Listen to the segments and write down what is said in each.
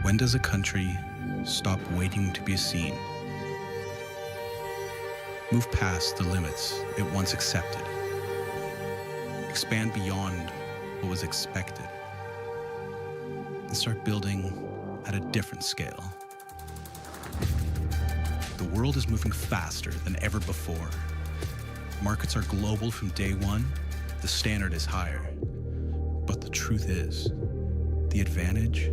When does a country stop waiting to be seen? Move past the limits it once accepted. Expand beyond what was expected. And start building at a different scale. The world is moving faster than ever before. Markets are global from day one. The standard is higher. But the truth is, the advantage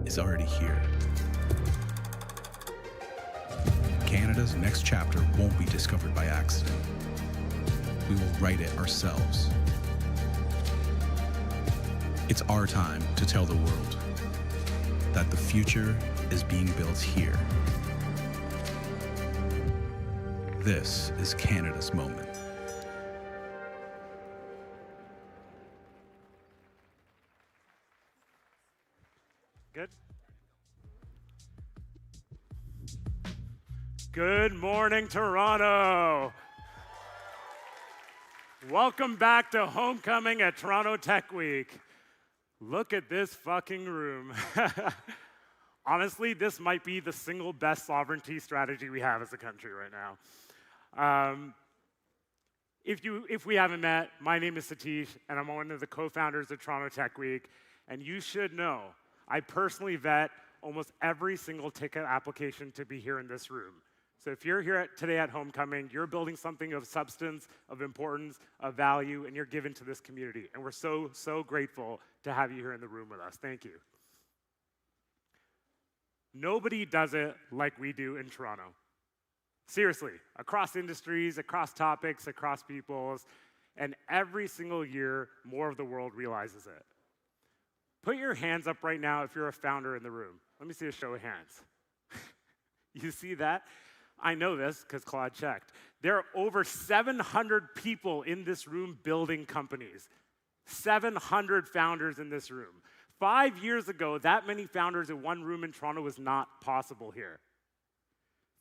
is already here. Canada's next chapter won't be discovered by accident. We will write it ourselves. It's our time to tell the world that the future is being built here. This is Canada's moment. Good? Good morning, Toronto. Welcome back to Homecoming at Toronto Tech Week. Look at this fucking room. Honestly, this might be the single best sovereignty strategy we have as a country right now. If we haven't met, my name is Satish, and I'm one of the co-founders of Toronto Tech Week. And you should know, I personally vet almost every single ticket application to be here in this room. So if you're here today at Homecoming, you're building something of substance, of importance, of value, and you're given to this community. And we're so, so grateful to have you here in the room with us. Thank you. Nobody does it like we do in Toronto. Seriously, across industries, across topics, across peoples, and every single year, more of the world realizes it. Put your hands up right now if you're a founder in the room. Let me see a show of hands. You see that? I know this because Claude checked. There are over 700 people in this room building companies. 700 founders in this room. 5 years ago, that many founders in one room in Toronto was not possible here.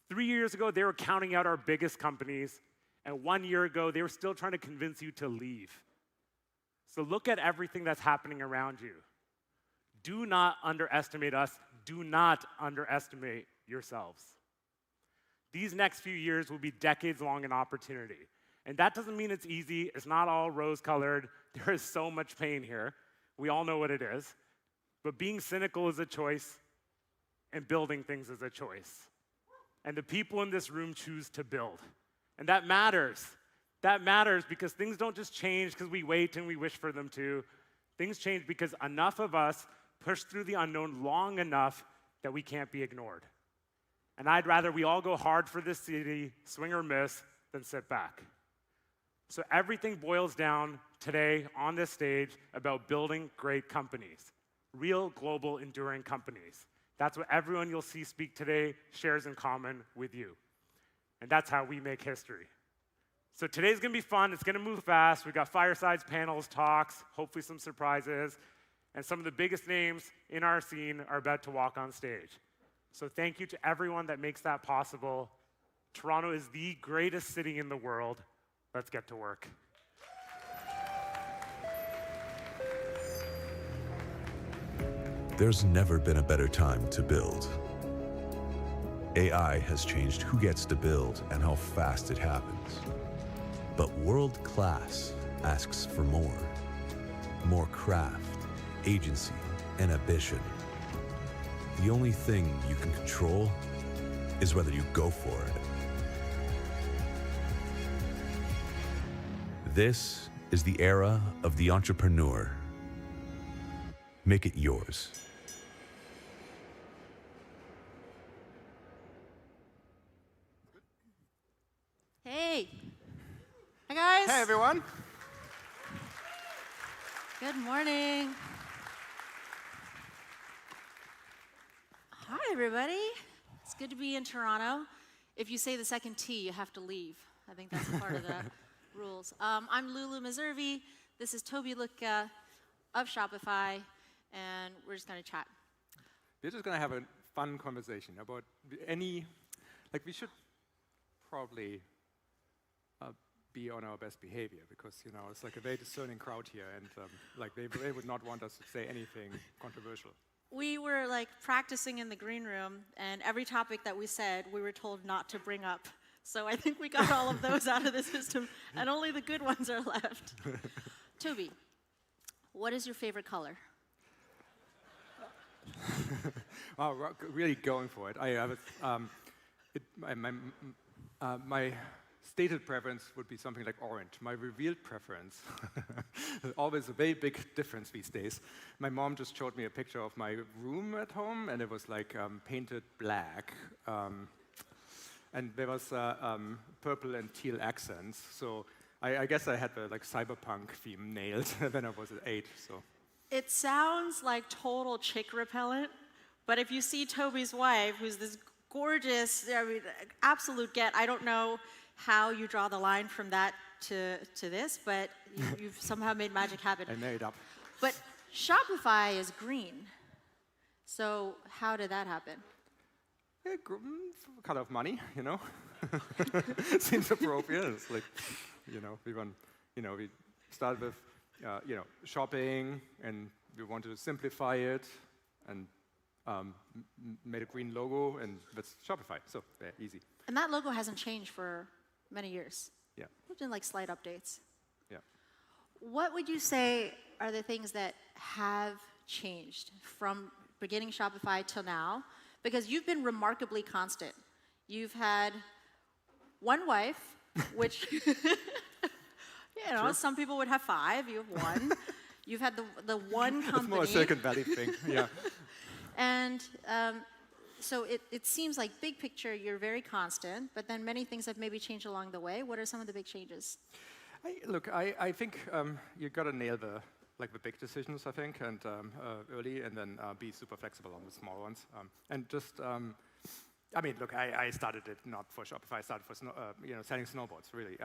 3 years ago, they were counting out our biggest companies, and 1 year ago, they were still trying to convince you to leave. So look at everything that's happening around you. Do not underestimate us. Do not underestimate yourselves. These next few years will be decades long in opportunity. And that doesn't mean it's easy. It's not all rose-colored. There is so much pain here. We all know what it is. But being cynical is a choice, and building things is a choice. And the people in this room choose to build. And that matters. That matters because things don't just change because we wait and we wish for them to. Things change because enough of us push through the unknown long enough that we can't be ignored. And I'd rather we all go hard for this city, swing or miss, than sit back. So everything boils down today on this stage about building great companies, real global enduring companies. That's what everyone you'll see speak today shares in common with you. And that's how we make history. So today's gonna be fun, it's gonna move fast. We've got firesides, panels, talks, hopefully some surprises. And some of the biggest names in our scene are about to walk on stage. So thank you to everyone that makes that possible. Toronto is the greatest city in the world. Let's get to work. There's never been a better time to build. AI has changed who gets to build and how fast it happens. But world class asks for more. More craft, agency, and ambition. The only thing you can control is whether you go for it. This is the era of the entrepreneur. Make it yours. Hey. Hi, guys. Hey, everyone. Good morning. Hi, everybody. It's good to be in Toronto. If you say the second T, you have to leave. I think that's part of the rules. I'm Lulu Meservey. This is Toby Lutka of Shopify, and we're just going to chat. We're just going to have a fun conversation about we should probably be on our best behavior because, it's like a very discerning crowd here, and they would not want us to say anything controversial. We were practicing in the green room, and every topic that we said, we were told not to bring up. So I think we got all of those out of the system, and only the good ones are left. Toby, what is your favorite color? Wow, really going for it. My stated preference would be something like orange. My revealed preference, always a very big difference these days. My mom just showed me a picture of my room at home, and it was painted black. And there was purple and teal accents. So I guess I had the cyberpunk theme nailed when I was at 8. So it sounds like total chick repellent, but if you see Toby's wife, who's this gorgeous, absolute get, I don't know how you draw the line from that to this, but you've somehow made magic happen. I made it up. But Shopify is green. So how did that happen? Yeah, color of money, Seems appropriate. It's we started with, shopping, and we wanted to simplify it, and made a green logo, and that's Shopify. So, easy. And that logo hasn't changed for many years. Yeah. There's been slight updates. Yeah. What would you say are the things that have changed from beginning Shopify till now? Because you've been remarkably constant. You've had one wife, which, True. some people would have 5. You have 1. You've had the one company. It's more a Silicon Valley thing, yeah. And so it seems like big picture, you're very constant, but then many things have maybe changed along the way. What are some of the big changes? I think you got to nail the big decisions, I think, and early, and then be super flexible on the small ones. And just, I started it not for Shopify. I started for selling snowboards. Really,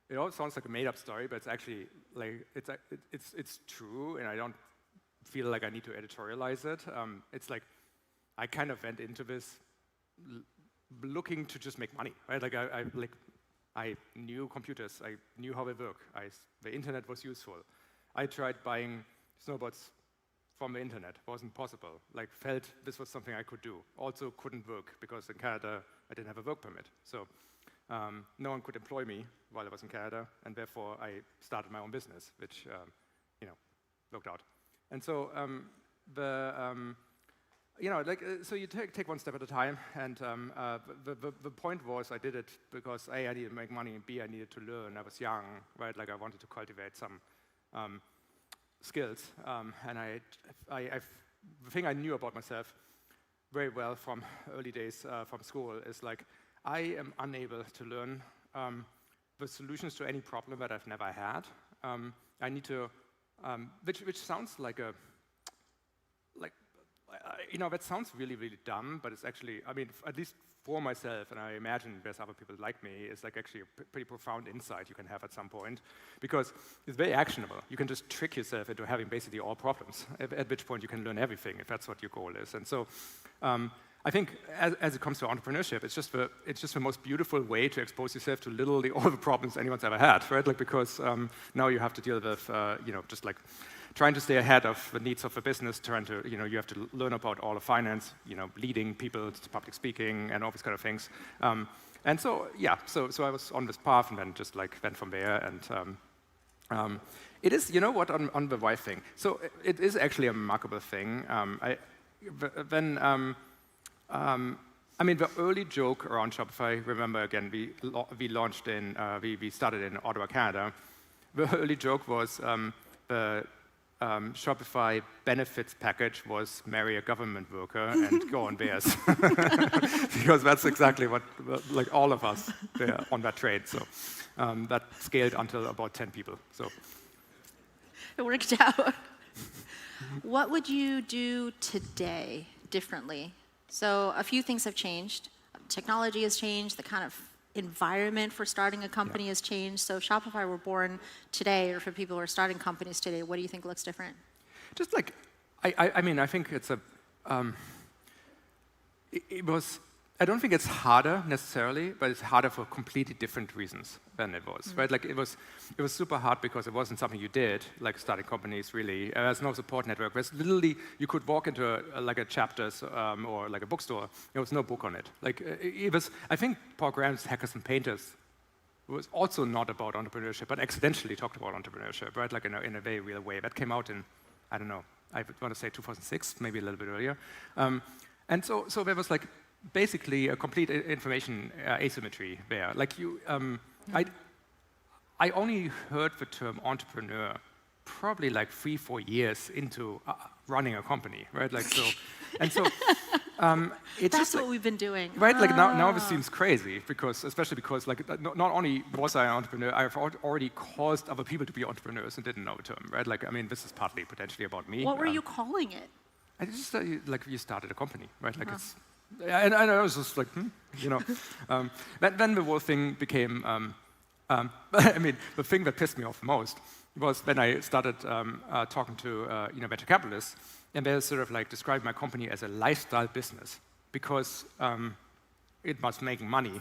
it all sounds like a made-up story, but it's actually it's true, and I don't feel like I need to editorialize it. It's I kind of went into this looking to just make money, right? I knew computers, I knew how they work, the internet was useful. I tried buying snowboards from the internet, wasn't possible. Felt this was something I could do. Also couldn't work, because in Canada, I didn't have a work permit. So no one could employ me while I was in Canada, and therefore I started my own business, which, worked out. And so so you take one step at a time, and the point was I did it because A, I needed to make money, and B, I needed to learn. I was young, right? I wanted to cultivate some skills, and the thing I knew about myself very well from early days from school is I am unable to learn the solutions to any problem that I've never had. I need to, which sounds that sounds really, really dumb, but it's actually, at least for myself, and I imagine there's other people like me, it's actually a pretty profound insight you can have at some point, because it's very actionable. You can just trick yourself into having basically all problems, at which point you can learn everything, if that's what your goal is. And so I think as it comes to entrepreneurship, it's just the most beautiful way to expose yourself to literally all the problems anyone's ever had, right? Because now you have to deal with, trying to stay ahead of the needs of the business, you have to learn about all of finance, leading people to public speaking and all these kind of things. And so, yeah, so I was on this path and then just like went from there. And it is, you know what, on the why thing. So it is actually a remarkable thing. I mean, the early joke around Shopify, remember again, we launched in, we started in Ottawa, Canada. The early joke was the Shopify benefits package was marry a government worker and go on bears. Because that's exactly what, like all of us were on that trade. So that scaled until about 10 people. So It worked out. What would you do today differently? So a few things have changed. Technology has changed. The kind of environment for starting a company has changed. So if Shopify were born today, or for people who are starting companies today, what do you think looks different? just like, I mean, I think it's a, I don't think it's harder necessarily, but it's harder for completely different reasons than it was, right? Like it was super hard because it wasn't something you did, like starting companies really. There's no support network. There's literally, you could walk into like a Chapters or like a bookstore. There was no book on it. Like it was, I think Paul Graham's Hackers and Painters was also not about entrepreneurship, but accidentally talked about entrepreneurship, right? Like in a very real way. That came out in, I don't know, I would want to say 2006, maybe a little bit earlier. And so there was like basically a complete information asymmetry there. Like you, I only heard the term entrepreneur probably like 3-4 years into running a company, right? Like so, and so it's That's just what like, we've been doing. right. Like now this seems crazy because, especially because like not only was I an entrepreneur, I've already caused other people to be entrepreneurs and didn't know the term, right? Like I mean, this is partly potentially about me. What were you calling it? I just like you started a company, right? Like it's, and I was just like, you know. Then the whole thing became. I mean, the thing that pissed me off most was when I started talking to venture capitalists, and they sort of like described my company as a lifestyle business because it was making money.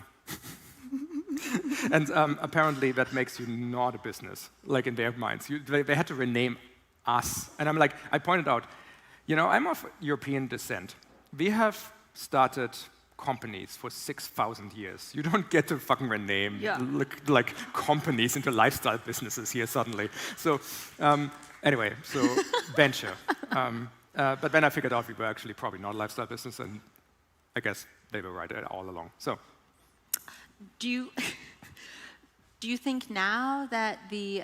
And apparently that makes you not a business, like in their minds. They had to rename us, and I'm like, I pointed out. You know, I'm of European descent. We have started companies for 6,000 years. You don't get to fucking rename like companies into lifestyle businesses here suddenly. So anyway, so venture. But then I figured out we were actually probably not a lifestyle business, and I guess they were right all along. So, Do you think now that the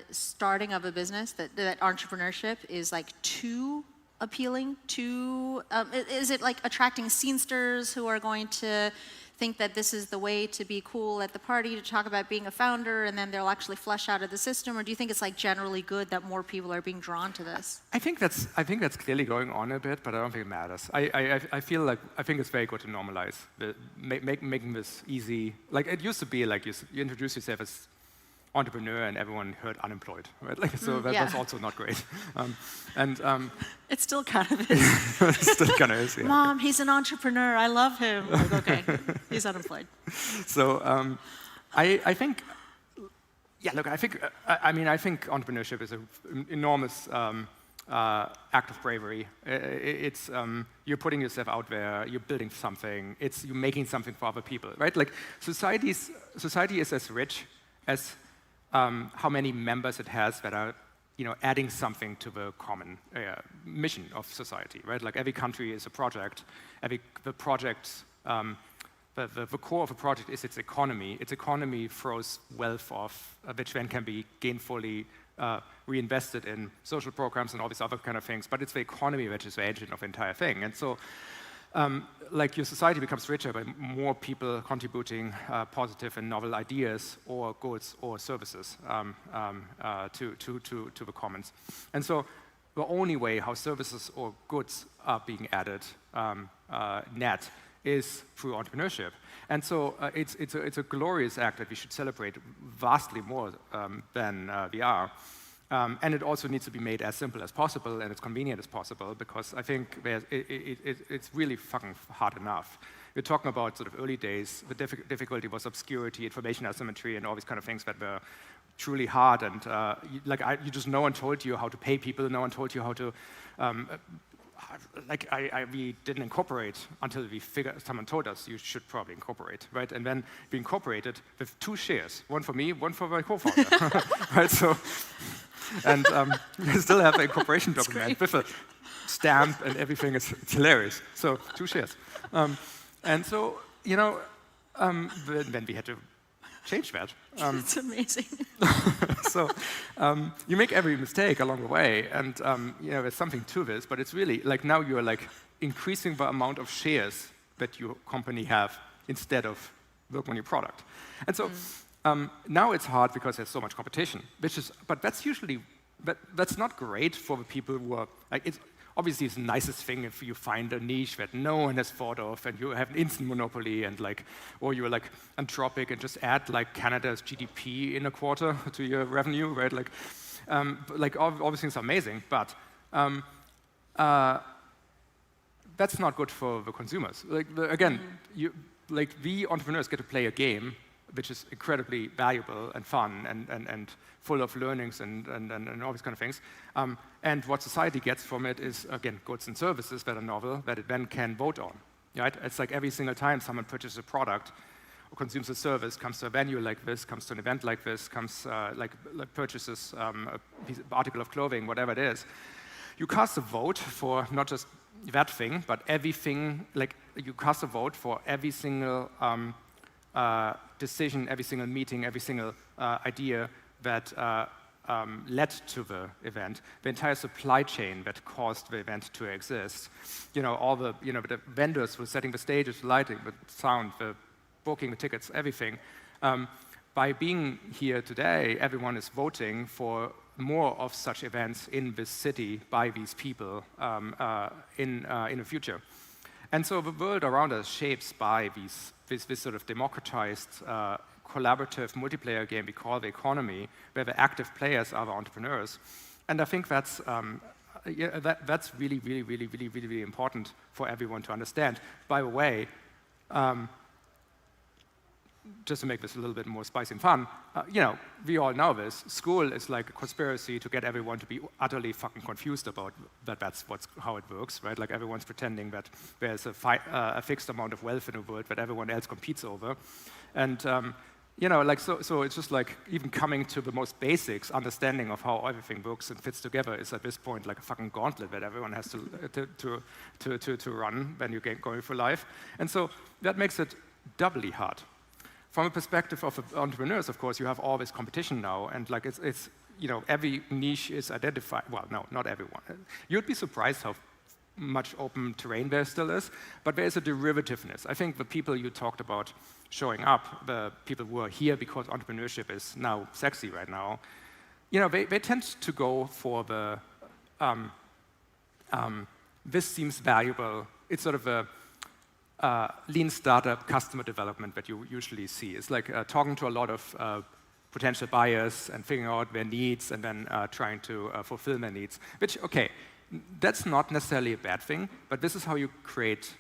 starting of a business, that entrepreneurship is like too appealing? Is it like attracting scenesters who are going to think that this is the way to be cool at the party, to talk about being a founder, and then they'll actually flush out of the system? Or do you think it's like generally good that more people are being drawn to this? I think that's clearly going on a bit, but I don't think it matters. I feel like I think it's very good to normalize making this easy. Like it used to be like you introduce yourself as entrepreneur and everyone heard unemployed, right? Like, so that's also not great. It still kind of is. Still kind of is, yeah. Mom, he's an entrepreneur. I love him. Like, okay, he's unemployed. So I think, yeah. Look, I think entrepreneurship is an enormous act of bravery. It's you're putting yourself out there. You're building something. You're making something for other people, right? Like society is as rich as how many members it has that are, adding something to the common mission of society, right? Like every country is a project. The core of a project is its economy. Its economy throws wealth off, which then can be gainfully reinvested in social programs and all these other kind of things. But it's the economy which is the engine of the entire thing. And so, like your society becomes richer by more people contributing positive and novel ideas or goods or services to the commons. And so the only way how services or goods are being added net is through entrepreneurship. And so it's a glorious act that we should celebrate vastly more than we are. And it also needs to be made as simple as possible and as convenient as possible, because I think it's really fucking hard enough. We're talking about sort of early days. The difficulty was obscurity, information asymmetry, and all these kind of things that were truly hard. And no one told you how to pay people. No one told you we didn't incorporate until someone told us you should probably incorporate, right? And then we incorporated with 2 shares, one for me, one for my co-founder, right? So, and we still have an incorporation document with a stamp and everything. It's hilarious. So 2 shares. And so, then we had to change that. It's amazing. So you make every mistake along the way, and there's something to this, but it's really like now you're like increasing the amount of shares that your company have instead of working on your product. And so now it's hard because there's so much competition, but that's not great for the people who are like obviously, it's the nicest thing if you find a niche that no one has thought of, and you have an instant monopoly, and or you're like Anthropic and just add like Canada's GDP in a quarter to your revenue, right? All these things are amazing, but that's not good for the consumers. We entrepreneurs get to play a game which is incredibly valuable and fun and full of learnings and all these kind of things. And what society gets from it is, again, goods and services that are novel, that it then can vote on. Right? It's like every single time someone purchases a product or consumes a service, comes to a venue like this, comes to an event like this, comes purchases an article of clothing, whatever it is, you cast a vote for not just that thing, but everything. Like you cast a vote for every single decision, every single meeting, every single idea that led to the event, the entire supply chain that caused the event to exist. All the the vendors were setting the stages, the lighting, the sound, the booking, the tickets, everything. By being here today, everyone is voting for more of such events in this city by these people in the future. And so the world around us shapes by this sort of democratized, collaborative multiplayer game we call the economy, where the active players are the entrepreneurs. And I think that's really, really, really, really, really, really important for everyone to understand. By the way, just to make this a little bit more spicy and fun, we all know this. School is like a conspiracy to get everyone to be utterly fucking confused about that's how it works, right? Like everyone's pretending that there's a fixed amount of wealth in the world that everyone else competes over. And, so it's just like even coming to the most basics, understanding of how everything works and fits together is at this point like a fucking gauntlet that everyone has to run when you're going through life. And so that makes it doubly hard. From a perspective of entrepreneurs, of course, you have all this competition now, and like it's every niche is identified. Well, no, not everyone. You'd be surprised how much open terrain there still is, but there is a derivativeness. I think the people you talked about showing up, the people who are here because entrepreneurship is now sexy right now, they tend to go for the this seems valuable. It's sort of a lean startup customer development that you usually see. It's like talking to a lot of potential buyers and figuring out their needs and then trying to fulfill their needs, which, okay, that's not necessarily a bad thing, but this is how you create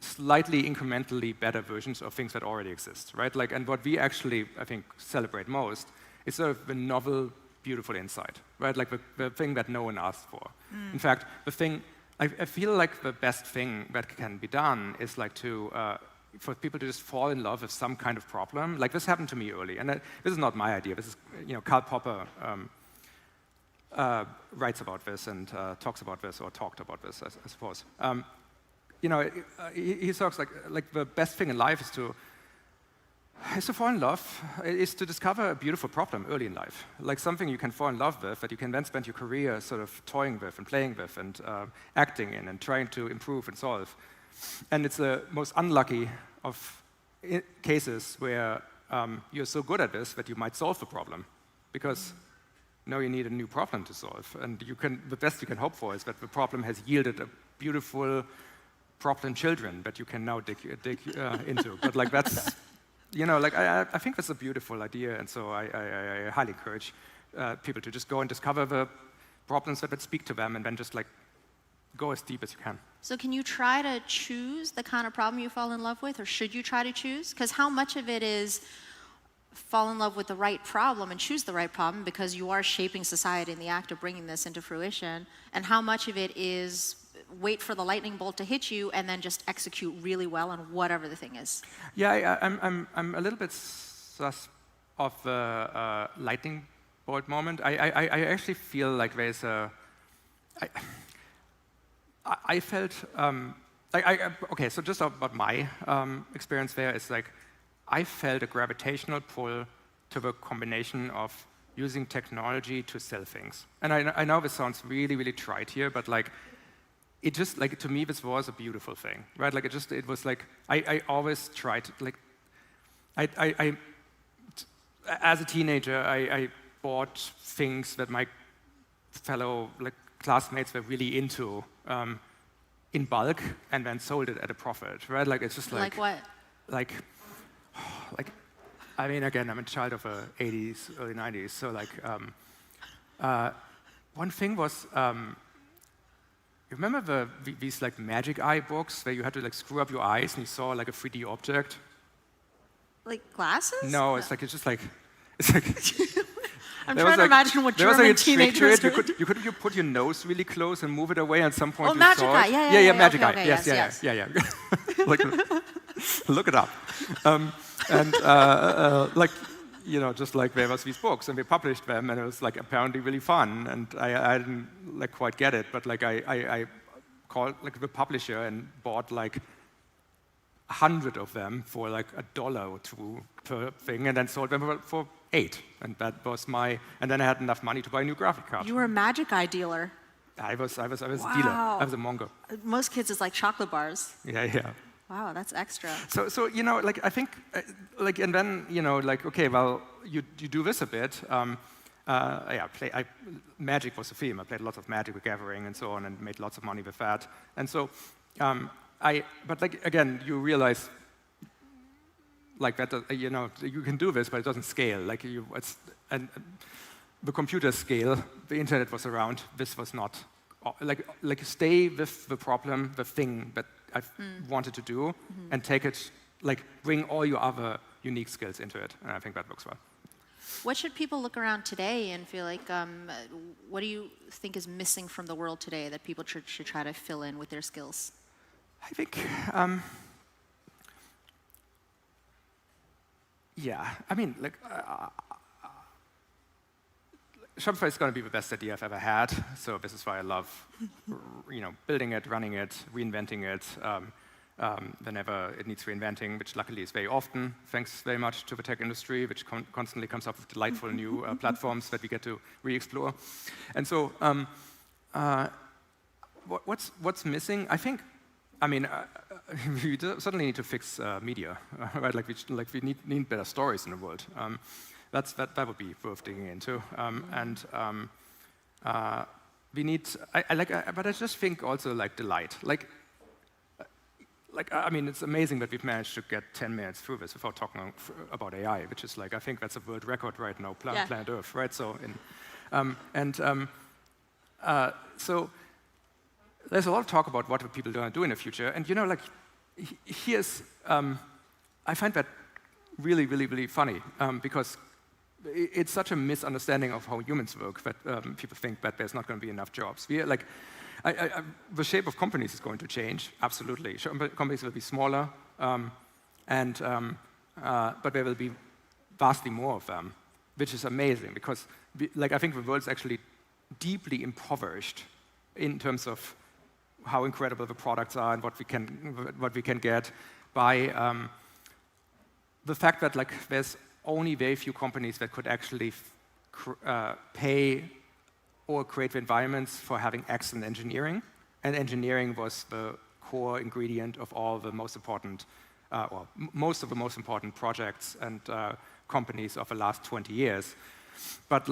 slightly incrementally better versions of things that already exist, right? And what we actually, I think, celebrate most is sort of the novel, beautiful insight, right? Like the thing that no one asked for. In fact, the thing, I feel like the best thing that can be done is for people to just fall in love with some kind of problem. Like this happened to me early, and this is not my idea. This is, Karl Popper writes about this and talks about this, or talked about this, I suppose. He talks like the best thing in life is to fall in love, is to discover a beautiful problem early in life, like something you can fall in love with that you can then spend your career sort of toying with and playing with and acting in and trying to improve and solve. And it's the most unlucky of cases where you're so good at this that you might solve the problem, because now you need a new problem to solve. And the best you can hope for is that the problem has yielded a beautiful problem children that you can now dig into. But like that's, I think that's a beautiful idea, and so I highly encourage people to just go and discover the problems that would speak to them, and then just go as deep as you can. So can you try to choose the kind of problem you fall in love with, or should you try to choose? Because how much of it is fall in love with the right problem and choose the right problem because you are shaping society in the act of bringing this into fruition, and how much of it is wait for the lightning bolt to hit you and then just execute really well on whatever the thing is. Yeah, I'm a little bit sus of the lightning bolt moment. I actually feel like there's a. I felt. Okay, so just about my experience there is like, I felt a gravitational pull to the combination of using technology to sell things. And I know this sounds really, really trite here, but like, it just, like, to me, this was a beautiful thing, right? Like, it was like, I always tried, like, as a teenager, I bought things that my fellow, like, classmates were really into in bulk and then sold it at a profit, right? Like, it's just like... Like what? Like, I mean, again, I'm a child of the 80s, early 90s, so like, one thing was, you remember these like Magic Eye books where you had to like screw up your eyes and you saw like a 3D object? Like glasses? No, it's just like, it's like... I'm trying to imagine what there was like German a trick to teenagers it. are. You put your nose really close and move it away, and at some point Oh, you Magic saw Eye. it. Yeah, Magic okay, Eye. okay, Yes, yes. yeah. Look it up. And like, you know, just like there was these books, and we published them, and it was like apparently really fun, and I didn't like quite get it, but like I called like the publisher and bought like 100 of them for like $1 or $2 per thing, and then sold them for $8, and that was my. And then I had enough money to buy a new graphic card. You were a Magic Eye dealer. I was a dealer. Wow. I was a monger. Most kids is like chocolate bars. Yeah. Wow, that's extra. So you know, like I think, like, and then you know, like, okay, well, you do this a bit. Magic was a theme. I played lots of Magic the Gathering and so on, and made lots of money with that. And so, but like again, you realize, like that, you know, you can do this, but it doesn't scale. Like and the computer scale, the internet was around. This was not. Like stay with the problem, the thing that I wanted to do, and take it, like bring all your other unique skills into it, and I think that works well. What should people look around today and feel like, what do you think is missing from the world today that people should try to fill in with their skills? I think, yeah, I mean, like, Shopify is going to be the best idea I've ever had, so this is why I love, you know, building it, running it, reinventing it, whenever it needs reinventing, which luckily is very often, thanks very much to the tech industry, which constantly comes up with delightful new platforms that we get to re-explore. And so, what's missing? I think, I mean, we certainly need to fix media, right? Like we need better stories in the world. That would be worth digging into. We need, but I just think also like delight. Like, I mean, it's amazing that we've managed to get 10 minutes through this without talking about AI, which is like, I think that's a world record right now, planet Earth, right? So, so there's a lot of talk about what people are going to do in the future, and you know, like, here's, I find that really, really, really funny, because it's such a misunderstanding of how humans work that people think that there's not going to be enough jobs. The shape of companies is going to change, absolutely. Companies will be smaller, but there will be vastly more of them, which is amazing because, I think the world's actually deeply impoverished in terms of how incredible the products are and what we can get by the fact that there's only very few companies that could actually pay or create the environments for having excellent engineering. And engineering was the core ingredient of all the most important, most of the most important projects and companies of the last 20 years. But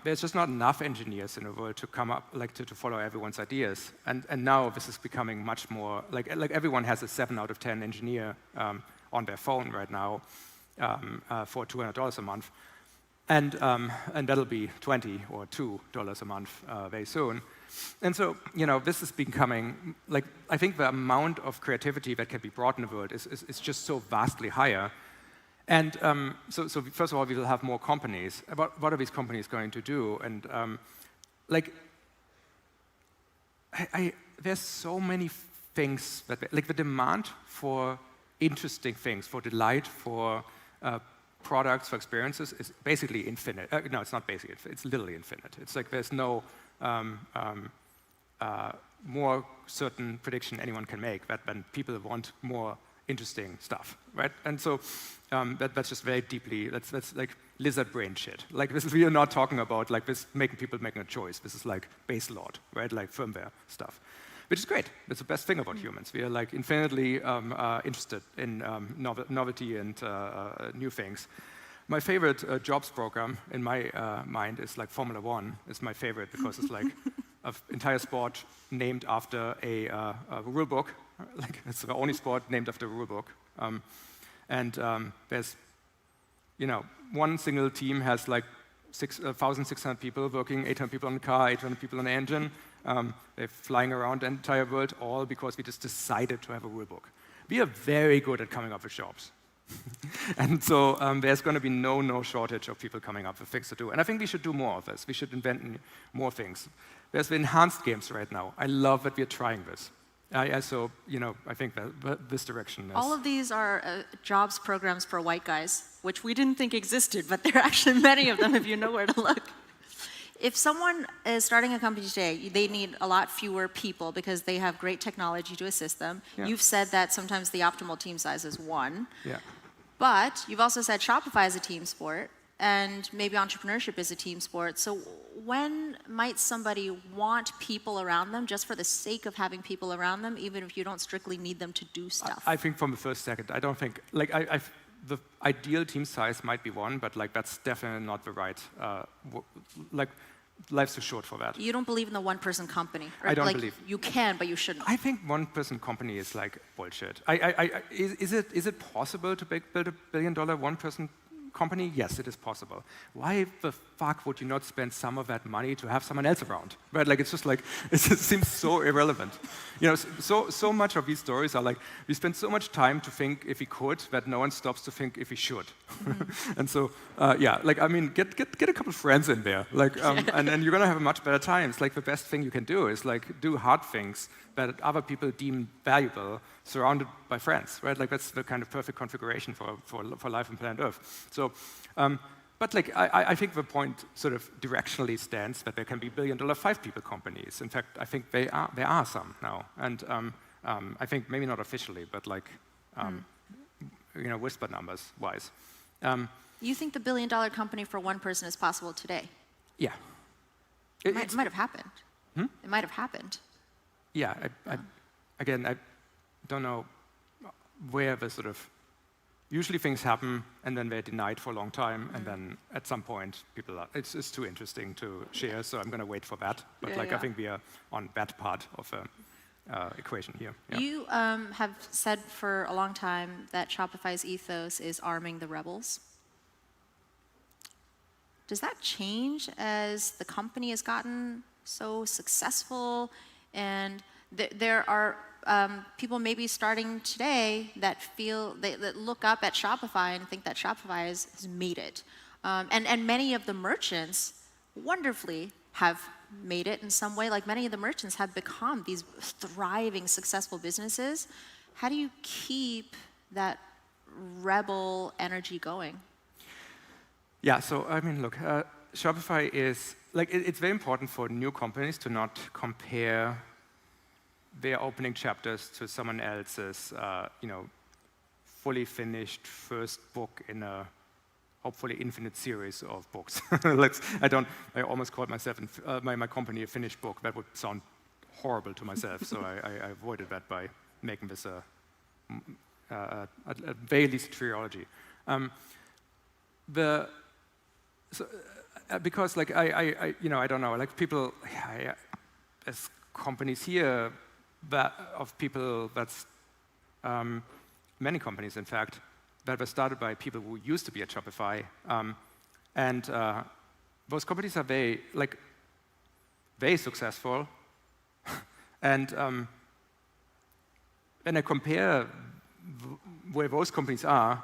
there's just not enough engineers in the world to come up, to follow everyone's ideas. And now this is becoming much more, everyone has a 7 out of 10 engineer on their phone right now for $200 a month. And that'll be $20 or $2 a month very soon. And so, this is becoming, I think the amount of creativity that can be brought in the world is just so vastly higher. And so first of all, we will have more companies. What are these companies going to do? And like, there's so many things that, like, the demand for interesting things, for delight, for products, for experiences is basically infinite. No, it's not basically. It's literally infinite. It's like there's no more certain prediction anyone can make that when people want more interesting stuff, right? And so that's just very deeply, that's like lizard brain shit. Like this, we are not talking about like this making a choice. This is like base load, right? Like firmware stuff, which is great. That's the best thing about humans. We are like infinitely interested in novelty and new things. My favorite jobs program in my mind is like Formula One. It's my favorite because it's like an entire sport named after a rule book. Like it's the only sport named after a rule book. There's, you know, one single team has like 1,600 people working, 800 people on the car, 800 people on the engine. They're flying around the entire world, all because we just decided to have a rule book. We are very good at coming up with jobs. And so there's going to be no shortage of people coming up with things to do. And I think we should do more of this. We should invent more things. There's the enhanced games right now. I love that we're trying this. So, you know, I think that this direction is... All of these are jobs programs for white guys, which we didn't think existed, but there are actually many of them if you know where to look. If someone is starting a company today, they need a lot fewer people because they have great technology to assist them. Yeah. You've said that sometimes the optimal team size is 1. Yeah. But you've also said Shopify is a team sport, and maybe entrepreneurship is a team sport. So when might somebody want people around them just for the sake of having people around them, even if you don't strictly need them to do stuff? I think from the first second. I don't think, like, the ideal team size might be 1, but like that's definitely not the right, like, life's too short for that. You don't believe in the one-person company? Or I don't like, believe. You can, but you shouldn't. I think one-person company is like bullshit. Is it possible to build a billion-dollar one-person company? Yes, it is possible. Why the fuck would you not spend some of that money to have someone else around? Right? Like it's just like it just seems so irrelevant. You know, so much of these stories are like we spend so much time to think if we could that no one stops to think if we should. And so yeah, like I mean, get a couple friends in there, like, and then you're gonna have a much better time. It's like the best thing you can do is like do hard things that other people deem valuable, surrounded by friends, right? Like that's the kind of perfect configuration for life on planet Earth. So, but like I think the point sort of directionally stands that there can be billion-dollar 5-people companies. In fact, I think there are some now, and I think maybe not officially, but like you know, whisper numbers wise. You think the billion-dollar company for one person is possible today? Yeah, It might have happened. It might have happened. Yeah, again, I don't know where the sort of, usually things happen and then they're denied for a long time and then at some point people are, it's too interesting to share, so I'm going to wait for that. But I think we are on that part of the equation here. Yeah. You have said for a long time that Shopify's ethos is arming the rebels. Does that change as the company has gotten so successful? And there are people maybe starting today that feel, that look up at Shopify and think that Shopify has made it. And many of the merchants wonderfully have made it in some way. Like many of the merchants have become these thriving, successful businesses. How do you keep that rebel energy going? Yeah, so I mean, look, Shopify is, like, it's very important for new companies to not compare their opening chapters to someone else's, you know, fully finished first book in a hopefully infinite series of books. I almost called myself, my company, a finished book. That would sound horrible to myself, so I avoided that by making this a very least trilogy. Because like you know, I don't know, like people, as companies here, that of people that's many companies, in fact, that were started by people who used to be at Shopify, and those companies are very successful, and when I compare where those companies are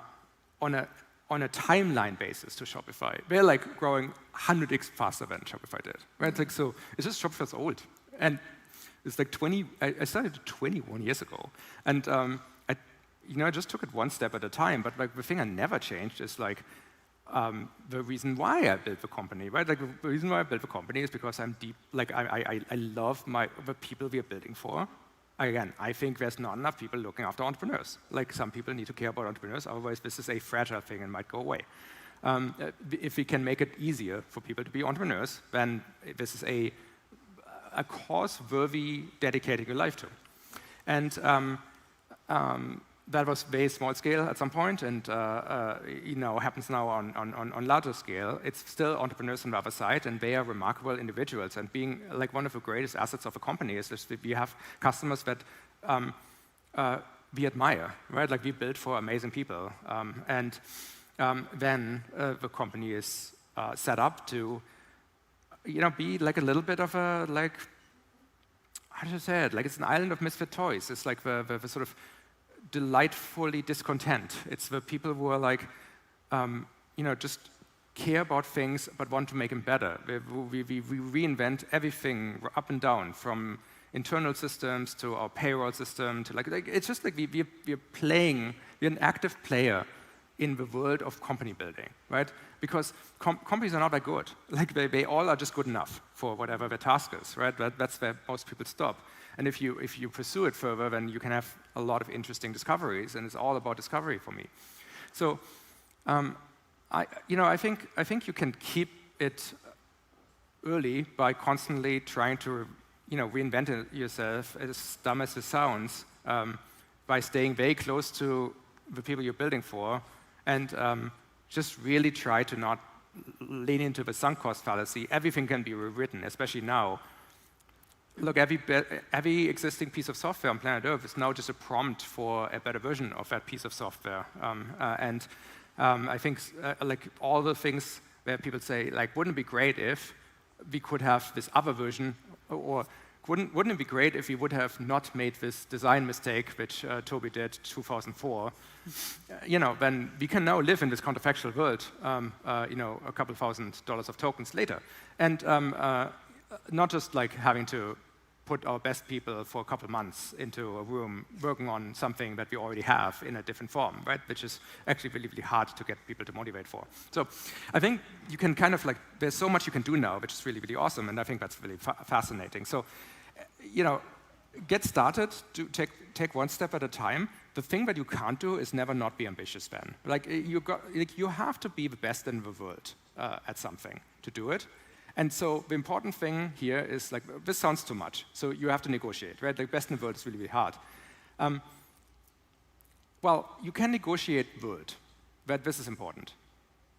on a on a timeline basis to Shopify. We're like growing 100x faster than Shopify did. Right? It's like, so it's just Shopify's old. And it's like 20, I started 21 years ago. And I just took it one step at a time, but like the thing I never changed is like the reason why I built the company, right? Like the reason why I built the company is because I'm deep, like I love the people we are building for. Again, I think there's not enough people looking after entrepreneurs. Like some people need to care about entrepreneurs, otherwise this is a fragile thing and might go away. If we can make it easier for people to be entrepreneurs, then this is a cause worthy dedicating your life to. And that was very small scale at some point, and happens now on larger scale. It's still entrepreneurs on the other side, and they are remarkable individuals. And being like one of the greatest assets of a company is that we have customers that we admire, right? Like we build for amazing people, and then the company is set up to, be like a little bit of a like, how do you say it? Like it's an island of misfit toys. It's like the sort of delightfully discontent. It's the people who are like, just care about things but want to make them better. We reinvent everything up and down, from internal systems to our payroll system to like it's just like we're an active player in the world of company building, right? Because companies are not that good. Like they all are just good enough for whatever their task is, right? That's where most people stop. And if you pursue it further, then you can have a lot of interesting discoveries, and it's all about discovery for me. So, I think you can keep it early by constantly trying to, reinvent it yourself, as dumb as it sounds, by staying very close to the people you're building for, and just really try to not lean into the sunk cost fallacy. Everything can be rewritten, especially now. Look, every existing piece of software on planet Earth is now just a prompt for a better version of that piece of software. I think like all the things where people say, like, wouldn't it be great if we could have this other version, or wouldn't it be great if we would have not made this design mistake, which Toby did 2004? Then we can now live in this counterfactual world, a couple $1,000s of tokens later. And not just like having to put our best people for a couple months into a room working on something that we already have in a different form, right? Which is actually really, really hard to get people to motivate for. So I think you can kind of like, there's so much you can do now, which is really, really awesome, and I think that's really fascinating. So, get started, take one step at a time. The thing that you can't do is never not be ambitious then. Like, you have to be the best in the world at something to do it. And so the important thing here is, like, this sounds too much, so you have to negotiate, right? Like, best in the world is really, really hard. Well, you can negotiate world, but this is important.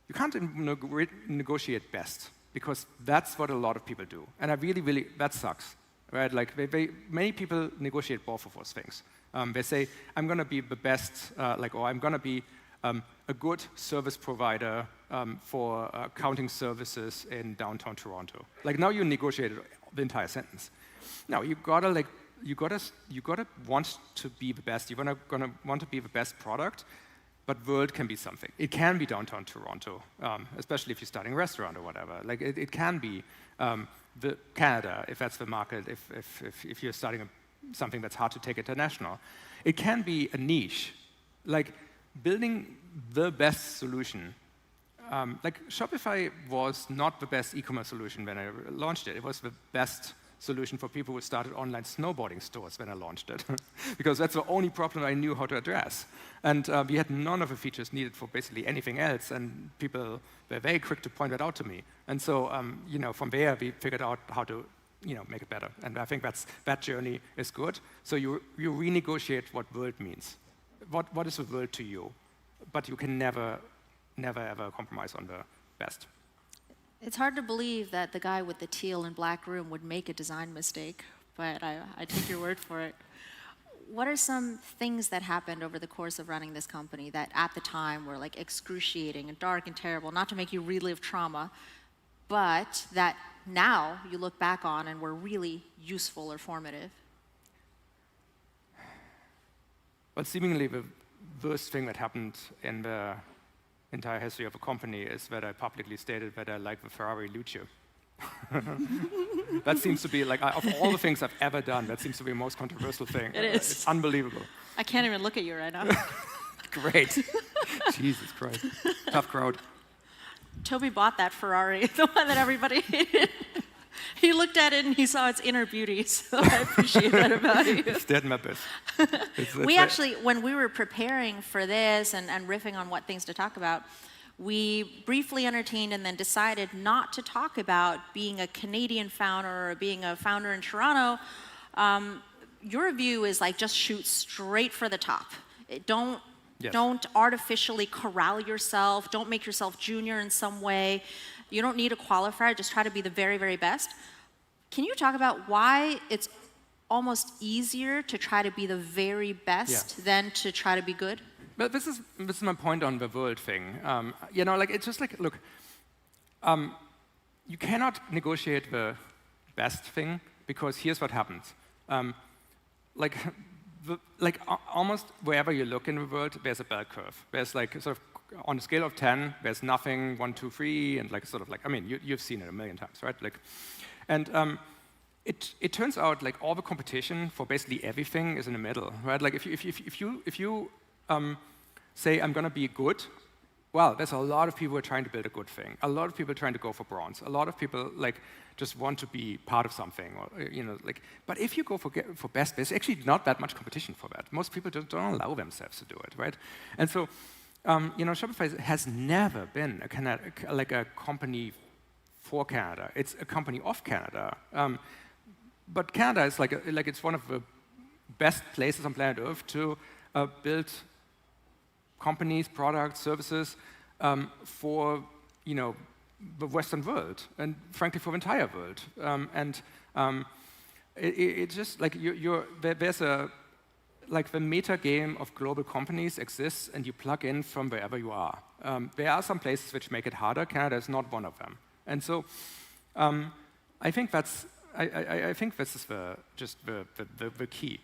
You can't negotiate best, because that's what a lot of people do. And that sucks, right? Like, many people negotiate both of those things. They say, I'm going to be the best, or I'm going to be a good service provider for accounting services in downtown Toronto. Like, now you negotiated the entire sentence. Now you gotta want to be the best. You're gonna want to be the best product, but world can be something. It can be downtown Toronto, especially if you're starting a restaurant or whatever. Like, it can be the Canada, if that's the market. If you're starting something that's hard to take international, it can be a niche. Like, building the best solution. Like, Shopify was not the best e-commerce solution when I launched it. It was the best solution for people who started online snowboarding stores when I launched it, because that's the only problem I knew how to address. And we had none of the features needed for basically anything else, and people were very quick to point that out to me. And so, from there, we figured out how to make it better. And I think that journey is good. So you renegotiate what world means. What is the world to you? But you can never, ever compromise on the best. It's hard to believe that the guy with the teal and black room would make a design mistake, but I take your word for it. What are some things that happened over the course of running this company that at the time were like excruciating and dark and terrible, not to make you relive trauma, but that now you look back on and were really useful or formative? Well, seemingly the worst thing that happened in the entire history of a company is that I publicly stated that I like the Ferrari Luce. That seems to be, like, of all the things I've ever done, that seems to be the most controversial thing. It is. It's unbelievable. I can't even look at you right now. Great. Jesus Christ. Tough crowd. Toby bought that Ferrari, the one that everybody hated. He looked at it and he saw its inner beauty, so I appreciate that about you. It's dead in my best. We actually, when we were preparing for this and riffing on what things to talk about, we briefly entertained and then decided not to talk about being a Canadian founder or being a founder in Toronto. Your view is like just shoot straight for the top. Don't artificially corral yourself. Don't make yourself junior in some way. You don't need a qualifier. Just try to be the very, very best. Can you talk about why it's almost easier to try to be the very best than to try to be good? But this is my point on the world thing. You know, like, it's just like, look, you cannot negotiate the best thing, because here's what happens. Almost wherever you look in the world, there's a bell curve. There's like sort of, on a scale of 10, there's nothing, 1, 2, 3, and like sort of like, I mean, you've seen it a million times, right? Like, and it turns out like all the competition for basically everything is in the middle, right? Like if you say I'm going to be good, well, there's a lot of people who are trying to build a good thing. A lot of people are trying to go for bronze. A lot of people like just want to be part of something, or you know, like. But if you go for best, there's actually not that much competition for that. Most people don't allow themselves to do it, right? And so, you know, Shopify has never been a company for Canada. It's a company of Canada. But Canada is like it's one of the best places on planet Earth to build companies, products, services for, you know, the Western world, and frankly for the entire world. It's just like there's a, like, the meta game of global companies exists, and you plug in from wherever you are. There are some places which make it harder. Canada is not one of them. And so I think I think this is the key.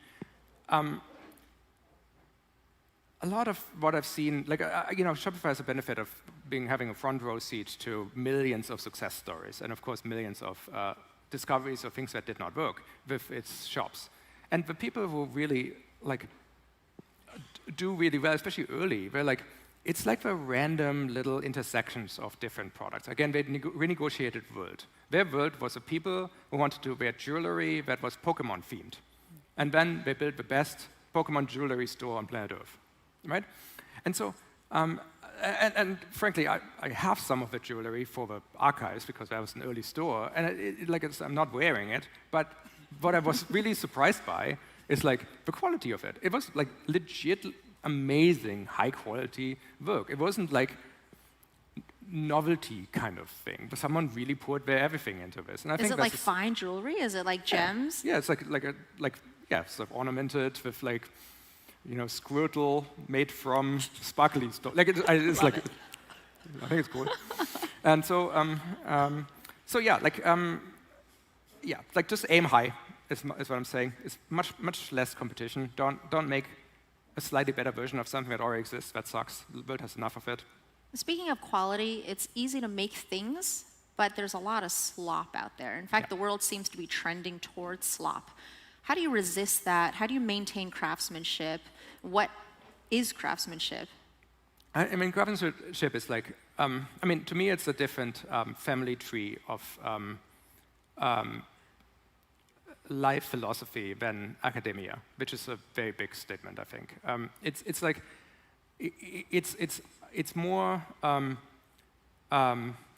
A lot of what I've seen, like, you know, Shopify has a benefit of having a front row seat to millions of success stories, and of course millions of discoveries of things that did not work with its shops. And the people who really like do really well, especially early, they're like, it's like the random little intersections of different products. Again, they renegotiated world. Their world was the people who wanted to wear jewelry that was Pokemon themed, and then they built the best Pokemon jewelry store on planet Earth. Right? And so, and frankly, I have some of the jewelry for the archives because that was an early store, and I'm not wearing it. But what I was really surprised by is like the quality of it. It was like legit, amazing, high quality work. It wasn't like novelty kind of thing, but someone really poured their everything into this. And I think is it like fine jewelry? Is it like gems? Yeah, it's sort of ornamented with like, you know, Squirtle made from sparkly stuff. Like it's like, I think it's cool. And so, like just aim high is what I'm saying. It's much less competition. Don't make a slightly better version of something that already exists. That sucks. The world has enough of it. Speaking of quality, it's easy to make things, but there's a lot of slop out there. In fact, the world seems to be trending towards slop. How do you resist that? How do you maintain craftsmanship? What is craftsmanship? I mean, craftsmanship is like, I mean, to me, it's a different family tree of life philosophy than academia, which is a very big statement, I think. It's like, it's more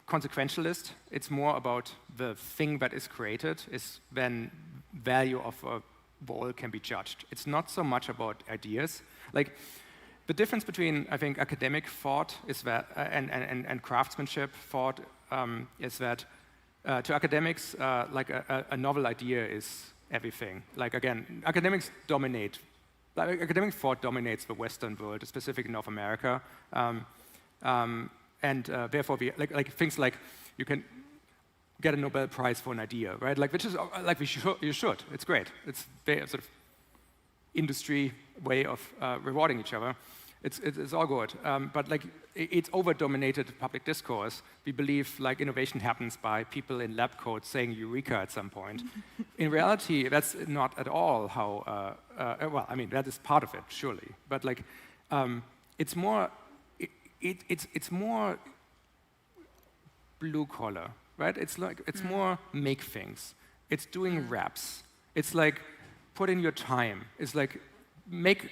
consequentialist. It's more about the thing that is created than value of a wall can be judged. It's not so much about ideas. Like, the difference between, I think, academic thought is that, and craftsmanship thought is that to academics, like a novel idea is everything. Like, again, academics dominate. Like, academic thought dominates the Western world, specifically North America, and therefore, like things like you can get a Nobel Prize for an idea, right? Like, which is like you should. It's great. It's very sort of industry way of rewarding each other. It's all good, but like it's over-dominated public discourse. We believe like innovation happens by people in lab coats saying eureka at some point. In reality, that's not at all how. Well, I mean that is part of it, surely, but like it's more. It's more blue collar, right? It's like it's more make things. It's doing reps. It's like put in your time. It's like make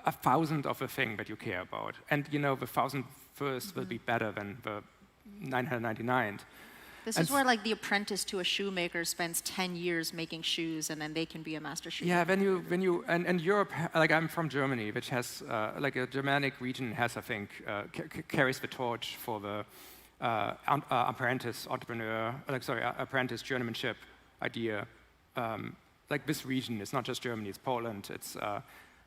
1,000 of a thing that you care about, and you know the 1,001st will be better than the 999th. This is where like the apprentice to a shoemaker spends 10 years making shoes, and then they can be a master shoemaker. Yeah, when you and Europe, like I'm from Germany, which has like a Germanic region has, I think, carries the torch for the apprentice entrepreneur, apprentice journeymanship idea. Like this region, it's not just Germany, it's Poland, it's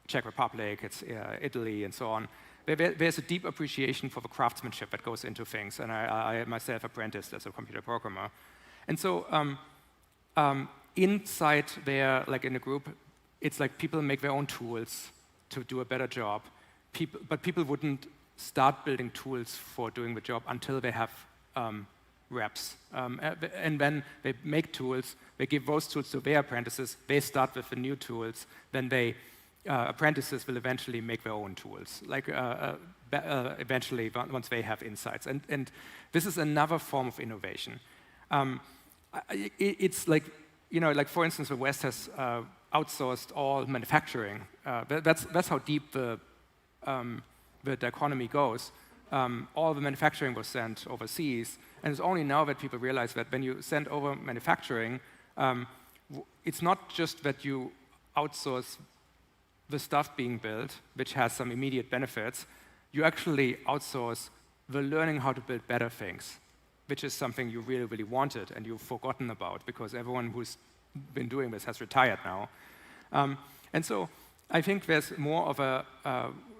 Czech Republic, it's Italy, and so on. There's a deep appreciation for the craftsmanship that goes into things, and I myself apprenticed as a computer programmer. And so inside there, like in a group, it's like people make their own tools to do a better job. But people wouldn't start building tools for doing the job until they have reps. And then they make tools, they give those tools to their apprentices, they start with the new tools, then they apprentices will eventually make their own tools, like eventually once they have insights. And this is another form of innovation. It's like, you know, like for instance, the West has outsourced all manufacturing. That's how deep the economy goes. All the manufacturing was sent overseas, and it's only now that people realize that when you send over manufacturing, it's not just that you outsource the stuff being built, which has some immediate benefits, you actually outsource the learning how to build better things, which is something you really, really wanted and you've forgotten about because everyone who's been doing this has retired now. And so I think there's more of a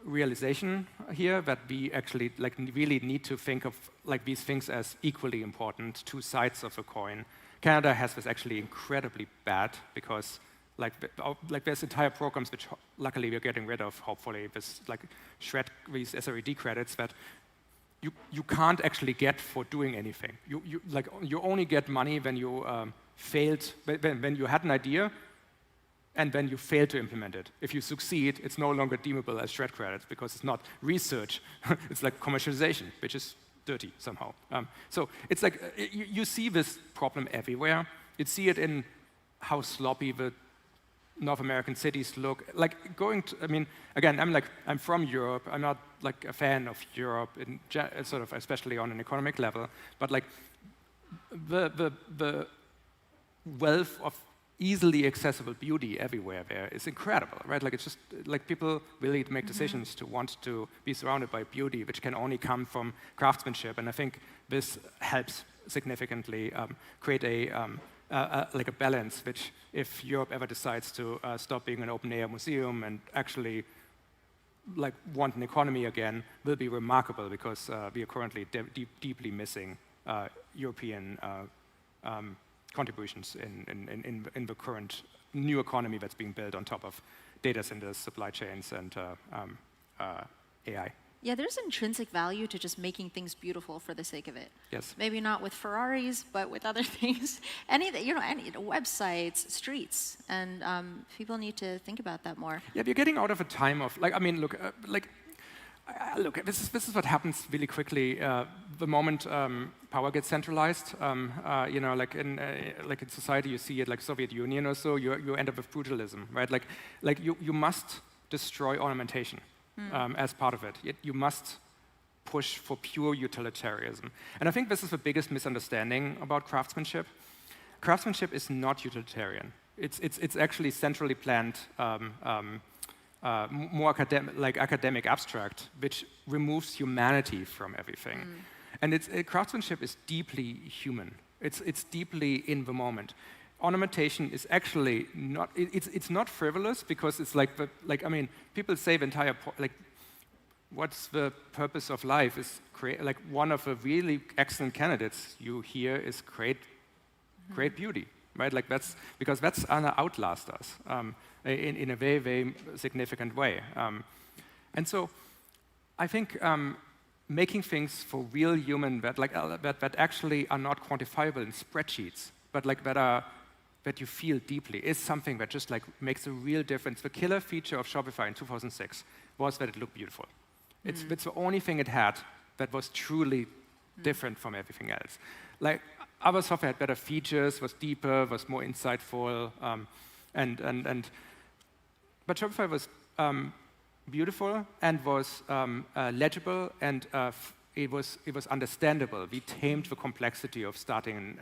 realization here that we actually like really need to think of like these things as equally important, two sides of a coin. Canada has this actually incredibly bad because like there's entire programs which luckily we're getting rid of, hopefully, this like shred these SRED credits that you can't actually get for doing anything. You only get money when you failed, when you had an idea and then you fail to implement it. If you succeed, it's no longer deemable as shred credits because it's not research, it's like commercialization, which is dirty somehow. So it's like you see this problem everywhere. You see it in how sloppy the North American cities look. Like going to, I mean, again, I'm from Europe. I'm not like a fan of Europe, in sort of, especially on an economic level. But like the wealth of easily accessible beauty everywhere there is incredible, right? Like it's just like people really make decisions to want to be surrounded by beauty, which can only come from craftsmanship. And I think this helps significantly create like a balance, which if Europe ever decides to stop being an open-air museum and actually like want an economy again, will be remarkable because we are currently deeply missing European contributions in the current new economy that's being built on top of data centers, supply chains, and AI. Yeah, there's intrinsic value to just making things beautiful for the sake of it. Yes. Maybe not with Ferraris, but with other things. Any websites, streets, and people need to think about that more. Yeah, we're getting out of a time of like. I mean, look, look. This is what happens really quickly. The moment power gets centralized, you know, like in society, you see it like Soviet Union or so. You end up with brutalism, right? Like you must destroy ornamentation. As part of it. You must push for pure utilitarianism. And I think this is the biggest misunderstanding about craftsmanship. Craftsmanship is not utilitarian. It's actually centrally planned, more academic abstract, which removes humanity from everything. And craftsmanship is deeply human. It's deeply in the moment. Ornamentation is actually not, it's not frivolous because it's like I mean, people say the entire, what's the purpose of life is like one of the really excellent candidates you hear is create beauty, right? Like that's, because that's gonna outlast us in a very, very significant way. And so I think making things for real human that actually are not quantifiable in spreadsheets, but like that you feel deeply is something that just like makes a real difference. The killer feature of Shopify in 2006 was that it looked beautiful. It's the only thing it had that was truly different from everything else. Like other software had better features, was deeper, was more insightful, but Shopify was beautiful and was legible, and it was understandable. We tamed the complexity of starting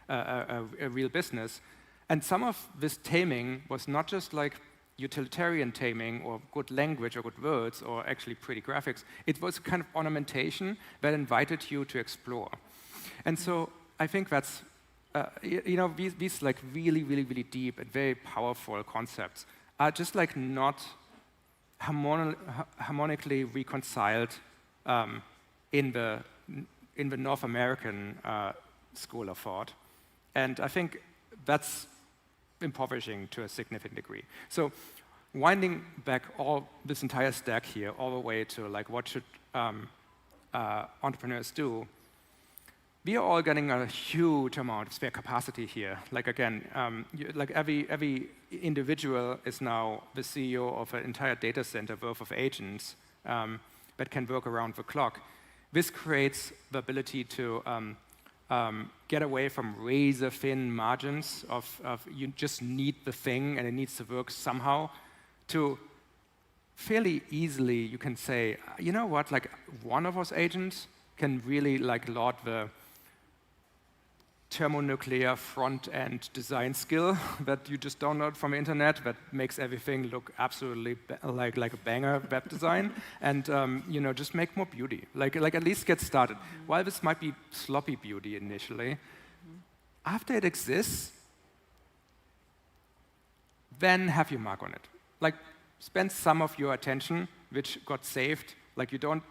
a real business. And some of this taming was not just like utilitarian taming or good language or good words or actually pretty graphics. It was a kind of ornamentation that invited you to explore. And so I think that's, these like really, really, really deep and very powerful concepts are just like not harmonically reconciled in the North American school of thought. And I think that's impoverishing to a significant degree. So winding back all this entire stack here, all the way to like what should entrepreneurs do, we are all getting a huge amount of spare capacity here. Like again, like every individual is now the CEO of an entire data center worth of agents that can work around the clock. This creates the ability to get away from razor-thin margins of you just need the thing and it needs to work somehow, to fairly easily you can say, you know what, like one of those agents can really like laud the thermonuclear front-end design skill that you just download from the internet that makes everything look absolutely like a banger web design, and just make more beauty. Like at least get started. While this might be sloppy beauty initially, after it exists, then have your mark on it. Like spend some of your attention, which got saved. Like you don't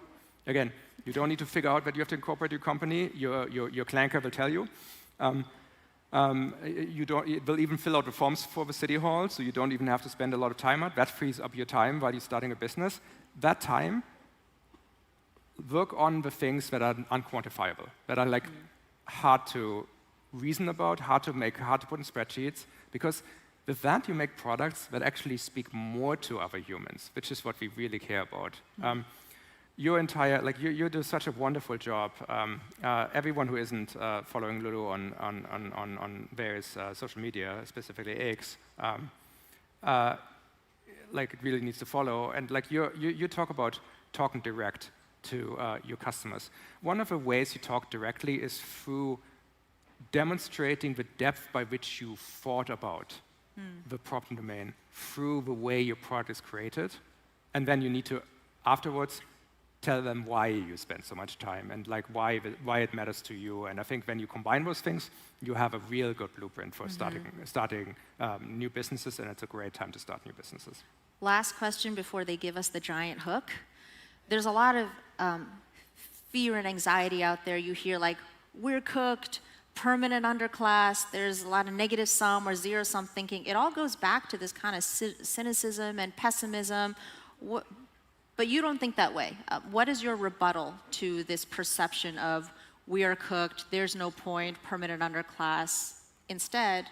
need to figure out that you have to incorporate your company. Your clanker will tell you. It will even fill out the forms for the city hall, so you don't even have to spend a lot of time on it. That frees up your time while you're starting a business. That time, work on the things that are unquantifiable, that are like hard to reason about, hard to put in spreadsheets, because with that you make products that actually speak more to other humans, which is what we really care about. You do such a wonderful job. Everyone who isn't following Lulu on various social media, specifically X, it really needs to follow. And like you talk about talking direct to your customers. One of the ways you talk directly is through demonstrating the depth by which you thought about the problem domain through the way your product is created, and then you need to afterwards tell them why you spend so much time and like why it matters to you. And I think when you combine those things, you have a real good blueprint for starting new businesses, and it's a great time to start new businesses. Last question before they give us the giant hook. There's a lot of fear and anxiety out there. You hear like, we're cooked, permanent underclass, there's a lot of negative sum or zero sum thinking. It all goes back to this kind of cynicism and pessimism. But you don't think that way. What is your rebuttal to this perception of we are cooked, there's no point, permanent underclass? Instead,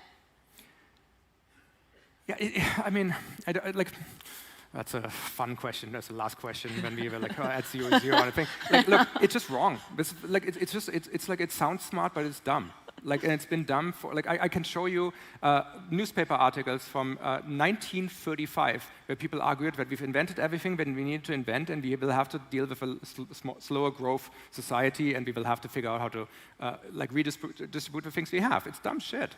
that's a fun question. That's the last question when we were like, at 0, 0. I think, look, it's just wrong. It sounds smart, but it's dumb. And it's been dumb for, I can show you newspaper articles from 1935 where people argued that we've invented everything that we need to invent, and we will have to deal with a slower growth society, and we will have to figure out how to redistribute the things we have. It's dumb shit.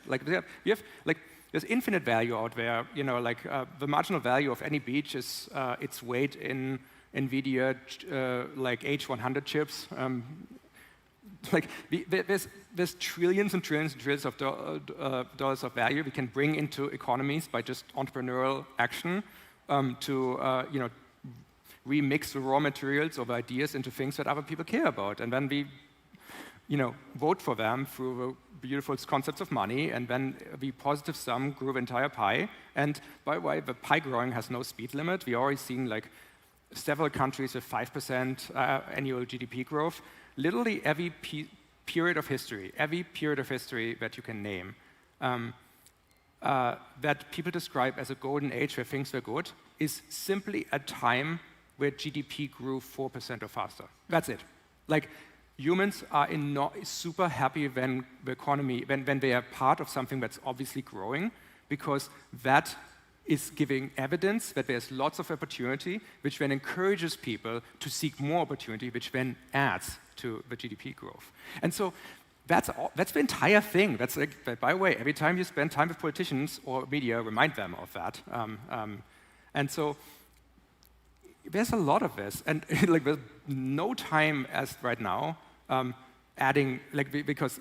There's infinite value out there. The marginal value of any beach is its weight in NVIDIA H100 chips. There's trillions and trillions and trillions of dollars of value we can bring into economies by just entrepreneurial action to remix the raw materials of ideas into things that other people care about, and then we vote for them through the beautiful concepts of money, and then the positive sum grew the entire pie. And by the way, the pie growing has no speed limit. We're already seeing several countries with 5% annual GDP growth. Literally every period of history that you can name, that people describe as a golden age where things were good, is simply a time where GDP grew 4% or faster. That's it. Like, humans are super happy when the economy, when they are part of something that's obviously growing, because that is giving evidence that there's lots of opportunity, which then encourages people to seek more opportunity, which then adds to the GDP growth. And so that's the entire thing. That's like, by the way, every time you spend time with politicians or media, remind them of that. And so there's a lot of this, and like there's no time as right now adding, because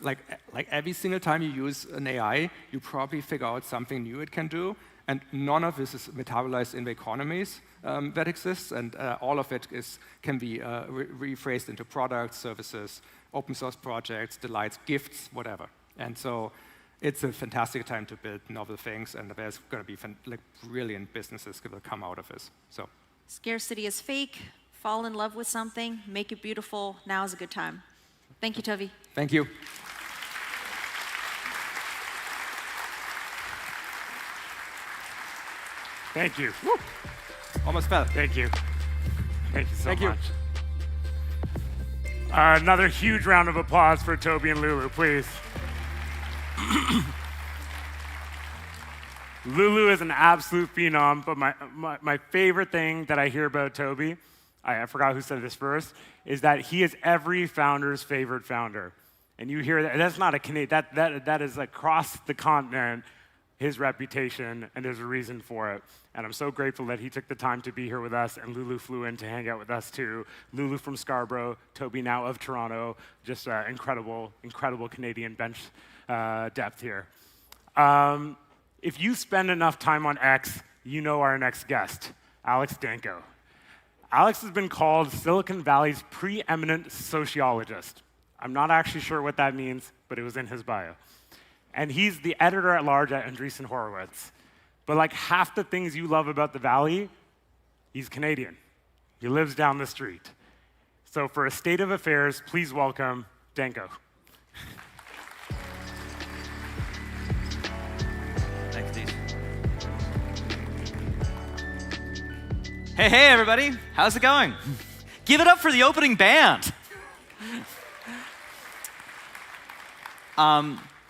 every single time you use an AI, you probably figure out something new it can do, and none of this is metabolized in the economies that exist, and all of it can be rephrased into products, services, open source projects, delights, gifts, whatever. And so it's a fantastic time to build novel things, and there's going to be brilliant businesses that will come out of this. So. Scarcity is fake. Fall in love with something, make it beautiful. Now is a good time. Thank you, Toby. Thank you. Thank you. Woo. Almost fell. Thank you. Thank you so Thank you. much. Another huge round of applause for Toby and Lulu, please. Lulu is an absolute phenom, but my favorite thing that I hear about Toby, I forgot who said this first, is that he is every founder's favorite founder. And you hear that, that's not a Canadian, that is across the continent, his reputation, and there's a reason for it. And I'm so grateful that he took the time to be here with us, and Lulu flew in to hang out with us too. Lulu from Scarborough, Toby now of Toronto, just incredible Canadian bench depth here. If you spend enough time on X, you know our next guest, Alex Danko. Alex has been called Silicon Valley's preeminent sociologist. I'm not actually sure what that means, but it was in his bio. And he's the editor-at-large at Andreessen Horowitz. But like half the things you love about the Valley, he's Canadian. He lives down the street. So for a state of affairs, please welcome Danko. Thanks, Steve. Hey, everybody. How's it going? Give it up for the opening band.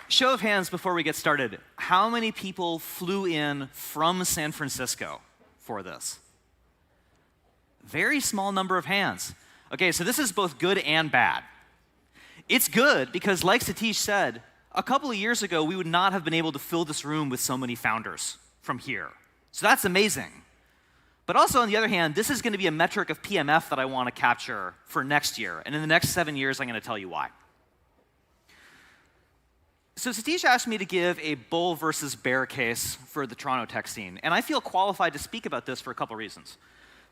Show of hands before we get started. How many people flew in from San Francisco for this? Very small number of hands. Okay, so this is both good and bad. It's good because, like Satish said, a couple of years ago, we would not have been able to fill this room with so many founders from here. So that's amazing. But also, on the other hand, this is going to be a metric of PMF that I want to capture for next year. And in the next 7 years, I'm going to tell you why. So Satish asked me to give a bull versus bear case for the Toronto tech scene. And I feel qualified to speak about this for a couple reasons.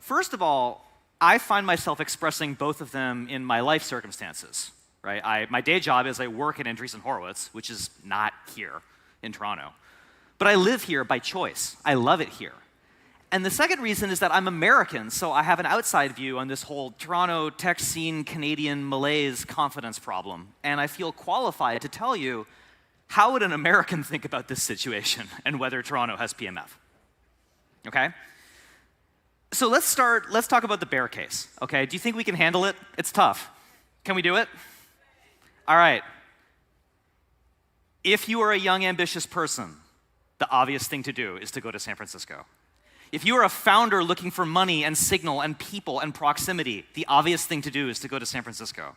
First of all, I find myself expressing both of them in my life circumstances. Right? My day job is I work at Andreessen Horowitz, which is not here in Toronto. But I live here by choice. I love it here. And the second reason is that I'm American, so I have an outside view on this whole Toronto tech scene Canadian malaise confidence problem. And I feel qualified to tell you, how would an American think about this situation and whether Toronto has PMF? Okay? So let's talk about the bear case, okay? Do you think we can handle it? It's tough. Can we do it? All right. If you are a young, ambitious person, the obvious thing to do is to go to San Francisco. If you are a founder looking for money and signal and people and proximity, the obvious thing to do is to go to San Francisco.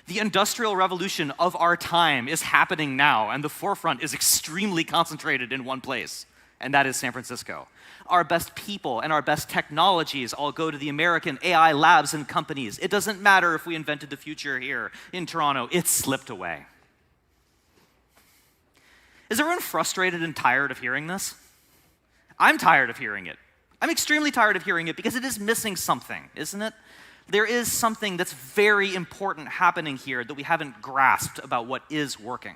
The industrial revolution of our time is happening now, and the forefront is extremely concentrated in one place, and that is San Francisco. Our best people and our best technologies all go to the American AI labs and companies. It doesn't matter if we invented the future here in Toronto, it's slipped away. Is everyone frustrated and tired of hearing this? I'm tired of hearing it. I'm extremely tired of hearing it because it is missing something, isn't it? There is something that's very important happening here that we haven't grasped about what is working.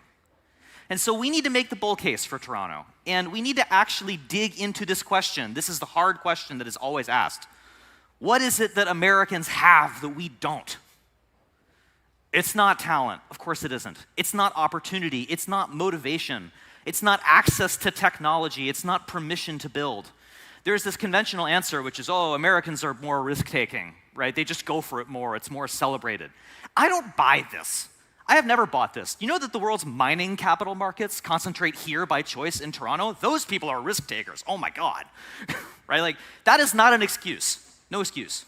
And so we need to make the bull case for Toronto. And we need to actually dig into this question. This is the hard question that is always asked. What is it that Americans have that we don't? It's not talent. Of course it isn't. It's not opportunity. It's not motivation. It's not access to technology. It's not permission to build. There's this conventional answer, which is, oh, Americans are more risk-taking, right? They just go for it more. It's more celebrated. I don't buy this. I have never bought this. You know that the world's mining capital markets concentrate here by choice in Toronto? Those people are risk takers. Oh my God. Right? Like, that is not an excuse. No excuse.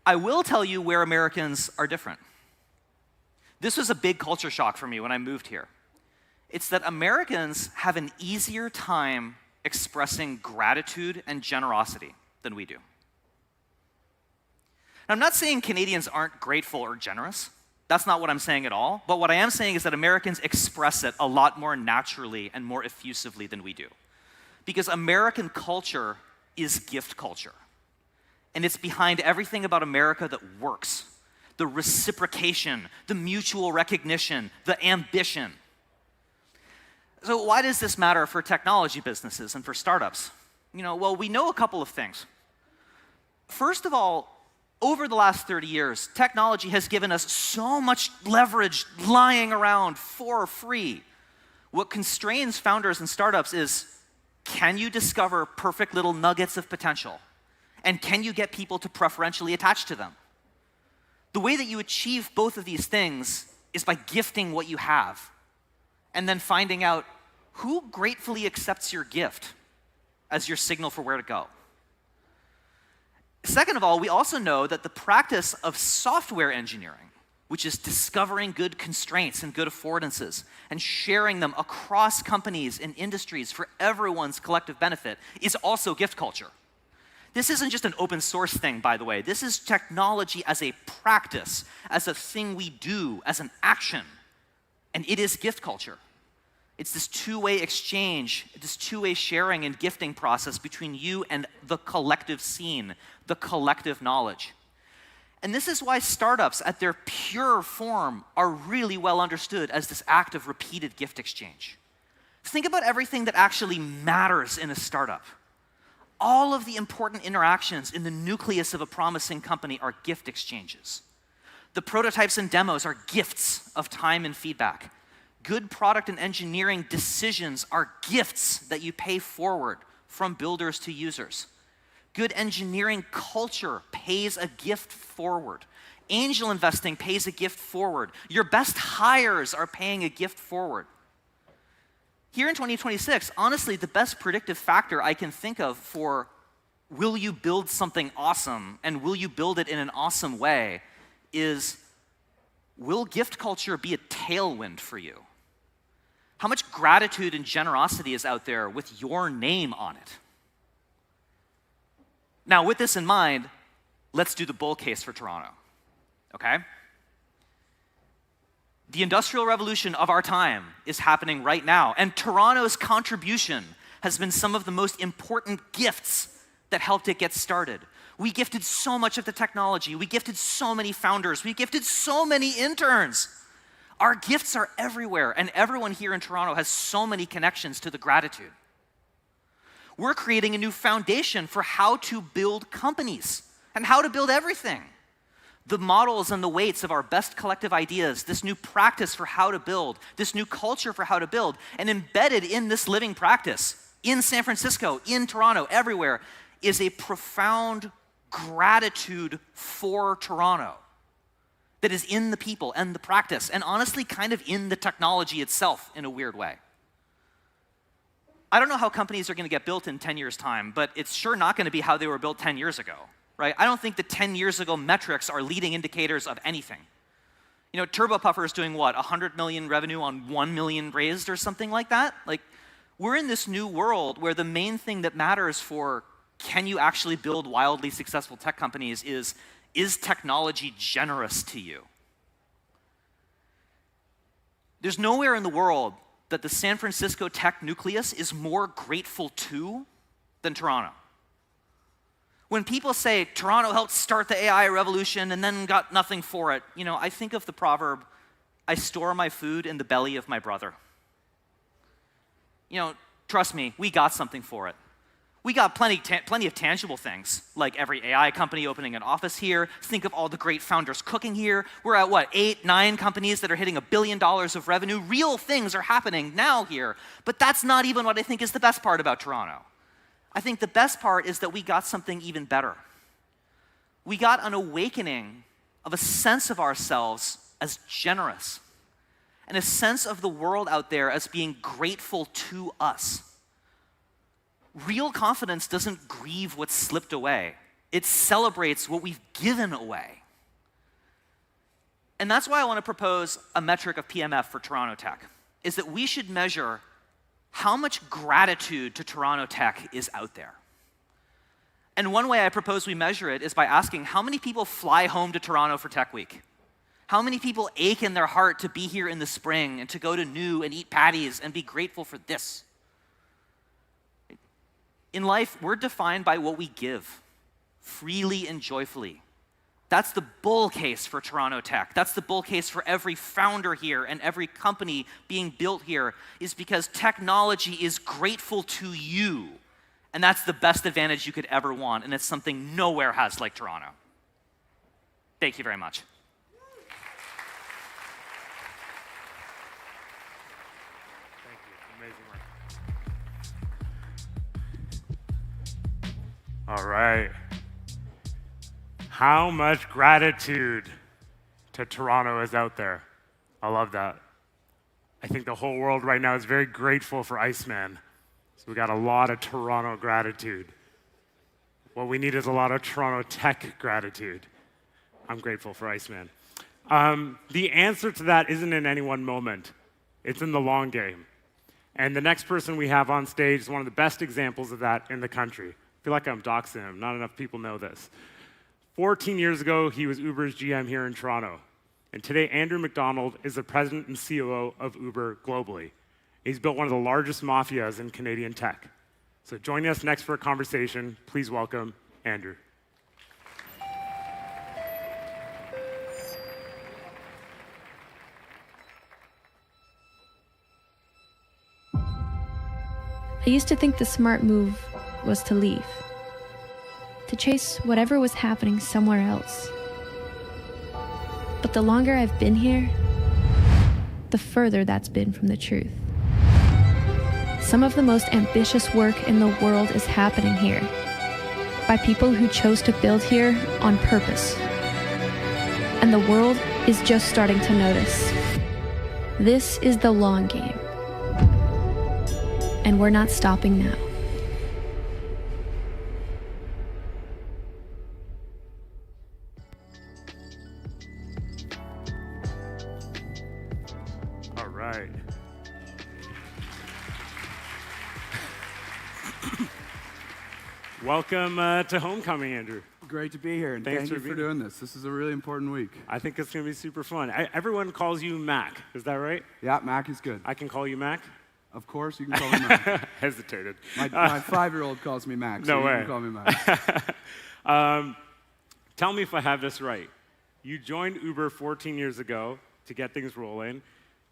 I will tell you where Americans are different. This was a big culture shock for me when I moved here. It's that Americans have an easier time expressing gratitude and generosity than we do. Now, I'm not saying Canadians aren't grateful or generous. That's not what I'm saying at all. But what I am saying is that Americans express it a lot more naturally and more effusively than we do. Because American culture is gift culture. And it's behind everything about America that works. The reciprocation, the mutual recognition, the ambition. So why does this matter for technology businesses and for startups? Well, we know a couple of things. First of all, over the last 30 years, technology has given us so much leverage lying around for free. What constrains founders and startups is, can you discover perfect little nuggets of potential? And can you get people to preferentially attach to them? The way that you achieve both of these things is by gifting what you have, and then finding out who gratefully accepts your gift as your signal for where to go. Second of all, we also know that the practice of software engineering, which is discovering good constraints and good affordances and sharing them across companies and industries for everyone's collective benefit, is also gift culture. This isn't just an open source thing, by the way. This is technology as a practice, as a thing we do, as an action. And it is gift culture. It's this two-way exchange, this two-way sharing and gifting process between you and the collective scene, the collective knowledge. And this is why startups at their pure form are really well understood as this act of repeated gift exchange. Think about everything that actually matters in a startup. All of the important interactions in the nucleus of a promising company are gift exchanges. The prototypes and demos are gifts of time and feedback. Good product and engineering decisions are gifts that you pay forward from builders to users. Good engineering culture pays a gift forward. Angel investing pays a gift forward. Your best hires are paying a gift forward. Here in 2026, honestly, the best predictive factor I can think of for will you build something awesome and will you build it in an awesome way is, will gift culture be a tailwind for you? How much gratitude and generosity is out there with your name on it? Now, with this in mind, let's do the bull case for Toronto, okay? The industrial revolution of our time is happening right now, and Toronto's contribution has been some of the most important gifts that helped it get started. We gifted so much of the technology, we gifted so many founders, we gifted so many interns. Our gifts are everywhere, and everyone here in Toronto has so many connections to the gratitude. We're creating a new foundation for how to build companies and how to build everything. The models and the weights of our best collective ideas, this new practice for how to build, this new culture for how to build, and embedded in this living practice, in San Francisco, in Toronto, everywhere, is a profound gratitude for Toronto that is in the people and the practice, and honestly kind of in the technology itself in a weird way. I don't know how companies are going to get built in 10 years' time, but it's sure not going to be how they were built 10 years ago, right? I don't think the 10 years ago metrics are leading indicators of anything. TurboPuffer is doing what, 100 million revenue on 1 million raised or something like that? Like, we're in this new world where the main thing that matters for can you actually build wildly successful tech companies is technology generous to you? There's nowhere in the world that the San Francisco tech nucleus is more grateful to than Toronto. When people say Toronto helped start the AI revolution and then got nothing for it, I think of the proverb, I store my food in the belly of my brother. Trust me, we got something for it. We got plenty of tangible things, like every AI company opening an office here. Think of all the great founders cooking here. We're at, what, 8, 9 companies that are hitting $1 billion of revenue. Real things are happening now here. But that's not even what I think is the best part about Toronto. I think the best part is that we got something even better. We got an awakening of a sense of ourselves as generous, and a sense of the world out there as being grateful to us. Real confidence doesn't grieve what's slipped away. It celebrates what we've given away. And that's why I want to propose a metric of PMF for Toronto Tech, is that we should measure how much gratitude to Toronto Tech is out there. And one way I propose we measure it is by asking how many people fly home to Toronto for Tech Week? How many people ache in their heart to be here in the spring and to go to New and eat patties and be grateful for this? In life, we're defined by what we give, freely and joyfully. That's the bull case for Toronto Tech. That's the bull case for every founder here and every company being built here, is because technology is grateful to you. And that's the best advantage you could ever want, and it's something nowhere has like Toronto. Thank you very much. Thank you. Amazing work. All right. How much gratitude to Toronto is out there? I love that. I think the whole world right now is very grateful for Iceman. So we got a lot of Toronto gratitude. What we need is a lot of Toronto Tech gratitude. I'm grateful for Iceman. The answer to that isn't in any one moment. It's in the long game. And the next person we have on stage is one of the best examples of that in the country. I feel like I'm doxing him. Not enough people know this. 14 years ago, he was Uber's GM here in Toronto. And today, Andrew McDonald is the president and COO of Uber globally. He's built one of the largest mafias in Canadian tech. So joining us next for a conversation, please welcome Andrew. I used to think the smart move was to leave, to chase whatever was happening somewhere else. But the longer I've been here, the further that's been from the truth. Some of the most ambitious work in the world is happening here, by people who chose to build here on purpose. And the world is just starting to notice. This is the long game. And we're not stopping now. All right. Welcome to Homecoming, Andrew. Great to be here, and Thanks thank you for for being doing this. This is a really important week. I think it's going to be super fun. Everyone calls you Mac. Is that right? Yeah, Mac is good. I can call you Mac? Of course, you can call me Mac. Hesitated. My 5-year-old calls me Mac, so No way. you can call me Mac. Tell me if I have this right. You joined Uber 14 years ago to get things rolling,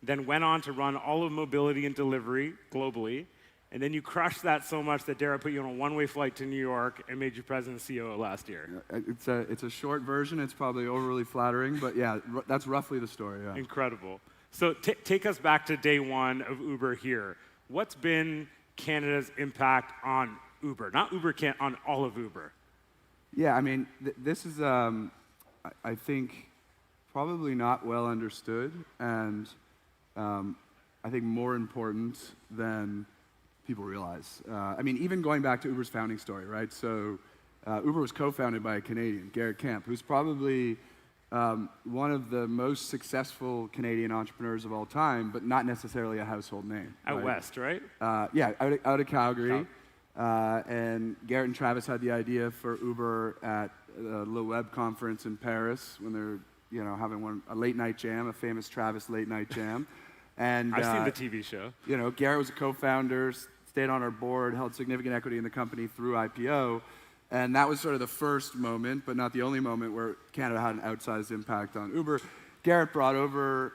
then went on to run all of mobility and delivery globally, and then you crushed that so much that Dara put you on a one-way flight to New York and made you president and COO last year. It's a short version. It's probably overly flattering, but yeah, that's roughly the story. Yeah. Incredible. So take us back to day one of Uber here. What's been Canada's impact on Uber? Not Uber, on all of Uber. Yeah, I mean, this is, I think, probably not well understood, and I think more important than people realize. I mean, even going back to Uber's founding story, right? So Uber was co-founded by a Canadian, Garrett Camp, who's probably one of the most successful Canadian entrepreneurs of all time, but not necessarily a household name. Out right? west, right? Yeah, out of Calgary. And Garrett and Travis had the idea for Uber at Le Web conference in Paris when they're having a late night jam, a famous Travis late night jam. And I've seen the TV show. Garrett was a co-founder, stayed on our board, held significant equity in the company through IPO. And that was sort of the first moment, but not the only moment, where Canada had an outsized impact on Uber. Garrett brought over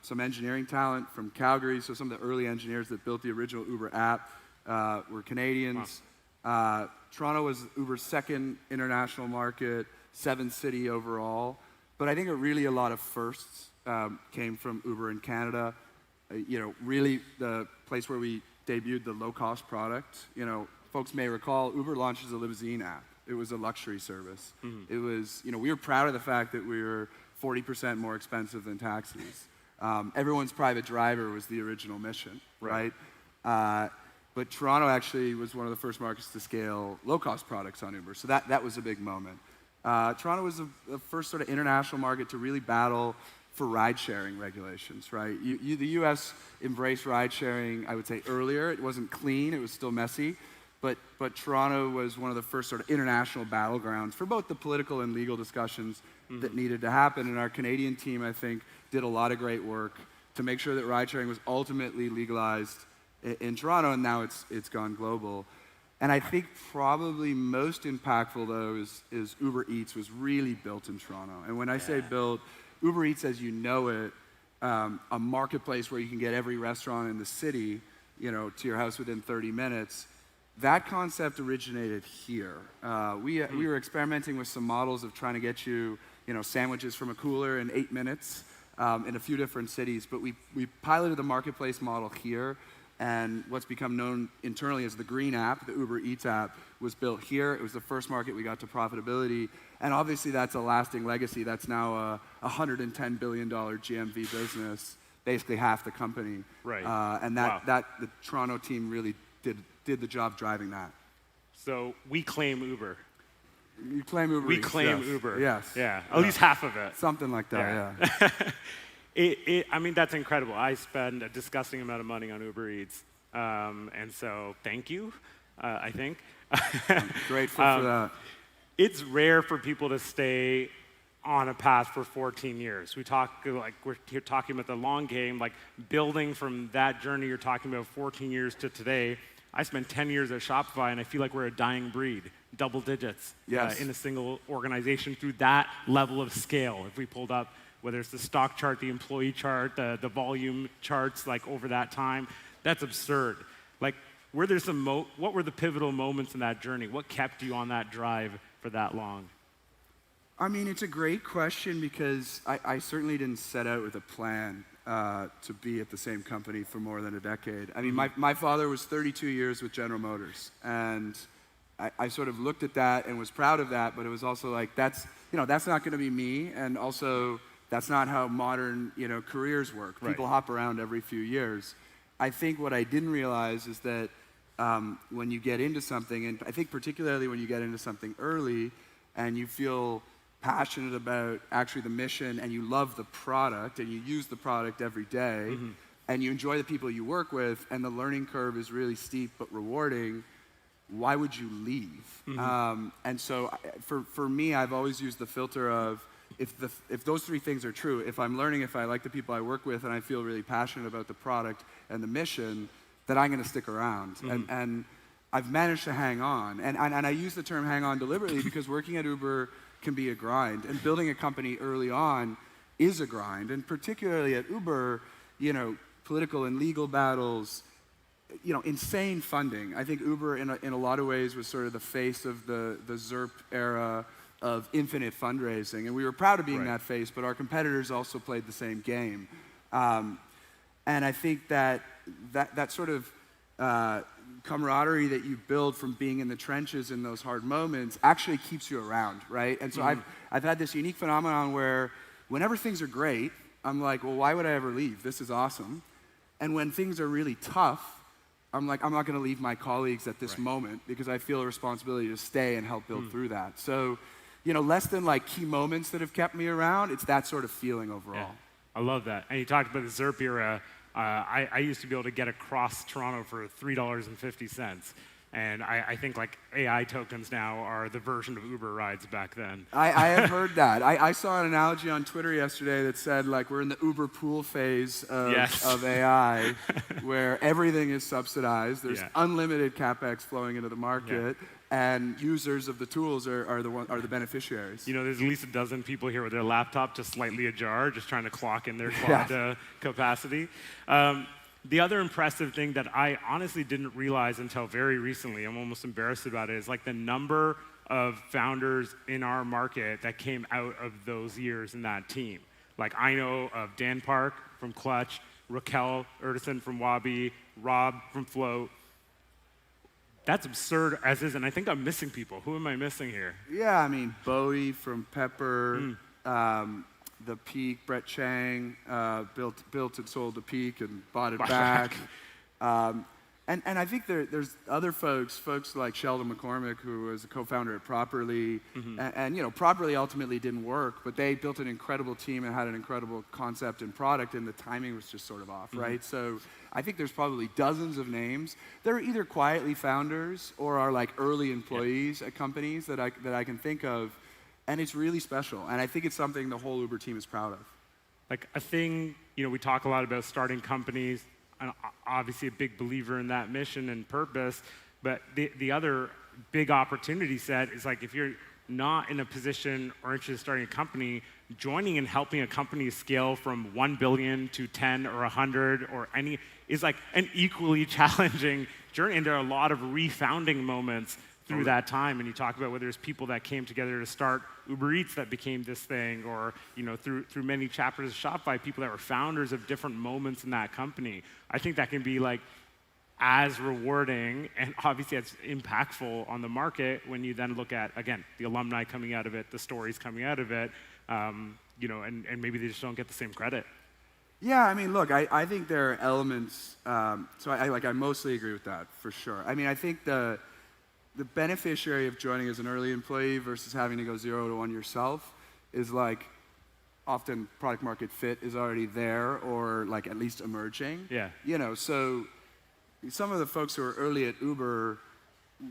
some engineering talent from Calgary, so some of the early engineers that built the original Uber app were Canadians. Toronto was Uber's second international market, 7th city overall. But I think really a lot of firsts came from Uber in Canada. Really the place where we debuted the low-cost product. Folks may recall Uber launched as a limousine app. It was a luxury service. It was, we were proud of the fact that we were 40% more expensive than taxis. Everyone's private driver was the original mission, right? But Toronto actually was one of the first markets to scale low-cost products on Uber, so that was a big moment. Toronto was the first sort of international market to really battle for ride-sharing regulations, right? The U.S. embraced ride-sharing, I would say, earlier. It wasn't clean, it was still messy, but Toronto was one of the first sort of international battlegrounds for both the political and legal discussions that needed to happen. And our Canadian team, I think, did a lot of great work to make sure that ride-sharing was ultimately legalized in Toronto, and now it's gone global. And I think probably most impactful, though, is Uber Eats was really built in Toronto. And when I say built, Uber Eats as you know it, a marketplace where you can get every restaurant in the city, to your house within 30 minutes, that concept originated here. We were experimenting with some models of trying to get you, sandwiches from a cooler in 8 minutes in a few different cities, but we piloted the marketplace model here. And what's become known internally as the Green app, the Uber Eats app, was built here. It was the first market we got to profitability. And obviously that's a lasting legacy. That's now a $110 billion GMV business, basically half the company. Right. And the Toronto team really did the job driving that. So we claim Uber. You claim Uber We Eats, claim yes. Uber. Yes. Yeah, at least half of it. Something like that, yeah. I mean, that's incredible. I spend a disgusting amount of money on Uber Eats. And so thank you, I think. I'm grateful for that. It's rare for people to stay on a path for 14 years. We're here talking about the long game, like building from that journey you're talking about 14 years to today. I spent 10 years at Shopify, and I feel like we're a dying breed, double digits in a single organization through that level of scale. If we pulled up, whether it's the stock chart, the employee chart, the volume charts, like over that time, that's absurd. Like, what were the pivotal moments in that journey? What kept you on that drive for that long? I mean, it's a great question because I certainly didn't set out with a plan to be at the same company for more than a decade. I mean, my father was 32 years with General Motors, and I sort of looked at that and was proud of that, but it was also like, that's not going to be me, and also that's not how modern, careers work. Right. People hop around every few years. I think what I didn't realize is that when you get into something, and I think particularly when you get into something early, and you feel passionate about actually the mission, and you love the product, and you use the product every day, and you enjoy the people you work with, and the learning curve is really steep but rewarding, why would you leave? And so for me, I've always used the filter of, if those three things are true, if I'm learning, if I like the people I work with, and I feel really passionate about the product and the mission, then I'm going to stick around. And I've managed to hang on. And I use the term hang on deliberately because working at Uber can be a grind. And building a company early on is a grind. And particularly at Uber, political and legal battles, insane funding. I think Uber in a lot of ways was sort of the face of the ZIRP era of infinite fundraising. And we were proud of being that face, but our competitors also played the same game. And I think that sort of camaraderie that you build from being in the trenches in those hard moments actually keeps you around, right? And so I've had this unique phenomenon where whenever things are great, I'm like, well, why would I ever leave? This is awesome. And when things are really tough, I'm like, I'm not going to leave my colleagues at this moment because I feel a responsibility to stay and help build through that. So, less than like key moments that have kept me around, it's that sort of feeling overall. Yeah. I love that. And you talked about the ZIRP era. I used to be able to get across Toronto for $3.50. And I think like AI tokens now are the version of Uber rides back then. I have heard that. I saw an analogy on Twitter yesterday that said like we're in the Uber pool phase of AI where everything is subsidized. There's unlimited CapEx flowing into the market. And users of the tools are the beneficiaries. There's at least a dozen people here with their laptop just slightly ajar, just trying to clock in their quad capacity. The other impressive thing that I honestly didn't realize until very recently, I'm almost embarrassed about it, is like the number of founders in our market that came out of those years in that team. Like I know of Dan Park from Clutch, Raquel Erdison from Wabi, Rob from Float. That's absurd as is, and I think I'm missing people. Who am I missing here? Yeah, I mean, Bowie from Pepper, The Peak, Brett Chang, built and sold The Peak and bought it back. And I think there's other folks like Sheldon McCormick, who was a co-founder at Properly, and you know, Properly ultimately didn't work, but they built an incredible team and had an incredible concept and product, and the timing was just sort of off, right? So I think there's probably dozens of names. They're either quietly founders or are like early employees at companies that I can think of, and it's really special. And I think it's something the whole Uber team is proud of. Like a thing, you know, we talk a lot about starting companies. I'm obviously a big believer in that mission and purpose, but the other big opportunity set is like if you're not in a position or interested in starting a company, joining and helping a company scale from 1 billion to 10 or 100 or any is like an equally challenging journey. And there are a lot of refounding moments through that time. And you talk about whether it's people that came together to start Uber Eats that became this thing, or you know, through many chapters of Shopify, people that were founders of different moments in that company. I think that can be like as rewarding and obviously as impactful on the market when you then look at, again, the alumni coming out of it, the stories coming out of it, you know, and maybe they just don't get the same credit. Yeah, I mean, look, I think there are elements, so I mostly agree with that, for sure. I mean, I think the beneficiary of joining as an early employee versus having to go 0 to 1 yourself is like often product market fit is already there or like at least emerging. Yeah. You know, so some of the folks who are early at Uber,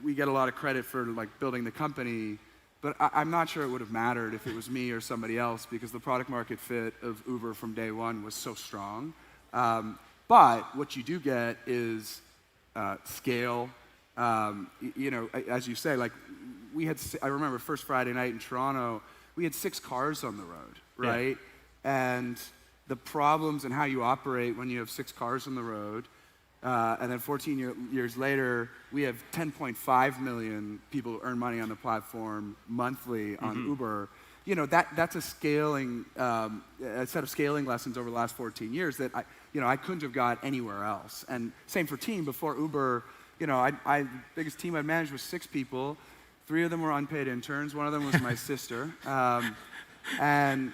we get a lot of credit for like building the company, but I'm not sure it would have mattered if it was me or somebody else because the product market fit of Uber from day one was so strong. But what you do get is scale. You know, as you say, like we had, I remember first Friday night in Toronto, we had 6 cars on the road, right? Yeah. And the problems and how you operate when you have 6 cars on the road, and then 14 years later, we have 10.5 million people who earn money on the platform monthly on Uber. You know, that's a scaling, a set of scaling lessons over the last 14 years that I couldn't have got anywhere else. And same for team. Before Uber, you know, I biggest team I managed was 6 people. 3 of them were unpaid interns. 1 of them was my sister. And,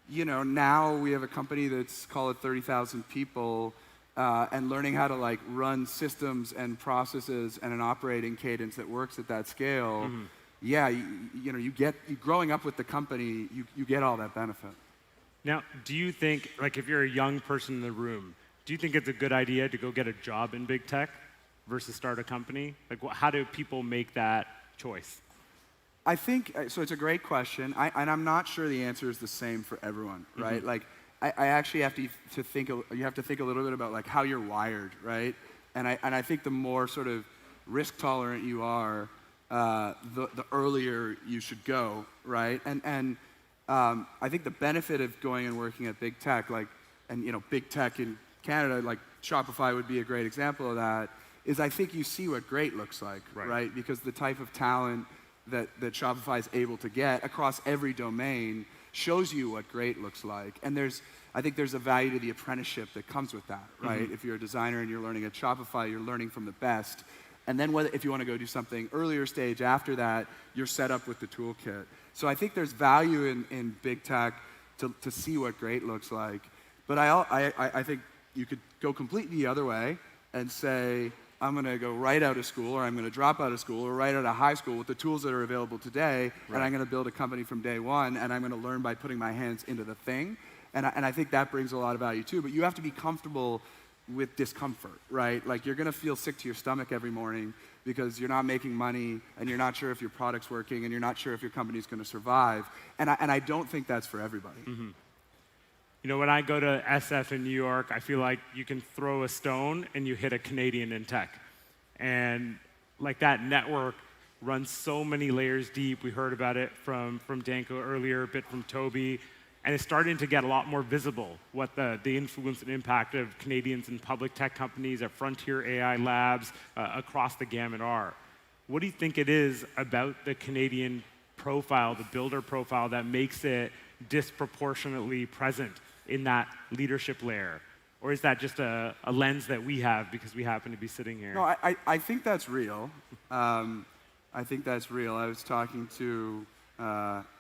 you know, now we have a company that's, call it 30,000 people, and learning how to like run systems and processes and an operating cadence that works at that scale. Yeah, you know, you growing up with the company, you get all that benefit. Now, do you think, like if you're a young person in the room, do you think it's a good idea to go get a job in big tech versus start a company? Like, how do people make that choice? I think, so it's a great question, and I'm not sure the answer is the same for everyone, right? Like, I actually have to think, you have to think a little bit about like how you're wired, right? And I think the more sort of risk tolerant you are, the earlier you should go, right? And I think the benefit of going and working at big tech, like, and you know, big tech in Canada, like Shopify would be a great example of that, is I think you see what great looks like, right? Because the type of talent that Shopify is able to get across every domain shows you what great looks like. And I think there's a value to the apprenticeship that comes with that, right? If you're a designer and you're learning at Shopify, you're learning from the best. And then if you want to go do something earlier stage after that, you're set up with the toolkit. So I think there's value in big tech to see what great looks like. But I think you could go completely the other way and say, I'm going to go right out of school, or I'm going to drop out of school, or right out of high school with the tools that are available today, and I'm going to build a company from day one, and I'm going to learn by putting my hands into the thing. And I think that brings a lot of value too. But you have to be comfortable with discomfort, right? Like you're going to feel sick to your stomach every morning because you're not making money, and you're not sure if your product's working, and you're not sure if your company's going to survive. And I don't think that's for everybody. You know, when I go to SF in New York, I feel like you can throw a stone and you hit a Canadian in tech. And like that network runs so many layers deep. We heard about it from Danko earlier, a bit from Toby. And it's starting to get a lot more visible what the influence and impact of Canadians in public tech companies, at Frontier AI Labs, across the gamut are. What do you think it is about the Canadian profile, the builder profile, that makes it disproportionately present in that leadership layer? Or is that just a lens that we have because we happen to be sitting here? No, I think that's real. I think that's real. I was talking to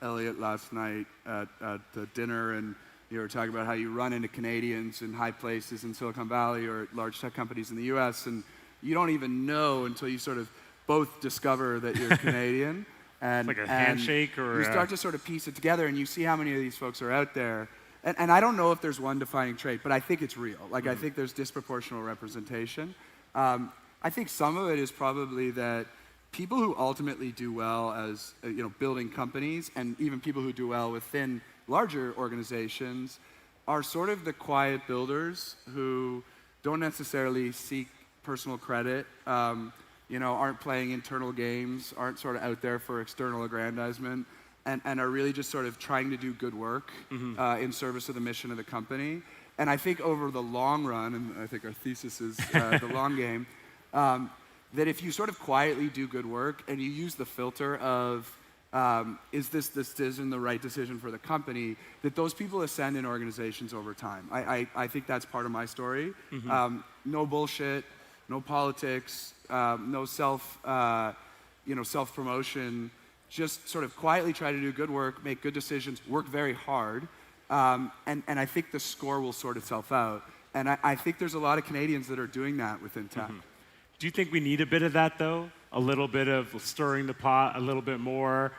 Elliot last night at the dinner, and you were talking about how you run into Canadians in high places in Silicon Valley or at large tech companies in the US, and you don't even know until you sort of both discover that you're Canadian. And, like a handshake, or you start to sort of piece it together, and you see how many of these folks are out there. And I don't know if there's one defining trait, but I think it's real. Like, I think there's disproportional representation. I think some of it is probably that people who ultimately do well as building companies, and even people who do well within larger organizations, are sort of the quiet builders who don't necessarily seek personal credit, aren't playing internal games, aren't sort of out there for external aggrandizement, and are really just sort of trying to do good work in service of the mission of the company. And I think over the long run, and I think our thesis is the long game, that if you sort of quietly do good work and you use the filter of, is this decision the right decision for the company, that those people ascend in organizations over time. I think that's part of my story. No bullshit, no politics, no self-promotion. Just sort of quietly try to do good work, make good decisions, work very hard, and I think the score will sort itself out. And I think there's a lot of Canadians that are doing that within tech. Do you think we need a bit of that, though? A little bit of stirring the pot, a little bit more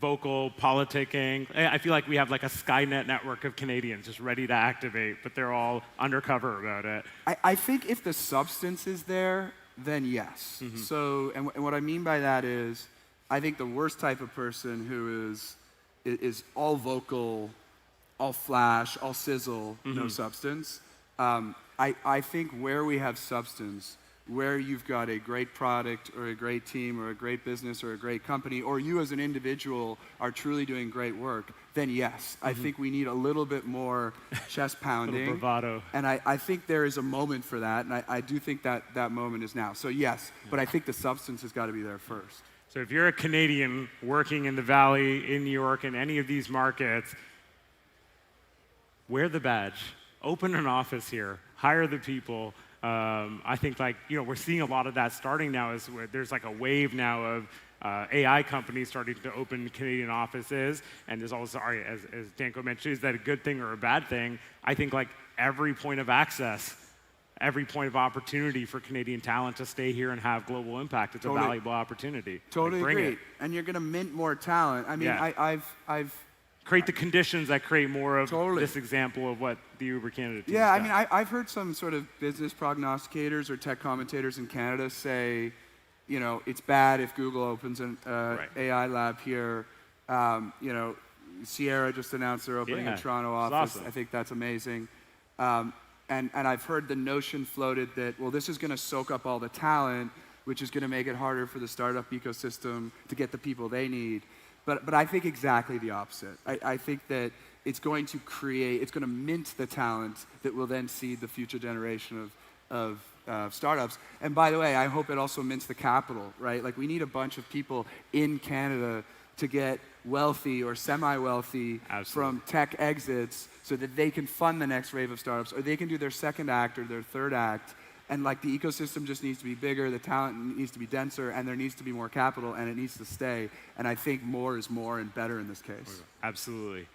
vocal politicking? I feel like we have like a Skynet network of Canadians just ready to activate, but they're all undercover about it. I think if the substance is there, then yes. So, and what I mean by that is, I think the worst type of person who is all vocal, all flash, all sizzle, no substance. I think where we have substance, where you've got a great product or a great team or a great business or a great company, or you as an individual are truly doing great work, then yes, I think we need a little bit more chest pounding. Little bravado. And I think there is a moment for that, and I do think that moment is now. So yes, but I think the substance has got to be there first. So if you're a Canadian working in the Valley, in New York, in any of these markets, wear the badge, open an office here, hire the people. I think we're seeing a lot of that starting now. There's like a wave now of AI companies starting to open Canadian offices, and there's also, as Danko mentioned, is that a good thing or a bad thing? I think like every point of access, every point of opportunity for Canadian talent to stay here and have global impact. It's a valuable opportunity. Totally agree. It. And you're going to mint more talent. I mean, yeah. I've create the conditions that create more of this example of what the Uber Canada team Yeah, I done. mean, I've heard some sort of business prognosticators or tech commentators in Canada say, it's bad if Google opens an AI lab here. Sierra just announced they're opening a Toronto office. Awesome. I think that's amazing. And I've heard the notion floated that, well, this is going to soak up all the talent, which is going to make it harder for the startup ecosystem to get the people they need. But I think exactly the opposite. I think that it's going to mint the talent that will then seed the future generation of startups. And by the way, I hope it also mints the capital, right? Like, we need a bunch of people in Canada to get wealthy or semi-wealthy from tech exits so that they can fund the next wave of startups, or they can do their second act or their third act. And like, the ecosystem just needs to be bigger, the talent needs to be denser, and there needs to be more capital, and it needs to stay. And I think more is more and better in this case. Absolutely.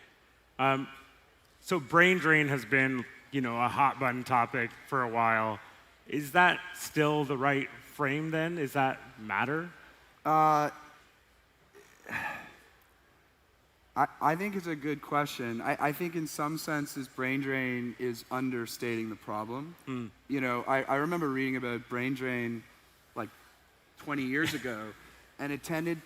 So brain drain has been, a hot button topic for a while. Is that still the right frame then? Does that matter? I think it's a good question. I think in some senses, brain drain is understating the problem. I remember reading about brain drain like 20 years ago, and it tended,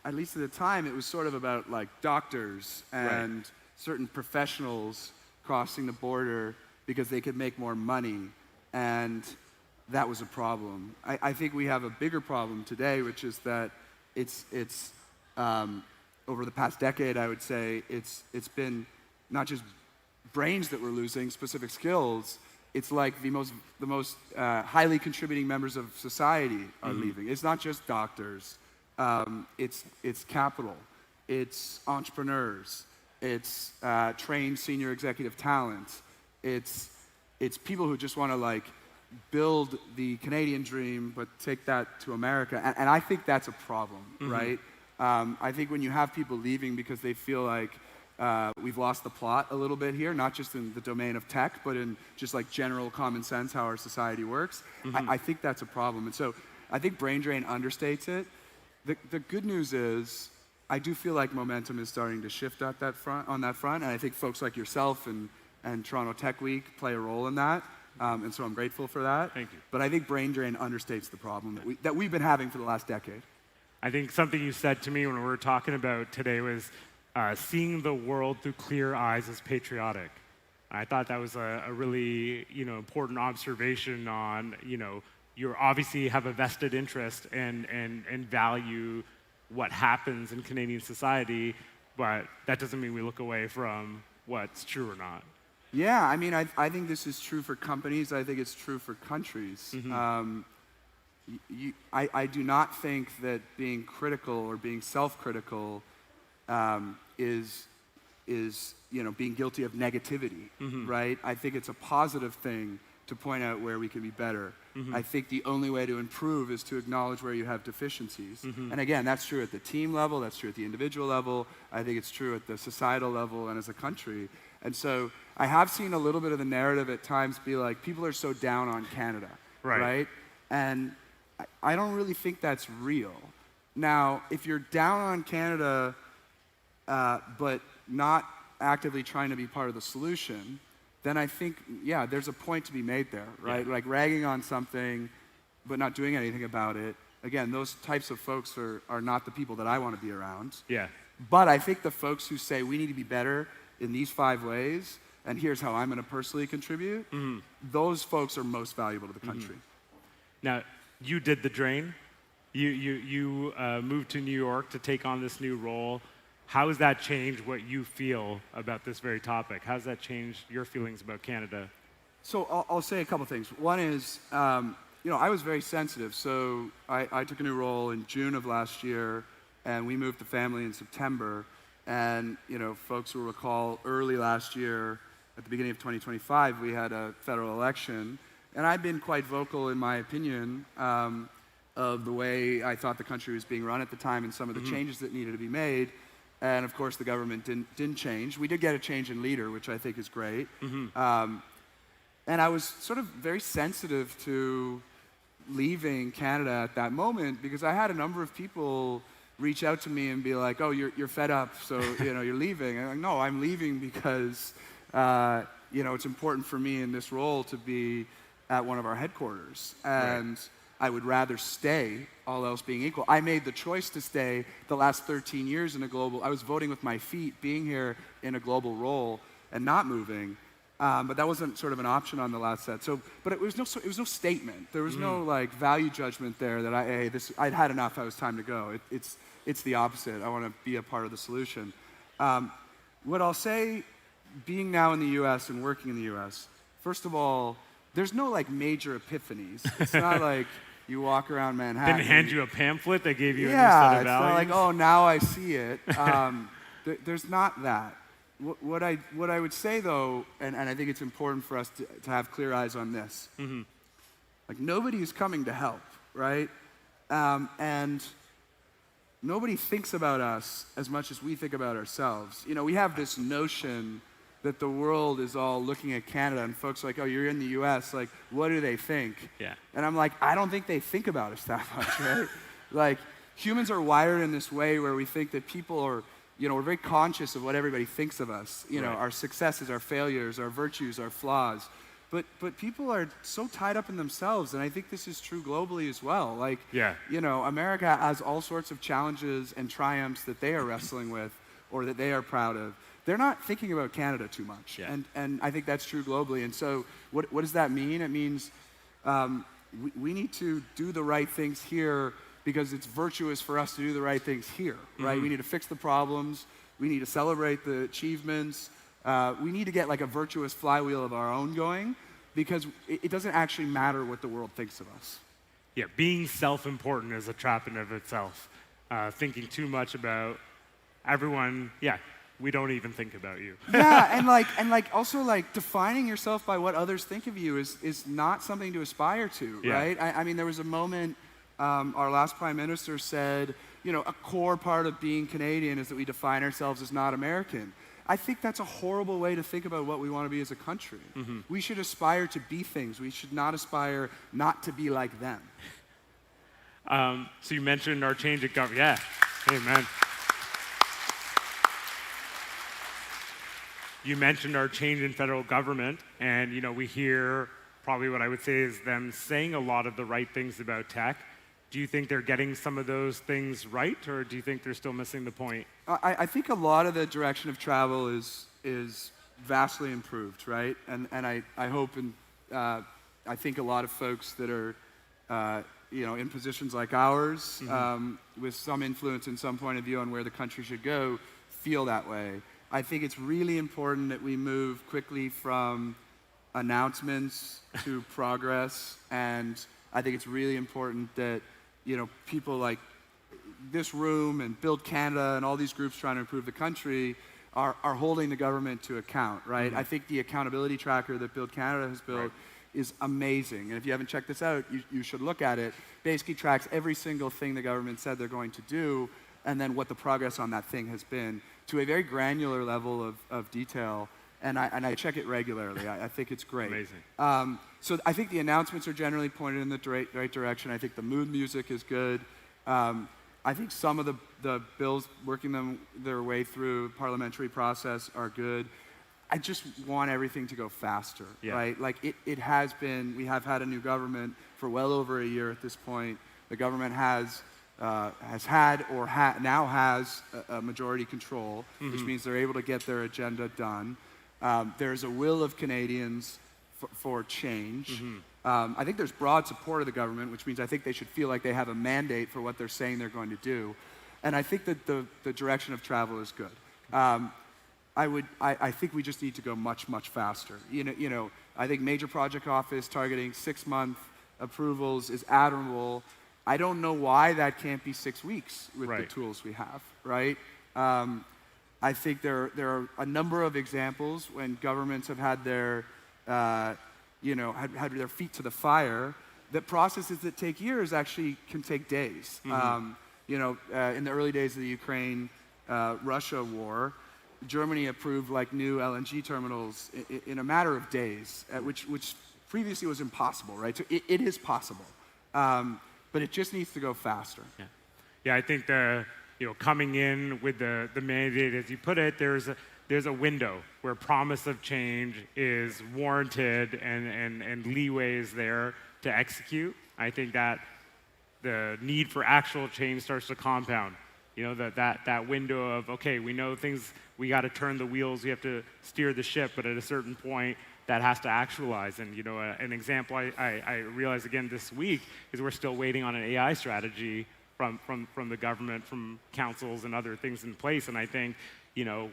at least at the time, it was sort of about like doctors and certain professionals crossing the border because they could make more money, and that was a problem. I think we have a bigger problem today, which is that it's over the past decade, I would say, it's been not just brains that we're losing, specific skills. It's like the most highly contributing members of society are leaving. It's not just doctors. It's capital. It's entrepreneurs. It's trained senior executive talent. It's people who just want to like build the Canadian dream, but take that to America. And I think that's a problem, right? I think when you have people leaving because they feel like we've lost the plot a little bit here, not just in the domain of tech, but in just like general common sense, how our society works, I think that's a problem. And so I think brain drain understates it. The good news is I do feel like momentum is starting to shift on that front, and I think folks like yourself and Toronto Tech Week play a role in that. And so I'm grateful for that. Thank you. But I think brain drain understates the problem that we've been having for the last decade. I think something you said to me when we were talking about today was seeing the world through clear eyes is patriotic. I thought that was a really important observation on you obviously have a vested interest and value what happens in Canadian society, but that doesn't mean we look away from what's true or not. Yeah, I mean, I think this is true for companies. I think it's true for countries. I do not think that being critical or being self-critical is being guilty of negativity, right? I think it's a positive thing to point out where we can be better. I think the only way to improve is to acknowledge where you have deficiencies. And again, that's true at the team level, that's true at the individual level, I think it's true at the societal level and as a country. And so I have seen a little bit of the narrative at times be like, people are so down on Canada, right? And I don't really think that's real. Now, if you're down on Canada, but not actively trying to be part of the solution, then I think, yeah, there's a point to be made there, right? Like ragging on something, but not doing anything about it. Again, those types of folks are not the people that I want to be around. Yeah. But I think the folks who say we need to be better in these 5 ways, and here's how I'm going to personally contribute, those folks are most valuable to the country. Now, you did the drain. You moved to New York to take on this new role. How has that changed what you feel about this very topic? How has that changed your feelings about Canada? So I'll say a couple things. One is, I was very sensitive. So I took a new role in June of last year, and we moved the family in September. And folks will recall early last year, at the beginning of 2025, we had a federal election. And I've been quite vocal in my opinion of the way I thought the country was being run at the time and some of the changes that needed to be made. And of course, the government didn't change. We did get a change in leader, which I think is great. And I was sort of very sensitive to leaving Canada at that moment because I had a number of people reach out to me and be like, "Oh, you're fed up, so you're leaving." And I'm like, "No, I'm leaving because it's important for me in this role to be at one of our headquarters, and I would rather stay, all else being equal." I made the choice to stay the last 13 years in a global. I was voting with my feet, being here in a global role and not moving. But that wasn't sort of an option on the last set. So, but it was no statement. There was no like value judgment there that I'd had enough. It was time to go. It's the opposite. I want to be a part of the solution. What I'll say, being now in the U.S. and working in the U.S. First of all, there's no like major epiphanies. It's not like you walk around Manhattan. Didn't hand you a pamphlet that gave you a new set of values? Yeah, it's not like, oh, now I see it. There's not that. What I would say though, and I think it's important for us to have clear eyes on this. Like nobody is coming to help, right? And nobody thinks about us as much as we think about ourselves. We have this notion that the world is all looking at Canada and folks are like, "Oh, you're in the U.S. Like, what do they think?" Yeah. And I'm like, I don't think they think about us that much, right? Like humans are wired in this way where we think that people are. We're very conscious of what everybody thinks of us. Our successes, our failures, our virtues, our flaws. But people are so tied up in themselves, and I think this is true globally as well. Like, America has all sorts of challenges and triumphs that they are wrestling with or that they are proud of. They're not thinking about Canada too much, and I think that's true globally. And so what does that mean? It means we need to do the right things here because it's virtuous for us to do the right things here, right? We need to fix the problems. We need to celebrate the achievements. We need to get like a virtuous flywheel of our own going, because it doesn't actually matter what the world thinks of us. Yeah, being self-important is a trap in of itself. Thinking too much about everyone, yeah, we don't even think about you. Yeah, and also defining yourself by what others think of you is not something to aspire to, Yeah. right? I mean, there was a moment, our last prime minister said, a core part of being Canadian is that we define ourselves as not American. I think that's a horrible way to think about what we want to be as a country. We should aspire to be things. We should not aspire not to be like them. So you mentioned our change at government. Yeah, amen. You mentioned our change in federal government, and we hear probably what I would say is them saying a lot of the right things about tech. Do you think they're getting some of those things right, or do you think they're still missing the point? I think a lot of the direction of travel is vastly improved, right? And I hope and I think a lot of folks that are in positions like ours, with some influence and some point of view on where the country should go, feel that way. I think it's really important that we move quickly from announcements to progress, and I think it's really important that people like this room and Build Canada and all these groups trying to improve the country are holding the government to account, right? I think the accountability tracker that Build Canada has built is amazing. And if you haven't checked this out, you should look at it. Basically tracks every single thing the government said they're going to do, and then what the progress on that thing has been, to a very granular level of detail. And I check it regularly. I think it's great. Amazing. So I think the announcements are generally pointed in the right direction. I think the mood music is good. I think some of the bills working their way through parliamentary process are good. I just want everything to go faster, right? Like it has been, we have had a new government for well over a year at this point. The government has had or now has a majority control, which means they're able to get their agenda done. There's a will of Canadians for change. I think there's broad support of the government, which means I think they should feel like they have a mandate for what they're saying they're going to do. And I think that the direction of travel is good. I think we just need to go much, much faster. I think Major Project Office targeting 6-month approvals is admirable. I don't know why that can't be 6 weeks with the tools we have, right? I think there are a number of examples when governments have had their, had their feet to the fire, that processes that take years actually can take days. In the early days of the Ukraine-Russia war, Germany approved new LNG terminals in a matter of days, which previously was impossible, right? So it is possible, but it just needs to go faster. Yeah, I think coming in with the mandate, as you put it, there's a window where promise of change is warranted and leeway is there to execute. I think that the need for actual change starts to compound. That window of, okay, we know things, we got to turn the wheels, we have to steer the ship, but at a certain point, that has to actualize. And an example I realized again this week is we're still waiting on an AI strategy from the government, from councils and other things in place. And I think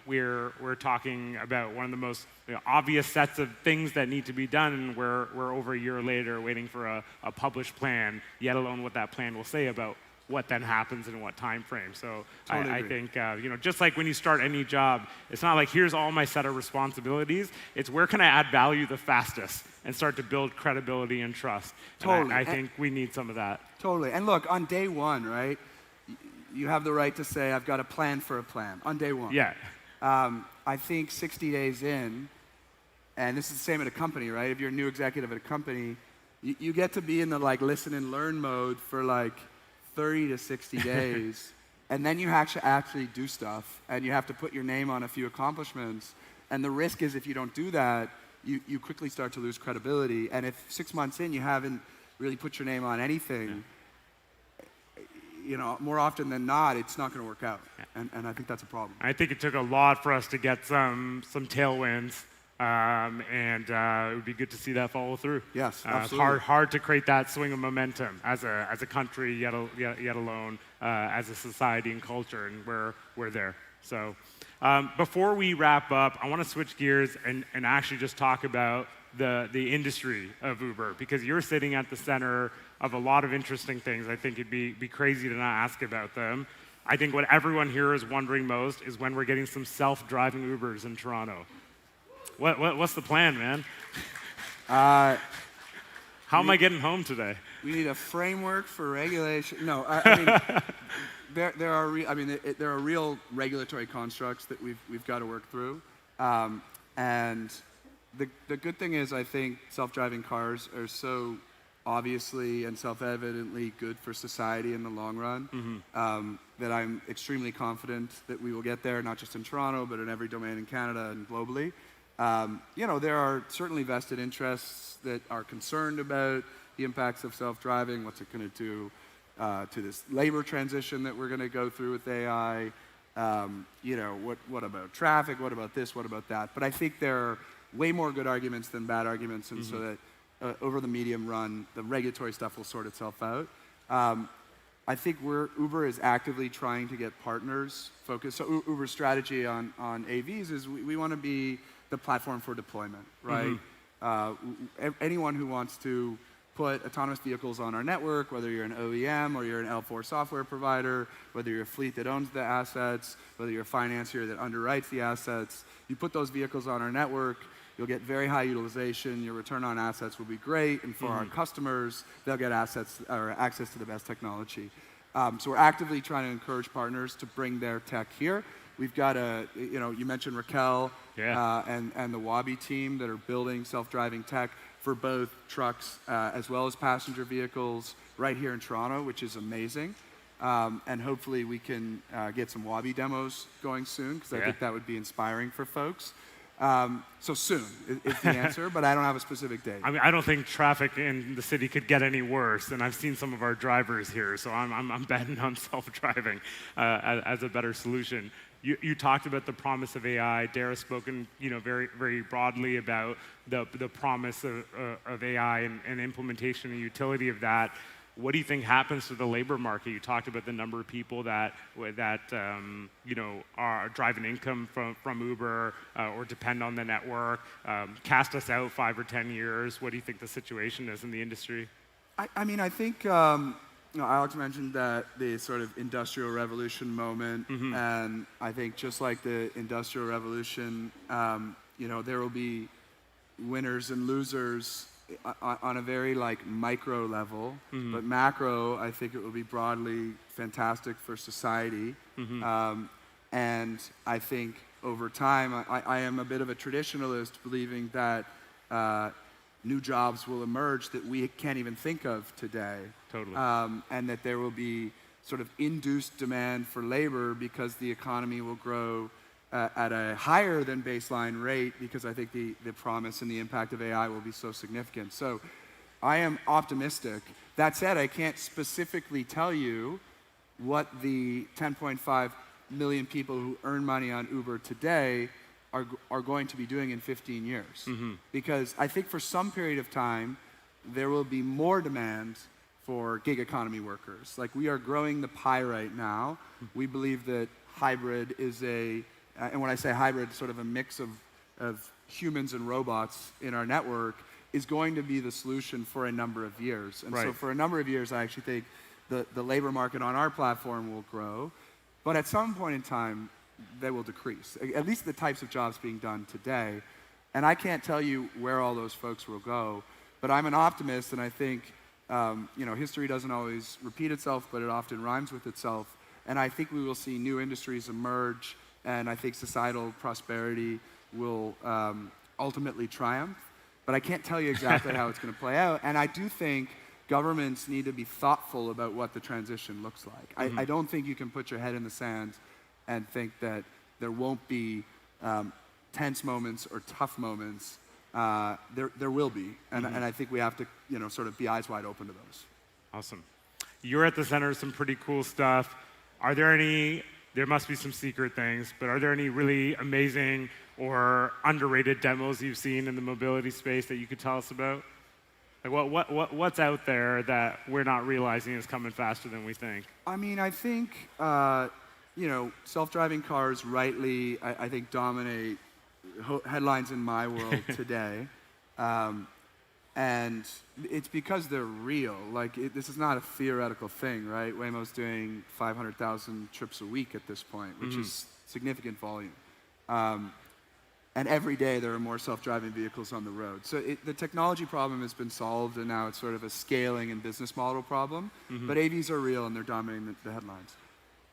we're talking about one of the most obvious sets of things that need to be done, and we're over a year later waiting for a published plan, yet alone what that plan will say about what then happens in what time frame. So totally I agree. think, just like when you start any job, it's not like here's all my set of responsibilities. It's where can I add value the fastest and start to build credibility and trust. Totally. And I think we need some of that. Totally. And look, on day one, right, you have the right to say, I've got a plan for a plan, on day one. Yeah. I think 60 days in, and this is the same at a company, right? If you're a new executive at a company, you get to be in the listen and learn mode for 30 to 60 days, and then you actually do stuff, and you have to put your name on a few accomplishments. And the risk is if you don't do that, you quickly start to lose credibility. And if 6 months in you haven't really put your name on anything, more often than not, it's not going to work out. And I think that's a problem. I think it took a lot for us to get some tailwinds. And it would be good to see that follow through. Yes, It's absolutely. hard to create that swing of momentum as a country, yet alone as a society and culture, and we're there. So Before we wrap up, I want to switch gears and actually just talk about the industry of Uber, because you're sitting at the center of a lot of interesting things. I think it'd be crazy to not ask about them. I think what everyone here is wondering most is when we're getting some self-driving Ubers in Toronto. What's the plan, man? Uh, How am I getting home today? We need a framework for regulation. No, I mean, there are real regulatory constructs that we've got to work through. And the good thing is, I think self-driving cars are so obviously and self-evidently good for society in the long run, that I'm extremely confident that we will get there, not just in Toronto, but in every domain in Canada and globally. There are certainly vested interests that are concerned about the impacts of self-driving, what's it going to do to this labor transition that we're going to go through with AI, what about traffic, what about this, what about that. But I think there are way more good arguments than bad arguments, and so that over the medium run, the regulatory stuff will sort itself out. I think Uber is actively trying to get partners focused. So Uber's strategy on AVs is we want to be the platform for deployment, right? Anyone who wants to put autonomous vehicles on our network, whether you're an OEM or you're an L4 software provider, whether you're a fleet that owns the assets, whether you're a financier that underwrites the assets, you put those vehicles on our network, you'll get very high utilization, your return on assets will be great, and for our customers, they'll get assets or access to the best technology. So we're actively trying to encourage partners to bring their tech here. We've got you mentioned Raquel and the Waabi team that are building self-driving tech for both trucks as well as passenger vehicles right here in Toronto, which is amazing. And hopefully we can get some Waabi demos going soon, because I think that would be inspiring for folks. So soon is the answer, but I don't have a specific date. I mean, I don't think traffic in the city could get any worse, and I've seen some of our drivers here, so I'm betting on self-driving as a better solution. You talked about the promise of AI. Dara's spoken, very, very broadly about the promise of AI and implementation and utility of that. What do you think happens to the labor market? You talked about the number of people that are driving income from Uber or depend on the network. Cast us out 5 or 10 years. What do you think the situation is in the industry? I think Alex mentioned that the sort of industrial revolution moment, and I think just like the industrial revolution, there will be winners and losers on a very micro level, but macro, I think it will be broadly fantastic for society. And I think over time, I am a bit of a traditionalist, believing that new jobs will emerge that we can't even think of today. Totally. And that there will be sort of induced demand for labor because the economy will grow at a higher than baseline rate, because I think the promise and the impact of AI will be so significant. So I am optimistic. That said, I can't specifically tell you what the 10.5 million people who earn money on Uber today are going to be doing in 15 years. Because I think for some period of time, there will be more demand for gig economy workers. We are growing the pie right now. We believe that hybrid is and when I say hybrid, sort of a mix of humans and robots in our network, is going to be the solution for a number of years. And so for a number of years, I actually think the labor market on our platform will grow. But at some point in time, they will decrease, at least the types of jobs being done today. And I can't tell you where all those folks will go, but I'm an optimist, and I think history doesn't always repeat itself, but it often rhymes with itself. And I think we will see new industries emerge, and I think societal prosperity will ultimately triumph. But I can't tell you exactly how it's going to play out. And I do think governments need to be thoughtful about what the transition looks like. I don't think you can put your head in the sand and think that there won't be tense moments or tough moments. There will be, and I think we have to, sort of be eyes wide open to those. Awesome. You're at the center of some pretty cool stuff. Are there there must be some secret things, but are there any really amazing or underrated demos you've seen in the mobility space that you could tell us about? What's out there that we're not realizing is coming faster than we think? I mean, I think self-driving cars rightly, I think, dominate headlines in my world today. And it's because they're real. Like, this is not a theoretical thing, right? Waymo's doing 500,000 trips a week at this point, which is significant volume. And every day there are more self-driving vehicles on the road. So the technology problem has been solved, and now it's sort of a scaling and business model problem. But AVs are real, and they're dominating the headlines.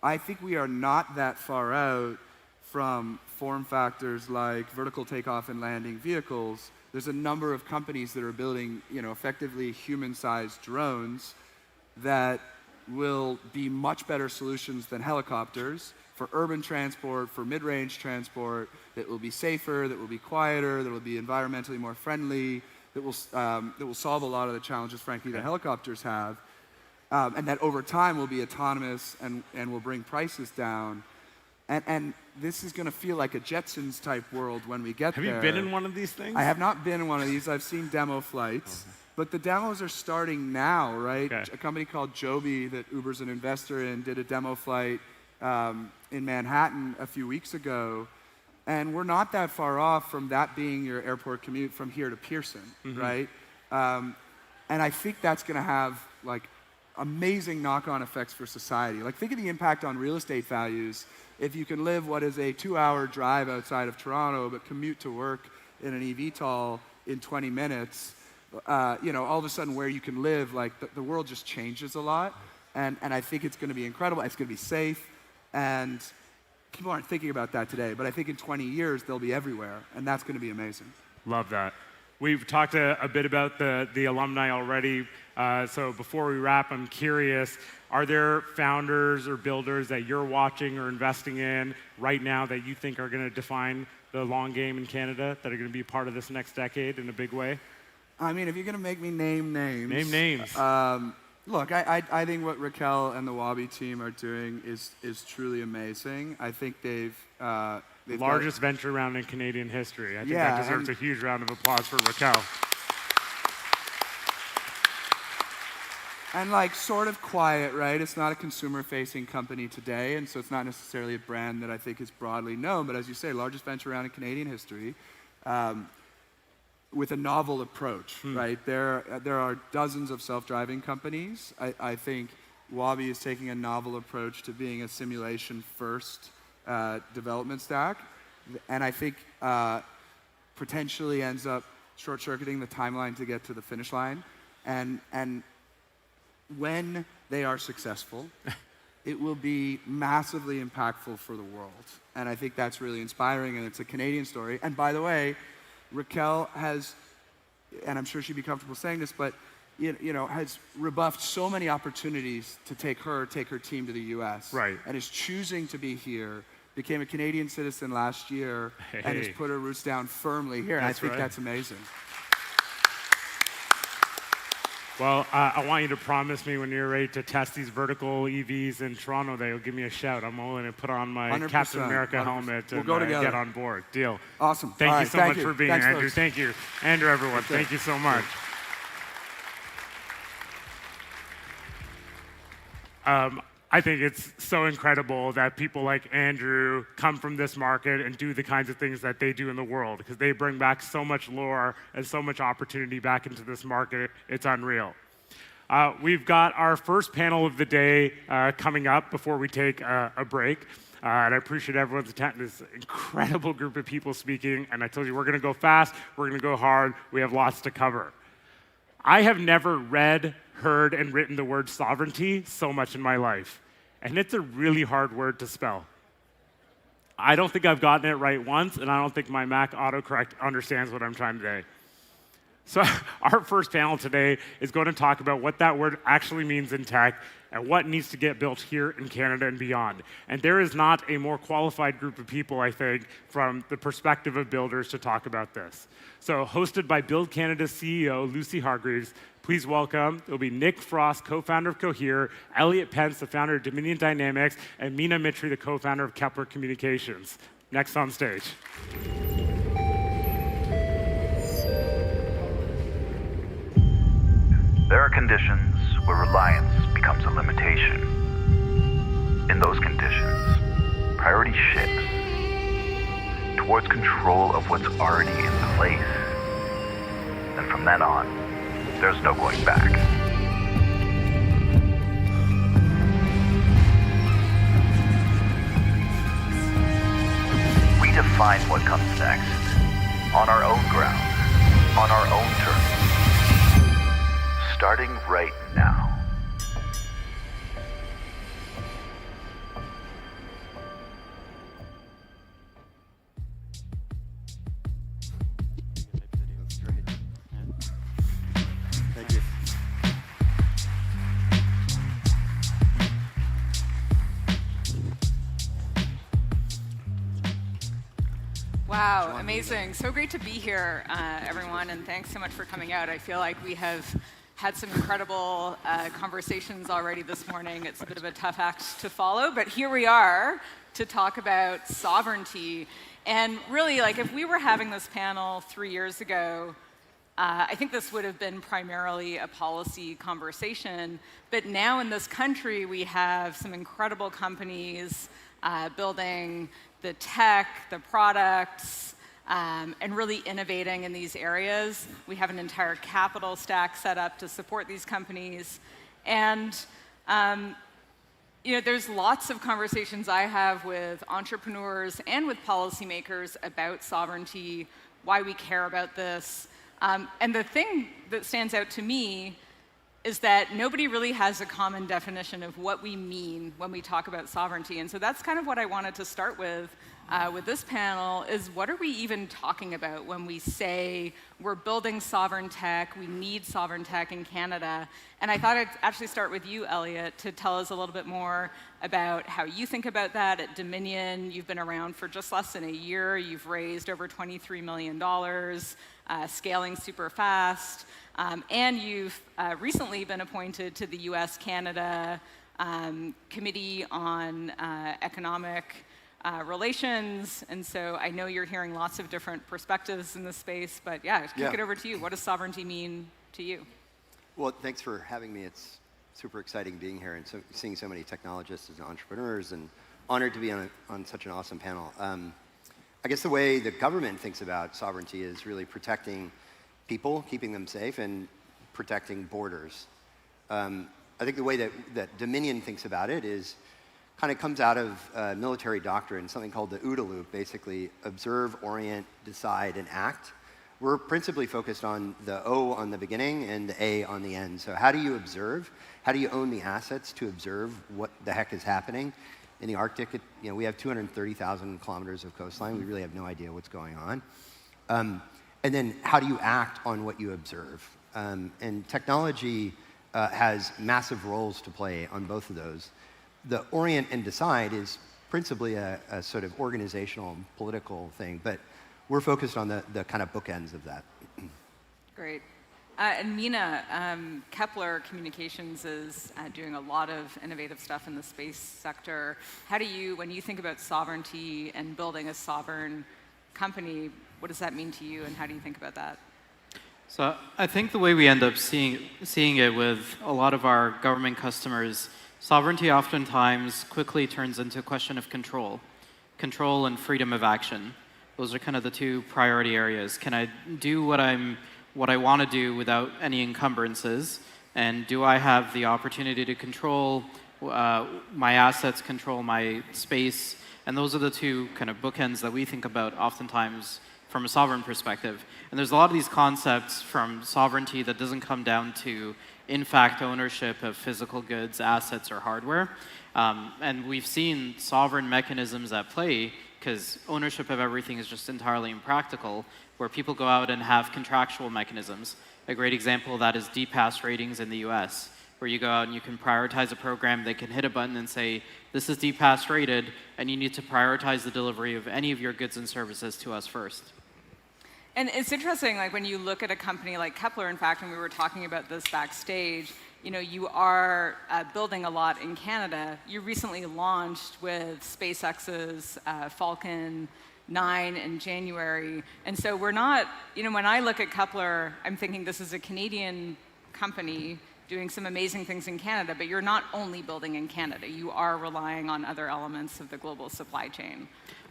I think we are not that far out from form factors like vertical takeoff and landing vehicles. There's a number of companies that are building, effectively human-sized drones that will be much better solutions than helicopters for urban transport, for mid-range transport, that will be safer, that will be quieter, that will be environmentally more friendly, that will solve a lot of the challenges, frankly, that helicopters have, and that over time will be autonomous and will bring prices down. And this is going to feel like a Jetsons type world when we get there. Have you been in one of these things? I have not been in one of these. I've seen demo flights. But the demos are starting now, right? Okay. A company called Joby that Uber's an investor in did a demo flight in Manhattan a few weeks ago. And we're not that far off from that being your airport commute from here to Pearson, right? And I think that's going to have like amazing knock-on effects for society. Like, think of the impact on real estate values if you can live what is a 2-hour drive outside of Toronto, but commute to work in an eVTOL in 20 minutes. All of a sudden where you can live, like the world just changes a lot. And I think it's going to be incredible. It's going to be safe. And people aren't thinking about that today, but I think in 20 years they'll be everywhere, and that's going to be amazing. Love that. We've talked a bit about the alumni already. So before we wrap, I'm curious, are there founders or builders that you're watching or investing in right now that you think are going to define the long game in Canada, that are going to be part of this next decade in a big way? I mean, if you're going to make me name names. Name names. Look, I think what Raquel and the Wabi team are doing is truly amazing. I think they've largest venture round in Canadian history. I think Yeah, that deserves a huge round of applause for Raquel. And like sort of quiet, right? It's not a consumer-facing company today, and so it's not necessarily a brand that I think is broadly known. But as you say, largest venture round in Canadian history, with a novel approach, right? There are dozens of self-driving companies. I think Wabi is taking a novel approach to being a simulation-first development stack, and I think potentially ends up short-circuiting the timeline to get to the finish line. And when they are successful, it will be massively impactful for the world. And I think that's really inspiring, and it's a Canadian story. And by the way, Raquel has, and I'm sure she'd be comfortable saying this, but has rebuffed so many opportunities to take her team to the US. Right. And is choosing to be here, became a Canadian citizen last year, and has put her roots down firmly here. And I think that's amazing. Well, I want you to promise me when you're ready to test these vertical EVs in Toronto that you'll give me a shout. I'm willing to put on my 100%, Captain America 100%. helmet and We'll go together. get on board. Deal. Awesome. Thank All you right, so thank much you. for being Thanks, here, Andrew. folks. Thank you. Andrew, everyone. Thank you so much. I think it's so incredible that people like Andrew come from this market and do the kinds of things that they do in the world, because they bring back so much lore and so much opportunity back into this market. It's unreal. We've got our first panel of the day coming up before we take a break. And I appreciate everyone's attendance. This incredible group of people speaking. And I told you, we're going to go fast. We're going to go hard. We have lots to cover. I have never read, heard, and written the word sovereignty so much in my life. And it's a really hard word to spell. I don't think I've gotten it right once, and I don't think my Mac autocorrect understands what I'm trying to say. So our first panel today is going to talk about what that word actually means in tech and what needs to get built here in Canada and beyond. And there is not a more qualified group of people, I think, from the perspective of builders to talk about this. So hosted by Build Canada's CEO, Lucy Hargreaves, please welcome, it'll be Nick Frost, co-founder of Cohere, Elliot Pence, the founder of Dominion Dynamics, and Mina Mitri, the co-founder of Kepler Communications. Next on stage. There are conditions where reliance becomes a limitation. In those conditions, priority shifts towards control of what's already in place. And from then on, there's no going back. We define what comes next, on our own ground, on our own terms, starting right now. Thank you. Wow, amazing. So great to be here, everyone, and thanks so much for coming out. I feel like we have had some incredible conversations already this morning. It's a bit of a tough act to follow, but here we are to talk about sovereignty. And really, like, if we were having this panel 3 years ago, I think this would have been primarily a policy conversation. But now in this country, we have some incredible companies building the tech, the products, and really innovating in these areas. We have an entire capital stack set up to support these companies. And there's lots of conversations I have with entrepreneurs and with policymakers about sovereignty, why we care about this. And the thing that stands out to me is that nobody really has a common definition of what we mean when we talk about sovereignty. And so that's kind of what I wanted to start with this panel, is what are we even talking about when we say we're building sovereign tech, we need sovereign tech in Canada? And I thought I'd actually start with you, Elliot, to tell us a little bit more about how you think about that at Dominion. You've been around for just less than a year. You've raised over $23 million, scaling super fast. And you've recently been appointed to the US-Canada Committee on Economic Relations. And so I know you're hearing lots of different perspectives in this space, but yeah, kick it over to you. What does sovereignty mean to you? Well, thanks for having me. It's super exciting being here and seeing so many technologists and entrepreneurs, and honored to be on such an awesome panel. I guess the way the government thinks about sovereignty is really protecting people, keeping them safe, and protecting borders. I think the way that Dominion thinks about it is kind of comes out of military doctrine, something called the OODA loop, basically observe, orient, decide, and act. We're principally focused on the O on the beginning and the A on the end. So how do you observe? How do you own the assets to observe what the heck is happening? In the Arctic, we have 230,000 kilometers of coastline. We really have no idea what's going on. And then how do you act on what you observe? And technology has massive roles to play on both of those. The orient and decide is principally a sort of organizational, political thing, but we're focused on the kind of bookends of that. Great. And Mina, Kepler Communications is doing a lot of innovative stuff in the space sector. How do you, when you think about sovereignty and building a sovereign company, what does that mean to you, and how do you think about that? So I think the way we end up seeing it with a lot of our government customers, sovereignty oftentimes quickly turns into a question of control and freedom of action. Those are kind of the two priority areas. Can I do what I want to do without any encumbrances? And do I have the opportunity to control my assets, control my space? And those are the two kind of bookends that we think about oftentimes from a sovereign perspective. And there's a lot of these concepts from sovereignty that doesn't come down to, in fact, ownership of physical goods, assets, or hardware. And we've seen sovereign mechanisms at play, because ownership of everything is just entirely impractical, where people go out and have contractual mechanisms. A great example of that is DPass ratings in the US, where you go out and you can prioritize a program. They can hit a button and say, this is DPass rated, and you need to prioritize the delivery of any of your goods and services to us first. And it's interesting, like when you look at a company like Kepler, in fact, and we were talking about this backstage, you are building a lot in Canada. You recently launched with SpaceX's Falcon 9 in January. And so we're not, when I look at Kepler, I'm thinking this is a Canadian company doing some amazing things in Canada, but you're not only building in Canada. You are relying on other elements of the global supply chain.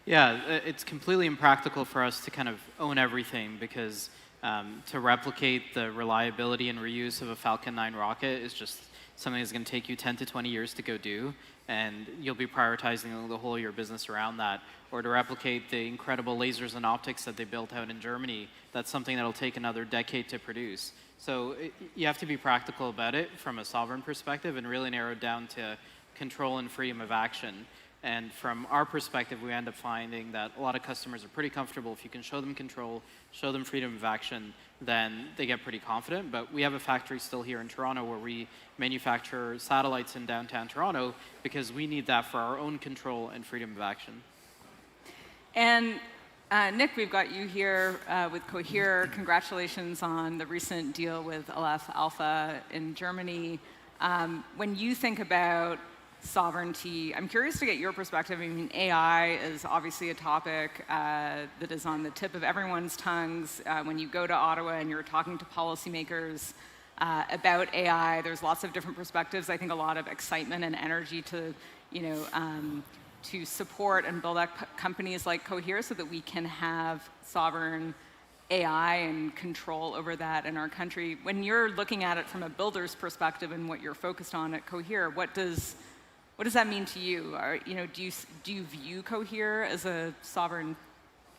Yeah, it's completely impractical for us to kind of own everything because to replicate the reliability and reuse of a Falcon 9 rocket is just something that's going to take you 10 to 20 years to go do, and you'll be prioritizing the whole of your business around that. Or to replicate the incredible lasers and optics that they built out in Germany, that's something that'll take another decade to produce. So you have to be practical about it from a sovereign perspective and really narrow it down to control and freedom of action. And from our perspective, we end up finding that a lot of customers are pretty comfortable. If you can show them control, show them freedom of action, then they get pretty confident. But we have a factory still here in Toronto where we manufacture satellites in downtown Toronto because we need that for our own control and freedom of action. And Nick, we've got you here with Cohere. Congratulations on the recent deal with Aleph Alpha in Germany. When you think about sovereignty, I'm curious to get your perspective. I mean, AI is obviously a topic that is on the tip of everyone's tongues. When you go to Ottawa and you're talking to policymakers about AI, there's lots of different perspectives. I think a lot of excitement and energy to, to support and build up companies like Cohere so that we can have sovereign AI and control over that in our country. When you're looking at it from a builder's perspective and what you're focused on at Cohere, what does that mean to you? Do you view Cohere as a sovereign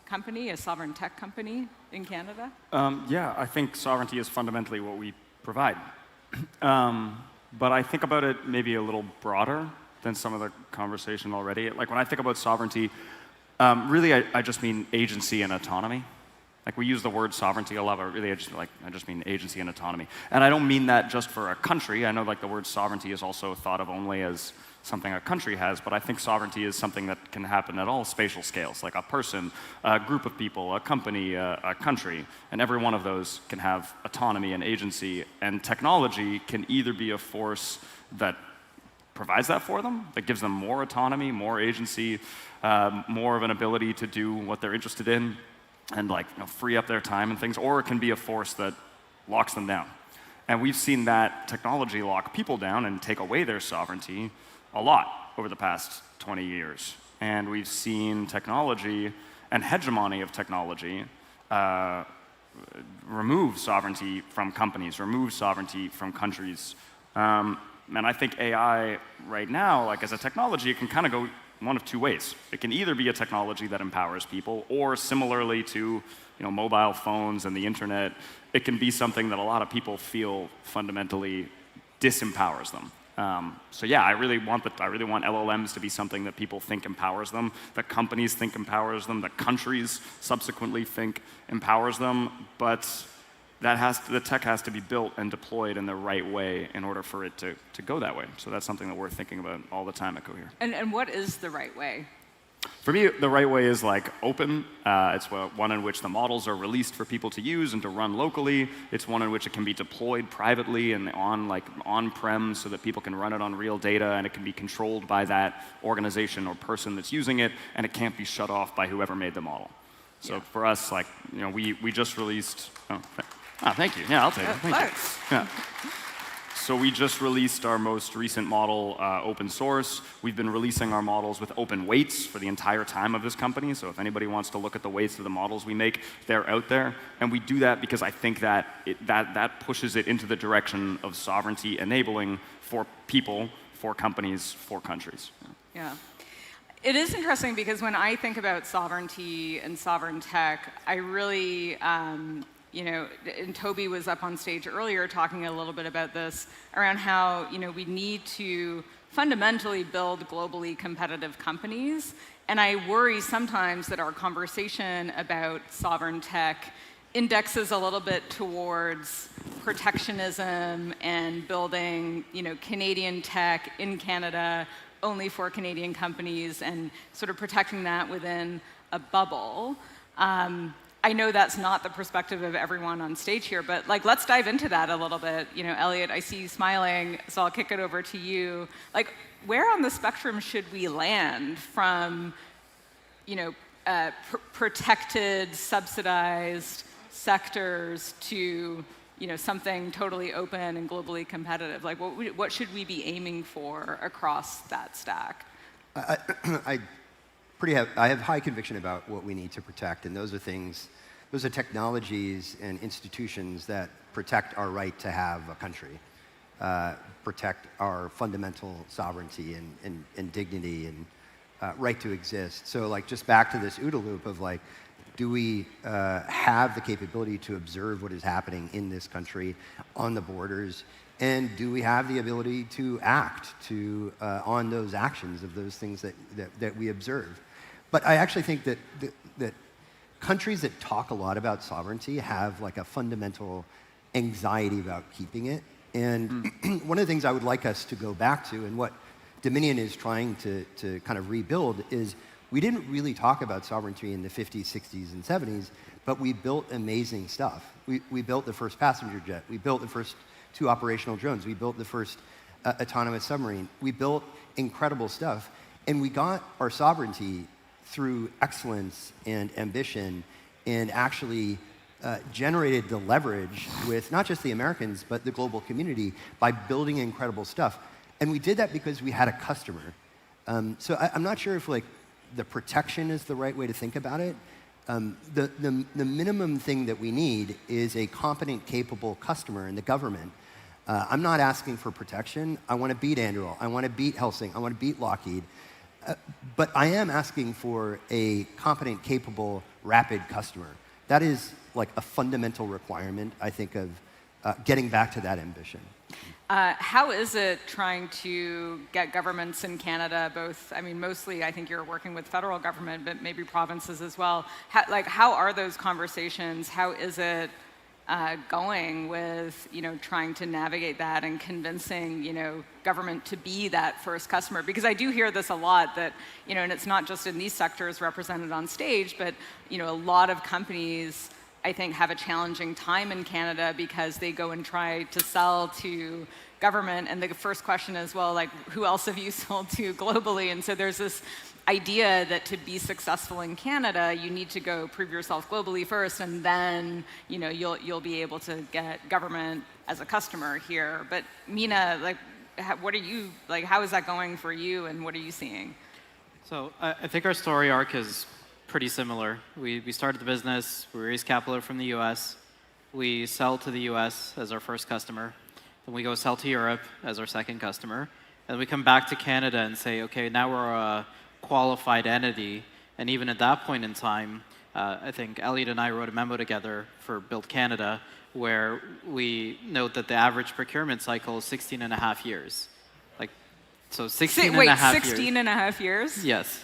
company, a sovereign tech company in Canada? Yeah, I think sovereignty is fundamentally what we provide. But I think about it maybe a little broader than some of the conversation already. Like when I think about sovereignty, really I just mean agency and autonomy. Like we use the word sovereignty a lot, but really I just mean agency and autonomy. And I don't mean that just for a country. I know like the word sovereignty is also thought of only as something a country has, but I think sovereignty is something that can happen at all spatial scales, like a person, a group of people, a company, a country, and every one of those can have autonomy and agency, and technology can either be a force that provides that for them, that gives them more autonomy, more agency, more of an ability to do what they're interested in, and free up their time and things, or it can be a force that locks them down. And we've seen that technology lock people down and take away their sovereignty a lot over the past 20 years. And we've seen technology and hegemony of technology remove sovereignty from companies, remove sovereignty from countries. And I think AI right now, as a technology, it can kind of go one of two ways. It can either be a technology that empowers people, or similarly to mobile phones and the internet, it can be something that a lot of people feel fundamentally disempowers them. So yeah, I really want LLMs to be something that people think empowers them, that companies think empowers them, that countries subsequently think empowers them, but the tech has to be built and deployed in the right way in order for it to go that way. So that's something that we're thinking about all the time at Cohere. And what is the right way? For me, the right way is open. It's one in which the models are released for people to use and to run locally. It's one in which it can be deployed privately and on-prem so that people can run it on real data, and it can be controlled by that organization or person that's using it, and it can't be shut off by whoever made the model. So for us, we just released. Thank you. Yeah, I'll take it. Thank you. Yeah. So we just released our most recent model open source. We've been releasing our models with open weights for the entire time of this company. So if anybody wants to look at the weights of the models we make, they're out there. And we do that because I think that that pushes it into the direction of sovereignty enabling for people, for companies, for countries. Yeah. It is interesting because when I think about sovereignty and sovereign tech, I really and Toby was up on stage earlier talking a little bit about this, around how, we need to fundamentally build globally competitive companies. And I worry sometimes that our conversation about sovereign tech indexes a little bit towards protectionism and building, Canadian tech in Canada only for Canadian companies and sort of protecting that within a bubble. I know that's not the perspective of everyone on stage here, but let's dive into that a little bit. Elliot, I see you smiling, so I'll kick it over to you. Where on the spectrum should we land from, protected, subsidized sectors to, something totally open and globally competitive? Like, what should we be aiming for across that stack? I have high conviction about what we need to protect, and those are technologies and institutions that protect our right to have a country, protect our fundamental sovereignty and dignity and right to exist. So like just back to this OODA loop of like, do we have the capability to observe what is happening in this country on the borders? And do we have the ability to act on those actions of those things that we observe? But I actually think that countries that talk a lot about sovereignty have like a fundamental anxiety about keeping it. And one of the things I would like us to go back to, and what Dominion is trying to kind of rebuild, is we didn't really talk about sovereignty in the 50s, 60s, and 70s, but we built amazing stuff. We built the first passenger jet. We built the first 2 operational drones. We built the first autonomous submarine. We built incredible stuff. And we got our sovereignty through excellence and ambition, and actually generated the leverage with not just the Americans, but the global community by building incredible stuff. And we did that because we had a customer. So I'm not sure if like the protection is the right way to think about it. The minimum thing that we need is a competent, capable customer in the government. I'm not asking for protection. I want to beat Anduril. I want to beat Helsing. I want to beat Lockheed. But I am asking for a competent, capable, rapid customer. That is like a fundamental requirement, I think, of getting back to that ambition. How is it trying to get governments in Canada, both, I mean, mostly I think you're working with federal government, but maybe provinces as well. How are those conversations? How is it going with, trying to navigate that and convincing, government to be that first customer? Because I do hear this a lot that, and it's not just in these sectors represented on stage, but, a lot of companies, I think, have a challenging time in Canada because they go and try to sell to government, and the first question is, well, like, who else have you sold to globally? And so there's this idea that to be successful in Canada, you need to go prove yourself globally first, and then you'll be able to get government as a customer here. But Mina, like, what are you like? How is that going for you, and what are you seeing? So I think our story arc is pretty similar. We started the business, we raised capital from the US, we sell to the US as our first customer, then we go sell to Europe as our second customer, and we come back to Canada and say, okay, now we're a qualified entity. And even at that point in time, I think Elliot and I wrote a memo together for Build Canada, where we note that the average procurement cycle is 16 and a half years. So 16 and a half years. 16 and a half years? Yes.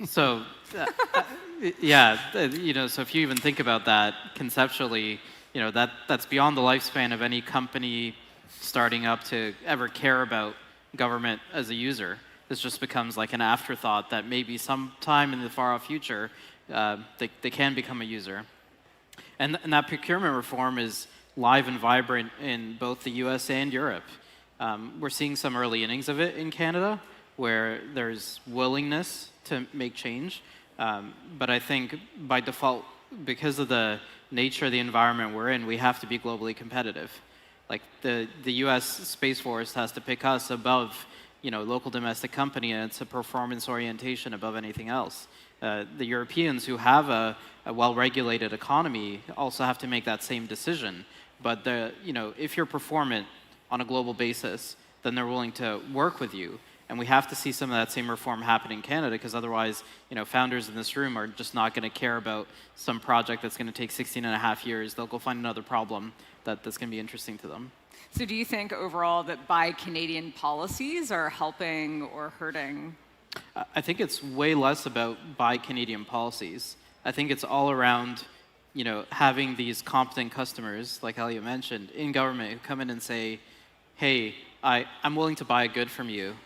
So, yeah, so if you even think about that conceptually, that's beyond the lifespan of any company starting up to ever care about government as a user. This just becomes like an afterthought that maybe sometime in the far-off future, they can become a user. And that procurement reform is live and vibrant in both the US and Europe. We're seeing some early innings of it in Canada, where there's willingness to make change. But I think by default, because of the nature of the environment we're in, we have to be globally competitive. Like the US Space Force has to pick us above local domestic company, and it's a performance orientation above anything else. The Europeans who have a well-regulated economy also have to make that same decision. But if you're performant on a global basis, then they're willing to work with you. And we have to see some of that same reform happen in Canada, because otherwise, founders in this room are just not going to care about some project that's going to take 16 and a half years. They'll go find another problem that's going to be interesting to them. So do you think overall that Buy Canadian policies are helping or hurting? I think it's way less about Buy Canadian policies. I think it's all around, having these competent customers, like Elliot mentioned, in government who come in and say, hey, I'm willing to buy a good from you.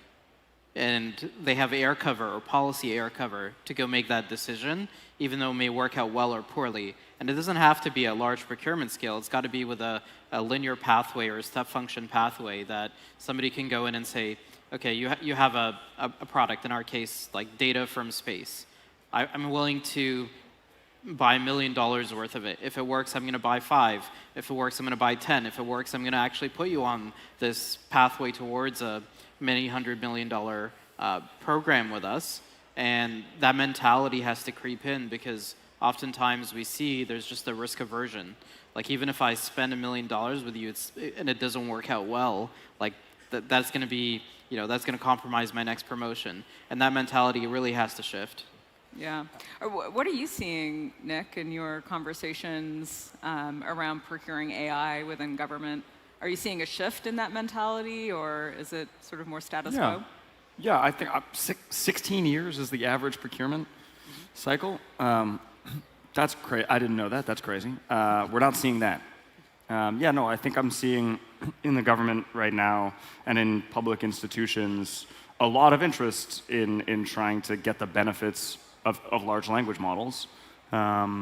And they have air cover or policy air cover to go make that decision, even though it may work out well or poorly. And it doesn't have to be a large procurement scale. It's got to be with a linear pathway or a step function pathway that somebody can go in and say, okay, you have a product, in our case, like data from space. I'm willing to buy $1 million worth of it. If it works, I'm going to buy 5. If it works, I'm going to buy 10. If it works, I'm going to actually put you on this pathway towards a many $100 million program with us. And that mentality has to creep in, because oftentimes we see there's just a risk aversion. Like, even if I spend $1 million with you and it doesn't work out well, like that's going to be, that's going to compromise my next promotion. And that mentality really has to shift. Yeah. What are you seeing, Nick, in your conversations around procuring AI within government? Are you seeing a shift in that mentality, or is it sort of more status quo? Yeah, I think 16 years is the average procurement cycle. That's crazy. I didn't know that. That's crazy. We're not seeing that. I think I'm seeing in the government right now and in public institutions a lot of interest in trying to get the benefits of large language models. This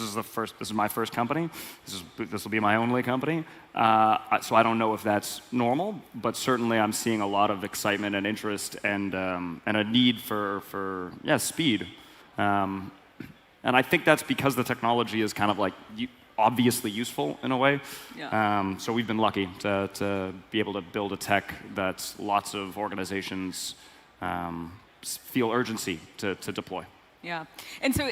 is my first company. This will be my only company. So I don't know if that's normal, but certainly I'm seeing a lot of excitement and interest and a need for speed. And I think that's because the technology is kind of like obviously useful in a way. Yeah. So we've been lucky to be able to build a tech that lots of organizations feel urgency to deploy. Yeah. And so,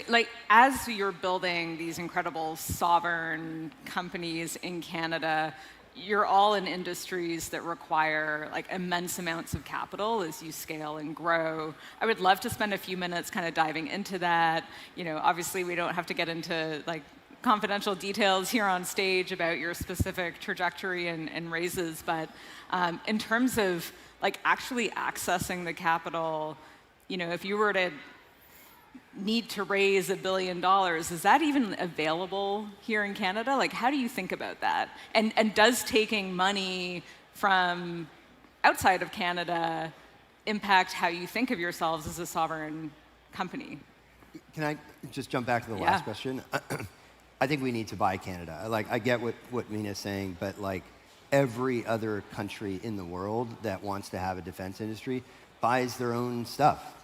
as you're building these incredible sovereign companies in Canada, you're all in industries that require immense amounts of capital as you scale and grow. I would love to spend a few minutes kind of diving into that. Obviously we don't have to get into confidential details here on stage about your specific trajectory and raises, but in terms of actually accessing the capital, if you were to need to raise $1 billion, is that even available here in Canada? How do you think about that? And does taking money from outside of Canada impact how you think of yourselves as a sovereign company? Can I just jump back to the last question? I think we need to buy Canada. I get what Mina's saying, but every other country in the world that wants to have a defense industry buys their own stuff.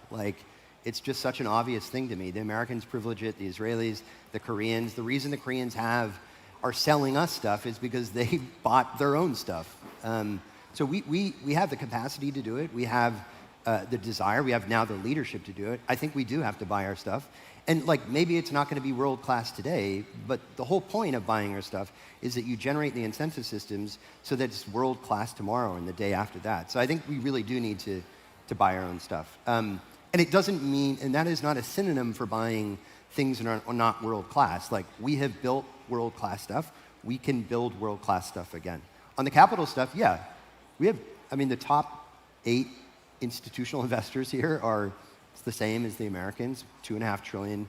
It's just such an obvious thing to me. The Americans privilege it, the Israelis, the Koreans. The reason the Koreans are selling us stuff is because they bought their own stuff. So we have the capacity to do it. We have the desire. We have now the leadership to do it. I think we do have to buy our stuff. And maybe it's not going to be world class today, but the whole point of buying our stuff is that you generate the incentive systems so that it's world class tomorrow and the day after that. So I think we really do need to buy our own stuff. And it doesn't mean, and that is not a synonym for buying things that are not world class. We have built world class stuff. We can build world class stuff again. On the capital stuff, we have, the top 8 institutional investors here are the same as the Americans, $2.5 trillion.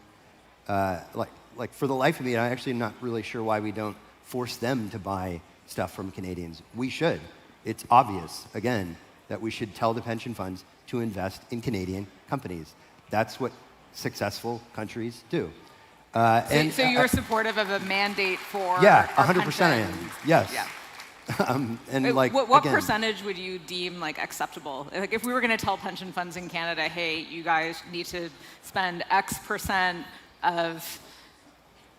For the life of me, I actually am not really sure why we don't force them to buy stuff from Canadians. We should. It's obvious, again, that we should tell the pension funds to invest in Canadian companies. That's what successful countries do. So you're supportive of a mandate for 100% I am. Yes. Yeah. again, what percentage would you deem acceptable? If we were going to tell pension funds in Canada, hey, you guys need to spend X percent of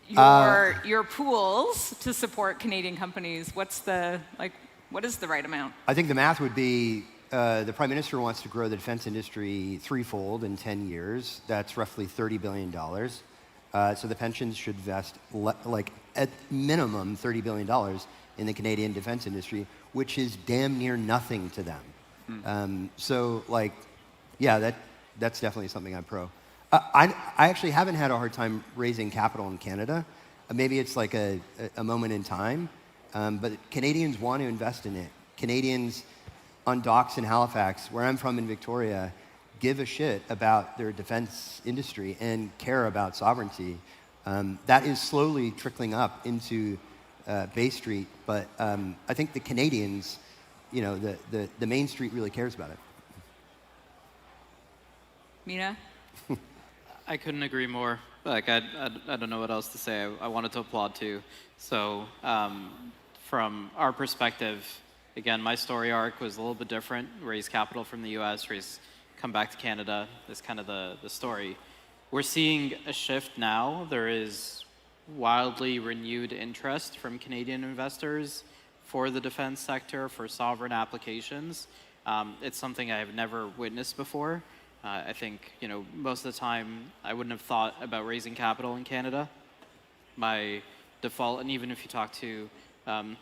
your pools to support Canadian companies, what is the right amount? I think the math would be the Prime Minister wants to grow the defense industry threefold in 10 years. That's roughly $30 billion. So the pensions should invest at minimum $30 billion in the Canadian defense industry, which is damn near nothing to them. That's definitely something I'm pro. I actually haven't had a hard time raising capital in Canada. Maybe it's a moment in time, but Canadians want to invest in it. Canadians on docks in Halifax, where I'm from in Victoria, give a shit about their defense industry and care about sovereignty. That is slowly trickling up into Bay Street, but I think the Canadians, the Main Street really cares about it. Mina? I couldn't agree more. I don't know what else to say. I wanted to applaud too. So from our perspective, again, my story arc was a little bit different. Raise capital from the US, come back to Canada. That's kind of the story. we're seeing a shift now. There is wildly renewed interest from Canadian investors for the defense sector, for sovereign applications. It's something I have never witnessed before. I think, most of the time I wouldn't have thought about raising capital in Canada. My default, and even if you talk to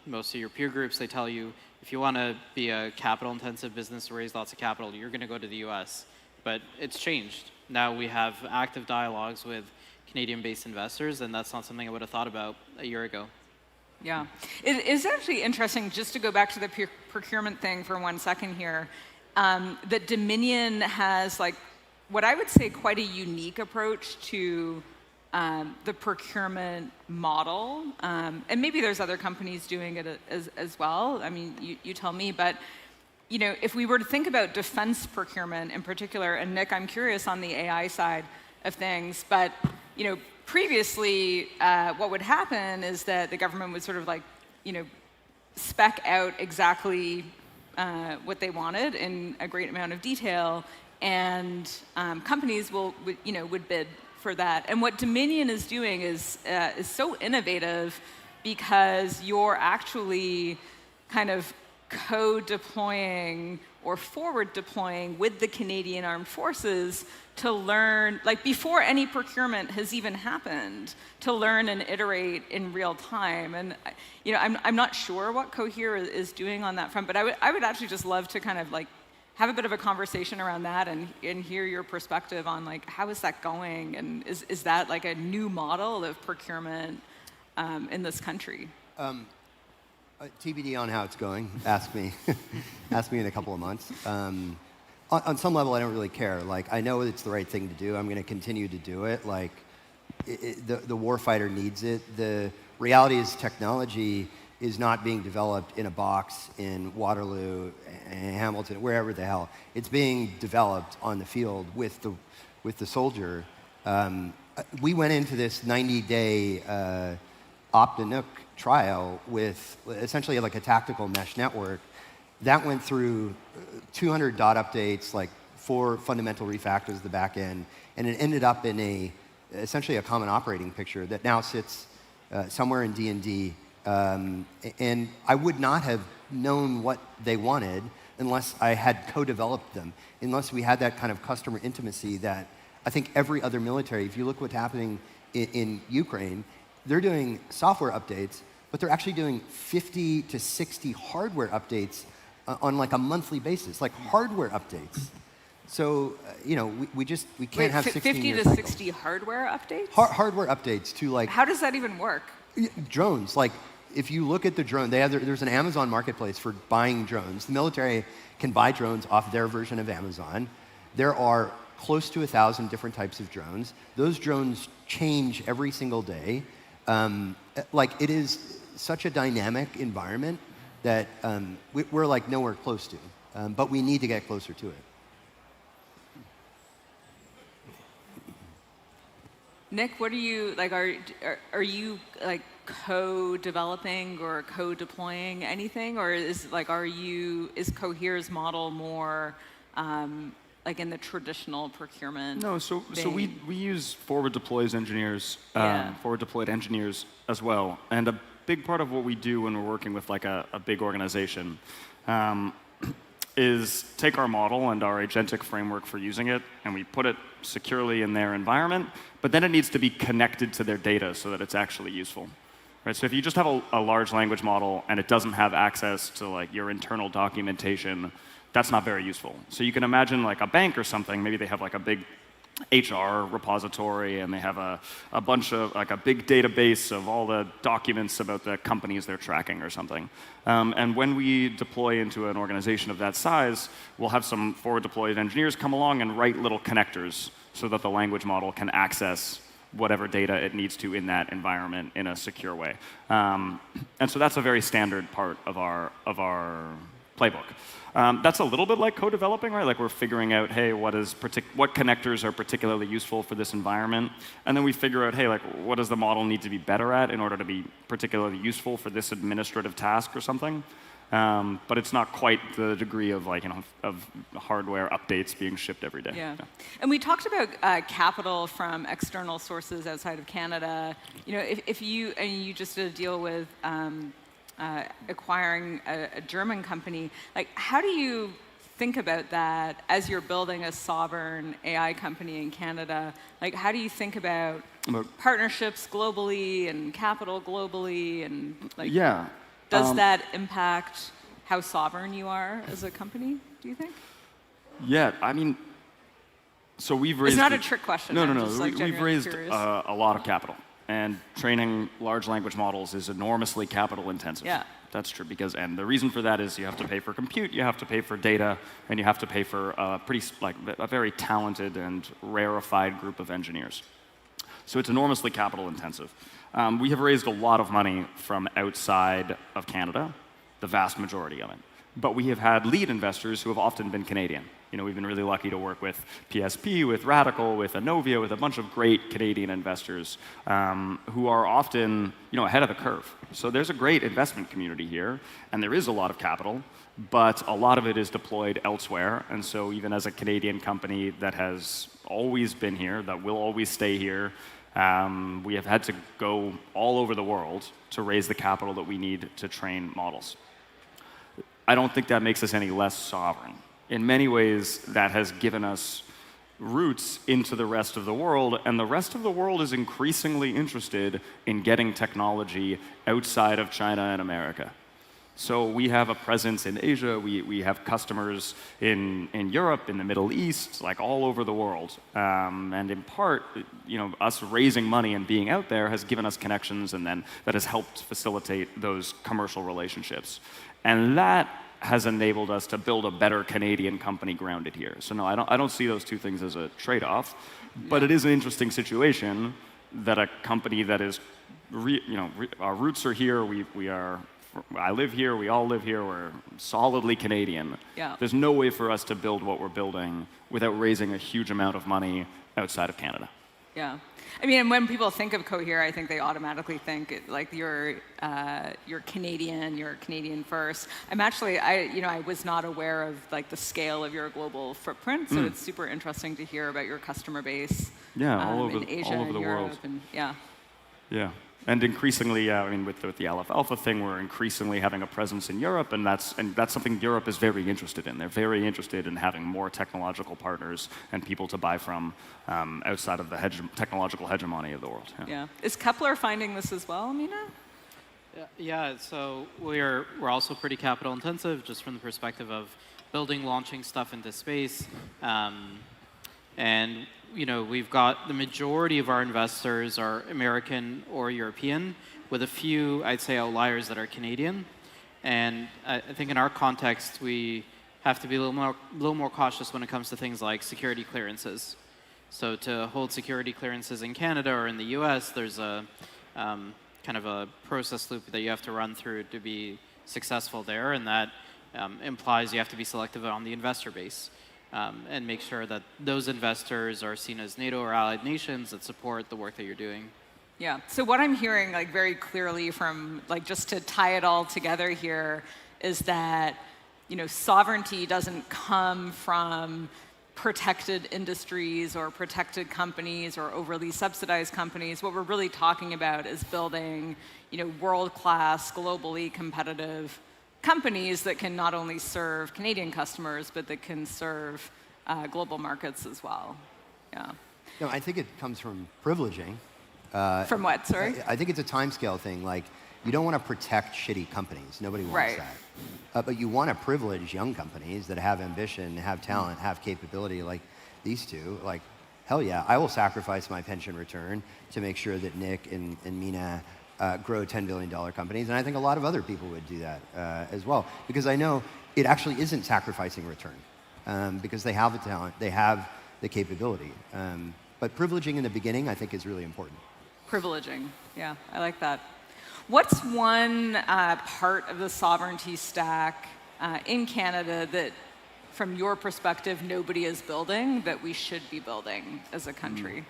most of your peer groups, they tell you if you want to be a capital-intensive business to raise lots of capital, you're going to go to the US. But it's changed. Now we have active dialogues with Canadian-based investors, and that's not something I would have thought about a year ago. Yeah. It is actually interesting, just to go back to the procurement thing for 1 second here, that Dominion has, what I would say quite a unique approach to the procurement model. And maybe there's other companies doing it as well. I mean, you tell me. But, if we were to think about defense procurement in particular, and Nick, I'm curious on the AI side of things, but, previously, what would happen is that the government would sort of spec out exactly what they wanted in a great amount of detail, and companies would bid for that. And what Dominion is doing is so innovative because you're actually kind of co-deploying or forward deploying with the Canadian Armed Forces to learn, before any procurement has even happened, to learn and iterate in real time. And I'm not sure what Cohere is doing on that front, but I would actually just love to kind of have a bit of a conversation around that and hear your perspective on how is that going, and is that a new model of procurement in this country? TBD on how it's going. Ask me in a couple of months. On some level, I don't really care. I know it's the right thing to do. I'm going to continue to do it. The warfighter needs it. The reality is technology is not being developed in a box in Waterloo, Hamilton, wherever the hell. It's being developed on the field with the soldier. We went into this 90-day Optinuk trial with essentially a tactical mesh network that went through 200 dot updates, 4 fundamental refactors at the back end, and it ended up in essentially a common operating picture that now sits somewhere in D&D. And I would not have known what they wanted unless I had co-developed them, unless we had that kind of customer intimacy that I think every other military, if you look what's happening in Ukraine, they're doing software updates, but they're actually doing 50 to 60 hardware updates on a monthly basis, hardware updates. So, we can't have 16 50 to 60 hardware updates? Hardware updates to How does that even work? Drones. If you look at the drone, there's an Amazon marketplace for buying drones. The military can buy drones off their version of Amazon. There are close to 1,000 different types of drones. Those drones change every single day. It is such a dynamic environment that we're nowhere close to, but we need to get closer to it. Nick, what are you are you co-developing or co-deploying anything, or is is Cohere's model more in the traditional procurement? No, so we use forward deployed engineers as well, and a big part of what we do when we're working with a big organization is take our model and our agentic framework for using it, and we put it securely in their environment, but then it needs to be connected to their data so that it's actually useful. Right? So if you just have a large language model and it doesn't have access to your internal documentation, that's not very useful. So you can imagine a bank or something, maybe they have a big HR repository, and they have a bunch of a big database of all the documents about the companies they're tracking or something. And when we deploy into an organization of that size, we'll have some forward deployed engineers come along and write little connectors so that the language model can access whatever data it needs to in that environment in a secure way. And so that's a very standard part of our playbook. That's a little bit like co-developing, right? We're figuring out, hey, what connectors are particularly useful for this environment, and then we figure out, hey, what does the model need to be better at in order to be particularly useful for this administrative task or something. but it's not quite the degree of of hardware updates being shipped every day. Yeah. And we talked about capital from external sources outside of Canada. If you just did a deal with acquiring a German company, like how do you think about that as you're building a sovereign AI company in Canada? Like how do you think about partnerships globally and capital globally, and like does that impact how sovereign you are as a company, do you think? Yeah, I mean, so we've raised... It's not a trick question. No. Just, like, we've raised a lot of capital. And training large language models is enormously capital intensive. Yeah. That's true, and the reason for that is you have to pay for compute, you have to pay for data, and you have to pay for a very talented and rarefied group of engineers. So it's enormously capital intensive. We have raised a lot of money from outside of Canada, the vast majority of it. But we have had lead investors who have often been Canadian. We've been really lucky to work with PSP, with Radical, with Inovia, with a bunch of great Canadian investors who are often ahead of the curve. So there's a great investment community here, and there is a lot of capital, but a lot of it is deployed elsewhere. And so even as a Canadian company that has always been here, that will always stay here, we have had to go all over the world to raise the capital that we need to train models. I don't think that makes us any less sovereign. In many ways, that has given us roots into the rest of the world, and the rest of the world is increasingly interested in getting technology outside of China and America. So we have a presence in Asia, we have customers in Europe, in the Middle East, like all over the world. And in part, us raising money and being out there has given us connections, and then that has helped facilitate those commercial relationships. And that has enabled us to build a better Canadian company grounded here. So no, I don't see those two things as a trade-off, but it is an interesting situation that a company that is, our roots are here, I live here, we all live here, we're solidly Canadian. Yeah. There's no way for us to build what we're building without raising a huge amount of money outside of Canada. Yeah. I mean, when people think of Cohere, I think they automatically think like you're Canadian, you're Canadian first. I'm actually, I was not aware of like the scale of your global footprint, so it's super interesting to hear about your customer base. Yeah, all over in Asia all over and the Europe, world. and yeah. Yeah. And increasingly, I mean, with the Aleph Alpha thing, we're increasingly having a presence in Europe, and that's something Europe is very interested in. They're very interested in having more technological partners and people to buy from outside of the technological hegemony of the world. Yeah. Is Kepler finding this as well, Amina? Yeah. So we're also pretty capital intensive, just from the perspective of building, launching stuff into space, and we've got the majority of our investors are American or European, with a few, I'd say, outliers that are Canadian. And I think in our context, we have to be a little more cautious when it comes to things like security clearances. So to hold security clearances in Canada or in the US, there's a kind of a process loop that you have to run through to be successful there, and that implies you have to be selective on the investor base. And make sure that those investors are seen as NATO or allied nations that support the work that you're doing. Yeah. So what I'm hearing like very clearly from like just to tie it all together here is that sovereignty doesn't come from protected industries or protected companies or overly subsidized companies. What we're really talking about is building world-class, globally competitive companies that can not only serve Canadian customers, but that can serve global markets as well. Yeah. No, I think it comes from privileging. From what, sorry? I think it's a timescale thing. Like, you don't want to protect shitty companies. Nobody wants that. But you want to privilege young companies that have ambition, have talent, have capability like these two. Like, hell yeah, I will sacrifice my pension return to make sure that Nick and Mina grow $10 billion companies, and I think a lot of other people would do that as well, because I know it actually isn't sacrificing return, because they have the talent, they have the capability. But privileging in the beginning, I think, is really important. Privileging, yeah, I like that. What's one part of the sovereignty stack in Canada that, from your perspective, nobody is building that we should be building as a country?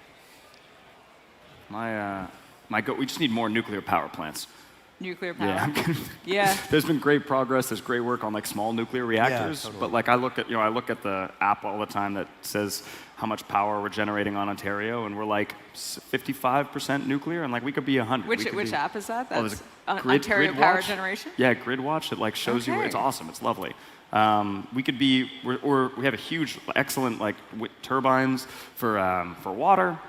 We just need more nuclear power plants. Nuclear power. Yeah. Yeah. There's been great progress. There's great work on like small nuclear reactors. totally. But like I look at the app all the time that says how much power we're generating on Ontario, and we're like 55% nuclear, and like we could be 100. Which app is that? Oh, That's there's Ontario Grid Power Watch. Generation? Yeah, GridWatch. It like shows you. Okay. It's awesome. It's lovely. We could be. We have a huge, excellent like turbines for water.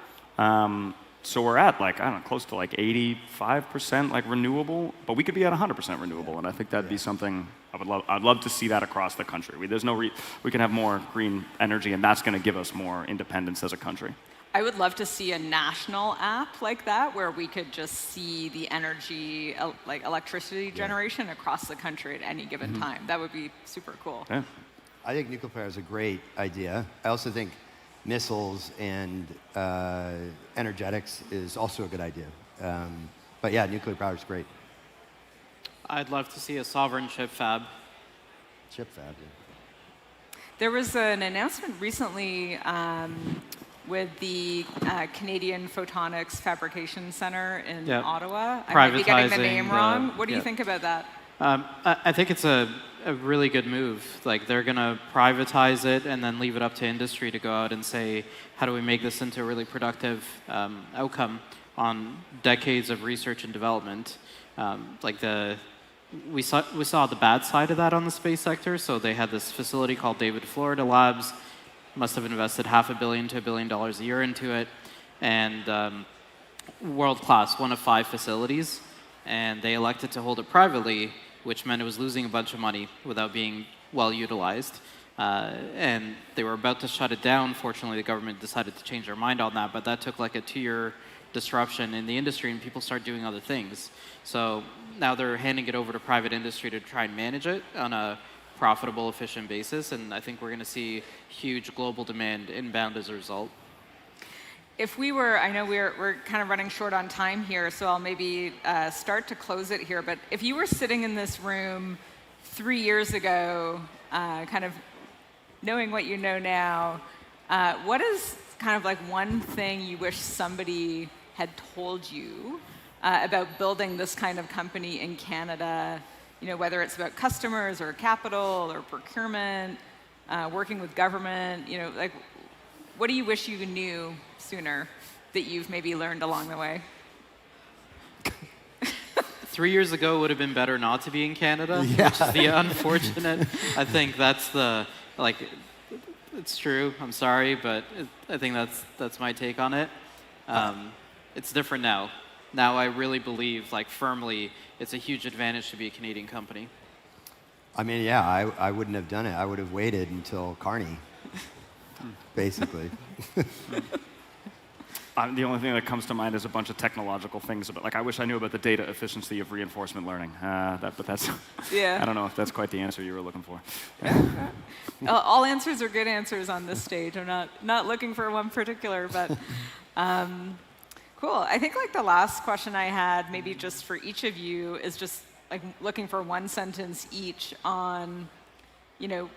So we're at like, I don't know, close to like 85% like renewable, but we could be at 100% renewable, and I think that'd be something I'd love to see that across the country. We can have more green energy, and that's going to give us more independence as a country. I would love to see a national app like that where we could just see the energy, like electricity generation across the country at any given time. That would be super cool. Yeah. I think nuclear power is a great idea. I also think missiles and energetics is also a good idea. But yeah, nuclear power is great. I'd love to see a sovereign chip fab. Chip fab, yeah. There was an announcement recently with the Canadian Photonics Fabrication Center in Yep. Ottawa. I might be getting the name Privatizing wrong. What do you yeah. think about that? I think it's a really good move. Like they're going to privatize it and then leave it up to industry to go out and say, how do we make this into a really productive outcome on decades of research and development? We saw the bad side of that on the space sector. So they had this facility called David Florida Labs, must have invested $500 million to $1 billion a year into it, and world class, one of 5 facilities, and they elected to hold it privately, which meant it was losing a bunch of money without being well utilized. And they were about to shut it down. Fortunately, the government decided to change their mind on that, but that took like a 2-year disruption in the industry, and people started doing other things. So now they're handing it over to private industry to try and manage it on a profitable, efficient basis, and I think we're going to see huge global demand inbound as a result. If we were, I know we're kind of running short on time here, so I'll maybe start to close it here, but if you were sitting in this room 3 years ago, kind of knowing what you know now, what is kind of like one thing you wish somebody had told you about building this kind of company in Canada? You know, whether it's about customers or capital or procurement, working with government, you know, like, what do you wish you knew sooner that you've maybe learned along the way? 3 years ago would have been better not to be in Canada, which is the unfortunate. I think that's it's true. I'm sorry, but I think that's my take on it. It's different now. Now I really believe, like firmly, it's a huge advantage to be a Canadian company. I mean, yeah, I wouldn't have done it. I would have waited until Carney, basically. The only thing that comes to mind is a bunch of technological things, but like I wish I knew about the data efficiency of reinforcement learning. But that's Yeah. I don't know if that's quite the answer you were looking for. All answers are good answers on this stage. I'm not looking for one particular, but cool. I think like the last question I had, maybe just for each of you, is just like looking for one sentence each on, you know,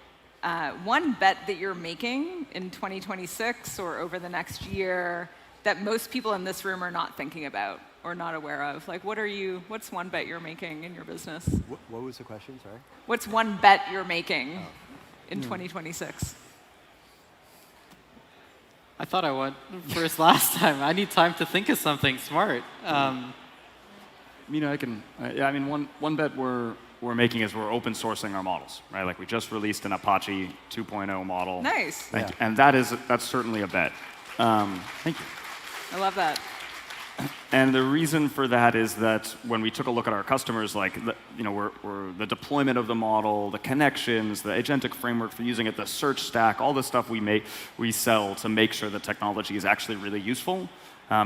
one bet that you're making in 2026 or over the next year that most people in this room are not thinking about or not aware of. Like, what's one bet you're making in your business? What was the question, sorry? What's one bet you're making in 2026? I thought I went first last time. I need time to think of something smart. You know, I mean, one bet we're making is we're open sourcing our models, right? Like we just released an Apache 2.0 model. Nice. Thank you. And that's certainly a bet. Thank you. I love that. And the reason for that is that when we took a look at our customers, like we're the deployment of the model, the connections, the agentic framework for using it, the search stack, all the stuff we sell to make sure the technology is actually really useful,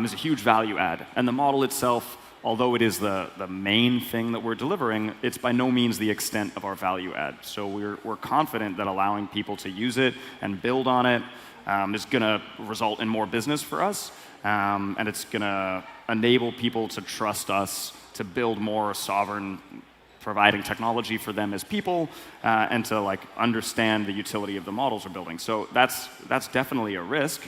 is a huge value add. And the model itself, although it is the main thing that we're delivering, it's by no means the extent of our value add. So we're confident that allowing people to use it and build on it is going to result in more business for us. And it's going to enable people to trust us to build more sovereign, providing technology for them as people, and to like understand the utility of the models we're building. So that's definitely a risk,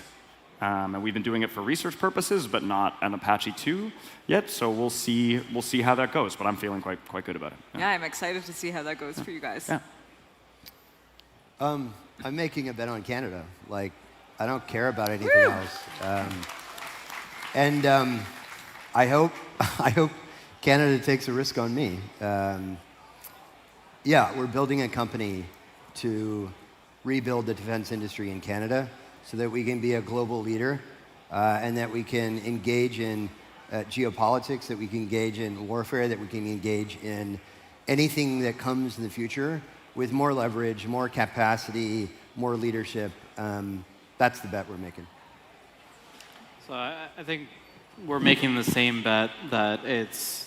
And we've been doing it for research purposes, but not an Apache 2 yet. So we'll see how that goes. But I'm feeling quite good about it. Yeah, I'm excited to see how that goes for you guys. Yeah. I'm making a bet on Canada. Like, I don't care about anything else. I hope Canada takes a risk on me. Yeah, we're building a company to rebuild the defense industry in Canada so that we can be a global leader and that we can engage in geopolitics, that we can engage in warfare, that we can engage in anything that comes in the future with more leverage, more capacity, more leadership. That's the bet we're making. So I think we're making the same bet that it's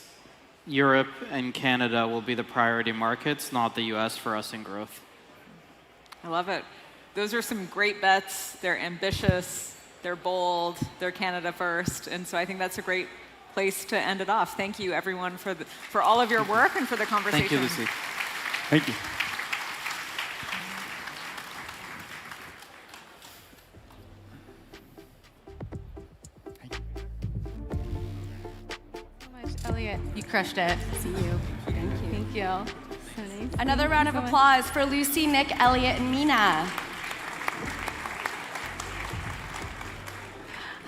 Europe and Canada will be the priority markets, not the US for us in growth. I love it. Those are some great bets. They're ambitious, they're bold, they're Canada first. And so I think that's a great place to end it off. Thank you, everyone, for all of your work and for the conversation. Thank you, Lucy. Thank you. Elliot, you crushed it. See you. Thank you. Thank you. So nice. Another round of applause for Lucy, Nick, Elliot, and Mina.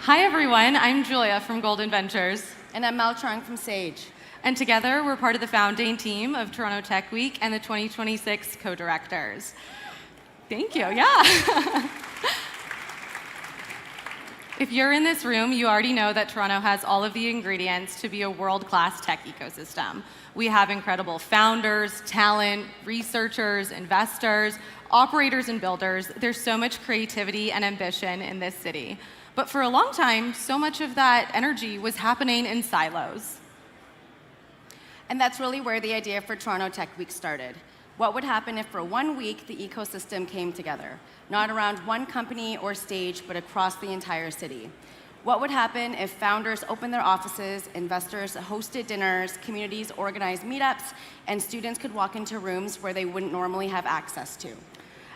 Hi, everyone. I'm Julia from Golden Ventures. And I'm Mel Trung from Sage. And together, we're part of the founding team of Toronto Tech Week and the 2026 co-directors. Thank you. Yeah. If you're in this room, you already know that Toronto has all of the ingredients to be a world-class tech ecosystem. We have incredible founders, talent, researchers, investors, operators, and builders. There's so much creativity and ambition in this city. But for a long time, so much of that energy was happening in silos. And that's really where the idea for Toronto Tech Week started. What would happen if for 1 week the ecosystem came together? Not around one company or stage, but across the entire city. What would happen if founders opened their offices, investors hosted dinners, communities organized meetups, and students could walk into rooms where they wouldn't normally have access to?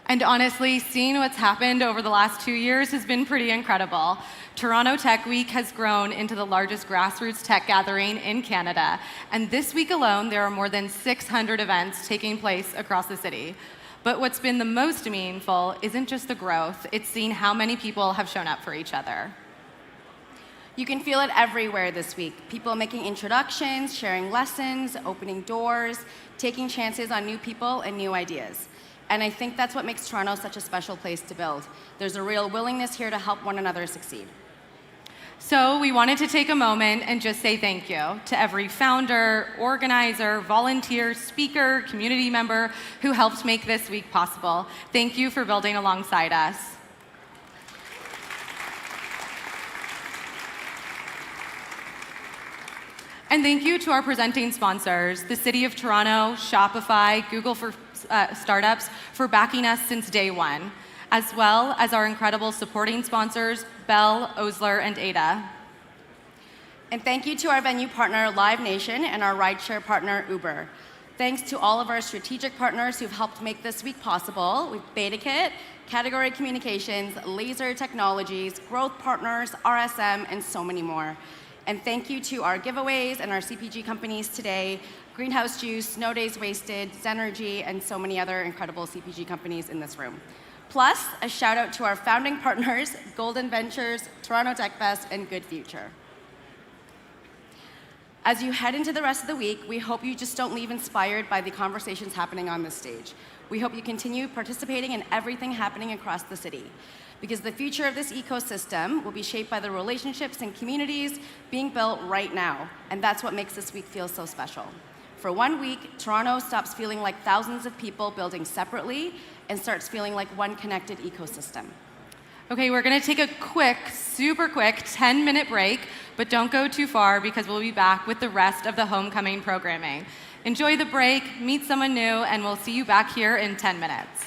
And honestly, seeing what's happened over the last 2 years has been pretty incredible. Toronto Tech Week has grown into the largest grassroots tech gathering in Canada. And this week alone, there are more than 600 events taking place across the city. But what's been the most meaningful isn't just the growth, it's seeing how many people have shown up for each other. You can feel it everywhere this week. People making introductions, sharing lessons, opening doors, taking chances on new people and new ideas. And I think that's what makes Toronto such a special place to build. There's a real willingness here to help one another succeed. So we wanted to take a moment and just say thank you to every founder, organizer, volunteer, speaker, community member who helped make this week possible. Thank you for building alongside us. And thank you to our presenting sponsors, the City of Toronto, Shopify, Google for Startups, for backing us since day one, as well as our incredible supporting sponsors, Bell, Osler, and Ada. And thank you to our venue partner, Live Nation, and our rideshare partner, Uber. Thanks to all of our strategic partners who've helped make this week possible, with BetaKit, Category Communications, Laser Technologies, Growth Partners, RSM, and so many more. And thank you to our giveaways and our CPG companies today, Greenhouse Juice, No Days Wasted, Zenergy, and so many other incredible CPG companies in this room. Plus, a shout out to our founding partners, Golden Ventures, Toronto Tech Fest, and Good Future. As you head into the rest of the week, we hope you just don't leave inspired by the conversations happening on this stage. We hope you continue participating in everything happening across the city, because the future of this ecosystem will be shaped by the relationships and communities being built right now, and that's what makes this week feel so special. For 1 week, Toronto stops feeling like thousands of people building separately and starts feeling like one connected ecosystem. Okay, we're gonna take a quick, super quick 10-minute break, but don't go too far because we'll be back with the rest of the homecoming programming. Enjoy the break, meet someone new, and we'll see you back here in 10 minutes.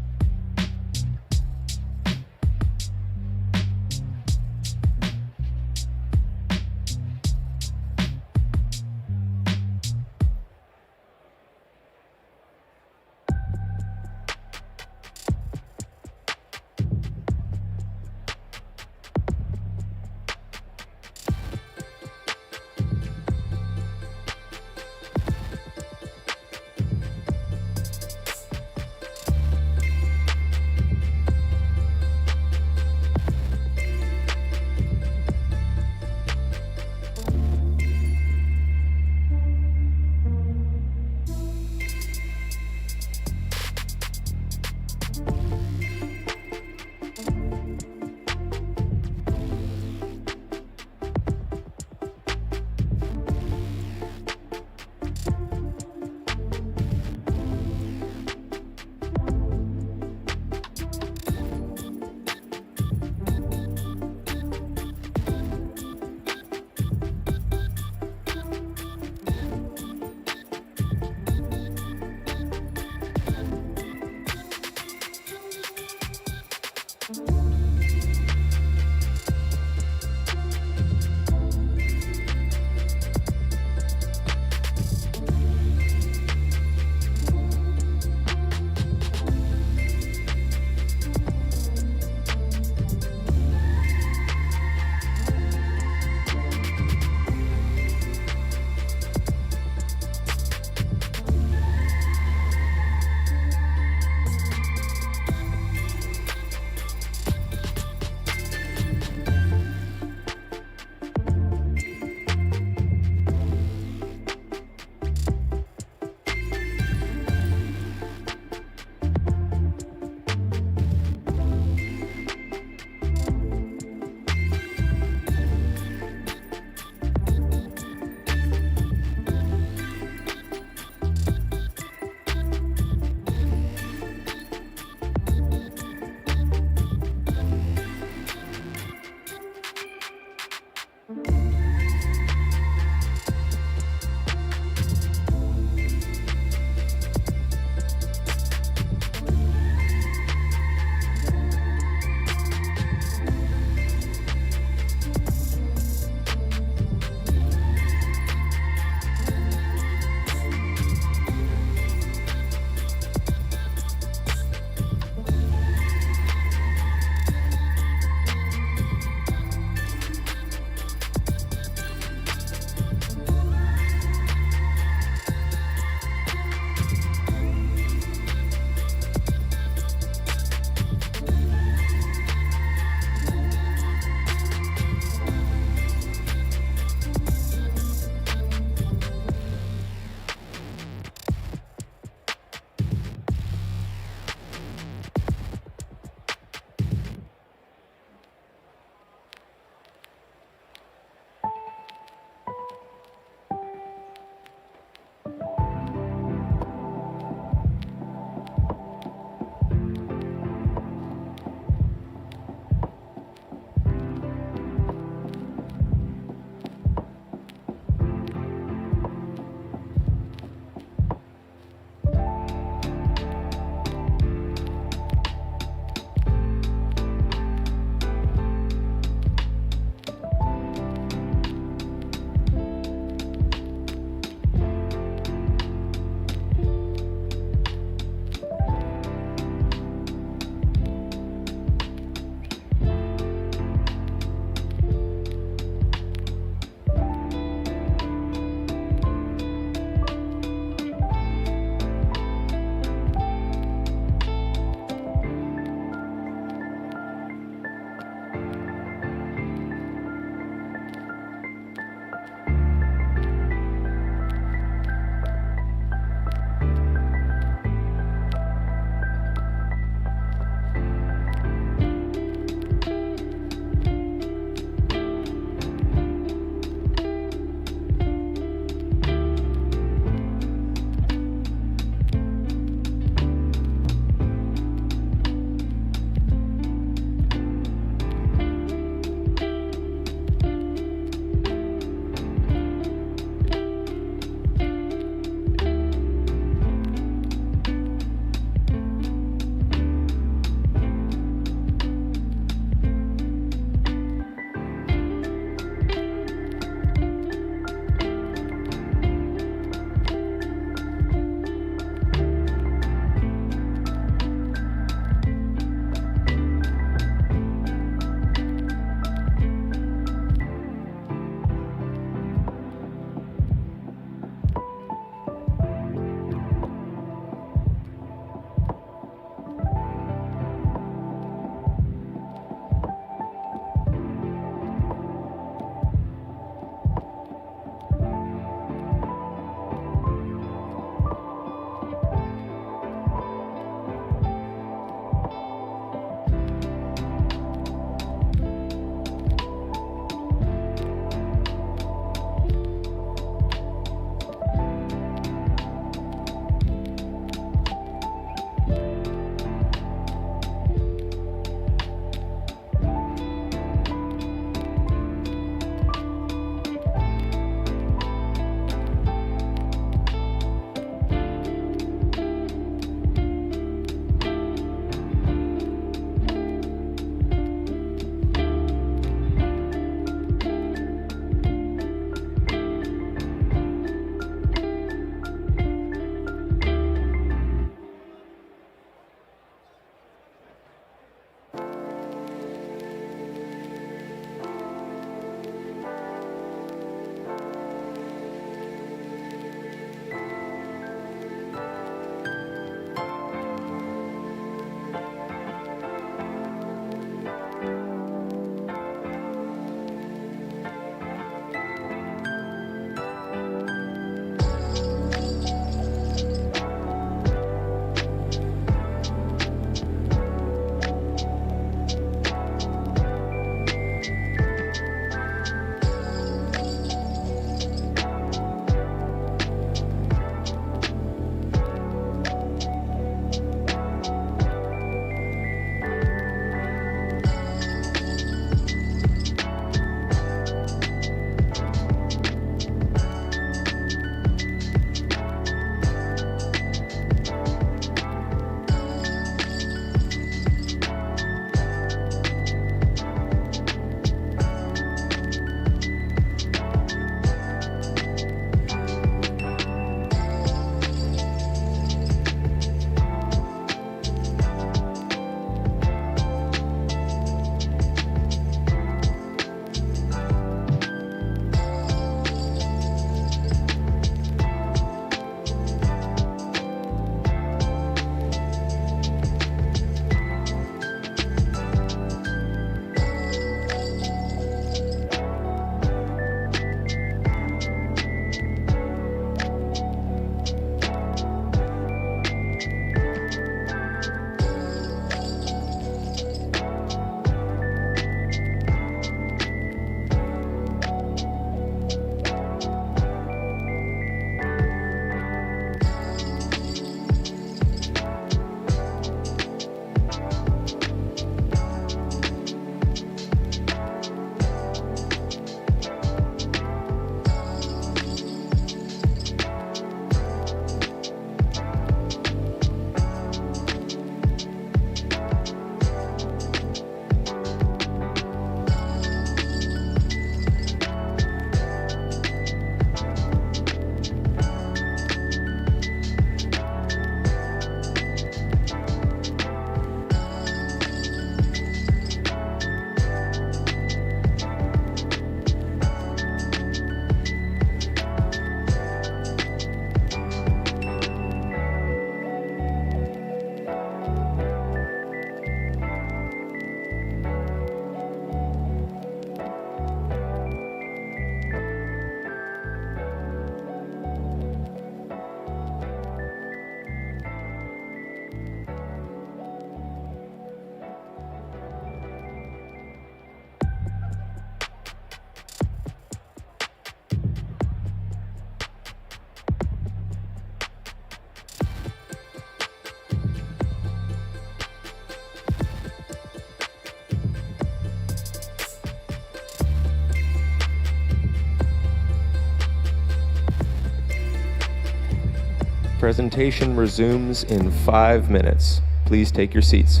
Presentation resumes in 5 minutes. Please take your seats.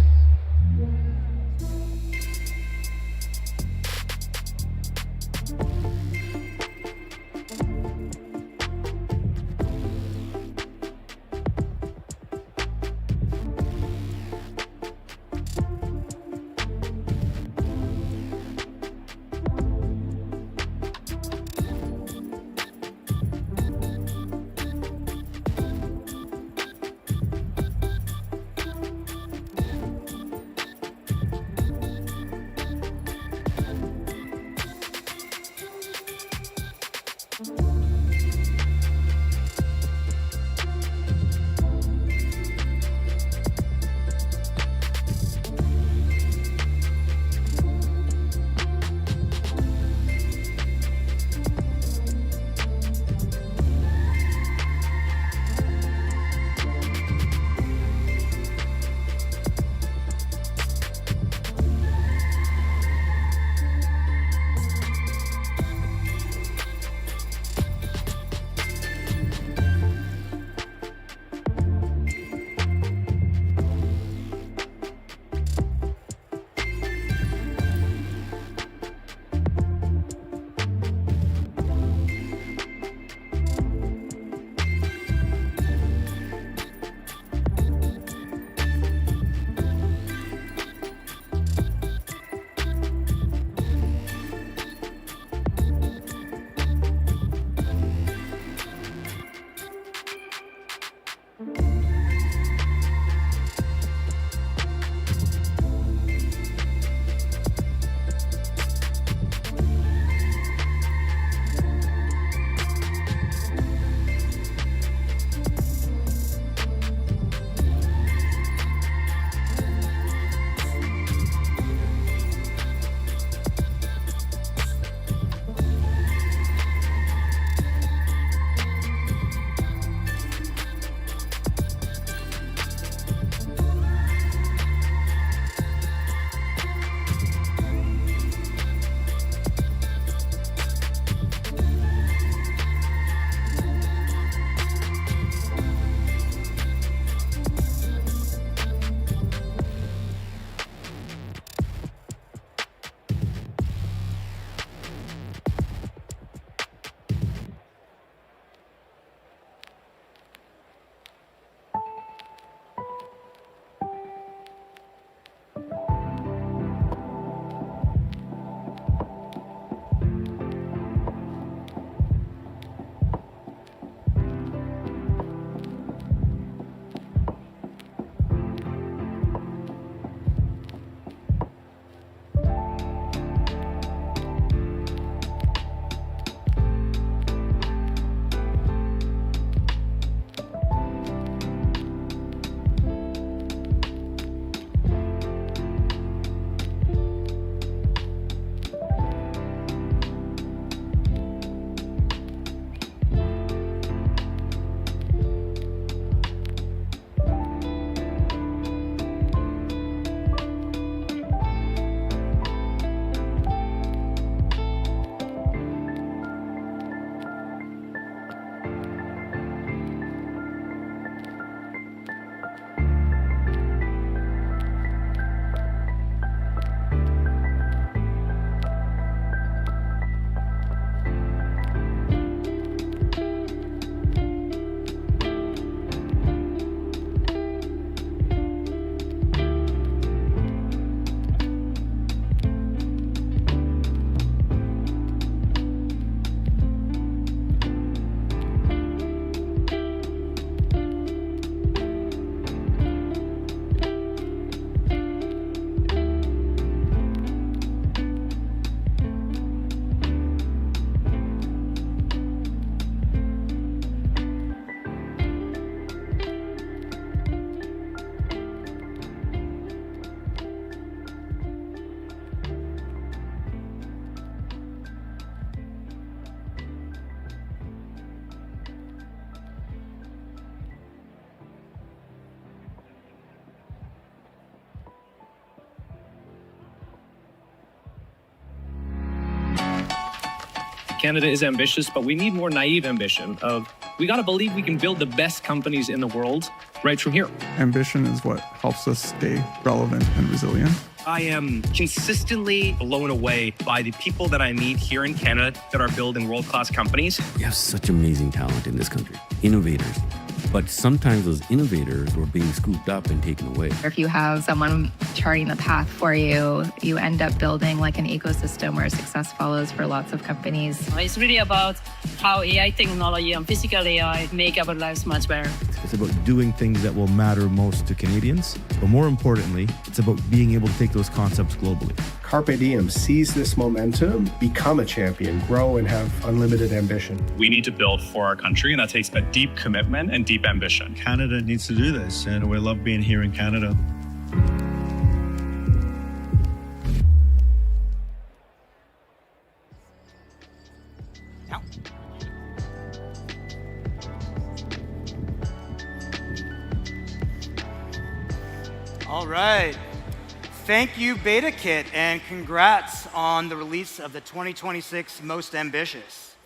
Canada is ambitious, but we need more naive ambition of We got to believe we can build the best companies in the world right from here. Ambition is what helps us stay relevant and resilient. I am consistently blown away by the people that I meet here in Canada that are building world-class companies. We have such amazing talent in this country, innovators. But sometimes those innovators were being scooped up and taken away. If you have someone charting the path for you, you end up building like an ecosystem where success follows for lots of companies. It's really about how AI technology and physical AI make our lives much better. It's about doing things that will matter most to Canadians, but more importantly, it's about being able to take those concepts globally. Carpe Diem, seize this momentum, become a champion, grow and have unlimited ambition. We need to build for our country, and that takes a deep commitment and deep ambition. Canada needs to do this, and we love being here in Canada. All right. Thank you, BetaKit, and congrats on the release of the 2026 Most Ambitious.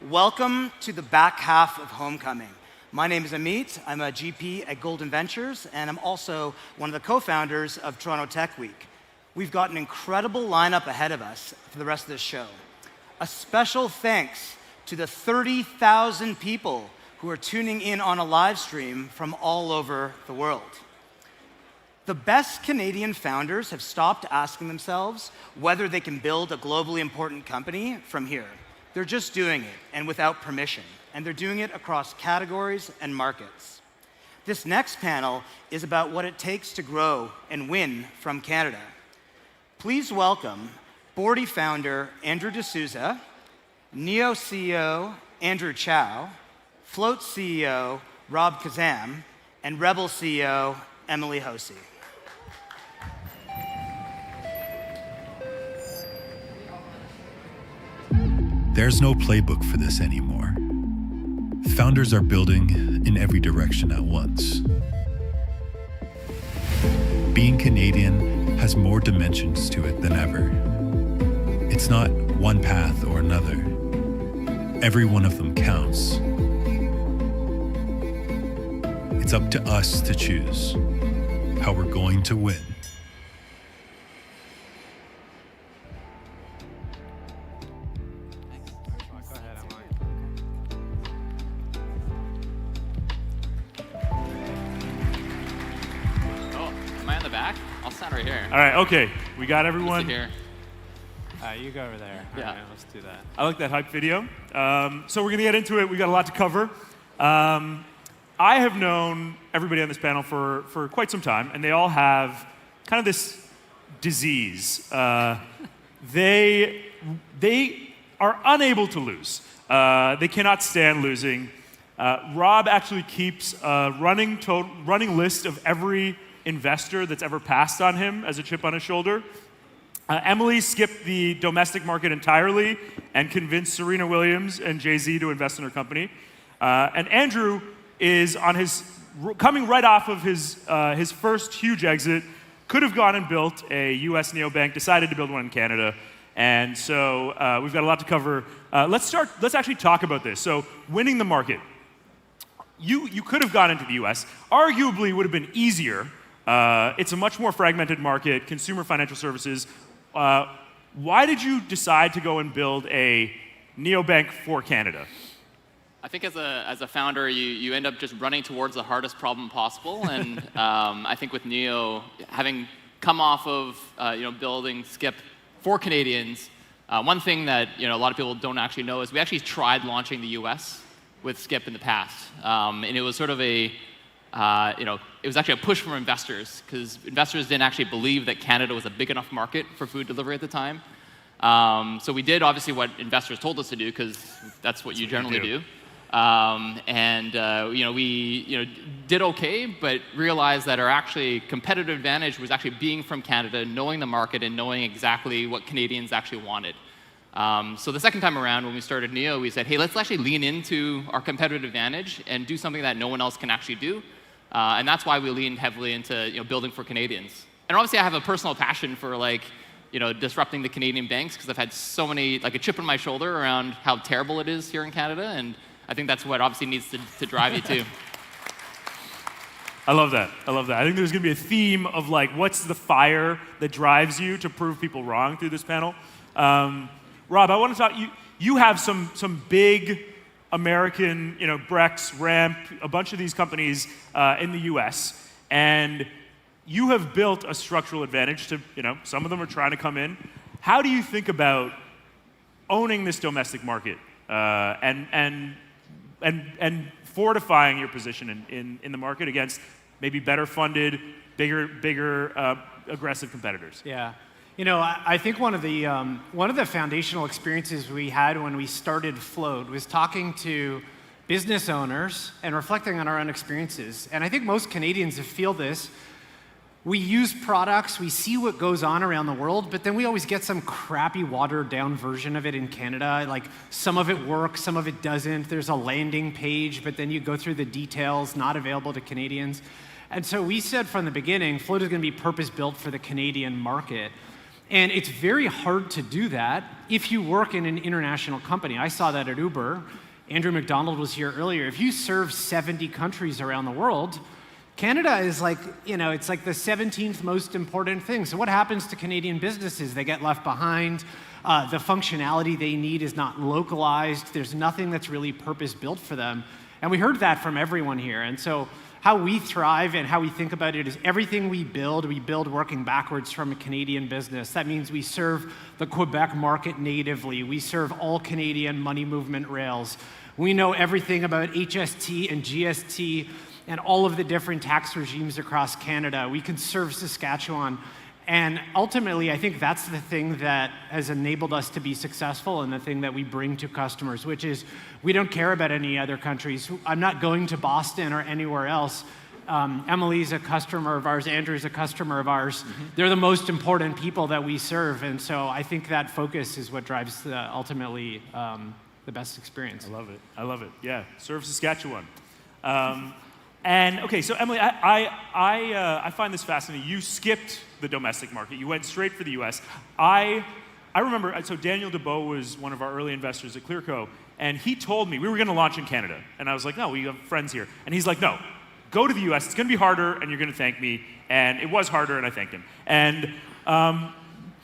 Welcome to the back half of Homecoming. My name is Amit. I'm a GP at Golden Ventures, and I'm also one of the co-founders of Toronto Tech Week. We've got an incredible lineup ahead of us for the rest of this show. A special thanks to the 30,000 people who are tuning in on a live stream from all over the world. The best Canadian founders have stopped asking themselves whether they can build a globally important company from here. They're just doing it, and without permission, and they're doing it across categories and markets. This next panel is about what it takes to grow and win from Canada. Please welcome Bordy founder Andrew D'Souza, Neo CEO Andrew Chow, Float CEO Rob Kazam, and Rebel CEO Emily Hosey. There's no playbook for this anymore. Founders are building in every direction at once. Being Canadian has more dimensions to it than ever. It's not one path or another. Every one of them counts. It's up to us to choose how we're going to win. All right, okay. We got everyone. Here. You go over there. Yeah. All right, let's do that. I like that hype video. So we're going to get into it. We got a lot to cover. I have known everybody on this panel for quite some time, and they all have kind of this disease. They are unable to lose. They cannot stand losing. Rob actually keeps a running list of every investor that's ever passed on him as a chip on his shoulder. Emily skipped the domestic market entirely and convinced Serena Williams and Jay-Z to invest in her company. And Andrew is coming right off of his first huge exit, could have gone and built a US neobank, decided to build one in Canada. And so we've got a lot to cover. Let's actually talk about this. So winning the market. You could have gone into the US. Arguably would have been easier. It's a much more fragmented market, consumer financial services. Why did you decide to go and build a neobank for Canada? I think as a founder, you end up just running towards the hardest problem possible. And I think with Neo, having come off of building Skip for Canadians, one thing that a lot of people don't actually know is we actually tried launching the US with Skip in the past. And it was sort of it was actually a push from investors, because investors didn't actually believe that Canada was a big enough market for food delivery at the time. So we did obviously what investors told us to do, because that's what you generally do. We did okay, but realized that our actually competitive advantage was actually being from Canada, knowing the market, and knowing exactly what Canadians actually wanted. So the second time around, when we started Neo, we said, hey, let's actually lean into our competitive advantage and do something that no one else can actually do. And that's why we leaned heavily into building for Canadians. And obviously, I have a personal passion for disrupting the Canadian banks, because I've had so many, a chip on my shoulder around how terrible it is here in Canada. And I think that's what obviously needs to drive you too. I love that. I love that. I think there's going to be a theme of like, what's the fire that drives you to prove people wrong through this panel. Rob, I want to talk. You have some big American, Brex, Ramp, a bunch of these companies in the U.S. and you have built a structural advantage to, some of them are trying to come in. How do you think about owning this domestic market and fortifying your position in the market against maybe better funded, bigger, aggressive competitors? Yeah. I think one of the foundational experiences we had when we started Float was talking to business owners and reflecting on our own experiences. And I think most Canadians feel this. We use products, we see what goes on around the world, but then we always get some crappy watered down version of it in Canada. Like some of it works, some of it doesn't. There's a landing page, but then you go through the details, not available to Canadians. And so we said from the beginning, Float is going to be purpose built for the Canadian market. And it's very hard to do that if you work in an international company. I saw that at Uber. Andrew McDonald was here earlier. If you serve 70 countries around the world, Canada is like, it's like the 17th most important thing. So what happens to Canadian businesses? They get left behind. The functionality they need is not localized. There's nothing that's really purpose-built for them. And we heard that from everyone here. And so how we thrive and how we think about it is everything we build working backwards from a Canadian business. That means we serve the Quebec market natively. We serve all Canadian money movement rails. We know everything about HST and GST and all of the different tax regimes across Canada. We can serve Saskatchewan. And ultimately, I think that's the thing that has enabled us to be successful and the thing that we bring to customers, which is we don't care about any other countries. I'm not going to Boston or anywhere else. Emily's a customer of ours. Andrew's a customer of ours. Mm-hmm. They're the most important people that we serve. And so I think that focus is what drives ultimately the best experience. I love it. I love it. Yeah, serve Saskatchewan. And okay, so Emily, I find this fascinating. You skipped the domestic market. You went straight for the U.S. I remember, so Daniel DeBow was one of our early investors at Clearco, and he told me we were going to launch in Canada. And I was like, no, we have friends here. And he's like, no, go to the U.S. It's going to be harder, and you're going to thank me. And it was harder, and I thanked him. And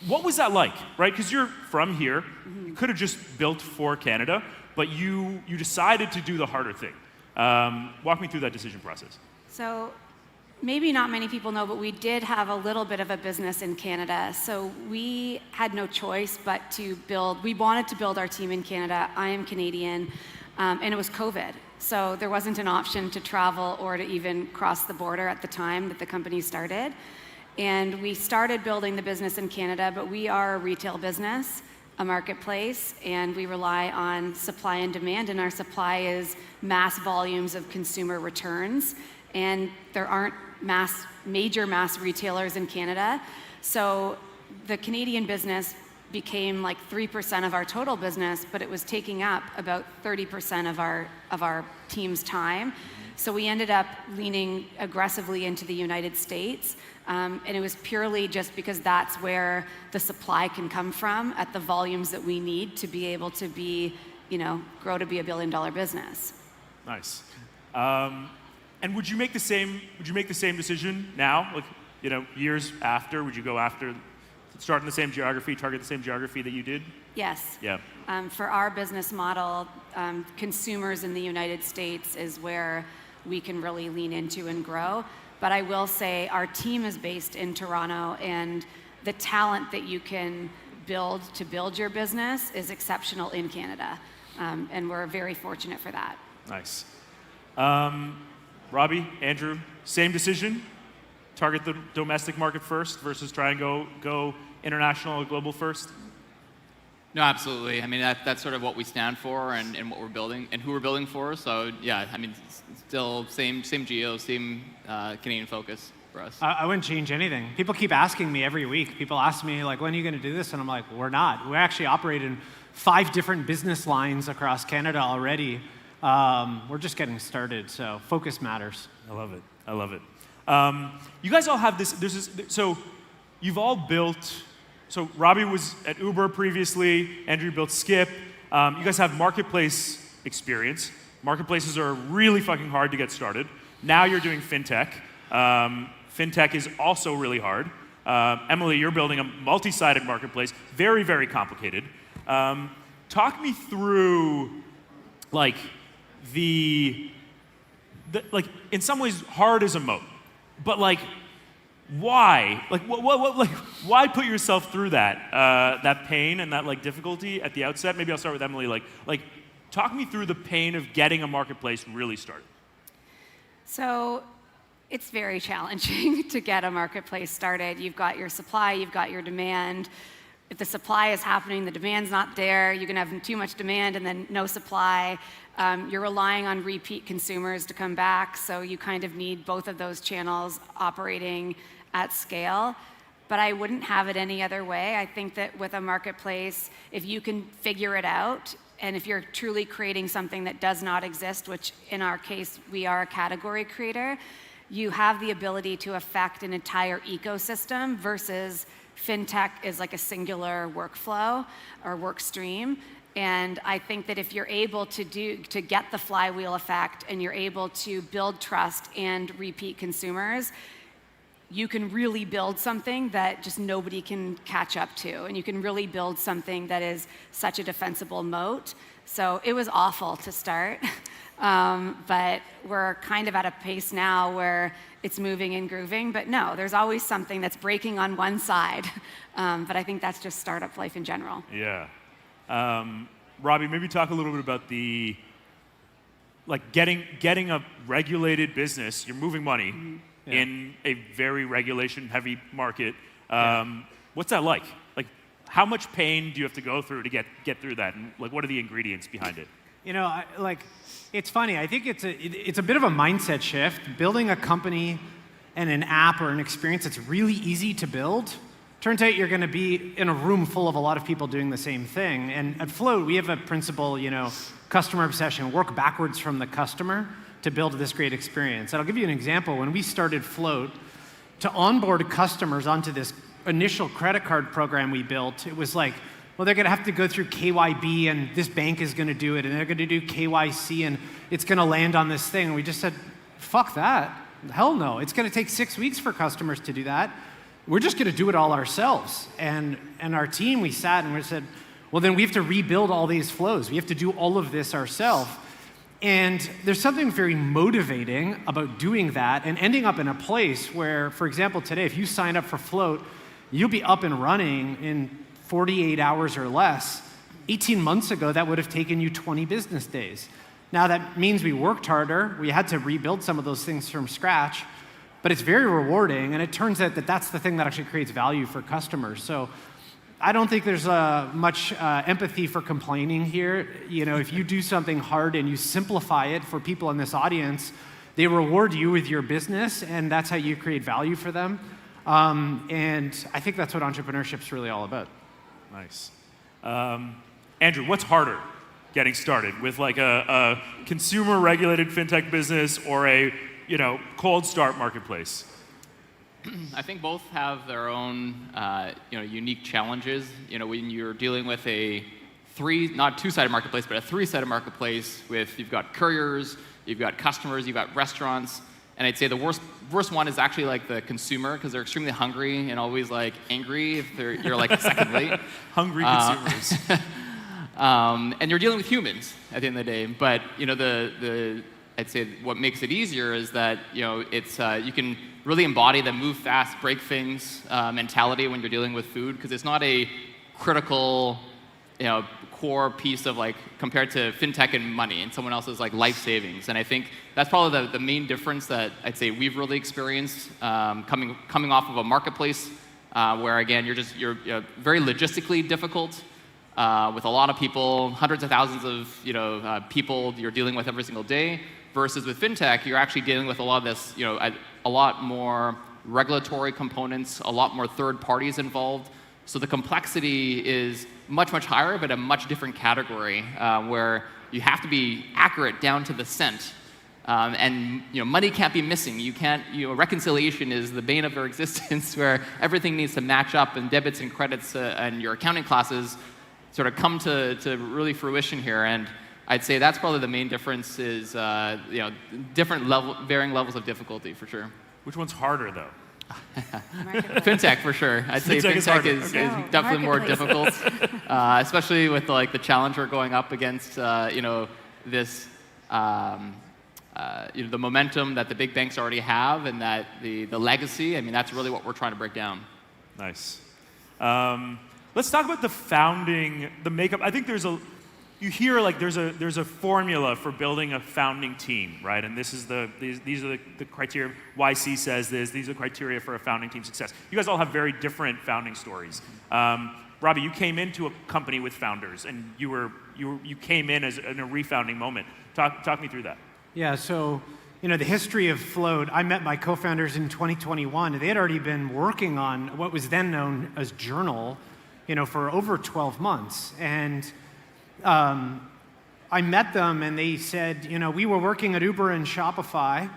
what was that like, right? Because you're from here. You could have just built for Canada, but you decided to do the harder thing. Walk me through that decision process. So maybe not many people know, but we did have a little bit of a business in Canada. So we had no choice but to we wanted to build our team in Canada. I am Canadian, and it was COVID. So there wasn't an option to travel or to even cross the border at the time that the company started. And we started building the business in Canada, but we are a retail business, a marketplace, and we rely on supply and demand, and our supply is mass volumes of consumer returns, and there aren't major mass retailers in Canada. So the Canadian business became like 3% of our total business, but it was taking up about 30% of our team's time. So we ended up leaning aggressively into the United States, and it was purely just because that's where the supply can come from at the volumes that we need to be able to grow to be a billion-dollar business. Nice. And would you make the same decision now, like years after? Would you go after, start in the same geography, target the same geography that you did? Yes. Yeah. For our business model, consumers in the United States is where we can really lean into and grow. But I will say our team is based in Toronto, and the talent that you can build to build your business is exceptional in Canada. And we're very fortunate for that. Nice. Robbie, Andrew, same decision? Target the domestic market first versus try and go international or global first? No, absolutely. I mean, that's sort of what we stand for and what we're building and who we're building for. So yeah, I mean, still same geo, same Canadian focus for us. I wouldn't change anything. People keep asking me every week. People ask me, like, when are you going to do this? And I'm like, we're not. We actually operate in 5 different business lines across Canada already. We're just getting started, so focus matters. I love it. I love it. You guys all have this, so you've all built, so Robbie was at Uber previously, Andrew built Skip. You guys have marketplace experience. Marketplaces are really fucking hard to get started. Now you're doing fintech. Fintech is also really hard. Emily, you're building a multi-sided marketplace, very, very complicated. Talk me through, like, like, in some ways, hard as a moat, but like, why? Like, why put yourself through that pain and that like difficulty at the outset? Maybe I'll start with Emily. Like, talk me through the pain of getting a marketplace really started. So it's very challenging to get a marketplace started. You've got your supply, you've got your demand. If the supply is happening, the demand's not there, you can have too much demand and then no supply. You're relying on repeat consumers to come back, so you kind of need both of those channels operating at scale. But I wouldn't have it any other way. I think that with a marketplace, if you can figure it out, and if you're truly creating something that does not exist, which in our case, we are a category creator, you have the ability to affect an entire ecosystem versus fintech is like a singular workflow or work stream. And I think that if you're able to get the flywheel effect and you're able to build trust and repeat consumers, you can really build something that just nobody can catch up to. And you can really build something that is such a defensible moat. So it was awful to start. But we're kind of at a pace now where it's moving and grooving. But no, there's always something that's breaking on one side. But I think that's just startup life in general. Yeah. Robbie, maybe talk a little bit about getting a regulated business. You're moving money in a very regulation-heavy market. What's that like? Like, how much pain do you have to go through to get through that? And like, what are the ingredients behind it? You know, it's funny. I think it's a bit of a mindset shift. Building a company and an app or an experience that's really easy to build. Turns out you're going to be in a room full of a lot of people doing the same thing. And at Float, we have a principle, customer obsession, work backwards from the customer to build this great experience. And I'll give you an example. When we started Float, to onboard customers onto this initial credit card program we built, it was like, well, they're going to have to go through KYB, and this bank is going to do it, and they're going to do KYC, and it's going to land on this thing. And we just said, fuck that. Hell no. It's going to take 6 weeks for customers to do that. We're just going to do it all ourselves. And our team, we sat and we said, well, then we have to rebuild all these flows. We have to do all of this ourselves. And there's something very motivating about doing that and ending up in a place where, for example, today, if you sign up for Float, you'll be up and running in 48 hours or less. 18 months ago, that would have taken you 20 business days. Now, that means we worked harder. We had to rebuild some of those things from scratch. But it's very rewarding, and it turns out that that's the thing that actually creates value for customers. So I don't think there's much empathy for complaining here. If you do something hard and you simplify it for people in this audience, they reward you with your business, and that's how you create value for them. And I think that's what entrepreneurship's really all about. Nice. Andrew, what's harder getting started with like a consumer-regulated fintech business or a cold start marketplace? I think both have their own, unique challenges. When you're dealing with a not two-sided marketplace, but a three-sided marketplace you've got couriers, you've got customers, you've got restaurants, and I'd say the worst one is actually like the consumer, because they're extremely hungry and always like angry if you're like a second late. Hungry consumers. And you're dealing with humans at the end of the day, but I'd say what makes it easier is that it's you can really embody the move fast, break things mentality when you're dealing with food, because it's not a critical core piece of compared to fintech and money and someone else's life savings. And I think that's probably the main difference that I'd say we've really experienced coming off of a marketplace where again you're very logistically difficult. With a lot of people, hundreds of thousands of people you're dealing with every single day, versus with fintech, you're actually dealing with a lot of this, a lot more regulatory components, a lot more third parties involved. So the complexity is much, much higher, but a much different category where you have to be accurate down to the cent. And money can't be missing. You can't. Reconciliation is the bane of our existence, where everything needs to match up, and debits and credits and your accounting classes sort of come to really fruition here. And I'd say that's probably the main difference is varying levels of difficulty for sure. Which one's harder though? Fintech for sure. I'd say fintech is definitely more difficult, especially with like the challenge we're going up against. This the momentum that the big banks already have, and that the legacy. I mean, that's really what we're trying to break down. Nice. Let's talk about the founding, the makeup. I think you hear like there's a formula for building a founding team, right? And these are the criteria. YC says this. These are the criteria for a founding team success. You guys all have very different founding stories. Robbie, you came into a company with founders, and you came in in a refounding moment. Talk me through that. Yeah. So, the history of Float. I met my co-founders in 2021. They had already been working on what was then known as Journal, for over 12 months, and I met them and they said, we were working at Uber and Shopify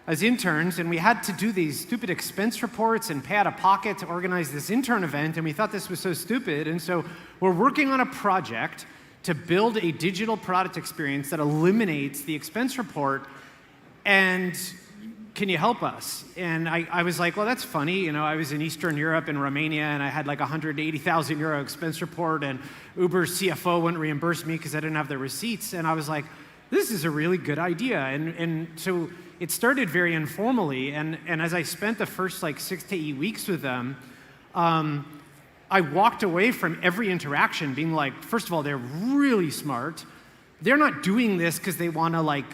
as interns, and we had to do these stupid expense reports and pay out of pocket to organize this intern event, and we thought this was so stupid, and so we're working on a project to build a digital product experience that eliminates the expense report, and can you help us? And I was like, well, that's funny. I was in Eastern Europe in Romania, and I had like 180,000 euro expense report, and Uber's CFO wouldn't reimburse me because I didn't have the receipts. And I was like, this is a really good idea. And so it started very informally. And as I spent the first like 6 to 8 weeks with them, I walked away from every interaction being like, first of all, they're really smart. They're not doing this because they want to like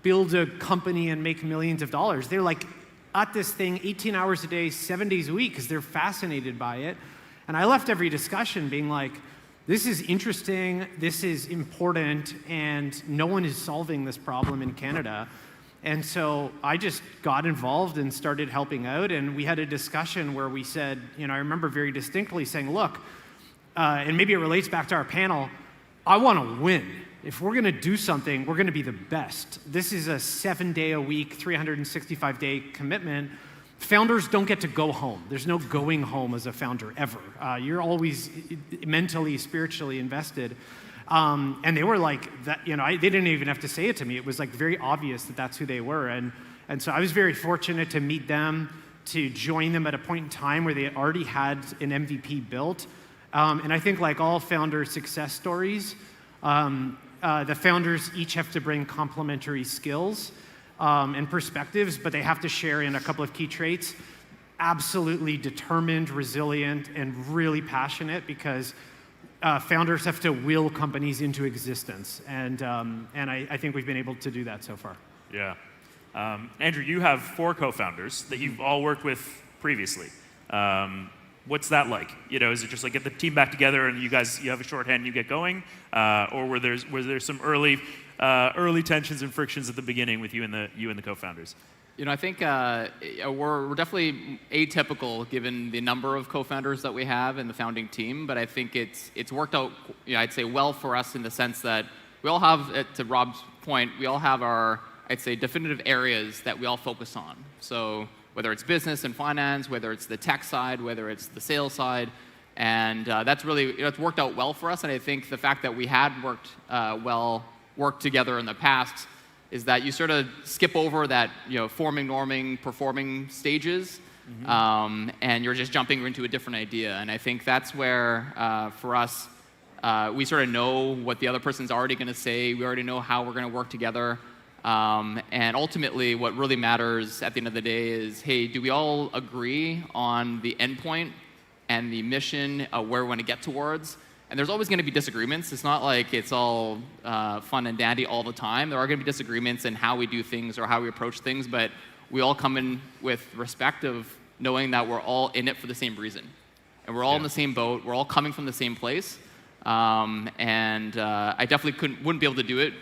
build a company and make millions of dollars. They're like at this thing 18 hours a day, 7 days a week because they're fascinated by it. And I left every discussion being like, this is interesting, this is important, and no one is solving this problem in Canada. And so I just got involved and started helping out, and we had a discussion where we said, I remember very distinctly saying, look, and maybe it relates back to our panel, I want to win. If we're going to do something, we're going to be the best. This is a 7-day-a-week, 365-day commitment. Founders don't get to go home. There's no going home as a founder ever. You're always mentally, spiritually invested. And they were like that. They didn't even have to say it to me. It was like very obvious that that's who they were. And so I was very fortunate to meet them, to join them at a point in time where they already had an MVP built. And I think like all founder success stories, the founders each have to bring complementary skills and perspectives, but they have to share in a couple of key traits. Absolutely determined, resilient, and really passionate, because founders have to will companies into existence. And I think we've been able to do that so far. Yeah. Andrew, you have 4 co-founders that you've all worked with previously. What's that like? Is it just like get the team back together and you have a shorthand and you get going, or was there some early tensions and frictions at the beginning with you and the co-founders? I think we're definitely atypical given the number of co-founders that we have in the founding team, but I think it's worked out, I'd say, well for us in the sense that we all have, to Rob's point, we all have our, I'd say, definitive areas that we all focus on. So whether it's business and finance, whether it's the tech side, whether it's the sales side, and that's really, it's worked out well for us. And I think the fact that we had worked together in the past is that you sort of skip over that, forming, norming, performing stages, and you're just jumping into a different idea. And I think that's where, for us, we sort of know what the other person's already going to say. We already know how we're going to work together. And ultimately, what really matters at the end of the day is, hey, do we all agree on the endpoint and the mission, where we want to get towards? And there's always going to be disagreements. It's not like it's all fun and dandy all the time. There are going to be disagreements in how we do things or how we approach things, but we all come in with respect of knowing that we're all in it for the same reason. And we're all in the same boat. We're all coming from the same place. And I definitely wouldn't be able to do it,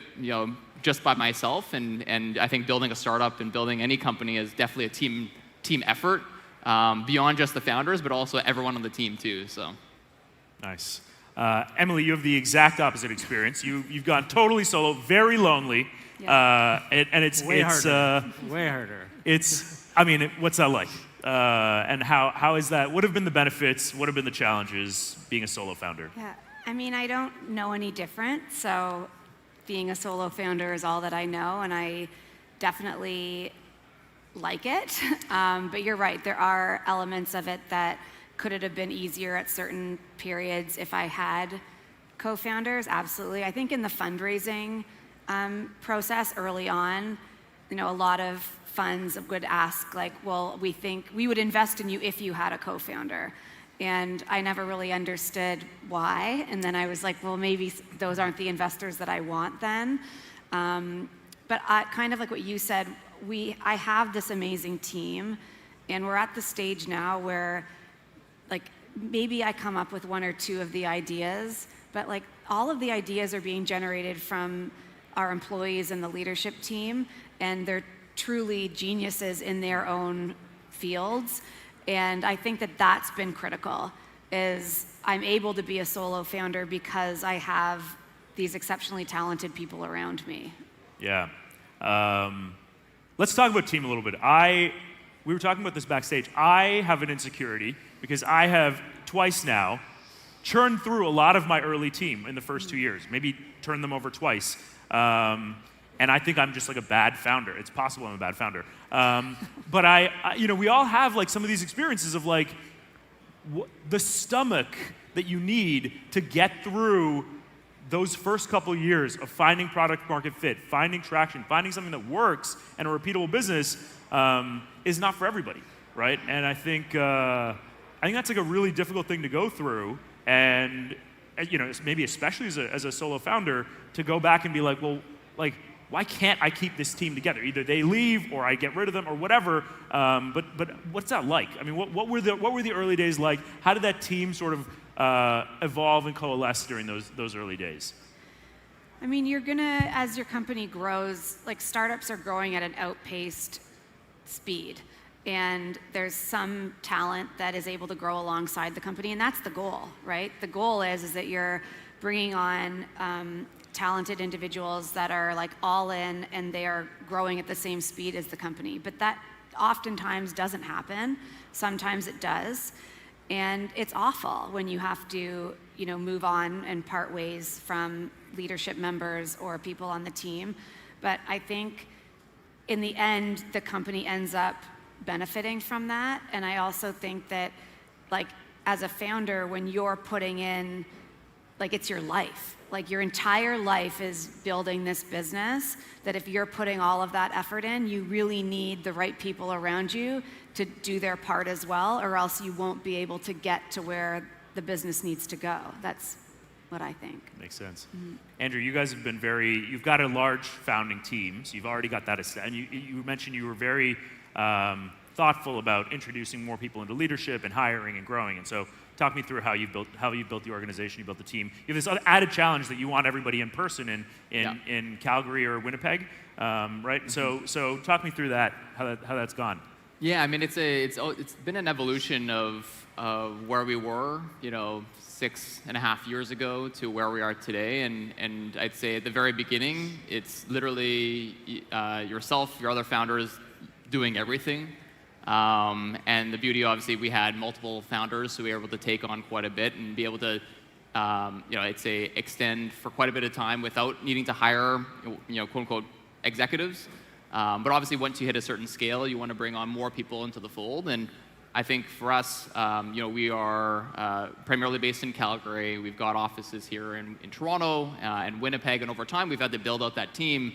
just by myself. And I think building a startup and building any company is definitely a team effort, beyond just the founders, but also everyone on the team too. So. Nice. Emily, you have the exact opposite experience. You've gone totally solo, very lonely, and it's way harder. What's that like? And how is that? What have been the benefits? What have been the challenges being a solo founder? Yeah, I don't know any different. So being a solo founder is all that I know, and I definitely like it. But you're right, there are elements of it that could it have been easier at certain periods if I had co-founders? Absolutely. I think in the fundraising process early on, a lot of funds would ask like, well, we think we would invest in you if you had a co-founder. And I never really understood why. And then I was like, well, maybe those aren't the investors that I want then. But kind of like what you said, I have this amazing team, and we're at the stage now where like maybe I come up with one or two of the ideas, but like all of the ideas are being generated from our employees and the leadership team, and they're truly geniuses in their own fields. And I think that that's been critical, is I'm able to be a solo founder because I have these exceptionally talented people around me. Yeah. Let's talk about team a little bit. We were talking about this backstage. I have an insecurity because I have twice now churned through a lot of my early team in the first 2 years, maybe turned them over twice. And I think I'm just like a bad founder. It's possible I'm a bad founder. But we all have like some of these experiences of like the stomach that you need to get through those first couple years of finding product market fit, finding traction, finding something that works and a repeatable business is not for everybody, right? And I think that's like a really difficult thing to go through. And maybe especially as a solo founder, to go back and be like, well, like, why can't I keep this team together? Either they leave or I get rid of them or whatever. But what's that like? I mean, what were the early days like? How did that team sort of evolve and coalesce during those early days? I mean, as your company grows, like startups are growing at an outpaced speed. And there's some talent that is able to grow alongside the company, and that's the goal, right? The goal is that you're bringing on talented individuals that are like all in, and they are growing at the same speed as the company. But that oftentimes doesn't happen. Sometimes it does. And it's awful when you have to, move on and part ways from leadership members or people on the team. But I think in the end, the company ends up benefiting from that. And I also think that, like, as a founder, when you're putting in, like, it's your life. Like, your entire life is building this business, that if you're putting all of that effort in, you really need the right people around you to do their part as well, or else you won't be able to get to where the business needs to go. That's what I think. Makes sense. Mm-hmm. Andrew, you guys have been you've got a large founding team, so you've already got that. And you mentioned you were very thoughtful about introducing more people into leadership and hiring and growing. And so talk me through how you built the organization, you built the team. You have this other added challenge that you want everybody in person in Calgary or Winnipeg, right? Mm-hmm. So talk me through that, how that's gone. Yeah, I mean, it's been an evolution of where we were, 6.5 years ago to where we are today. And I'd say at the very beginning, it's literally yourself, your other founders doing everything. And the beauty, obviously, we had multiple founders, so we were able to take on quite a bit and be able to, I'd say, extend for quite a bit of time without needing to hire, quote unquote, executives. But obviously, once you hit a certain scale, you want to bring on more people into the fold. And I think for us, we are primarily based in Calgary. We've got offices here in Toronto and Winnipeg, and over time, we've had to build out that team.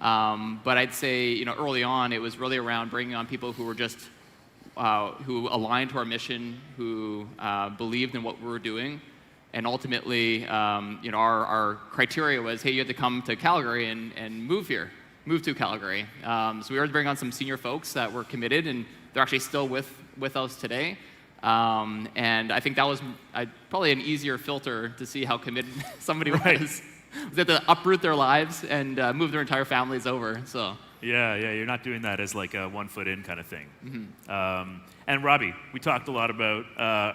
But I'd say, early on, it was really around bringing on people who were just who aligned to our mission, who believed in what we were doing, and ultimately, our criteria was, hey, you have to come to Calgary and move to Calgary. So we were to bring on some senior folks that were committed, and they're actually still with us today. And I think that was probably an easier filter to see how committed somebody was. They had to uproot their lives and move their entire families over. So yeah, you're not doing that as like a 1 foot in kind of thing. Mm-hmm. And Robbie, we talked a lot about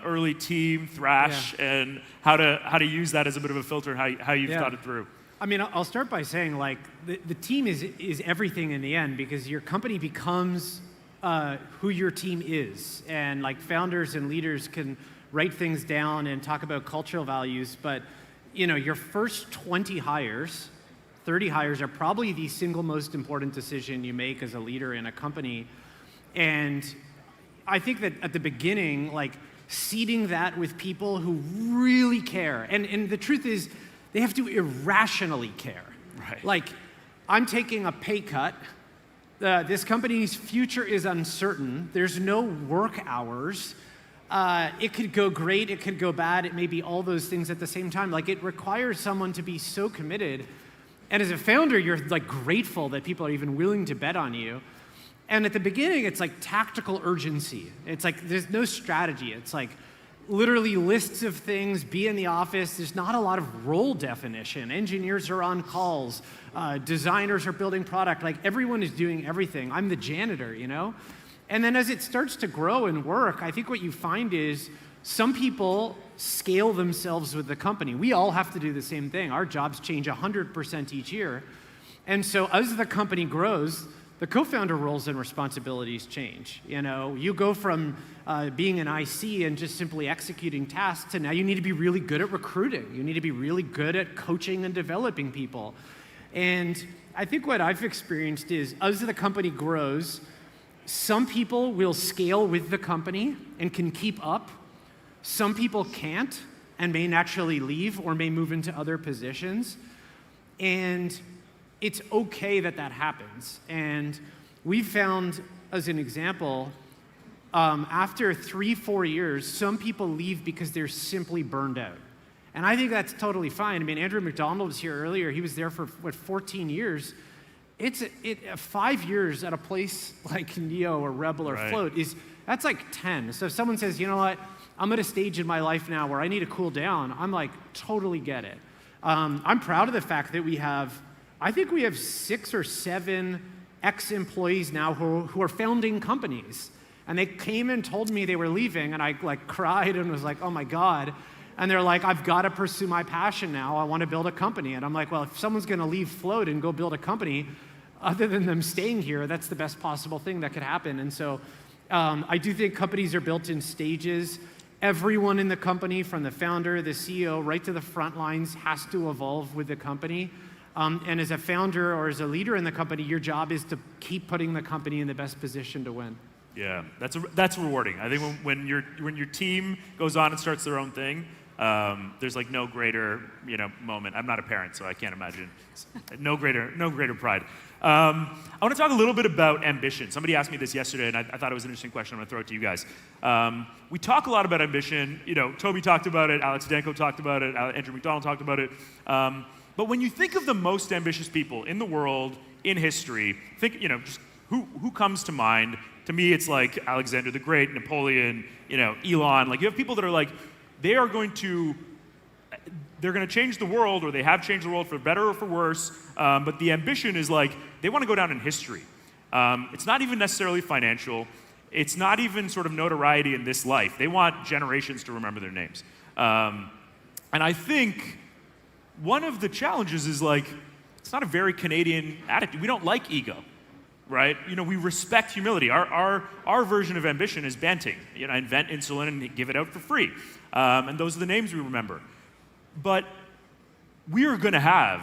early team thrash and how to use that as a bit of a filter and how you've thought it through. I mean, I'll start by saying, like, the team is everything in the end, because your company becomes who your team is. And, like, founders and leaders can write things down and talk about cultural values, but, your first 20 hires, 30 hires are probably the single most important decision you make as a leader in a company. And I think that at the beginning, like seeding that with people who really care, and the truth is, they have to irrationally care. Right. Like, I'm taking a pay cut. This company's future is uncertain. There's no work hours. It could go great, it could go bad, it may be all those things at the same time. Like, it requires someone to be so committed. And as a founder, you're like grateful that people are even willing to bet on you. And at the beginning, it's like tactical urgency. It's like there's no strategy. It's like literally lists of things, be in the office. There's not a lot of role definition. Engineers are on calls. Designers are building product. Like, everyone is doing everything. I'm the janitor, you know? And then as it starts to grow and work, I think what you find is some people scale themselves with the company. We all have to do the same thing. Our jobs change 100% each year. And so as the company grows, the co-founder roles and responsibilities change. You know, you go from being an IC and just simply executing tasks to now you need to be really good at recruiting. You need to be really good at coaching and developing people. And I think what I've experienced is as the company grows, some people will scale with the company and can keep up. Some people can't and may naturally leave or may move into other positions. And it's okay that that happens. And we've found, as an example, after 3-4 years, some people leave because they're simply burned out. And I think that's totally fine. I mean, Andrew McDonald was here earlier. He was there for, 14 years. 5 years at a place like Neo or Rebel or Float that's like 10. So if someone says, you know what, I'm at a stage in my life now where I need to cool down, I'm like, totally get it. I'm proud of the fact that I think we have 6 or 7 ex-employees now who are founding companies. And they came and told me they were leaving, and I like cried and was like, oh my God. And they're like, I've got to pursue my passion now. I want to build a company. And I'm like, well, if someone's going to leave Float and go build a company, other than them staying here, that's the best possible thing that could happen. And so I do think companies are built in stages. Everyone in the company, from the founder, the CEO, right to the front lines, has to evolve with the company. And as a founder or as a leader in the company, your job is to keep putting the company in the best position to win. Yeah, that's rewarding. I think when your team goes on and starts their own thing, there's like no greater moment. I'm not a parent, so I can't imagine. No greater pride. I want to talk a little bit about ambition. Somebody asked me this yesterday, and I thought it was an interesting question. I'm going to throw it to you guys. We talk a lot about ambition. Toby talked about it. Alex Danko talked about it. Andrew McDonald talked about it. But when you think of the most ambitious people in the world, in history, think, just who comes to mind? To me, it's like Alexander the Great, Napoleon, Elon. Like, you have people that are like, they're going to change the world, or they have changed the world for better or for worse. But the ambition is like, they want to go down in history. It's not even necessarily financial. It's not even sort of notoriety in this life. They want generations to remember their names. And I think one of the challenges is like, it's not a very Canadian attitude. We don't like ego, right? We respect humility. Our version of ambition is Banting. Invent insulin and give it out for free. And those are the names we remember. But we are going to have,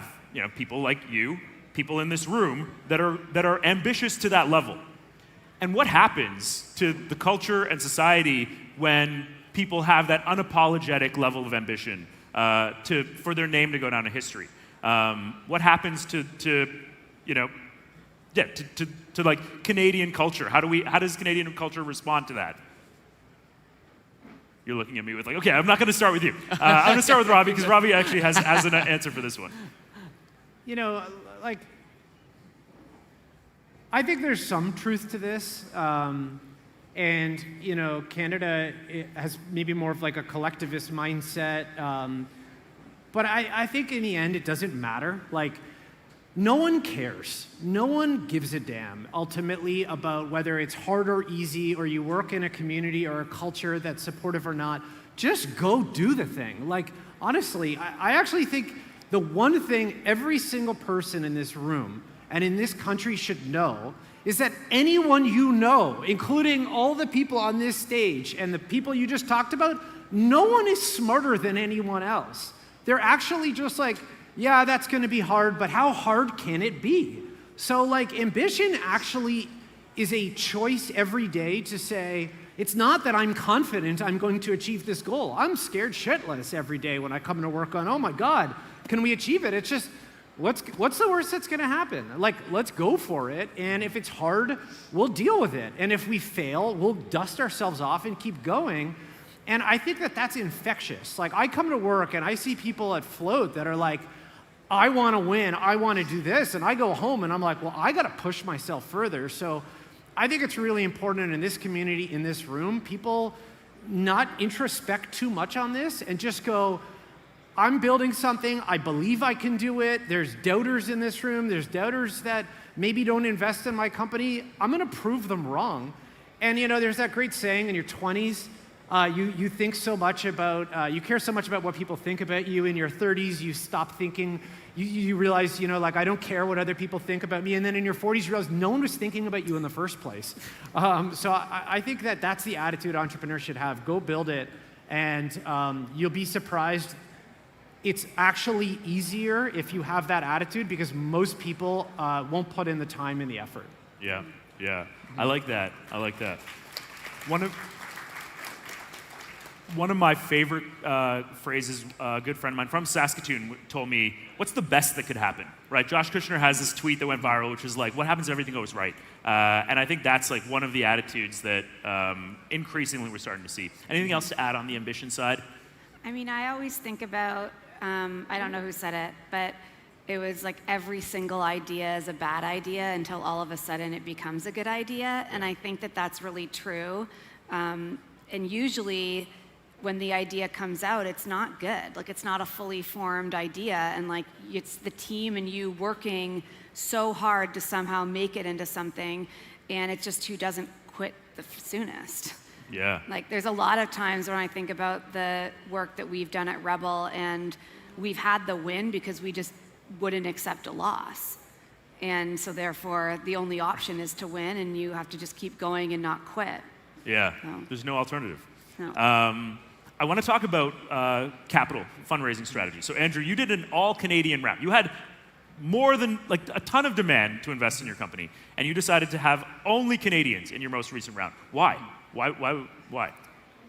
people like you, people in this room that are ambitious to that level. And what happens to the culture and society when people have that unapologetic level of ambition for their name to go down in history? What happens to like Canadian culture? How does Canadian culture respond to that? You're looking at me with like, okay, I'm not going to start with you. I'm going to start with Robbie, because Robbie actually has an answer for this one. I think there's some truth to this. And, Canada has maybe more of like a collectivist mindset. But I think in the end, it doesn't matter. Like, no one cares. No one gives a damn, ultimately, about whether it's hard or easy, or you work in a community or a culture that's supportive or not. Just go do the thing. Like, honestly, I actually think the one thing every single person in this room and in this country should know is that anyone you know, including all the people on this stage and the people you just talked about, no one is smarter than anyone else. They're actually just like yeah, that's going to be hard, but how hard can it be? So like ambition actually is a choice every day to say, it's not that I'm confident I'm going to achieve this goal. I'm scared shitless every day when I come to work on, oh my God, can we achieve it? It's just, what's the worst that's gonna happen? Like, let's go for it, and if it's hard, we'll deal with it. And if we fail, we'll dust ourselves off and keep going. And I think that that's infectious. Like, I come to work and I see people at Float that are like, I wanna win, I wanna do this, and I go home and I'm like, well, I gotta push myself further. So I think it's really important in this community, in this room, people not introspect too much on this and just go, I'm building something, I believe I can do it. There's doubters in this room, there's doubters that maybe don't invest in my company. I'm gonna prove them wrong. And you know, there's that great saying in your 20s, you think so much about, you care so much about what people think about you. In your 30s, you stop thinking, you realize, you know, like, I don't care what other people think about me. And then in your 40s, you realize no one was thinking about you in the first place. So I think that that's the attitude entrepreneurs should have. Go build it, and you'll be surprised. It's actually easier if you have that attitude, because most people won't put in the time and the effort. Yeah, yeah. I like that. I like that. One of my favorite phrases, a good friend of mine from Saskatoon told me, what's the best that could happen, right? Josh Kushner has this tweet that went viral, which is like, what happens if everything goes right? And I think that's like one of the attitudes that increasingly we're starting to see. Anything else to add on the ambition side? I mean, I always think about, I don't know who said it, but it was like every single idea is a bad idea until all of a sudden it becomes a good idea. And I think that that's really true. And usually, when the idea comes out, it's not good. Like, it's not a fully formed idea, and like, it's the team and you working so hard to somehow make it into something, and it's just who doesn't quit the soonest. Yeah. Like, there's a lot of times when I think about the work that we've done at Rebel, and we've had the win because we just wouldn't accept a loss. And so therefore, the only option is to win, and you have to just keep going and not quit. Yeah, No. There's no alternative. No. I want to talk about capital fundraising strategy. So Andrew, you did an all-Canadian round. You had more than like a ton of demand to invest in your company, and you decided to have only Canadians in your most recent round. Why? Why? Well,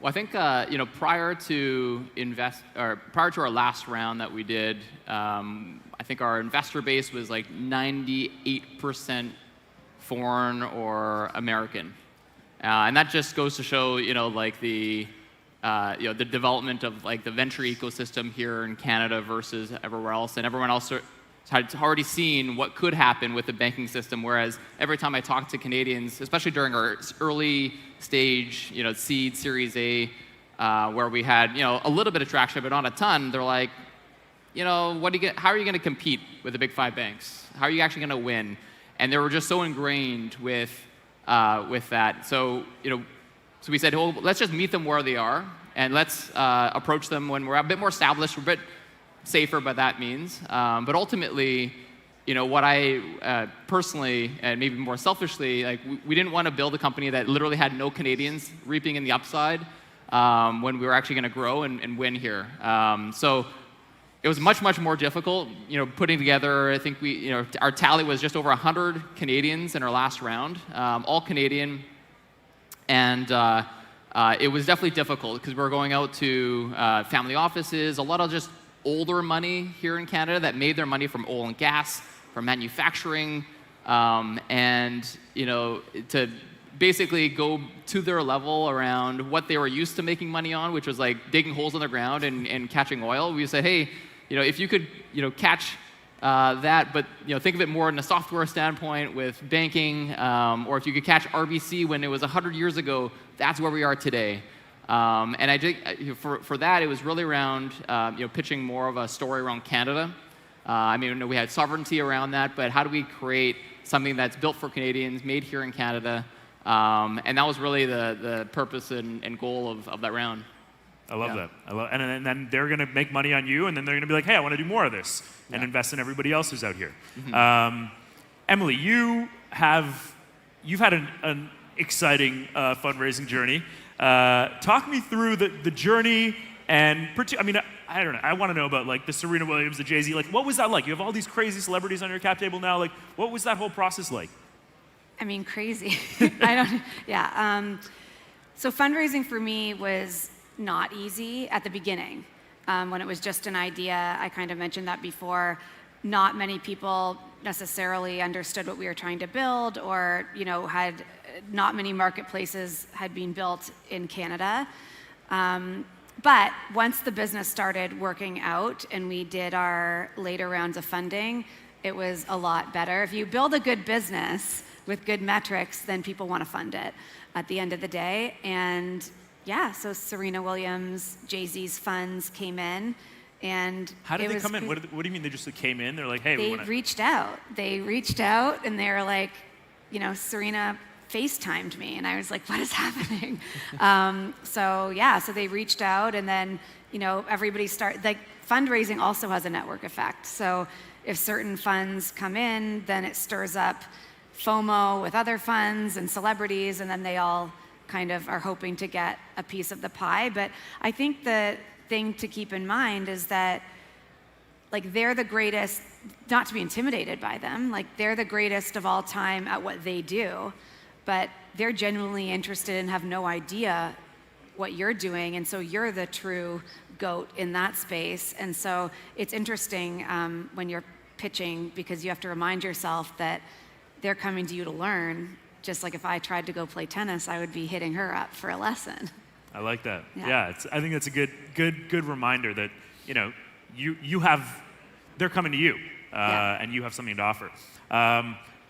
I think prior to our last round that we did, I think our investor base was like 98% foreign or American, and that just goes to show, the development of like the venture ecosystem here in Canada versus everywhere else, and everyone else had already seen what could happen with the banking system. Whereas every time I talk to Canadians, especially during our early stage, seed, Series A, where we had a little bit of traction but not a ton, they're like, how are you going to compete with the big five banks? How are you actually going to win? And they were just so ingrained with that. So So we said, well, let's just meet them where they are, and let's approach them when we're a bit more established, we're a bit safer by that means. But ultimately, what I personally, and maybe more selfishly, like we didn't want to build a company that literally had no Canadians reaping in the upside when we were actually going to grow and win here. So it was much, much more difficult, putting together. I think our tally was just over 100 Canadians in our last round, all Canadian. And it was definitely difficult because we were going out to family offices, a lot of just older money here in Canada that made their money from oil and gas, from manufacturing, and to basically go to their level around what they were used to making money on, which was like digging holes in the ground and catching oil. We said, hey, if you could catch that, but think of it more in a software standpoint with banking, or if you could catch RBC when it was 100 years ago, that's where we are today. And I think for that, it was really around pitching more of a story around Canada. We had sovereignty around that, but how do we create something that's built for Canadians, made here in Canada? And that was really the purpose and goal of that round. I love that. And then they're going to make money on you, and then they're going to be like, hey, I want to do more of this, and invest in everybody else who's out here. Mm-hmm. Emily, you've had an exciting fundraising journey. Talk me through the journey, and I don't know. I want to know about like the Serena Williams, the Jay-Z. Like, what was that like? You have all these crazy celebrities on your cap table now. Like, what was that whole process like? I mean, crazy. Yeah. So fundraising for me was not easy at the beginning. When it was just an idea, I kind of mentioned that before. Not many people necessarily understood what we were trying to build, or had not many marketplaces had been built in Canada. But once the business started working out and we did our later rounds of funding, it was a lot better. If you build a good business with good metrics, then people want to fund it at the end of the day. And yeah, so Serena Williams, Jay-Z's funds came in. And how did they come in? What do you mean they just came in? They're like, hey, we want to... reached out. They reached out and they were like, Serena FaceTimed me. And I was like, what is happening? So they reached out, and then, everybody like fundraising also has a network effect. So if certain funds come in, then it stirs up FOMO with other funds and celebrities, and then they all kind of are hoping to get a piece of the pie. But I think the thing to keep in mind is that they're the greatest, not to be intimidated by them, they're the greatest of all time at what they do, but they're genuinely interested and have no idea what you're doing, and so you're the true GOAT in that space. And so it's interesting when you're pitching, because you have to remind yourself that they're coming to you to learn. Just like if I tried to go play tennis, I would be hitting her up for a lesson. I like that. Yeah. I think that's a good reminder that they're coming to you, and you have something to offer.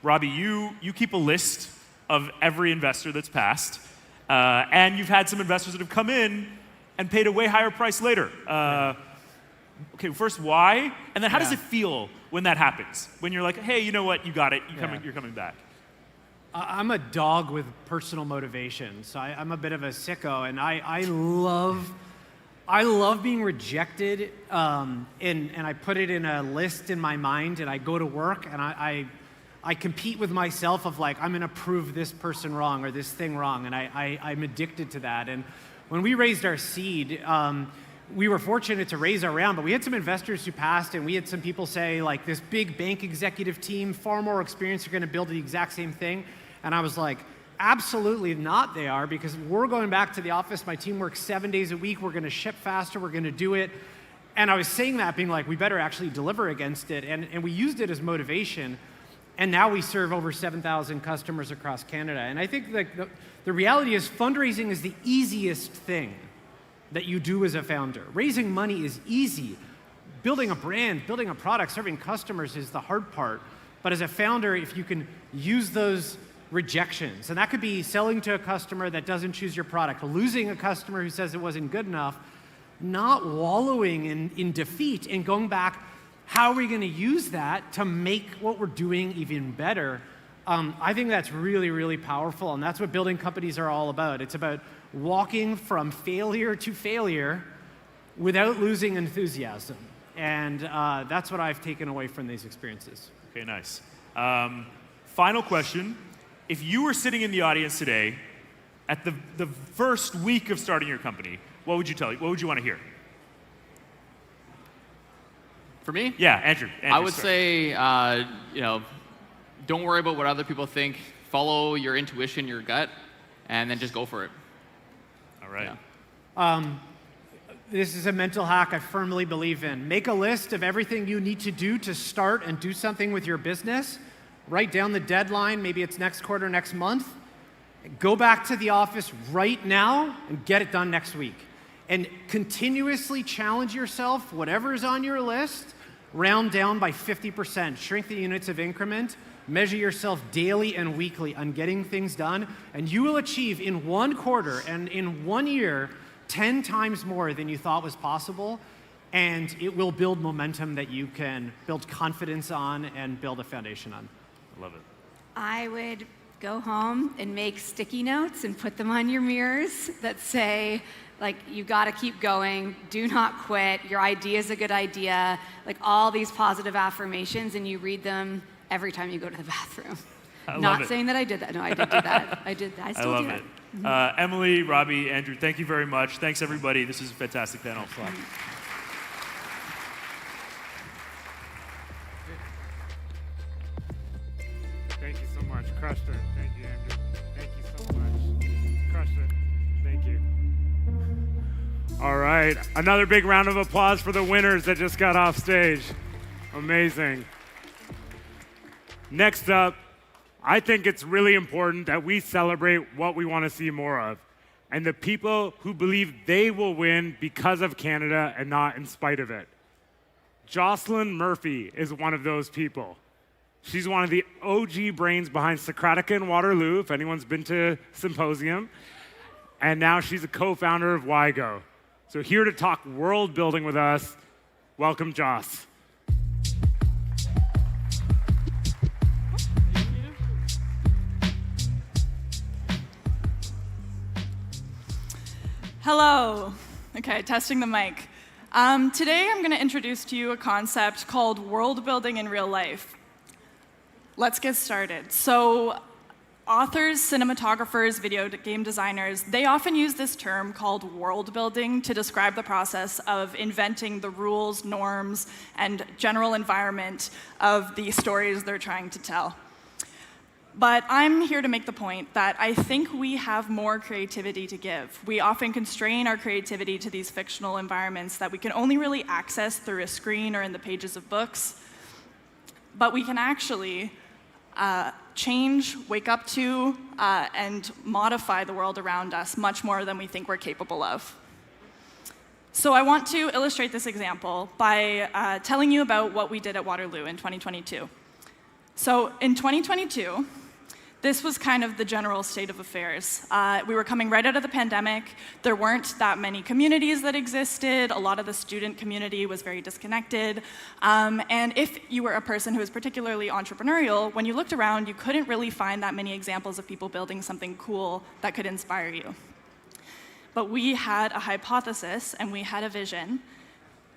Robbie, you keep a list of every investor that's passed, and you've had some investors that have come in and paid a way higher price later. Okay, first, why? And then how does it feel when that happens? When you're like, hey, you know what, you got it, you're coming back. I'm a dog with personal motivation, so I'm a bit of a sicko, and I love being rejected, and I put it in a list in my mind, and I go to work, and I compete with myself of I'm going to prove this person wrong or this thing wrong, and I'm addicted to that. And when we raised our seed, we were fortunate to raise our round, but we had some investors who passed, and we had some people say, this big bank executive team, far more experience, are going to build the exact same thing. And I was like, absolutely not they are, because we're going back to the office. My team works 7 days a week. We're going to ship faster. We're going to do it. And I was saying that being we better actually deliver against it. And we used it as motivation. And now we serve over 7,000 customers across Canada. And I think the reality is fundraising is the easiest thing that you do as a founder. Raising money is easy. Building a brand, building a product, serving customers is the hard part. But as a founder, if you can use those rejections, and that could be selling to a customer that doesn't choose your product, losing a customer who says it wasn't good enough, not wallowing in defeat and going back, how are we going to use that to make what we're doing even better? I think that's really, really powerful, and that's what building companies are all about. It's about walking from failure to failure without losing enthusiasm. And that's what I've taken away from these experiences. Okay, nice. Final question. If you were sitting in the audience today at the first week of starting your company, what would you tell you? What would you want to hear? For me? Yeah, Andrew I would say, don't worry about what other people think. Follow your intuition, your gut, and then just go for it. All right. Yeah. This is a mental hack I firmly believe in. Make a list of everything you need to do to start and do something with your business. Write down the deadline. Maybe it's next quarter, next month. Go back to the office right now and get it done next week. And continuously challenge yourself, whatever is on your list, round down by 50%. Shrink the units of increment. Measure yourself daily and weekly on getting things done. And you will achieve in 1 quarter and in 1 year 10 times more than you thought was possible. And it will build momentum that you can build confidence on and build a foundation on. I love it. I would go home and make sticky notes and put them on your mirrors that say, you got to keep going, do not quit, your idea is a good idea, all these positive affirmations, and you read them every time you go to the bathroom. Not saying that I did that. No, I did do that. I did that. I still do that. Emily, Robbie, Andrew, thank you very much. Thanks, everybody. This is a fantastic panel. All right, another big round of applause for the winners that just got off stage. Amazing. Next up, I think it's really important that we celebrate what we want to see more of, and the people who believe they will win because of Canada and not in spite of it. Jocelyn Murphy is one of those people. She's one of the OG brains behind Socratica in Waterloo, if anyone's been to Symposium, and now she's a co-founder of WIGO. So here to talk world building with us, welcome Joss. Hello. Okay, testing the mic. Today I'm going to introduce to you a concept called world building in real life. Let's get started. So authors, cinematographers, video game designers, they often use this term called world building to describe the process of inventing the rules, norms, and general environment of the stories they're trying to tell. But I'm here to make the point that I think we have more creativity to give. We often constrain our creativity to these fictional environments that we can only really access through a screen or in the pages of books. But we can actually change, wake up to, and modify the world around us much more than we think we're capable of. So I want to illustrate this example by telling you about what we did at Waterloo in 2022. So in 2022, this was kind of the general state of affairs. We were coming right out of the pandemic. There weren't that many communities that existed. A lot of the student community was very disconnected. And if you were a person who was particularly entrepreneurial, when you looked around, you couldn't really find that many examples of people building something cool that could inspire you. But we had a hypothesis and we had a vision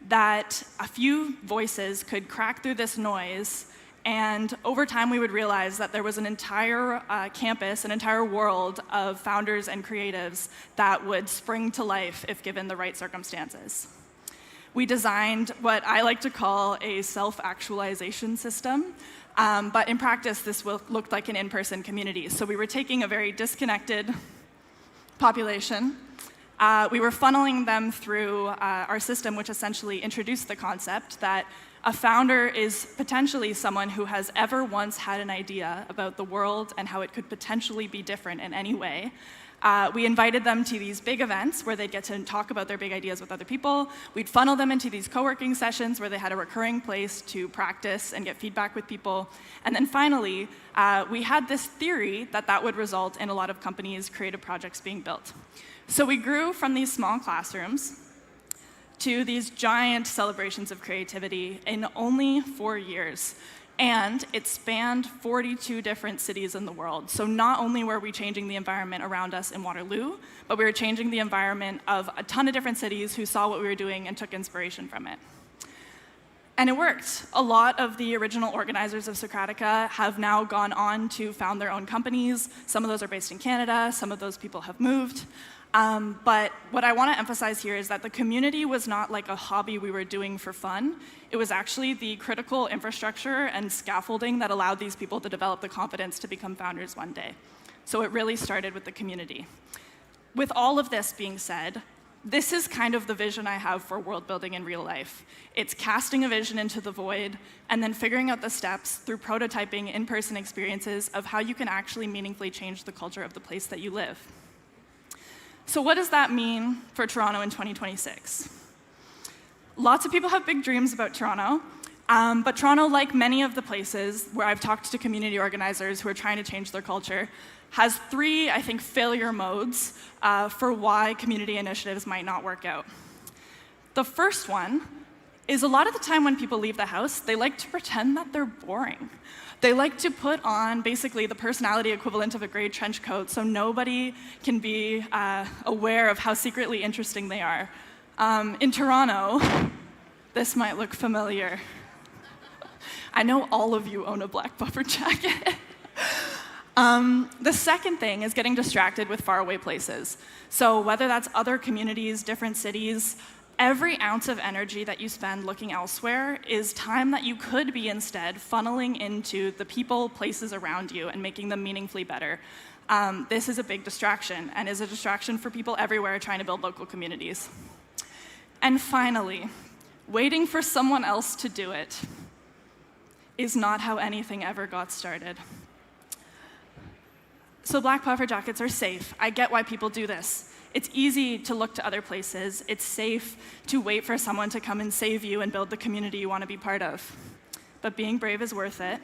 that a few voices could crack through this noise, and over time we would realize that there was an entire campus, an entire world of founders and creatives that would spring to life if given the right circumstances. We designed what I like to call a self-actualization system, but in practice this looked like an in-person community. So we were taking a very disconnected population. We were funneling them through our system, which essentially introduced the concept that a founder is potentially someone who has ever once had an idea about the world and how it could potentially be different in any way. We invited them to these big events where they'd get to talk about their big ideas with other people. We'd funnel them into these co-working sessions where they had a recurring place to practice and get feedback with people. And then finally, we had this theory that that would result in a lot of companies' creative projects being built. So we grew from these small classrooms to these giant celebrations of creativity in only 4 years. And it spanned 42 different cities in the world. So not only were we changing the environment around us in Waterloo, but we were changing the environment of a ton of different cities who saw what we were doing and took inspiration from it. And it worked. A lot of the original organizers of Socratica have now gone on to found their own companies. Some of those are based in Canada, some of those people have moved. But what I want to emphasize here is that the community was not like a hobby we were doing for fun. It was actually the critical infrastructure and scaffolding that allowed these people to develop the confidence to become founders one day. So it really started with the community. With all of this being said, this is kind of the vision I have for world building in real life. It's casting a vision into the void and then figuring out the steps through prototyping in-person experiences of how you can actually meaningfully change the culture of the place that you live. So what does that mean for Toronto in 2026? Lots of people have big dreams about Toronto, but Toronto, like many of the places where I've talked to community organizers who are trying to change their culture, has 3, I think, failure modes for why community initiatives might not work out. The first one is a lot of the time when people leave the house, they like to pretend that they're boring. They like to put on basically the personality equivalent of a gray trench coat so nobody can be aware of how secretly interesting they are. In Toronto, this might look familiar. I know all of you own a black puffer jacket. The second thing is getting distracted with faraway places. So whether that's other communities, different cities, every ounce of energy that you spend looking elsewhere is time that you could be instead funneling into the people, places around you and making them meaningfully better. This is a big distraction and is a distraction for people everywhere trying to build local communities. And finally, waiting for someone else to do it is not how anything ever got started. So black puffer jackets are safe. I get why people do this. It's easy to look to other places. It's safe to wait for someone to come and save you and build the community you want to be part of. But being brave is worth it.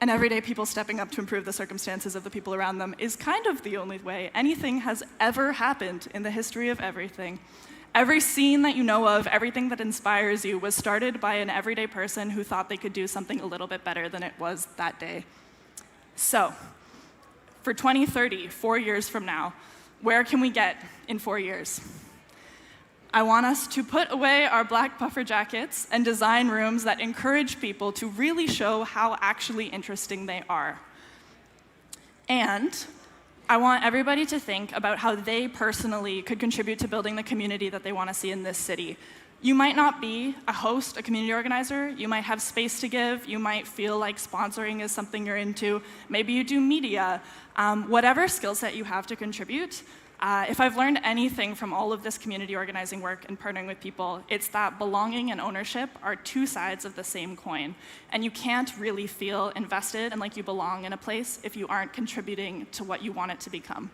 And everyday people stepping up to improve the circumstances of the people around them is kind of the only way anything has ever happened in the history of everything. Every scene that you know of, everything that inspires you, was started by an everyday person who thought they could do something a little bit better than it was that day. So, for 2030, 4 years from now, where can we get in 4 years? I want us to put away our black puffer jackets and design rooms that encourage people to really show how actually interesting they are. And I want everybody to think about how they personally could contribute to building the community that they want to see in this city. You might not be a host, a community organizer. You might have space to give. You might feel like sponsoring is something you're into. Maybe you do media. Whatever skill set you have to contribute, if I've learned anything from all of this community organizing work and partnering with people, it's that belonging and ownership are two sides of the same coin. And you can't really feel invested and like you belong in a place if you aren't contributing to what you want it to become.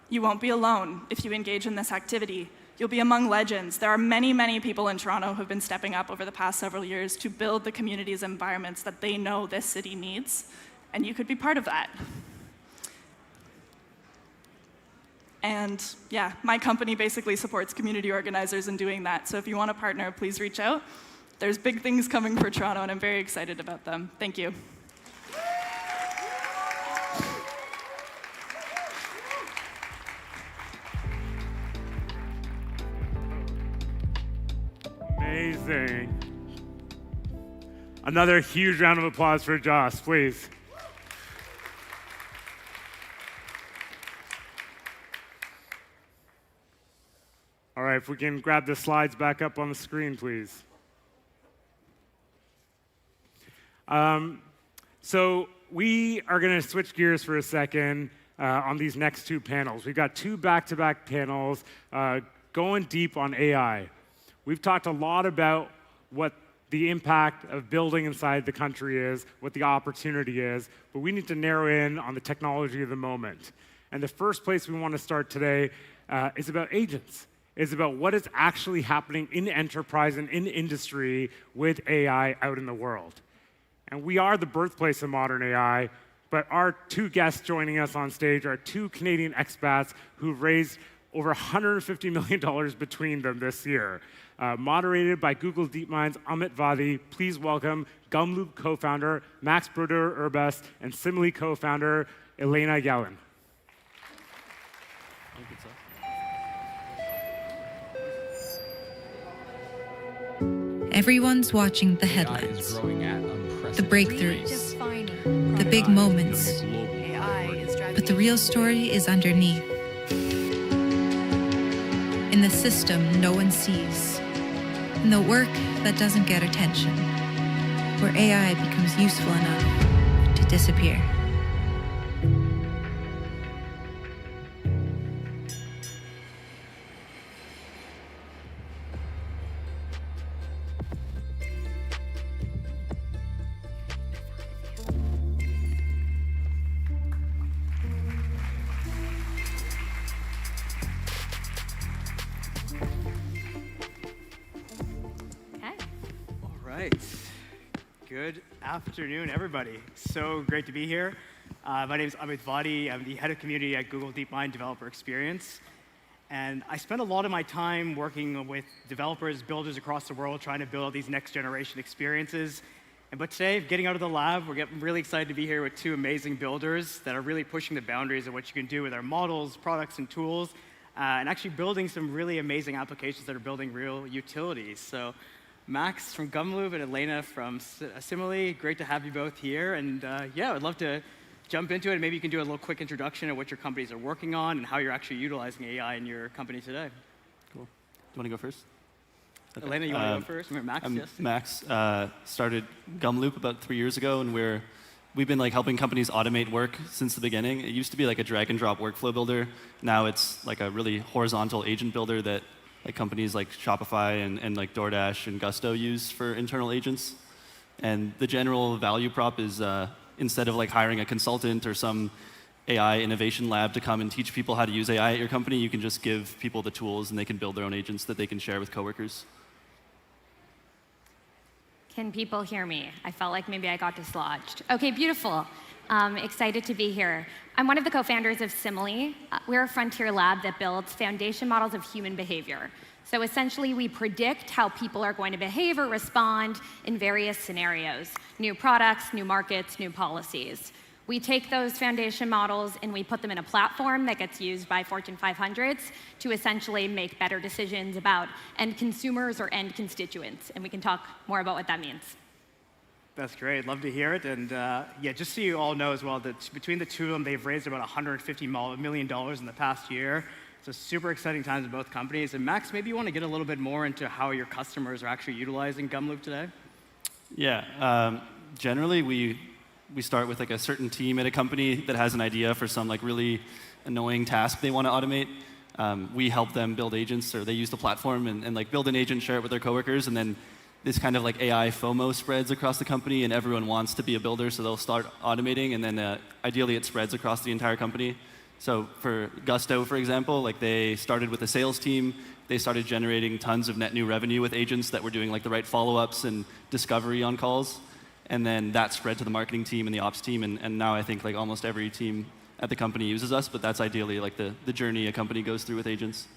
You won't be alone if you engage in this activity. You'll be among legends. There are many, many people in Toronto who have been stepping up over the past several years to build the community's environments that they know this city needs, and you could be part of that. And yeah, my company basically supports community organizers in doing that. So if you want to partner, please reach out. There's big things coming for Toronto, and I'm very excited about them. Thank you. Amazing. Another huge round of applause for Joss, please. All right, if we can grab the slides back up on the screen, please. So we are going to switch gears for a second on these next two panels. We've got two back-to-back panels going deep on AI. We've talked a lot about what the impact of building inside the country is, what the opportunity is, but we need to narrow in on the technology of the moment. And the first place we want to start today is about agents. It's about what is actually happening in enterprise and in industry with AI out in the world. And we are the birthplace of modern AI, but our two guests joining us on stage are two Canadian expats who've raised over $150 million between them this year. Moderated by Google DeepMind's Amit Vadi, please welcome Gumloop co-founder Max Brodeur-Urbas and Simile co-founder Elena Yellen. Everyone's watching the headlines, the breakthroughs, the big moments. But the real story is underneath. In the system no one sees. In the work that doesn't get attention. Where AI becomes useful enough to disappear. Good afternoon, everybody. So great to be here. My name is Amit Vadi. I'm the head of community at Google DeepMind Developer Experience. And I spend a lot of my time working with developers, builders across the world, trying to build these next generation experiences. But today, getting out of the lab, we're getting really excited to be here with two amazing builders that are really pushing the boundaries of what you can do with our models, products, and tools, and actually building some really amazing applications that are building real utilities. So Max from Gumloop and Elena from Simile, great to have you both here. And yeah, I'd love to jump into it. Maybe you can do a little quick introduction of what your companies are working on and how you're actually utilizing AI in your company today. Cool. Do you want to go first? Okay. Elena, you want to go first? Max, yes. Max started Gumloop about 3 years ago, and we're we've been like helping companies automate work since the beginning. It used to be like a drag and drop workflow builder. Now it's like a really horizontal agent builder that like companies like Shopify and like DoorDash and Gusto use for internal agents. And the general value prop is instead of like hiring a consultant or some AI innovation lab to come and teach people how to use AI at your company, you can just give people the tools and they can build their own agents that they can share with coworkers. Can people hear me? I felt like maybe I got dislodged. Okay, beautiful. Excited to be here. I'm one of the co-founders of Simile. We're a frontier lab that builds foundation models of human behavior. So essentially, we predict how people are going to behave or respond in various scenarios: new products, new markets, new policies. We take those foundation models and we put them in a platform that gets used by Fortune 500s to essentially make better decisions about end consumers or end constituents. And we can talk more about what that means. That's great. Love to hear it. And yeah, just so you all know as well, that between the two of them, they've raised about $150 million in the past year. So super exciting times in both companies. And Max, maybe you want to get a little bit more into how your customers are actually utilizing Gumloop today? Yeah. Generally, we start with like a certain team at a company that has an idea for some like really annoying task they want to automate. We help them build agents, or they use the platform and like build an agent, share it with their coworkers, and then this kind of like AI FOMO spreads across the company, and everyone wants to be a builder, so they'll start automating, and then ideally it spreads across the entire company. So for Gusto, for example, like they started with a sales team. They started generating tons of net new revenue with agents that were doing like the right follow-ups and discovery on calls. And then that spread to the marketing team and the ops team, and now I think like almost every team at the company uses us, but that's ideally like the journey a company goes through with agents.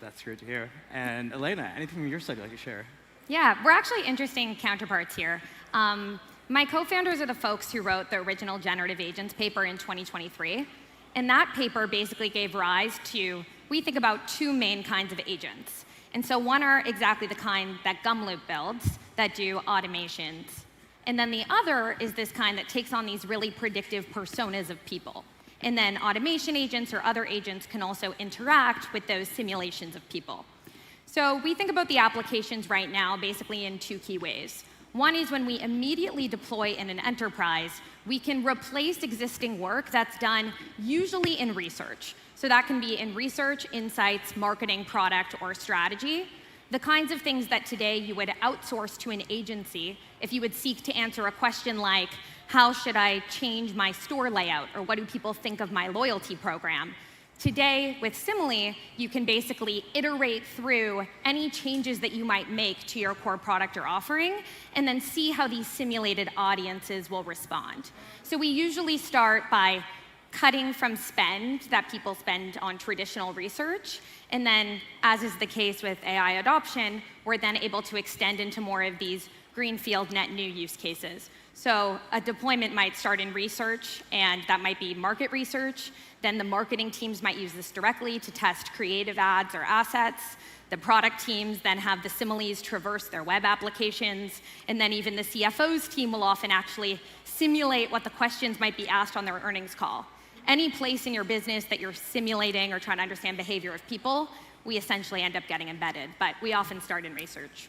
That's great to hear. And Elena, anything from your side you'd like to share? Yeah, we're actually interesting counterparts here. My co-founders are the folks who wrote the original Generative Agents paper in 2023. And that paper basically gave rise to, we think about two main kinds of agents. And so one are exactly the kind that Gumloop builds that do automations. And then the other is this kind that takes on these really predictive personas of people. And then automation agents or other agents can also interact with those simulations of people. So we think about the applications right now basically in two key ways. One is when we immediately deploy in an enterprise, we can replace existing work that's done usually in research. So that can be in research, insights, marketing, product, or strategy. The kinds of things that today you would outsource to an agency if you would seek to answer a question like, how should I change my store layout? Or what do people think of my loyalty program? Today, with Simile, you can basically iterate through any changes that you might make to your core product or offering, and then see how these simulated audiences will respond. So we usually start by cutting from spend that people spend on traditional research. And then, as is the case with AI adoption, we're then able to extend into more of these greenfield net new use cases. So a deployment might start in research, and that might be market research. Then the marketing teams might use this directly to test creative ads or assets. The product teams then have the Similes traverse their web applications. And then even the CFO's team will often actually simulate what the questions might be asked on their earnings call. Any place in your business that you're simulating or trying to understand behavior of people, we essentially end up getting embedded. But we often start in research.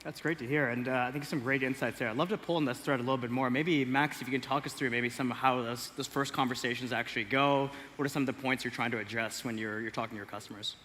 That's great to hear, and I think some great insights there. I'd love to pull on this thread a little bit more. Maybe, Max, if you can talk us through maybe some of how those first conversations actually go. What are some of the points you're trying to address when you're talking to your customers?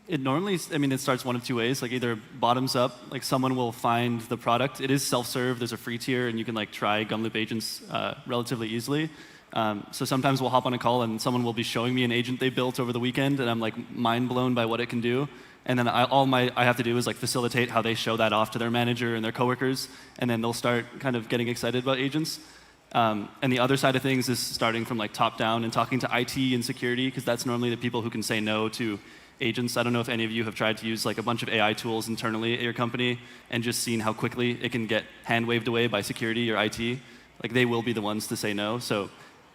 It normally, it starts one of two ways, like either bottoms up, like someone will find the product. It is self-serve, there's a free tier, and you can like try Gumloop agents relatively easily. So sometimes we'll hop on a call and someone will be showing me an agent they built over the weekend, and I'm like mind blown by what it can do. And then all I have to do is like facilitate how they show that off to their manager and their coworkers, and then they'll start kind of getting excited about agents. And the other side of things is starting from like top down and talking to IT and security, because that's normally the people who can say no to agents. I don't know if any of you have tried to use like a bunch of AI tools internally at your company and just seen how quickly it can get hand waved away by security or IT. Like they will be the ones to say no. So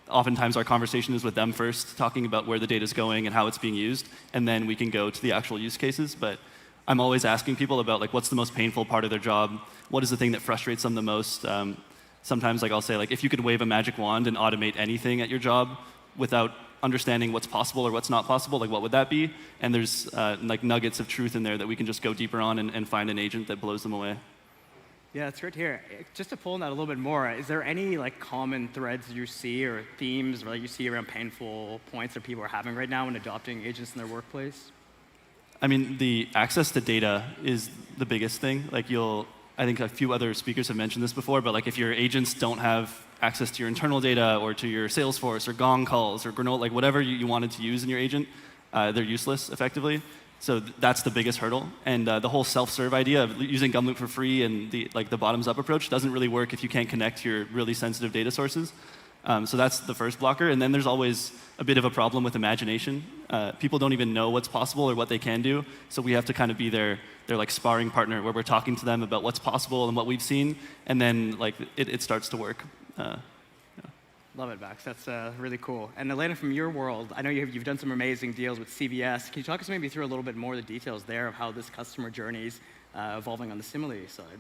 oftentimes our conversation is with them first, talking about where the data is going and how it's being used, and then we can go to the actual use cases. But I'm always asking people about like what's the most painful part of their job, what is the thing that frustrates them the most. Sometimes like I'll say like if you could wave a magic wand and automate anything at your job without understanding what's possible or what's not possible, like what would that be? And there's like nuggets of truth in there that we can just go deeper on and find an agent that blows them away. Yeah, it's great to hear. Just to pull on that a little bit more, is there any like common threads you see or themes that you see around painful points that people are having right now when adopting agents in their workplace? I mean, the access to data is the biggest thing. Like I think a few other speakers have mentioned this before, but like if your agents don't have access to your internal data or to your Salesforce or Gong calls or Granola, like whatever you wanted to use in your agent, they're useless effectively. So that's the biggest hurdle. And the whole self-serve idea of using Gumloop for free and the bottoms-up approach doesn't really work if you can't connect to your really sensitive data sources. So that's the first blocker. And then there's always a bit of a problem with imagination. People don't even know what's possible or what they can do. So we have to kind of be their like sparring partner where we're talking to them about what's possible and what we've seen. And then like it starts to work. Love it, Max. That's really cool. And Elena, from your world, I know you've done some amazing deals with CVS. Can you talk us maybe through a little bit more of the details there of how this customer journey is evolving on the Simile side?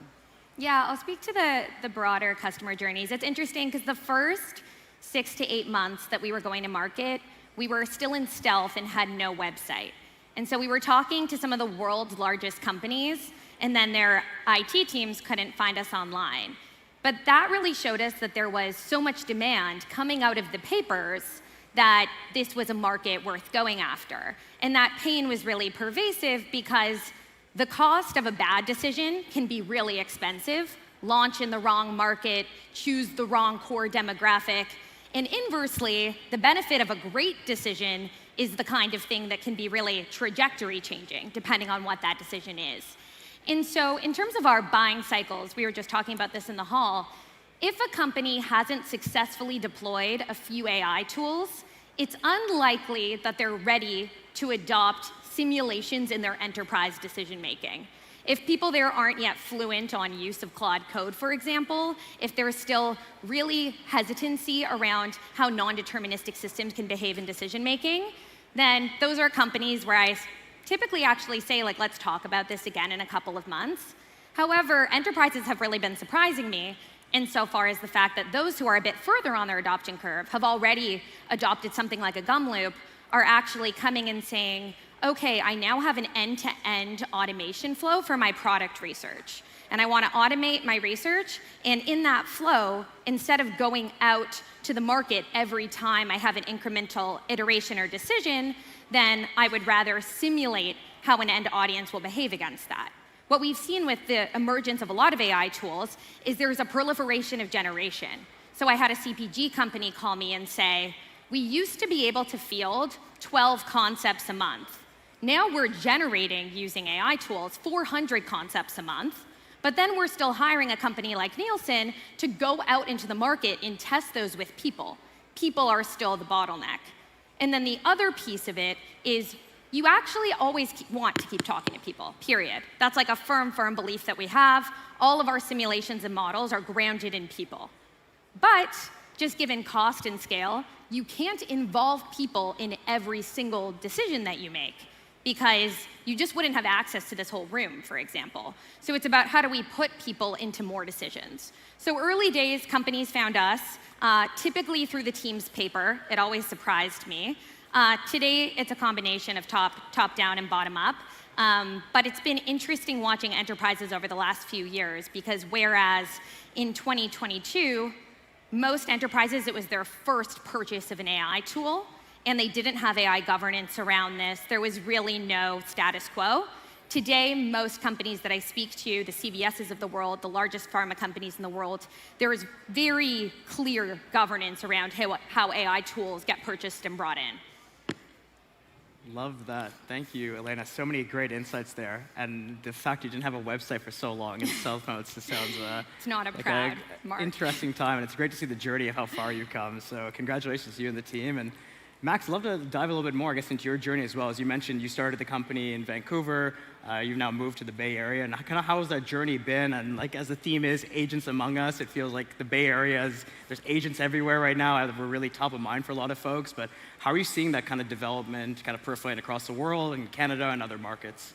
Yeah, I'll speak to the broader customer journeys. It's interesting because the first 6 to 8 months that we were going to market, we were still in stealth and had no website. And so we were talking to some of the world's largest companies, and then their IT teams couldn't find us online. But that really showed us that there was so much demand coming out of the papers that this was a market worth going after. And that pain was really pervasive because the cost of a bad decision can be really expensive. Launch in the wrong market, choose the wrong core demographic. And inversely, the benefit of a great decision is the kind of thing that can be really trajectory changing, depending on what that decision is. And so in terms of our buying cycles, we were just talking about this in the hall, if a company hasn't successfully deployed a few AI tools, it's unlikely that they're ready to adopt simulations in their enterprise decision making. If people there aren't yet fluent on use of Claude Code, for example, if there's still really hesitancy around how non-deterministic systems can behave in decision making, then those are companies where I typically actually say, like, let's talk about this again in a couple of months. However, enterprises have really been surprising me insofar as the fact that those who are a bit further on their adoption curve have already adopted something like a Gumloop are actually coming and saying, okay, I now have an end-to-end automation flow for my product research. And I want to automate my research. And in that flow, instead of going out to the market every time I have an incremental iteration or decision, then I would rather simulate how an end audience will behave against that. What we've seen with the emergence of a lot of AI tools is there's a proliferation of generation. So I had a CPG company call me and say, we used to be able to field 12 concepts a month. Now we're generating, using AI tools, 400 concepts a month, but then we're still hiring a company like Nielsen to go out into the market and test those with people. People are still the bottleneck. And then the other piece of it is you actually always want to keep talking to people, period. That's like a firm belief that we have. All of our simulations and models are grounded in people. But just given cost and scale, you can't involve people in every single decision that you make because you just wouldn't have access to this whole room, for example. So it's about how do we put people into more decisions. So early days, companies found us, typically through the Teams paper. It always surprised me. Today, it's a combination of top-down and bottom-up. But it's been interesting watching enterprises over the last few years because whereas in 2022, most enterprises, it was their first purchase of an AI tool, and they didn't have AI governance around this. There was really no status quo. Today, most companies that I speak to, the CVSs of the world, the largest pharma companies in the world, there is very clear governance around how AI tools get purchased and brought in. Love that. Thank you, Elena. So many great insights there. And the fact you didn't have a website for so long in stealth mode just sounds it's not a like proud mark. Interesting time. And it's great to see the journey of how far you've come. So congratulations to you and the team. And Max, I'd love to dive a little bit more, I guess, into your journey as well. As you mentioned, you started the company in Vancouver. You've now moved to the Bay Area. And kind of how has that journey been? And like as the theme is agents among us, it feels like the Bay Area there's agents everywhere right now. We're really top of mind for a lot of folks. But how are you seeing that kind of development kind of percolate across the world and Canada and other markets?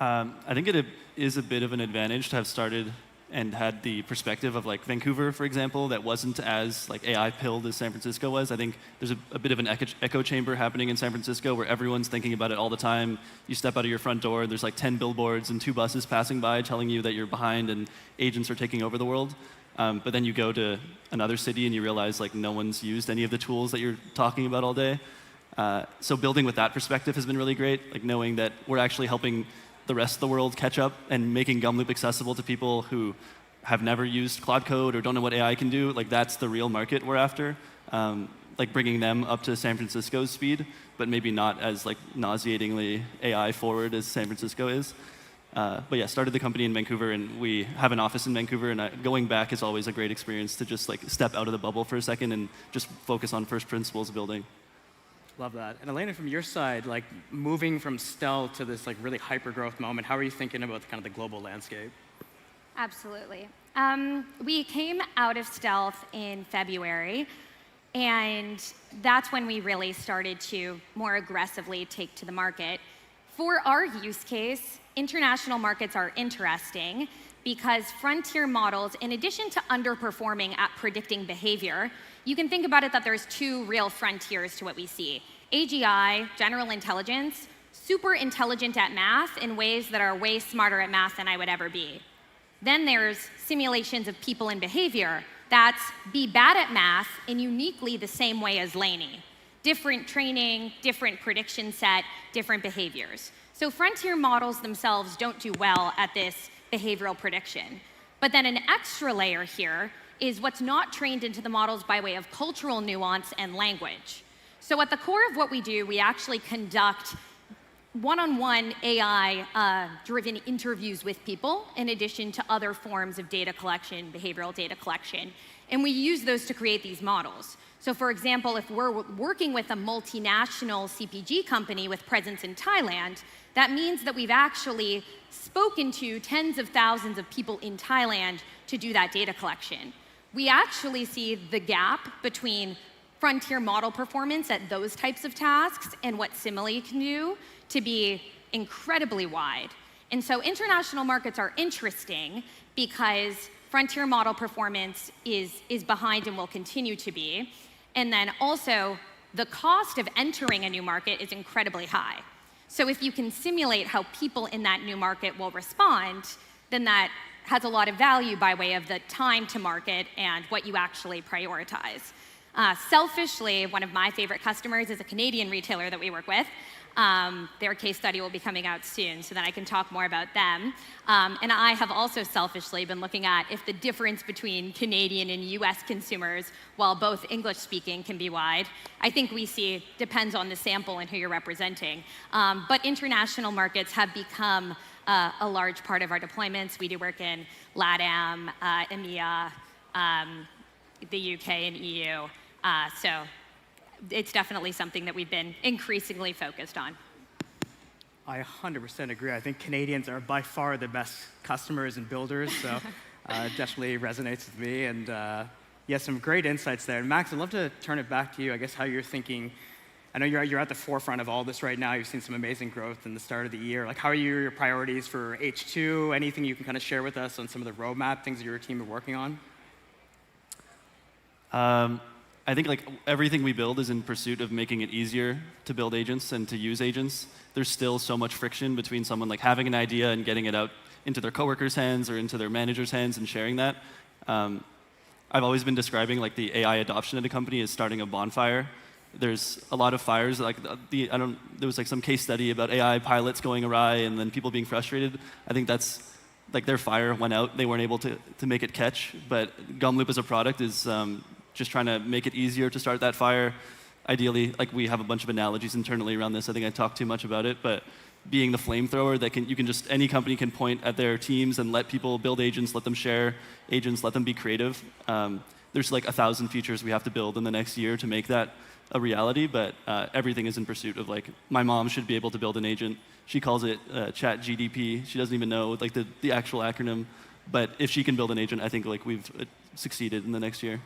I think it is a bit of an advantage to have started and had the perspective of like Vancouver, for example, that wasn't as like AI pilled as San Francisco was. I think there's a bit of an echo chamber happening in San Francisco where everyone's thinking about it all the time. You step out of your front door, there's like 10 billboards and 2 buses passing by telling you that you're behind and agents are taking over the world. But then you go to another city and you realize like no one's used any of the tools that you're talking about all day. So building with that perspective has been really great, like knowing that we're actually helping the rest of the world catch up and making Gumloop accessible to people who have never used Claude Code or don't know what AI can do. Like that's the real market we're after. Like bringing them up to San Francisco's speed, but maybe not as like nauseatingly AI forward as San Francisco is. But yeah, started the company in Vancouver, and we have an office in Vancouver, and going back is always a great experience to just like step out of the bubble for a second and just focus on first principles building. Love that. And Elena, from your side, like moving from stealth to this like really hyper growth moment, how are you thinking about kind of the global landscape? Absolutely. We came out of stealth in February, and that's when we really started to more aggressively take to the market. For our use case, international markets are interesting because frontier models, in addition to underperforming at predicting behavior, you can think about it that there's 2 real frontiers to what we see. AGI, general intelligence, super intelligent at math in ways that are way smarter at math than I would ever be. Then there's simulations of people and behavior. That's be bad at math in uniquely the same way as Laney. Different training, different prediction set, different behaviors. So frontier models themselves don't do well at this behavioral prediction. But then an extra layer here is what's not trained into the models by way of cultural nuance and language. So at the core of what we do, we actually conduct one-on-one AI-driven interviews with people in addition to other forms of data collection, behavioral data collection. And we use those to create these models. So for example, if we're working with a multinational CPG company with presence in Thailand, that means that we've actually spoken to tens of thousands of people in Thailand to do that data collection. We actually see the gap between frontier model performance at those types of tasks and what Simile can do to be incredibly wide. And so international markets are interesting because frontier model performance is behind and will continue to be. And then also, the cost of entering a new market is incredibly high. So if you can simulate how people in that new market will respond, then that has a lot of value by way of the time to market and what you actually prioritize. Selfishly, one of my favorite customers is a Canadian retailer that we work with. Their case study will be coming out soon, so then I can talk more about them. And I have also selfishly been looking at if the difference between Canadian and US consumers, while both English speaking, can be wide. I think we see, depends on the sample and who you're representing. But international markets have become a large part of our deployments. We do work in LATAM, EMEA, the UK, and EU. So it's definitely something that we've been increasingly focused on. I 100% agree. I think Canadians are by far the best customers and builders, so definitely resonates with me. And yeah, some great insights there. And Max, I'd love to turn it back to you. I guess how you're thinking. I know you're at the forefront of all this right now. You've seen some amazing growth in the start of the year. Like, how are your priorities for H2? Anything you can kind of share with us on some of the roadmap things that your team are working on? I think like everything we build is in pursuit of making it easier to build agents and to use agents. There's still so much friction between someone like having an idea and getting it out into their coworkers' hands or into their managers' hands and sharing that. I've always been describing like the AI adoption at a company as starting a bonfire. There's a lot of fires. Like there was like some case study about AI pilots going awry and then people being frustrated. I think that's like their fire went out. They weren't able to make it catch. But Gumloop as a product is just trying to make it easier to start that fire. Ideally, like we have a bunch of analogies internally around this. I think I talked too much about it, but being the flamethrower that any company can point at their teams and let people build agents, let them share agents, let them be creative. There's like 1,000 features we have to build in the next year to make that a reality, but everything is in pursuit of like, my mom should be able to build an agent. She calls it Chat GDP. She doesn't even know like the actual acronym, but if she can build an agent, I think like we've succeeded in the next year.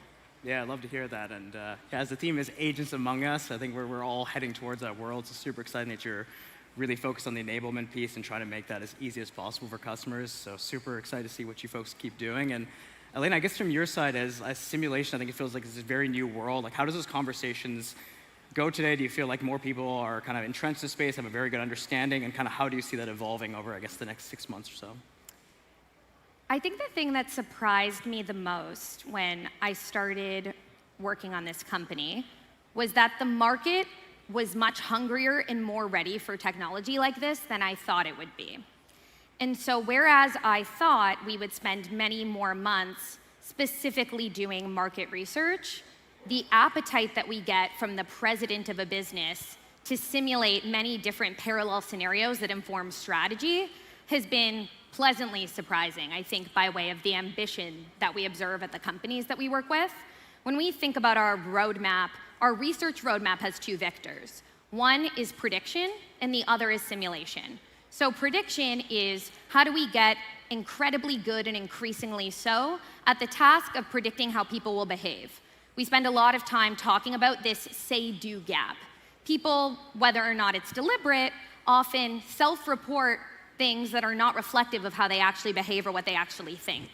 Yeah, I'd love to hear that. And yeah, as the theme is Agents Among Us, I think we're all heading towards that world. So super exciting that you're really focus on the enablement piece and try to make that as easy as possible for customers. So super excited to see what you folks keep doing. And Elena, I guess from your side as simulation, I think it feels like it's a very new world. Like how does those conversations go today? Do you feel like more people are kind of entrenched in the space, have a very good understanding, and kind of how do you see that evolving over, I guess, the next 6 months or so? I think the thing that surprised me the most when I started working on this company was that the market was much hungrier and more ready for technology like this than I thought it would be. And so whereas I thought we would spend many more months specifically doing market research, the appetite that we get from the president of a business to simulate many different parallel scenarios that inform strategy has been pleasantly surprising, I think, by way of the ambition that we observe at the companies that we work with. When we think about our roadmap, our research roadmap has two vectors. One is prediction, and the other is simulation. So prediction is how do we get incredibly good and increasingly so at the task of predicting how people will behave. We spend a lot of time talking about this say-do gap. People, whether or not it's deliberate, often self-report things that are not reflective of how they actually behave or what they actually think.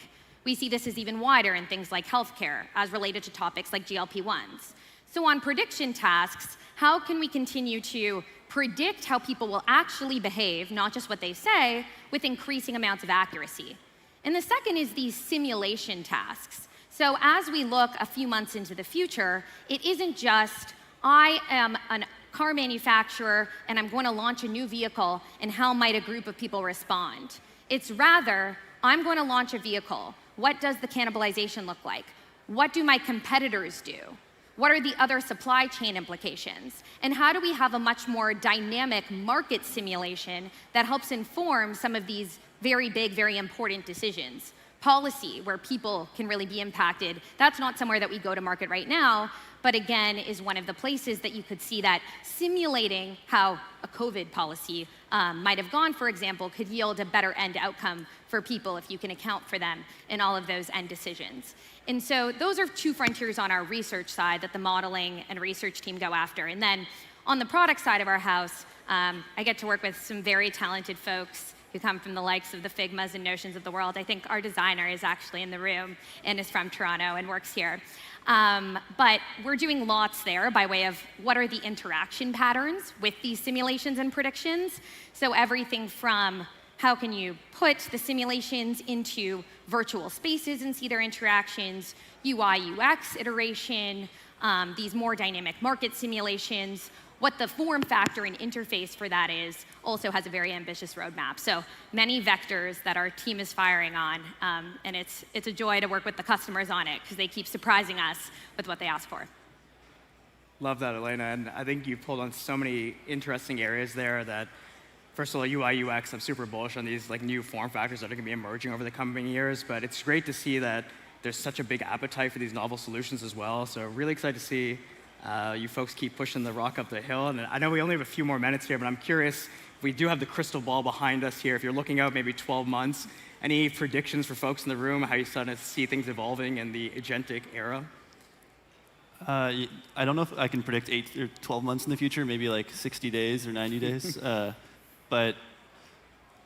We see this as even wider in things like healthcare, as related to topics like GLP-1s. So on prediction tasks, how can we continue to predict how people will actually behave, not just what they say, with increasing amounts of accuracy? And the second is these simulation tasks. So as we look a few months into the future, it isn't just, I am a car manufacturer and I'm going to launch a new vehicle, and how might a group of people respond? It's rather, I'm going to launch a vehicle. What does the cannibalization look like? What do my competitors do? What are the other supply chain implications? And how do we have a much more dynamic market simulation that helps inform some of these very big, very important decisions? Policy, where people can really be impacted, that's not somewhere that we go to market right now, but again, is one of the places that you could see that simulating how a COVID policy might have gone, for example, could yield a better end outcome for people if you can account for them in all of those end decisions. And so those are two frontiers on our research side that the modeling and research team go after. And then on the product side of our house, I get to work with some very talented folks who come from the likes of the Figmas and Notions of the world. I think our designer is actually in the room and is from Toronto and works here. But we're doing lots there by way of what are the interaction patterns with these simulations and predictions. So everything from how can you put the simulations into virtual spaces and see their interactions, UI, UX iteration, these more dynamic market simulations, what the form factor and interface for that is, also has a very ambitious roadmap. So many vectors that our team is firing on, and it's a joy to work with the customers on it because they keep surprising us with what they ask for. Love that, Elena, and I think you pulled on so many interesting areas there that, first of all, UI, UX, I'm super bullish on these like new form factors that are gonna be emerging over the coming years, but it's great to see that there's such a big appetite for these novel solutions as well. So really excited to see you folks keep pushing the rock up the hill. And I know we only have a few more minutes here, but I'm curious, if we do have the crystal ball behind us here, if you're looking out maybe 12 months, any predictions for folks in the room, how you starting to see things evolving in the agentic era? I don't know if I can predict 8 or 12 months in the future, maybe like 60 days or 90 days. But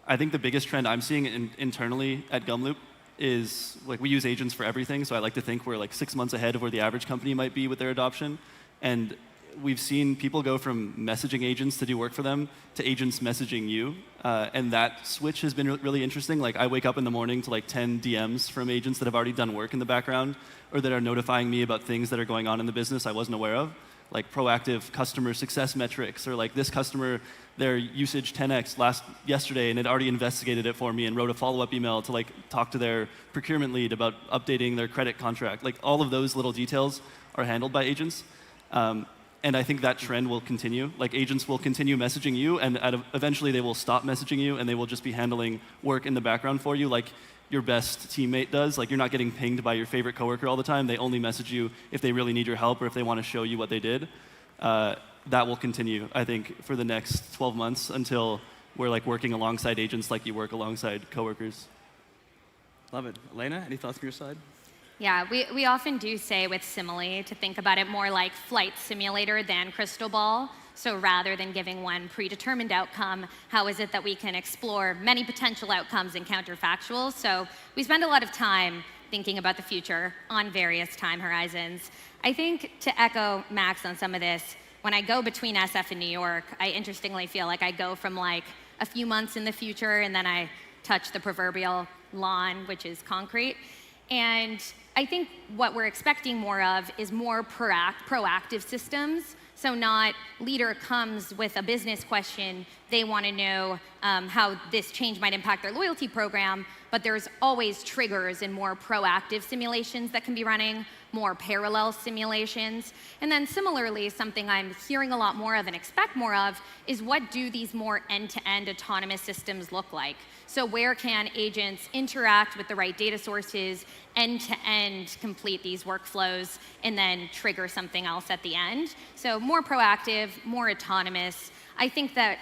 I think the biggest trend I'm seeing internally at Gumloop is, like, we use agents for everything, so I like to think we're like 6 months ahead of where the average company might be with their adoption. And we've seen people go from messaging agents to do work for them to agents messaging you. And that switch has been really interesting. Like, I wake up in the morning to like 10 DMs from agents that have already done work in the background, or that are notifying me about things that are going on in the business I wasn't aware of, like proactive customer success metrics, or like this customer, their usage 10x yesterday, and had already investigated it for me and wrote a follow-up email to like talk to their procurement lead about updating their credit contract. Like, all of those little details are handled by agents. And I think that trend will continue. Like, agents will continue messaging you, and eventually they will stop messaging you, and they will just be handling work in the background for you, like your best teammate does. Like, you're not getting pinged by your favorite coworker all the time. They only message you if they really need your help or if they want to show you what they did. That will continue, I think, for the next 12 months until we're like working alongside agents like you work alongside coworkers. Love it. Elena, any thoughts from your side? Yeah, we often do say with Simile to think about it more like flight simulator than crystal ball. So rather than giving one predetermined outcome, how is it that we can explore many potential outcomes and counterfactuals? So we spend a lot of time thinking about the future on various time horizons. I think to echo Max on some of this, when I go between SF and New York, I interestingly feel like I go from like a few months in the future and then I touch the proverbial lawn, which is concrete. And I think what we're expecting more of is more proactive systems. So not leader comes with a business question, they want to know how this change might impact their loyalty program, but there's always triggers and more proactive simulations that can be running, more parallel simulations. And then similarly, something I'm hearing a lot more of and expect more of is what do these more end-to-end autonomous systems look like? So where can agents interact with the right data sources, end-to-end complete these workflows, and then trigger something else at the end? So more proactive, more autonomous. I think that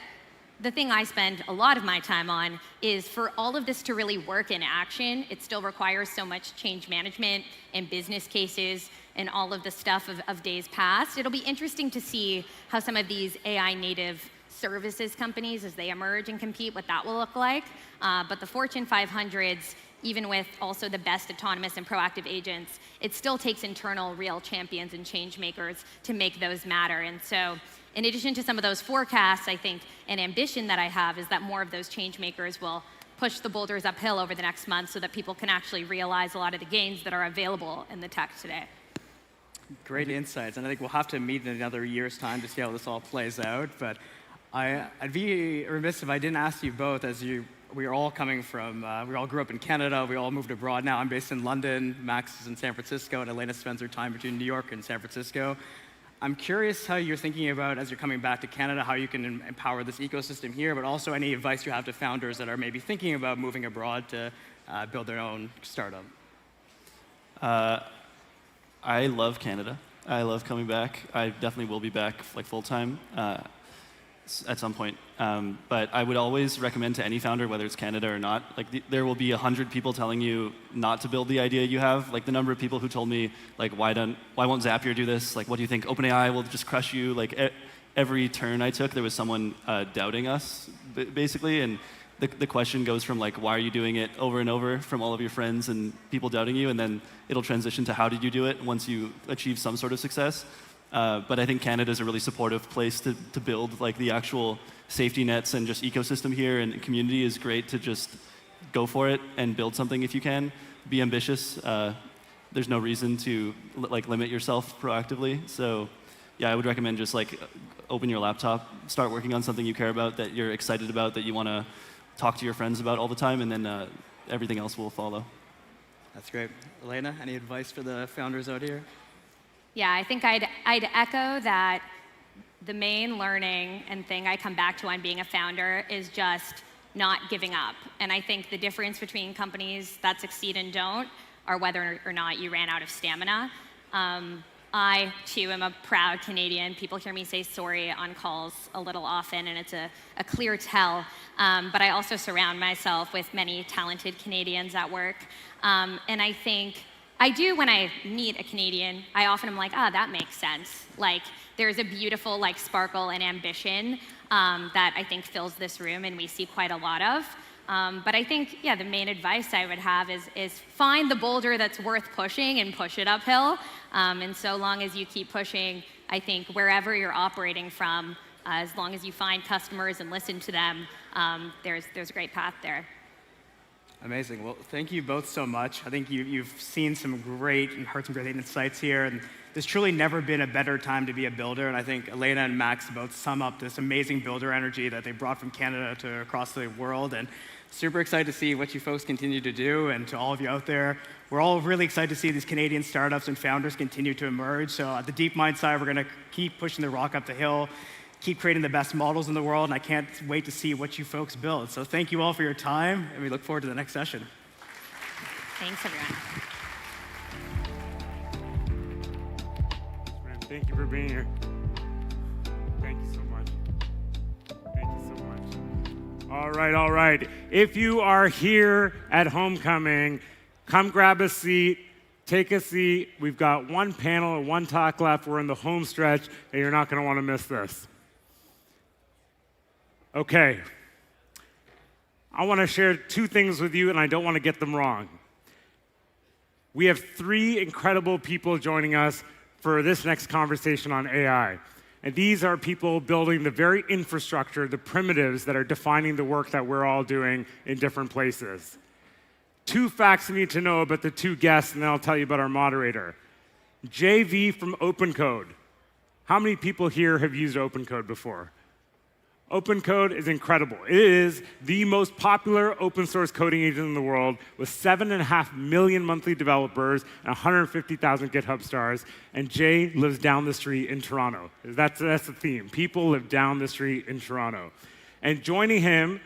the thing I spend a lot of my time on is for all of this to really work in action, it still requires so much change management and business cases and all of the stuff of days past. It'll be interesting to see how some of these AI native services companies, as they emerge and compete, what that will look like. But the Fortune 500s, even with also the best autonomous and proactive agents, it still takes internal real champions and change makers to make those matter. And so in addition to some of those forecasts, I think an ambition that I have is that more of those change makers will push the boulders uphill over the next month so that people can actually realize a lot of the gains that are available in the tech today. Great insights, and I think we'll have to meet in another year's time to see how this all plays out. But I'd be remiss if I didn't ask you both, as we are all coming from, we all grew up in Canada, we all moved abroad now. I'm based in London, Max is in San Francisco, and Elena spends her time between New York and San Francisco. I'm curious how you're thinking about, as you're coming back to Canada, how you can empower this ecosystem here, but also any advice you have to founders that are maybe thinking about moving abroad to build their own startup. I love Canada. I love coming back. I definitely will be back like full time at some point. But I would always recommend to any founder, whether it's Canada or not, like there will be 100 people telling you not to build the idea you have. Like the number of people who told me, like, why won't Zapier do this? Like, what do you think? OpenAI will just crush you. Like every turn I took, there was someone doubting us, basically. And the question goes from like, why are you doing it over and over from all of your friends and people doubting you, and then it'll transition to how did you do it once you achieve some sort of success. But I think Canada is a really supportive place to build like the actual safety nets and just ecosystem here, and community is great to just go for it and build something if you can. Be ambitious. There's no reason to like limit yourself proactively. So yeah, I would recommend just like open your laptop, start working on something you care about, that you're excited about, that you want to talk to your friends about all the time, and then everything else will follow. That's great. Elena, any advice for the founders out here? Yeah, I think I'd echo that the main learning and thing I come back to on being a founder is just not giving up. And I think the difference between companies that succeed and don't are whether or not you ran out of stamina. I, too, am a proud Canadian. People hear me say sorry on calls a little often, and it's a clear tell. But I also surround myself with many talented Canadians at work. And I think I do, when I meet a Canadian, I often am like, that makes sense. Like, there's a beautiful like sparkle and ambition that I think fills this room, and we see quite a lot of. But I think, yeah, the main advice I would have is find the boulder that's worth pushing and push it uphill. And so long as you keep pushing, I think wherever you're operating from, as long as you find customers and listen to them, there's a great path there. Amazing. Well, thank you both so much. I think you've seen some great and heard some great insights here. And there's truly never been a better time to be a builder. And I think Elena and Max both sum up this amazing builder energy that they brought from Canada to across the world. And super excited to see what you folks continue to do. And to all of you out there, we're all really excited to see these Canadian startups and founders continue to emerge. So at the DeepMind side, we're going to keep pushing the rock up the hill, keep creating the best models in the world, and I can't wait to see what you folks build. So thank you all for your time, and we look forward to the next session. Thanks, everyone. Thank you for being here. Thank you so much. Thank you so much. All right. If you are here at Homecoming, come grab a seat. Take a seat. We've got one panel and one talk left. We're in the home stretch, and you're not going to want to miss this. Okay. I want to share two things with you, and I don't want to get them wrong. We have three incredible people joining us for this next conversation on AI. And these are people building the very infrastructure, the primitives that are defining the work that we're all doing in different places. Two facts you need to know about the two guests, and then I'll tell you about our moderator. JV from OpenCode. How many people here have used OpenCode before? OpenCode is incredible. It is the most popular open source coding agent in the world with 7.5 million monthly developers and 150,000 GitHub stars. And Jay lives down the street in Toronto. That's the theme. People live down the street in Toronto. And joining him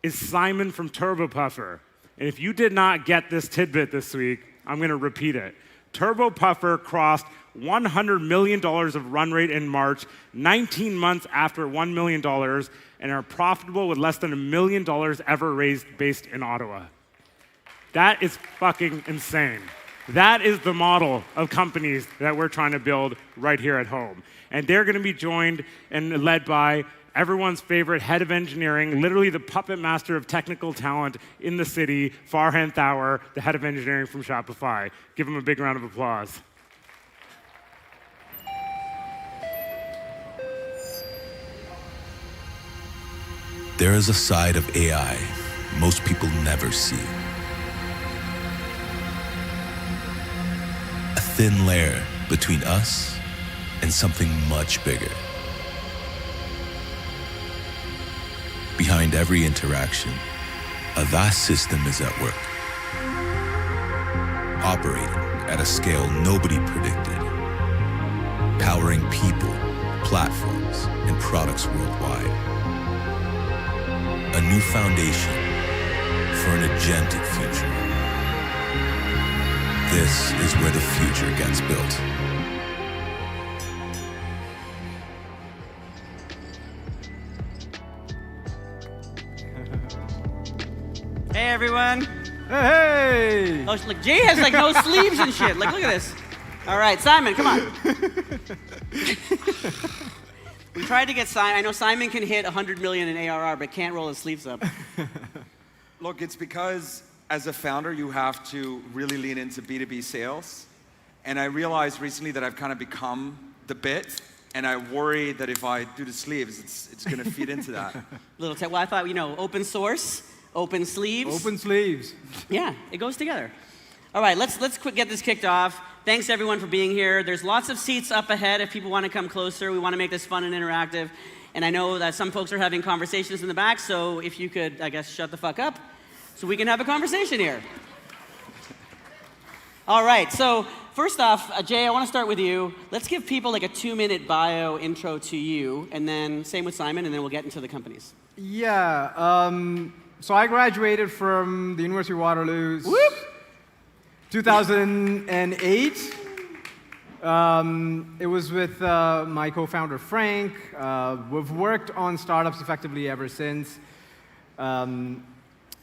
is Simon from TurboPuffer. And if you did not get this tidbit this week, I'm going to repeat it. TurboPuffer crossed $100 million of run rate in March, 19 months after $1 million, and are profitable with less than $1 million ever raised based in Ottawa. That is fucking insane. That is the model of companies that we're trying to build right here at home. And they're going to be joined and led by everyone's favorite head of engineering, literally the puppet master of technical talent in the city, Farhan Thawer, the head of engineering from Shopify. Give him a big round of applause. There is a side of AI most people never see. A thin layer between us and something much bigger. Behind every interaction, a vast system is at work, operating at a scale nobody predicted, powering people, platforms, and products worldwide. A new foundation for an agentic future. This is where the future gets built. Hey everyone. Hey! Oh, look, Jay has like no sleeves and shit. Like, look at this. All right, Simon, come on. We tried to get Simon. I know Simon can hit 100 million in ARR, but can't roll his sleeves up. Look, it's because as a founder, you have to really lean into B2B sales. And I realized recently that I've kind of become the bit, and I worry that if I do the sleeves, it's going to feed into that. Little tech. Well, I thought, open source, open sleeves. Open sleeves. Yeah, it goes together. All right, let's get this kicked off. Thanks everyone for being here. There's lots of seats up ahead if people want to come closer. We want to make this fun and interactive. And I know that some folks are having conversations in the back, so if you could, I guess, shut the fuck up so we can have a conversation here. All right, so first off, Jay, I want to start with you. Let's give people like a 2-minute bio intro to you, and then same with Simon, and then we'll get into the companies. Yeah, so I graduated from the University of Waterloo. Whoop! 2008. It was with my co-founder Frank. We've worked on startups effectively ever since. And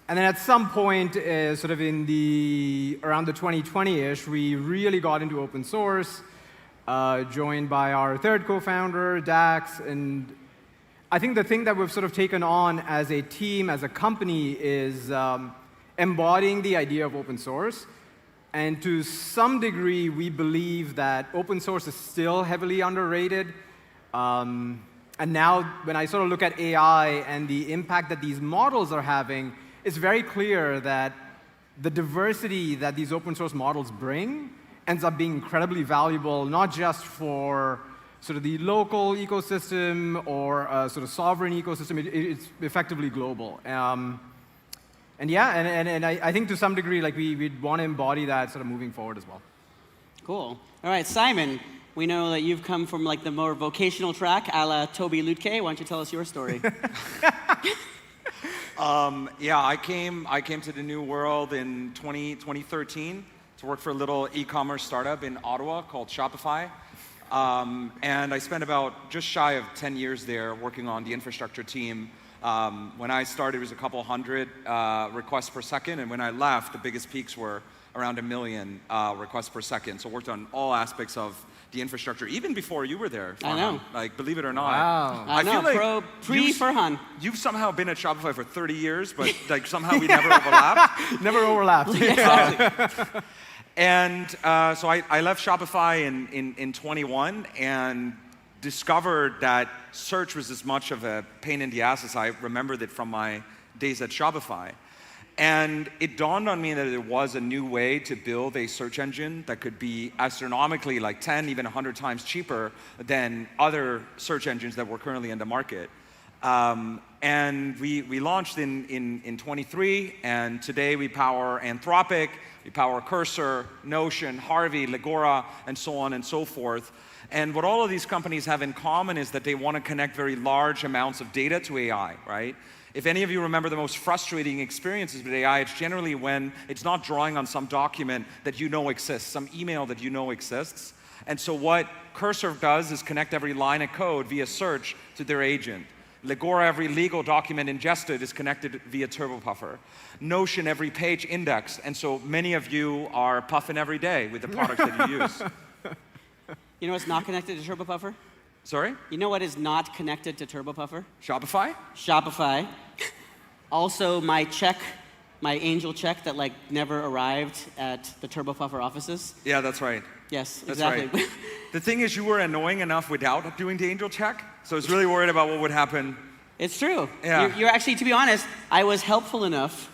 then at some point, sort of around the 2020-ish, we really got into open source, joined by our third co-founder, Dax. And I think the thing that we've sort of taken on as a team, as a company, is embodying the idea of open source. And to some degree, we believe that open source is still heavily underrated. And now, when I sort of look at AI and the impact that these models are having, it's very clear that the diversity that these open source models bring ends up being incredibly valuable, not just for sort of the local ecosystem or sort of sovereign ecosystem. It's effectively global. And yeah, and I think to some degree, like we'd want to embody that sort of moving forward as well. Cool. All right, Simon, we know that you've come from like the more vocational track, a la Toby Lutke. Why don't you tell us your story? Yeah, I came to the new world in 2013 to work for a little e-commerce startup in Ottawa called Shopify. And I spent about just shy of 10 years there working on the infrastructure team. When I started, it was a couple hundred requests per second, and when I left, the biggest peaks were around 1 million requests per second. So worked on all aspects of the infrastructure, even before you were there. I know. Like, believe it or not. Wow. I know, feel like pre-Farhan. You've somehow been at Shopify for 30 years, but like somehow we never overlapped. Never overlapped. Exactly. And so I left Shopify in 21 and discovered that search was as much of a pain in the ass as I remembered it from my days at Shopify. And it dawned on me that there was a new way to build a search engine that could be astronomically like 10, even 100 times cheaper than other search engines that were currently in the market. And we launched in 23, and today we power Anthropic, we power Cursor, Notion, Harvey, Legora, and so on and so forth. And what all of these companies have in common is that they want to connect very large amounts of data to AI, right? If any of you remember the most frustrating experiences with AI, it's generally when it's not drawing on some document that you know exists, some email that you know exists. And so what Cursor does is connect every line of code via search to their agent. Legora, every legal document ingested is connected via TurboPuffer. Notion, every page indexed. And so many of you are puffing every day with the products that you use. You know what's not connected to TurboPuffer? Sorry? You know what is not connected to TurboPuffer? Shopify? Shopify. Also, my Angel check that like never arrived at the TurboPuffer offices. Yeah, that's right. Yes, That's exactly. right. The thing is, you were annoying enough without doing the Angel check, so I was really worried about what would happen. It's true. Yeah. You're actually, to be honest, I was helpful enough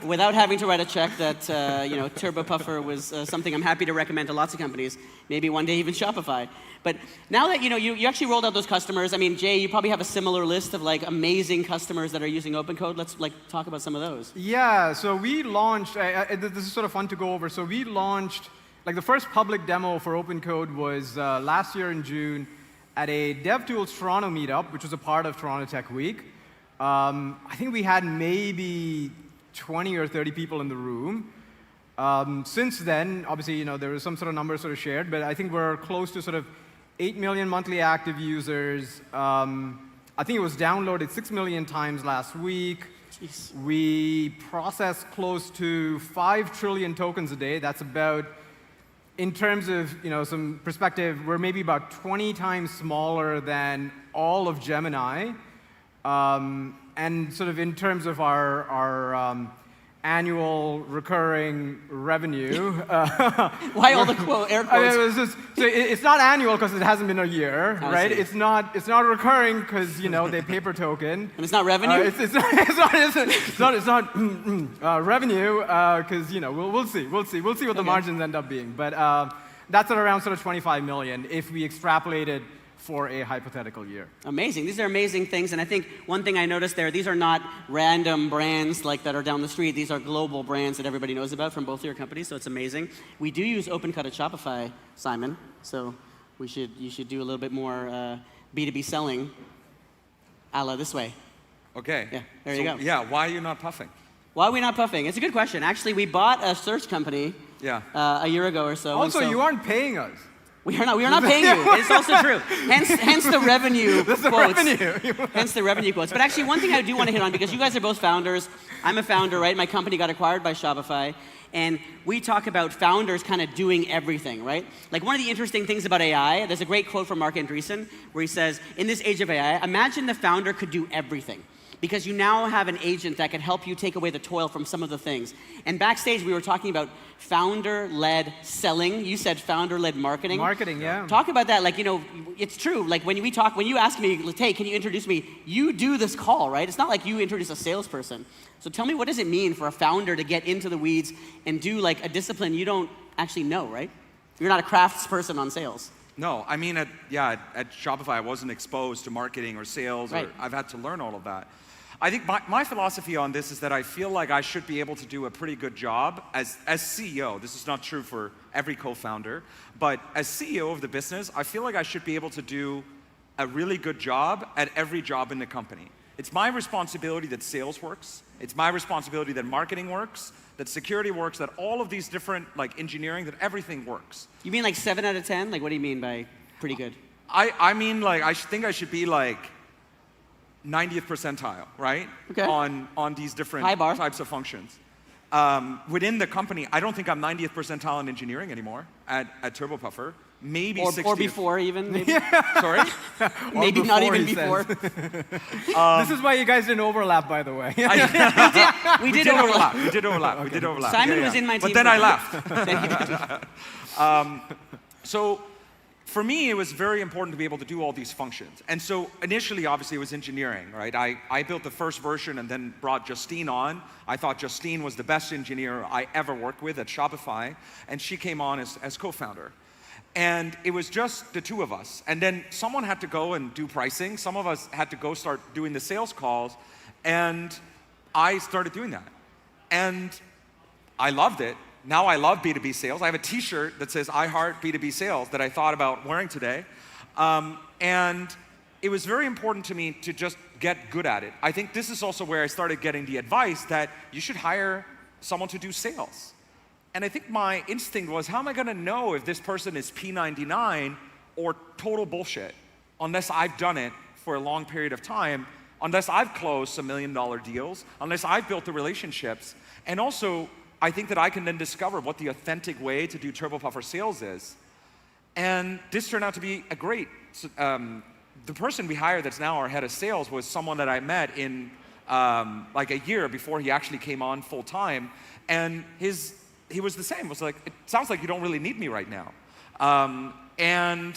without having to write a check that TurboPuffer was something I'm happy to recommend to lots of companies. Maybe one day even Shopify. But now that you actually rolled out those customers, I mean, Jay, you probably have a similar list of like amazing customers that are using OpenCode. Let's like talk about some of those. Yeah, so we launched, this is sort of fun to go over. So we launched, like the first public demo for OpenCode was last year in June at a DevTools Toronto meetup, which was a part of Toronto Tech Week. I think we had maybe 20 or 30 people in the room. Since then, obviously, there was some sort of numbers sort of shared, but I think we're close to sort of 8 million monthly active users. I think it was downloaded 6 million times last week. Jeez. We process close to 5 trillion tokens a day. That's about, in terms of some perspective, we're maybe about 20 times smaller than all of Gemini. And sort of in terms of our annual recurring revenue. Why all the air quotes? It's not annual because it hasn't been a year, I right? see. It's not recurring because they paper token. And it's not revenue? It's not revenue because we'll see what the margins end up being. But that's at around sort of 25 million if we extrapolated for a hypothetical year. Amazing. These are amazing things. And I think one thing I noticed there, these are not random brands like that are down the street. These are global brands that everybody knows about from both of your companies, so it's amazing. We do use OpenCode at Shopify, Simon, so you should do a little bit more B2B selling a la this way. Okay. Yeah, there you go. Yeah, why are you not puffing? Why are we not puffing? It's a good question. Actually, we bought a search company a year ago or so. Also, you aren't paying us. We are not paying you. It's also true. Hence the revenue quotes. Hence the revenue quotes. But actually, one thing I do want to hit on, because you guys are both founders. I'm a founder, right? My company got acquired by Shopify. And we talk about founders kind of doing everything, right? Like one of the interesting things about AI, there's a great quote from Mark Andreessen where he says, in this age of AI, imagine the founder could do everything. Because you now have an agent that can help you take away the toil from some of the things. And backstage, we were talking about founder-led selling. You said founder-led marketing. Marketing, yeah. Talk about that. Like, it's true. Like, when you ask me, hey, can you introduce me? You do this call, right? It's not like you introduce a salesperson. So tell me, what does it mean for a founder to get into the weeds and do, like, a discipline you don't actually know, right? You're not a craftsperson on sales. No, I mean, at Shopify, I wasn't exposed to marketing or sales, right. or I've had to learn all of that. I think my philosophy on this is that I feel like I should be able to do a pretty good job as CEO. This is not true for every co-founder, but as CEO of the business, I feel like I should be able to do a really good job at every job in the company. It's my responsibility that sales works. It's my responsibility that marketing works, that security works, that all of these different, like engineering, that everything works. You mean like 7 out of 10? Like, what do you mean by pretty good? I mean, like, I think I should be like 90th percentile, right? Okay. On these different High bar. types of functions. within the company, I don't think I'm 90th percentile in engineering anymore at TurboPuffer. Maybe 60th. Or before even, maybe. Sorry? Maybe Or not before, even he before. This is why you guys didn't overlap, by the way. We did overlap. We did overlap. We did overlap. Simon was in my team. But then I left. Then you did. So for me, it was very important to be able to do all these functions. And so initially, obviously, it was engineering, right? I built the first version and then brought Justine on. I thought Justine was the best engineer I ever worked with at Shopify, and she came on as co-founder. And it was just the two of us. And then someone had to go and do pricing. Some of us had to go start doing the sales calls. And I started doing that. And I loved it. Now I love B2B sales. I have a t-shirt that says I heart B2B sales that I thought about wearing today. And it was very important to me to just get good at it. I think this is also where I started getting the advice that you should hire someone to do sales. And I think my instinct was, how am I gonna know if this person is P99 or total bullshit unless I've done it for a long period of time, unless I've closed some $1 million deals, unless I've built the relationships. And also, I think that I can then discover what the authentic way to do TurboPuffer sales is. And this turned out to be a great, the person we hired that's now our head of sales was someone that I met in like a year before he actually came on full time. And he was the same. It was like, it sounds like you don't really need me right now. And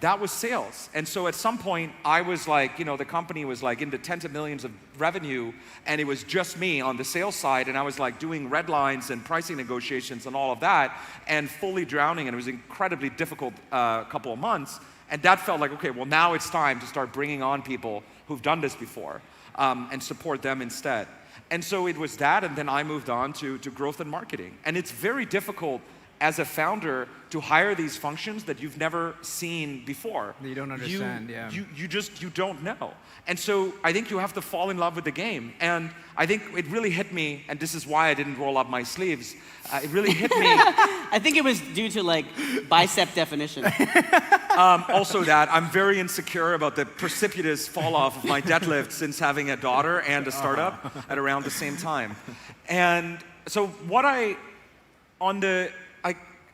that was sales. And so at some point, I was like, the company was like in the tens of millions of revenue, and it was just me on the sales side, and I was like doing red lines and pricing negotiations and all of that, and fully drowning, and it was an incredibly difficult couple of months. And that felt like, okay, well now it's time to start bringing on people who've done this before, and support them instead. And so it was that, and then I moved on to growth and marketing. And it's very difficult as a founder to hire these functions that you've never seen before. You don't understand, yeah. You don't know. And so I think you have to fall in love with the game. And I think it really hit me, and this is why I didn't roll up my sleeves. It really hit me. I think it was due to like bicep definition. Also that, I'm very insecure about the precipitous fall off of my deadlift since having a daughter and a startup at around the same time. And so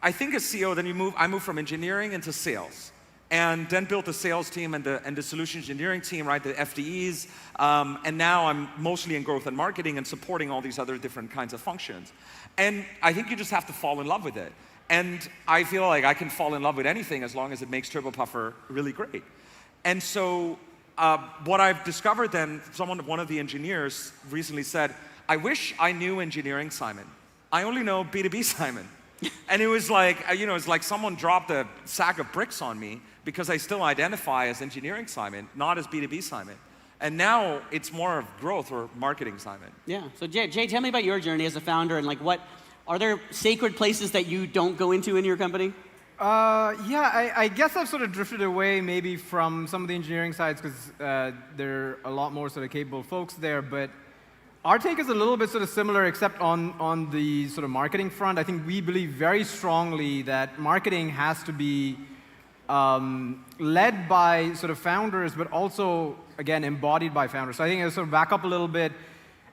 I think as CEO, then I moved from engineering into sales, and then built the sales team and the solution engineering team, right, the FDEs, and now I'm mostly in growth and marketing and supporting all these other different kinds of functions. And I think you just have to fall in love with it. And I feel like I can fall in love with anything as long as it makes TurboPuffer really great. And so what I've discovered then, one of the engineers recently said, I wish I knew engineering Simon. I only know B2B Simon. And it was like, it's like someone dropped a sack of bricks on me because I still identify as engineering Simon, not as B2B Simon. And now it's more of growth or marketing Simon. Yeah, so Jay, tell me about your journey as a founder, and like are there sacred places that you don't go into in your company? I guess I've sort of drifted away maybe from some of the engineering sides because there are a lot more sort of capable folks there, but our take is a little bit sort of similar, except on the sort of marketing front. I think we believe very strongly that marketing has to be led by sort of founders, but also, again, embodied by founders. So I think I'll sort of back up a little bit.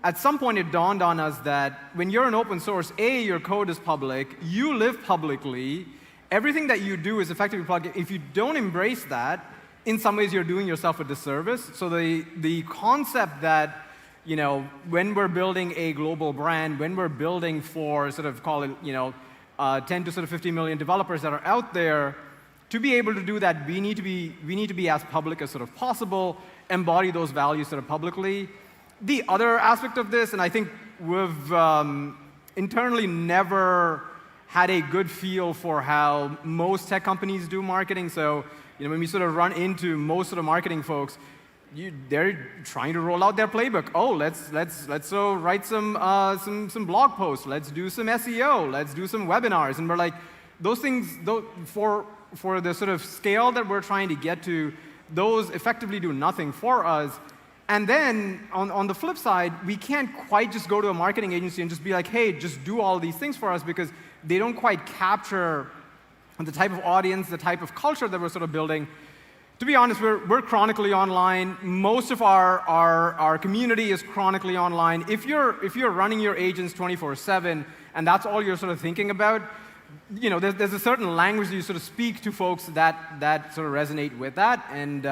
At some point, it dawned on us that when you're an open source, your code is public, you live publicly, everything that you do is effectively public. If you don't embrace that, in some ways, you're doing yourself a disservice. So the concept that when we're building a global brand, when we're building for sort of call it, 10 to sort of 50 million developers that are out there, to be able to do that, we need to be as public as sort of possible, embody those values sort of publicly. The other aspect of this, and I think we've internally never had a good feel for how most tech companies do marketing. So, when we sort of run into most of the marketing folks, they're trying to roll out their playbook. Oh, let's write some blog posts. Let's do some SEO. Let's do some webinars. And we're like, those things, for the sort of scale that we're trying to get to, those effectively do nothing for us. And then on the flip side, we can't quite just go to a marketing agency and just be like, hey, just do all these things for us, because they don't quite capture the type of audience, the type of culture that we're sort of building. to be honest, we're chronically online. Most of our community is chronically online. If you're running your agents 24/7 and that's all you're sort of thinking about, there's a certain language that you sort of speak to folks that sort of resonate with that, and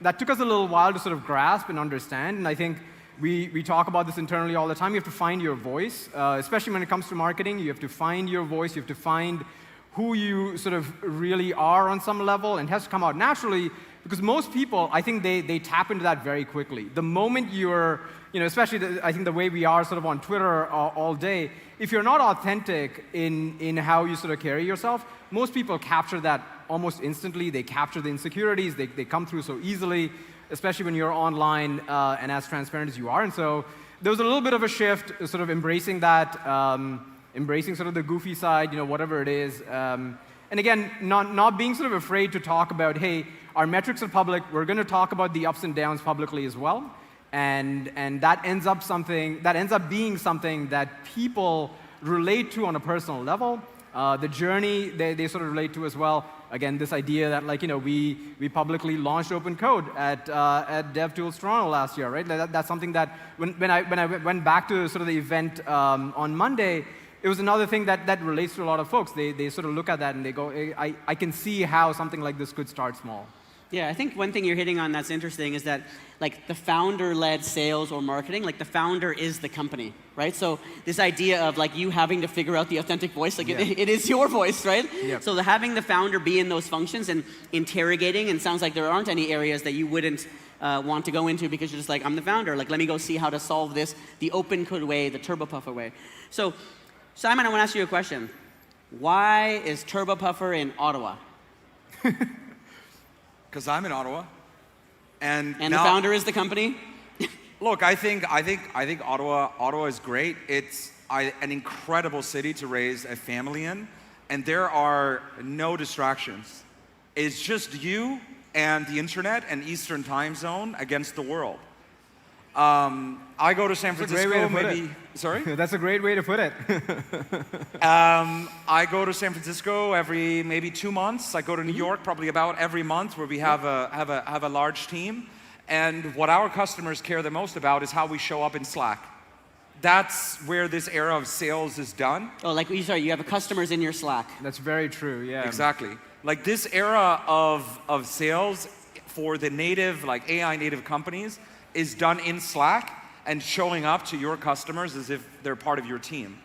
that took us a little while to sort of grasp and understand. And I think we talk about this internally all the time. You have to find your voice, especially when it comes to marketing. You have to find your voice. You have to find who you sort of really are on some level, and it has to come out naturally, because most people, I think they tap into that very quickly. The moment you're, especially I think the way we are sort of on Twitter all day, if you're not authentic in how you sort of carry yourself, most people capture that almost instantly. They capture the insecurities. They come through so easily, especially when you're online and as transparent as you are. And so there was a little bit of a shift, sort of embracing that, embracing sort of the goofy side, whatever it is. And again, not being sort of afraid to talk about, hey, our metrics are public. We're going to talk about the ups and downs publicly as well. And that ends up being something that people relate to on a personal level. The journey they sort of relate to as well. Again, this idea that we publicly launched open code at DevTools Toronto last year, right? That's something that when I went back to sort of the event on Monday, it was another thing that relates to a lot of folks. They sort of look at that and they go, I can see how something like this could start small. Yeah, I think one thing you're hitting on that's interesting is that the founder-led sales or marketing, the founder is the company, right? So this idea of you having to figure out the authentic voice, it is your voice, right? Yep. So having the founder be in those functions and interrogating, and sounds like there aren't any areas that you wouldn't want to go into because you're just I'm the founder, let me go see how to solve this the open code way, the TurboPuffer way. So Simon, I want to ask you a question. Why is TurboPuffer in Ottawa? Because I'm in Ottawa, and the founder is the company. Look, I think Ottawa is great. It's an incredible city to raise a family in, and there are no distractions. It's just you and the internet and Eastern time zone against the world. I go to San Francisco maybe. Sorry? That's a great way to put it. I go to San Francisco every maybe 2 months. I go to New York probably about every month, where we have a large team. And what our customers care the most about is how we show up in Slack. That's where this era of sales is done. Oh, you have customers in your Slack. That's very true, yeah. Exactly. This era of sales for the native, AI native companies is done in Slack and showing up to your customers as if they're part of your team.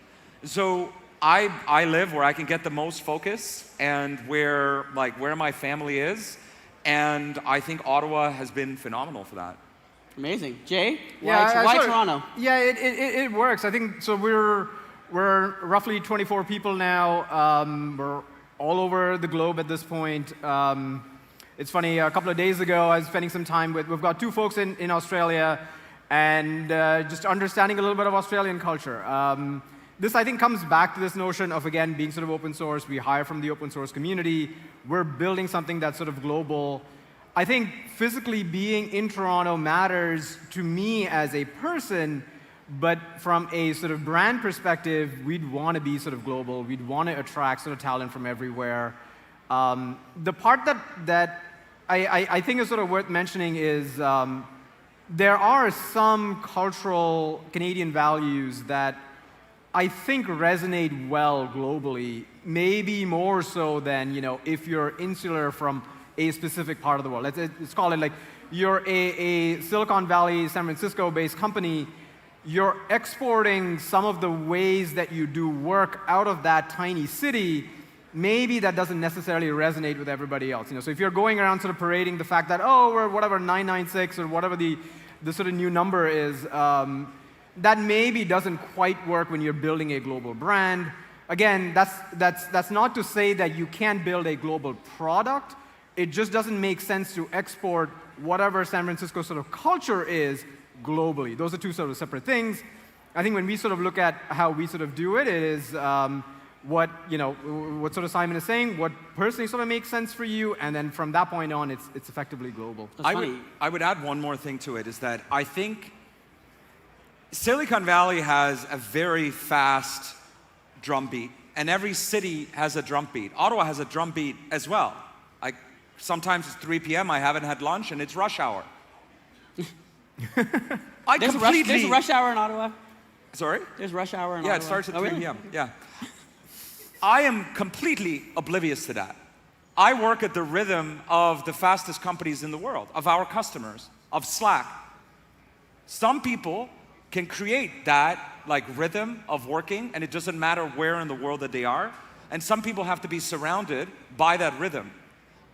So I live where I can get the most focus and where my family is, and I think Ottawa has been phenomenal for that. Amazing. Jay, why Toronto? Yeah, it works. I think so. We're roughly 24 people now. We're all over the globe at this point. It's funny, a couple of days ago, I was spending some time we've got 2 folks in Australia, and just understanding a little bit of Australian culture. This, I think, comes back to this notion of, again, being sort of open source. We hire from the open source community. We're building something that's sort of global. I think physically being in Toronto matters to me as a person, but from a sort of brand perspective, we'd want to be sort of global. We'd want to attract sort of talent from everywhere. The part that I think is sort of worth mentioning is there are some cultural Canadian values that I think resonate well globally, maybe more so than if you're insular from a specific part of the world. Let's call it you're a Silicon Valley, San Francisco-based company. You're exporting some of the ways that you do work out of that tiny city. Maybe that doesn't necessarily resonate with everybody else. So if you're going around sort of parading the fact that, we're whatever 996 or whatever the sort of new number is, that maybe doesn't quite work when you're building a global brand. Again, that's not to say that you can't build a global product. It just doesn't make sense to export whatever San Francisco sort of culture is globally. Those are 2 sort of separate things. I think when we sort of look at how we sort of do it, it is what sort of Simon is saying, what personally sort of makes sense for you, and then from that point on, it's effectively global. I would add one more thing to it, is that I think Silicon Valley has a very fast drumbeat, and every city has a drumbeat. Ottawa has a drumbeat as well. Sometimes it's 3 p.m., I haven't had lunch, and it's rush hour. There's rush hour in Ottawa? Sorry? There's rush hour in Ottawa? Yeah, it starts at 3 really? p.m., yeah. I am completely oblivious to that. I work at the rhythm of the fastest companies in the world, of our customers, of Slack. Some people can create that like rhythm of working, and it doesn't matter where in the world that they are. And some people have to be surrounded by that rhythm.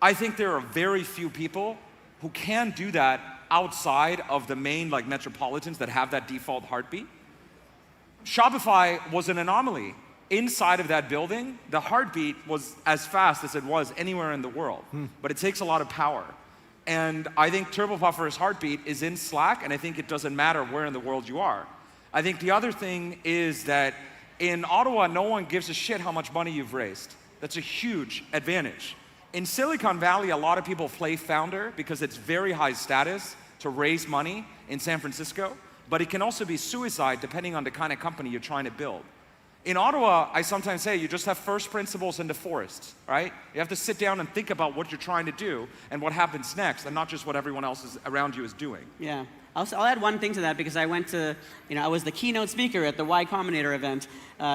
I think there are very few people who can do that outside of the main like metropolitans that have that default heartbeat. Shopify was an anomaly. Inside of that building, the heartbeat was as fast as it was anywhere in the world, but it takes a lot of power. And I think TurboPuffer's heartbeat is in Slack, and I think it doesn't matter where in the world you are. I think the other thing is that in Ottawa, no one gives a shit how much money you've raised. That's a huge advantage. In Silicon Valley, a lot of people play founder because it's very high status to raise money in San Francisco, but it can also be suicide depending on the kind of company you're trying to build. In Ottawa, I sometimes say you just have first principles in the forest, right? You have to sit down and think about what you're trying to do and what happens next, and not just what everyone else around you is doing. Yeah. I'll add one thing to that because I went to, I was the keynote speaker at the Y Combinator event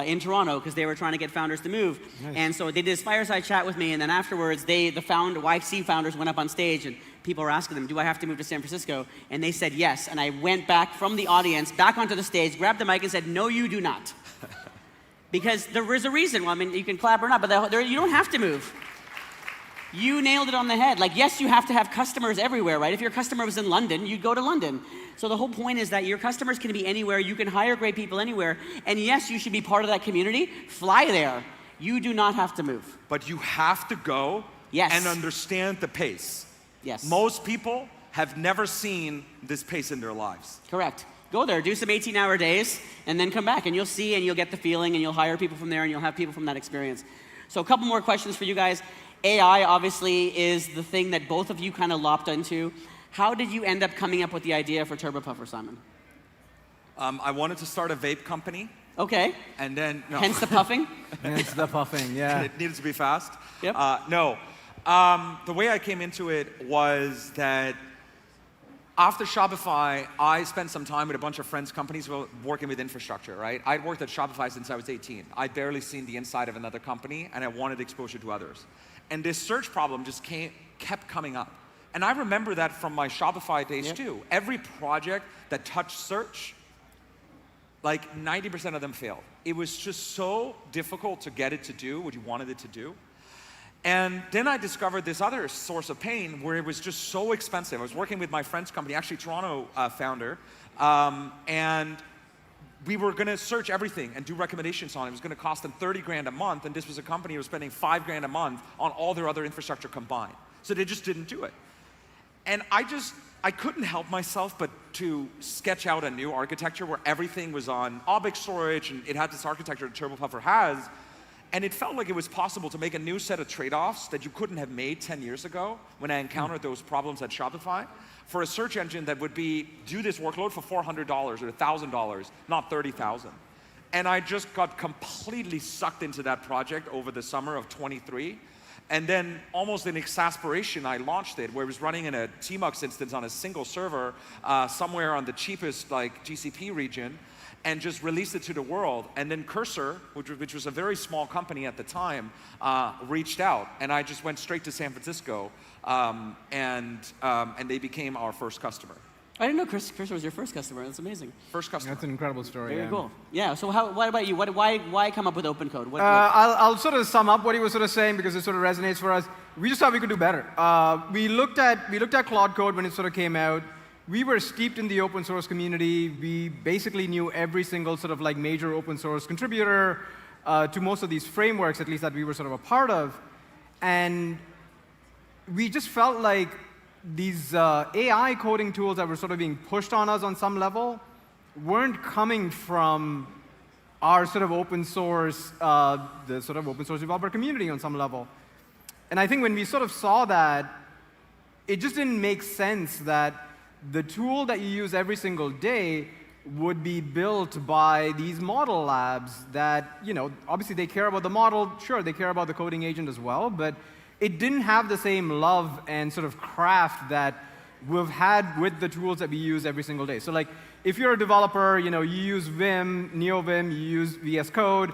in Toronto because they were trying to get founders to move. Nice. And so they did this fireside chat with me, and then afterwards, the YC founders went up on stage, and people were asking them, do I have to move to San Francisco? And they said yes. And I went back from the audience, back onto the stage, grabbed the mic and said, no, you do not. Because there is a reason. Well, I mean, you can clap or not, but you don't have to move. You nailed it on the head. Like, yes, you have to have customers everywhere, right? If your customer was in London, you'd go to London. So the whole point is that your customers can be anywhere. You can hire great people anywhere. And yes, you should be part of that community. Fly there. You do not have to move. But you have to go and understand the pace. Yes. Most people have never seen this pace in their lives. Correct. Go there, do some 18-hour days, and then come back, and you'll see, and you'll get the feeling, and you'll hire people from there, and you'll have people from that experience. So a couple more questions for you guys. AI obviously is the thing that both of you kind of lopped into. How did you end up coming up with the idea for TurboPuffer, Simon? I wanted to start a vape company. Okay. And then, no. Hence the puffing? Hence the puffing, yeah. It needed to be fast. Yep. No. The way I came into it was that after Shopify, I spent some time with a bunch of friends' companies working with infrastructure, right? I'd worked at Shopify since I was 18. I'd barely seen the inside of another company, and I wanted exposure to others. And this search problem just kept coming up. And I remember that from my Shopify days too. Every project that touched search, like 90% of them failed. It was just so difficult to get it to do what you wanted it to do. And then I discovered this other source of pain where it was just so expensive. I was working with my friend's company, actually Toronto founder, and we were gonna search everything and do recommendations on it. It was gonna cost them 30 grand a month, and this was a company who was spending 5 grand a month on all their other infrastructure combined. So they just didn't do it. And I couldn't help myself but to sketch out a new architecture where everything was on object storage, and it had this architecture that TurboPuffer has. And it felt like it was possible to make a new set of trade-offs that you couldn't have made 10 years ago when I encountered those problems at Shopify for a search engine that would do this workload for $400 or $1,000, not $30,000. And I just got completely sucked into that project over the summer of 23. And then almost in exasperation, I launched it, where it was running in a Tmux instance on a single server somewhere on the cheapest GCP region, and just released it to the world. And then Cursor, which was a very small company at the time, reached out, and I just went straight to San Francisco, and they became our first customer. I didn't know Cursor was your first customer. That's amazing. First customer. That's an incredible story. Very cool. Yeah, so what about you? Why come up with OpenCode? I'll sort of sum up what he was sort of saying because it sort of resonates for us. We just thought we could do better. We looked at Claude Code when it sort of came out. We were steeped in the open source community. We basically knew every single sort of like major open source contributor to most of these frameworks, at least that we were sort of a part of. And we just felt like these AI coding tools that were sort of being pushed on us on some level weren't coming from our sort of open source, the sort of open source developer community on some level. And I think when we sort of saw that, it just didn't make sense that the tool that you use every single day would be built by these model labs that, obviously they care about the model. Sure, they care about the coding agent as well, but it didn't have the same love and sort of craft that we've had with the tools that we use every single day. So like, if you're a developer, you use Vim, NeoVim, you use VS Code,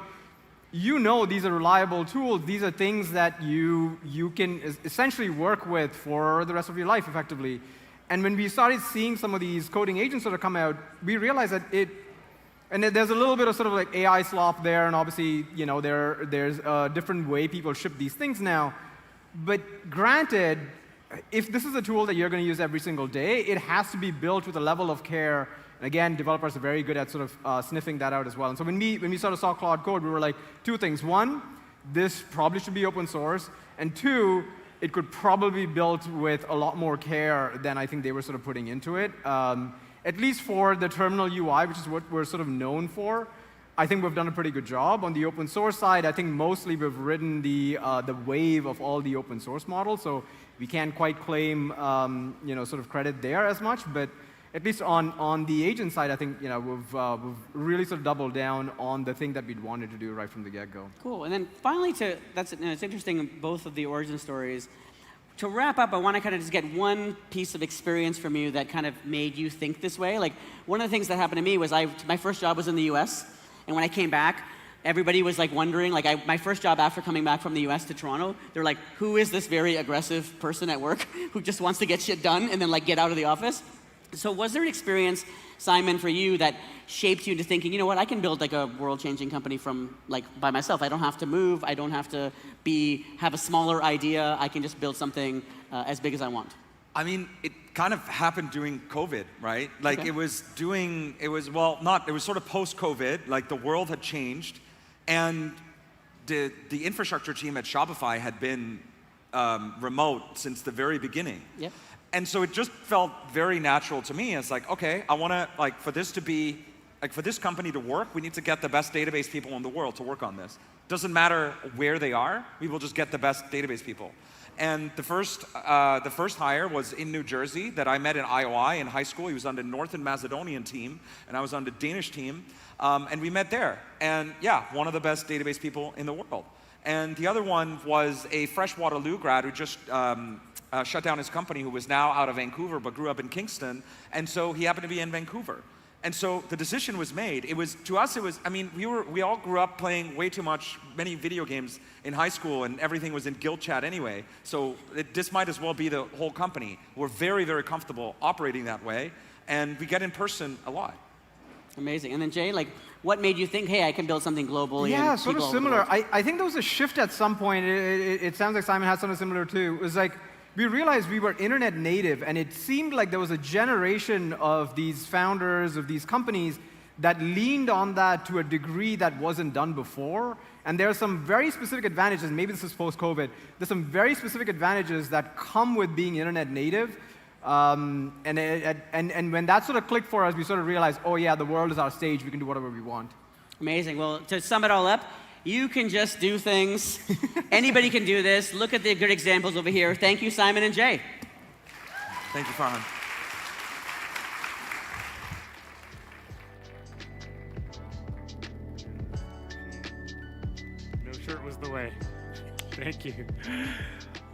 these are reliable tools. These are things that you can essentially work with for the rest of your life, effectively. And when we started seeing some of these coding agents that are coming out, we realized that and there's a little bit of sort of like AI slop there, and obviously, there's a different way people ship these things now. But granted, if this is a tool that you're going to use every single day, it has to be built with a level of care. And again, developers are very good at sort of sniffing that out as well. And so when we sort of saw Claude Code, we were like, two things. One, this probably should be open source. And two, it could probably be built with a lot more care than I think they were sort of putting into it. At least for the terminal UI, which is what we're sort of known for, I think we've done a pretty good job. On the open source side, I think mostly we've ridden the wave of all the open source models. So we can't quite claim sort of credit there as much, but at least on the agent side, I think we've really sort of doubled down on the thing that we'd wanted to do right from the get-go. Cool. And then finally, it's interesting, both of the origin stories. To wrap up, I want to kind of just get one piece of experience from you that kind of made you think this way. Like, one of the things that happened to me was my first job was in the US, and when I came back, everybody was like wondering, like my first job after coming back from the US to Toronto, they're like, who is this very aggressive person at work who just wants to get shit done and then like get out of the office? So was there an experience, Simon, for you that shaped you into thinking, you know what, I can build like a world-changing company from like by myself. I don't have to move. I don't have to have a smaller idea. I can just build something as big as I want. I mean, it kind of happened during COVID, right? Like it was sort of post-COVID, like the world had changed, and the infrastructure team at Shopify had been remote since the very beginning. Yep. And so it just felt very natural to me. It's like, okay, I want to, like, for this company to work, we need to get the best database people in the world to work on this. Doesn't matter where they are, we will just get the best database people. And the first hire was in New Jersey that I met in IOI in high school. He was on the Northern Macedonian team, and I was on the Danish team. And we met there. And yeah, one of the best database people in the world. And the other one was a fresh Waterloo grad who just shut down his company, who was now out of Vancouver but grew up in Kingston, and so he happened to be in Vancouver. And so the decision was made. We all grew up playing way too many video games in high school, and everything was in guild chat anyway. So this might as well be the whole company. We're very, very comfortable operating that way, and we get in person a lot. Amazing. And then Jay, like, what made you think, hey, I can build something globally? Yeah, sort of similar. I think there was a shift at some point. It sounds like Simon had something similar too. It was like, we realized we were internet native, and it seemed like there was a generation of these founders of these companies that leaned on that to a degree that wasn't done before. And there are some very specific advantages, maybe this is post-COVID, there's some very specific advantages that come with being internet native. And when that sort of clicked for us, we sort of realized, oh yeah, the world is our stage, we can do whatever we want. Amazing. Well, to sum it all up, you can just do things. Anybody can do this. Look at the good examples over here. Thank you, Simon and Jay. Thank you, Farhan. No shirt was the way. Thank you.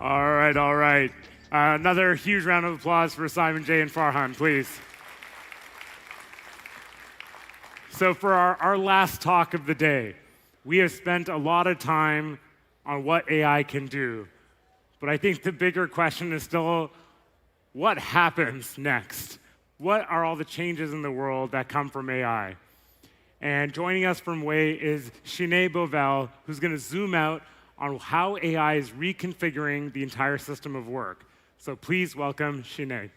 All right. Another huge round of applause for Simon, Jay, and Farhan, please. So for our last talk of the day, we have spent a lot of time on what AI can do. But I think the bigger question is still, what happens next? What are all the changes in the world that come from AI? And joining us from Way is Sinead Bovell, who's going to zoom out on how AI is reconfiguring the entire system of work. So please welcome Sinead.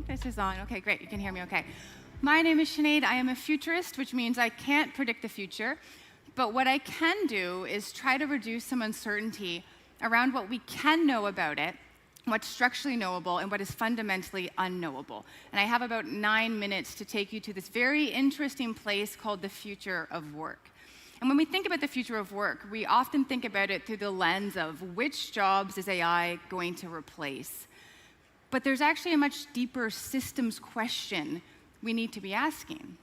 This is on. Okay, great. You can hear me okay. My name is Sinead. I am a futurist, which means I can't predict the future. But what I can do is try to reduce some uncertainty around what we can know about it, what's structurally knowable, and what is fundamentally unknowable. And I have about 9 minutes to take you to this very interesting place called the future of work. And when we think about the future of work, we often think about it through the lens of which jobs is AI going to replace. But there's actually a much deeper systems question we need to be asking.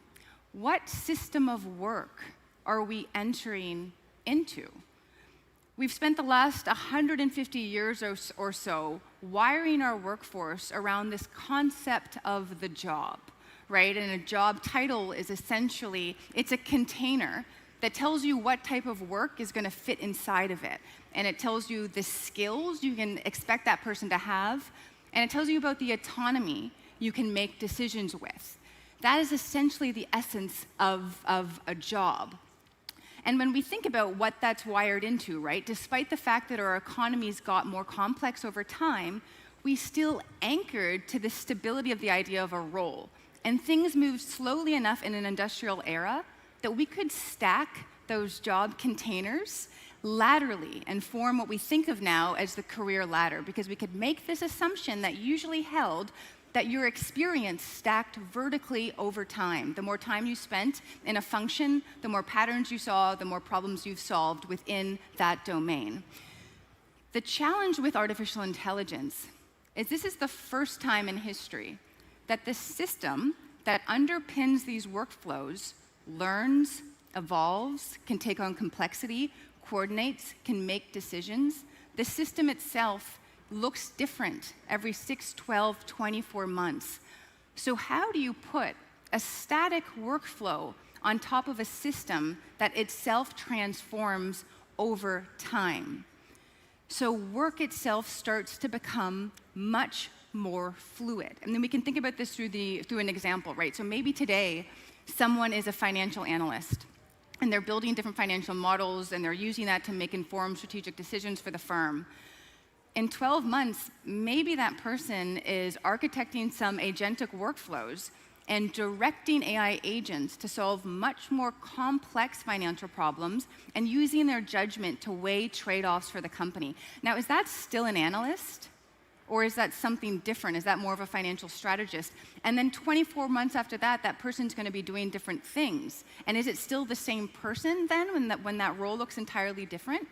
What system of work are we entering into? We've spent the last 150 years or so wiring our workforce around this concept of the job, right? And a job title is essentially, it's a container that tells you what type of work is going to fit inside of it. And it tells you the skills you can expect that person to have, and it tells you about the autonomy you can make decisions with. That is essentially the essence of a job. And when we think about what that's wired into, right, despite the fact that our economies got more complex over time, we still anchored to the stability of the idea of a role. And things moved slowly enough in an industrial era that we could stack those job containers laterally and form what we think of now as the career ladder, because we could make this assumption that usually held that your experience stacked vertically over time. The more time you spent in a function, the more patterns you saw, the more problems you've solved within that domain. The challenge with artificial intelligence is this is the first time in history that the system that underpins these workflows learns, evolves, can take on complexity, coordinates, can make decisions. The system itself looks different every 6, 12, 24 months. So how do you put a static workflow on top of a system that itself transforms over time? So work itself starts to become much more fluid. And then we can think about this through an example, right? So maybe today, someone is a financial analyst, and they're building different financial models, and they're using that to make informed strategic decisions for the firm. In 12 months, maybe that person is architecting some agentic workflows and directing AI agents to solve much more complex financial problems and using their judgment to weigh trade-offs for the company. Now, is that still an analyst? Or is that something different? Is that more of a financial strategist? And then 24 months after that, that person's going to be doing different things. And is it still the same person then when that role looks entirely different?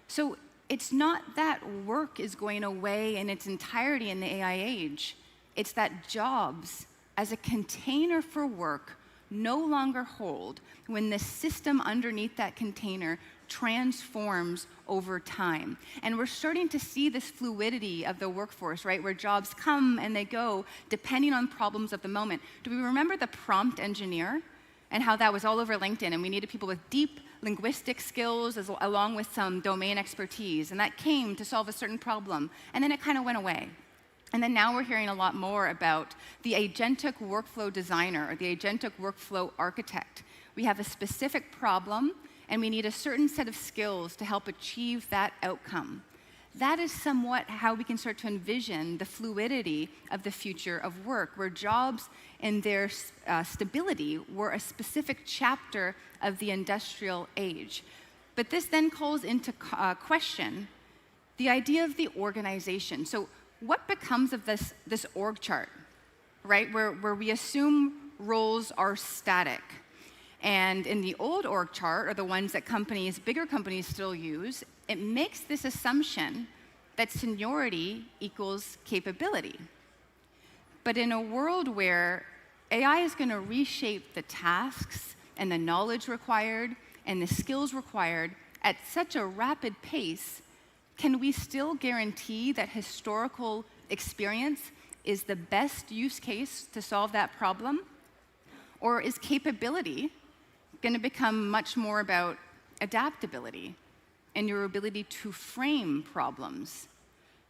So it's not that work is going away in its entirety in the AI age. It's that jobs as a container for work no longer hold when the system underneath that container transforms over time. And we're starting to see this fluidity of the workforce, right, where jobs come and they go depending on problems of the moment. Do we remember the prompt engineer and how that was all over LinkedIn, and we needed people with deep linguistic skills along with some domain expertise, and that came to solve a certain problem, and then it kind of went away. And then now we're hearing a lot more about the agentic workflow designer or the agentic workflow architect. We have a specific problem, and we need a certain set of skills to help achieve that outcome. That is somewhat how we can start to envision the fluidity of the future of work, where jobs and their stability were a specific chapter of the industrial age. But this then calls into question the idea of the organization. So what becomes of this org chart, right, where we assume roles are static? And in the old org chart, or the ones that bigger companies still use, it makes this assumption that seniority equals capability. But in a world where AI is going to reshape the tasks and the knowledge required and the skills required at such a rapid pace, can we still guarantee that historical experience is the best use case to solve that problem? Or is capability going to become much more about adaptability and your ability to frame problems?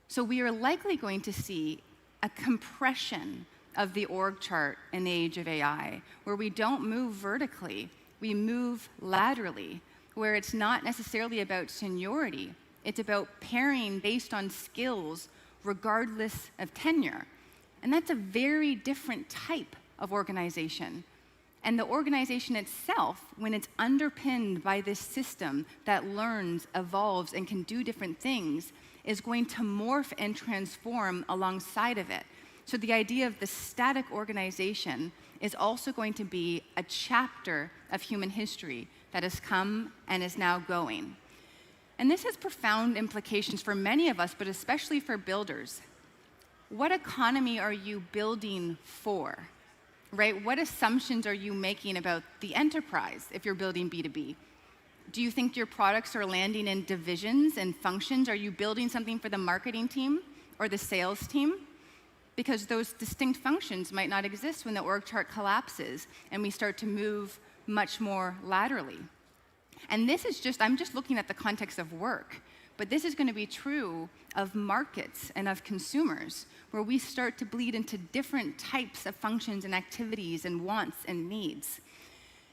So we are likely going to see a compression of the org chart in the age of AI, where we don't move vertically, we move laterally, where it's not necessarily about seniority, it's about pairing based on skills regardless of tenure. And that's a very different type of organization. And the organization itself, when it's underpinned by this system that learns, evolves, and can do different things, is going to morph and transform alongside of it. So the idea of the static organization is also going to be a chapter of human history that has come and is now going. And this has profound implications for many of us, but especially for builders. What economy are you building for? right? What assumptions are you making about the enterprise if you're building B2B? Do you think your products are landing in divisions and functions? Are you building something for the marketing team or the sales team? Because those distinct functions might not exist when the org chart collapses and we start to move much more laterally. And this is just, I'm just looking at the context of work, but this is going to be true of markets and of consumers, where we start to bleed into different types of functions and activities and wants and needs.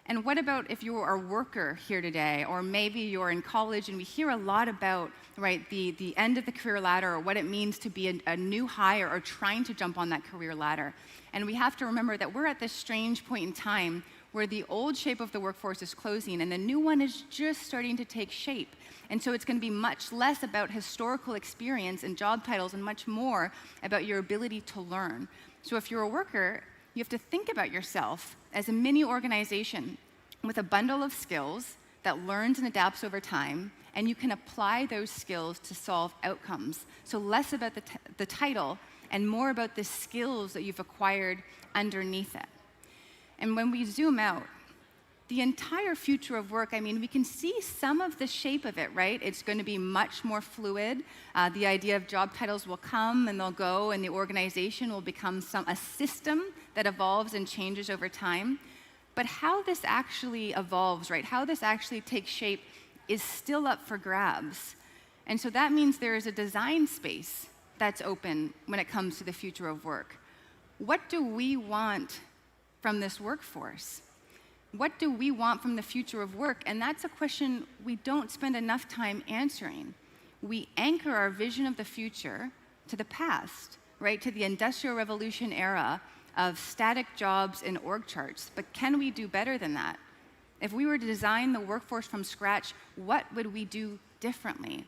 And what about if you're a worker here today, or maybe you're in college, and we hear a lot about, right, the end of the career ladder, or what it means to be a new hire or trying to jump on that career ladder. And we have to remember that we're at this strange point in time where the old shape of the workforce is closing and the new one is just starting to take shape. And so it's going to be much less about historical experience and job titles and much more about your ability to learn. So if you're a worker, you have to think about yourself as a mini organization with a bundle of skills that learns and adapts over time, and you can apply those skills to solve outcomes. So less about the title and more about the skills that you've acquired underneath it. And when we zoom out, the entire future of work, I mean, we can see some of the shape of it, right? It's going to be much more fluid. The idea of job titles will come and they'll go, and the organization will become a system that evolves and changes over time. But how this actually evolves, right? How this actually takes shape is still up for grabs. And so that means there is a design space that's open when it comes to the future of work. What do we want from this workforce? What do we want from the future of work? And that's a question we don't spend enough time answering. We anchor our vision of the future to the past, right? To the Industrial Revolution era of static jobs and org charts. But can we do better than that? If we were to design the workforce from scratch, what would we do differently?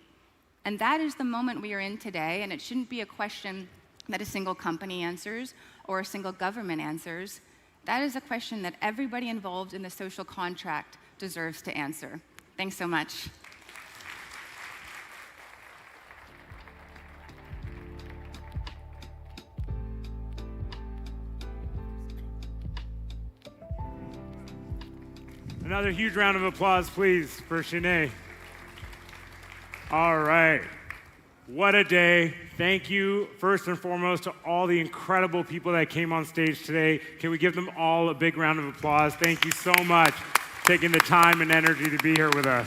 And that is the moment we are in today, and it shouldn't be a question that a single company answers or a single government answers. That is a question that everybody involved in the social contract deserves to answer. Thanks so much. Another huge round of applause, please, for Sinead. All right. What a day. Thank you, first and foremost, to all the incredible people that came on stage today. Can we give them all a big round of applause? Thank you so much for taking the time and energy to be here with us.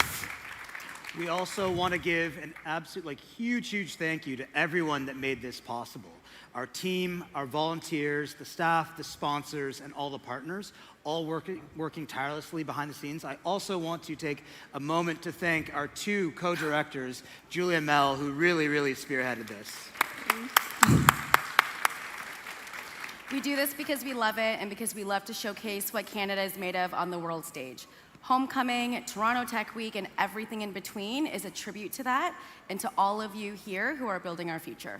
We also want to give an absolute, huge thank you to everyone that made this possible. Our team, our volunteers, the staff, the sponsors, and all the partners, all working tirelessly behind the scenes. I also want to take a moment to thank our two co-directors, Julia and Mel, who really spearheaded this. We do this because we love it and because we love to showcase what Canada is made of on the world stage. Homecoming, Toronto Tech Week, and everything in between is a tribute to that and to all of you here who are building our future.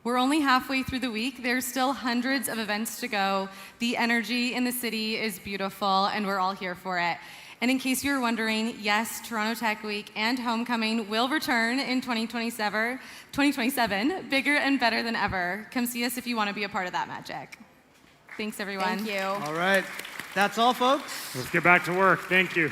We're only halfway through the week. There's still hundreds of events to go. The energy in the city is beautiful, and we're all here for it. And in case you were wondering, yes, Toronto Tech Week and Homecoming will return in 2027, bigger and better than ever. Come see us if you want to be a part of that magic. Thanks, everyone. Thank you. All right. That's all, folks. Let's get back to work. Thank you.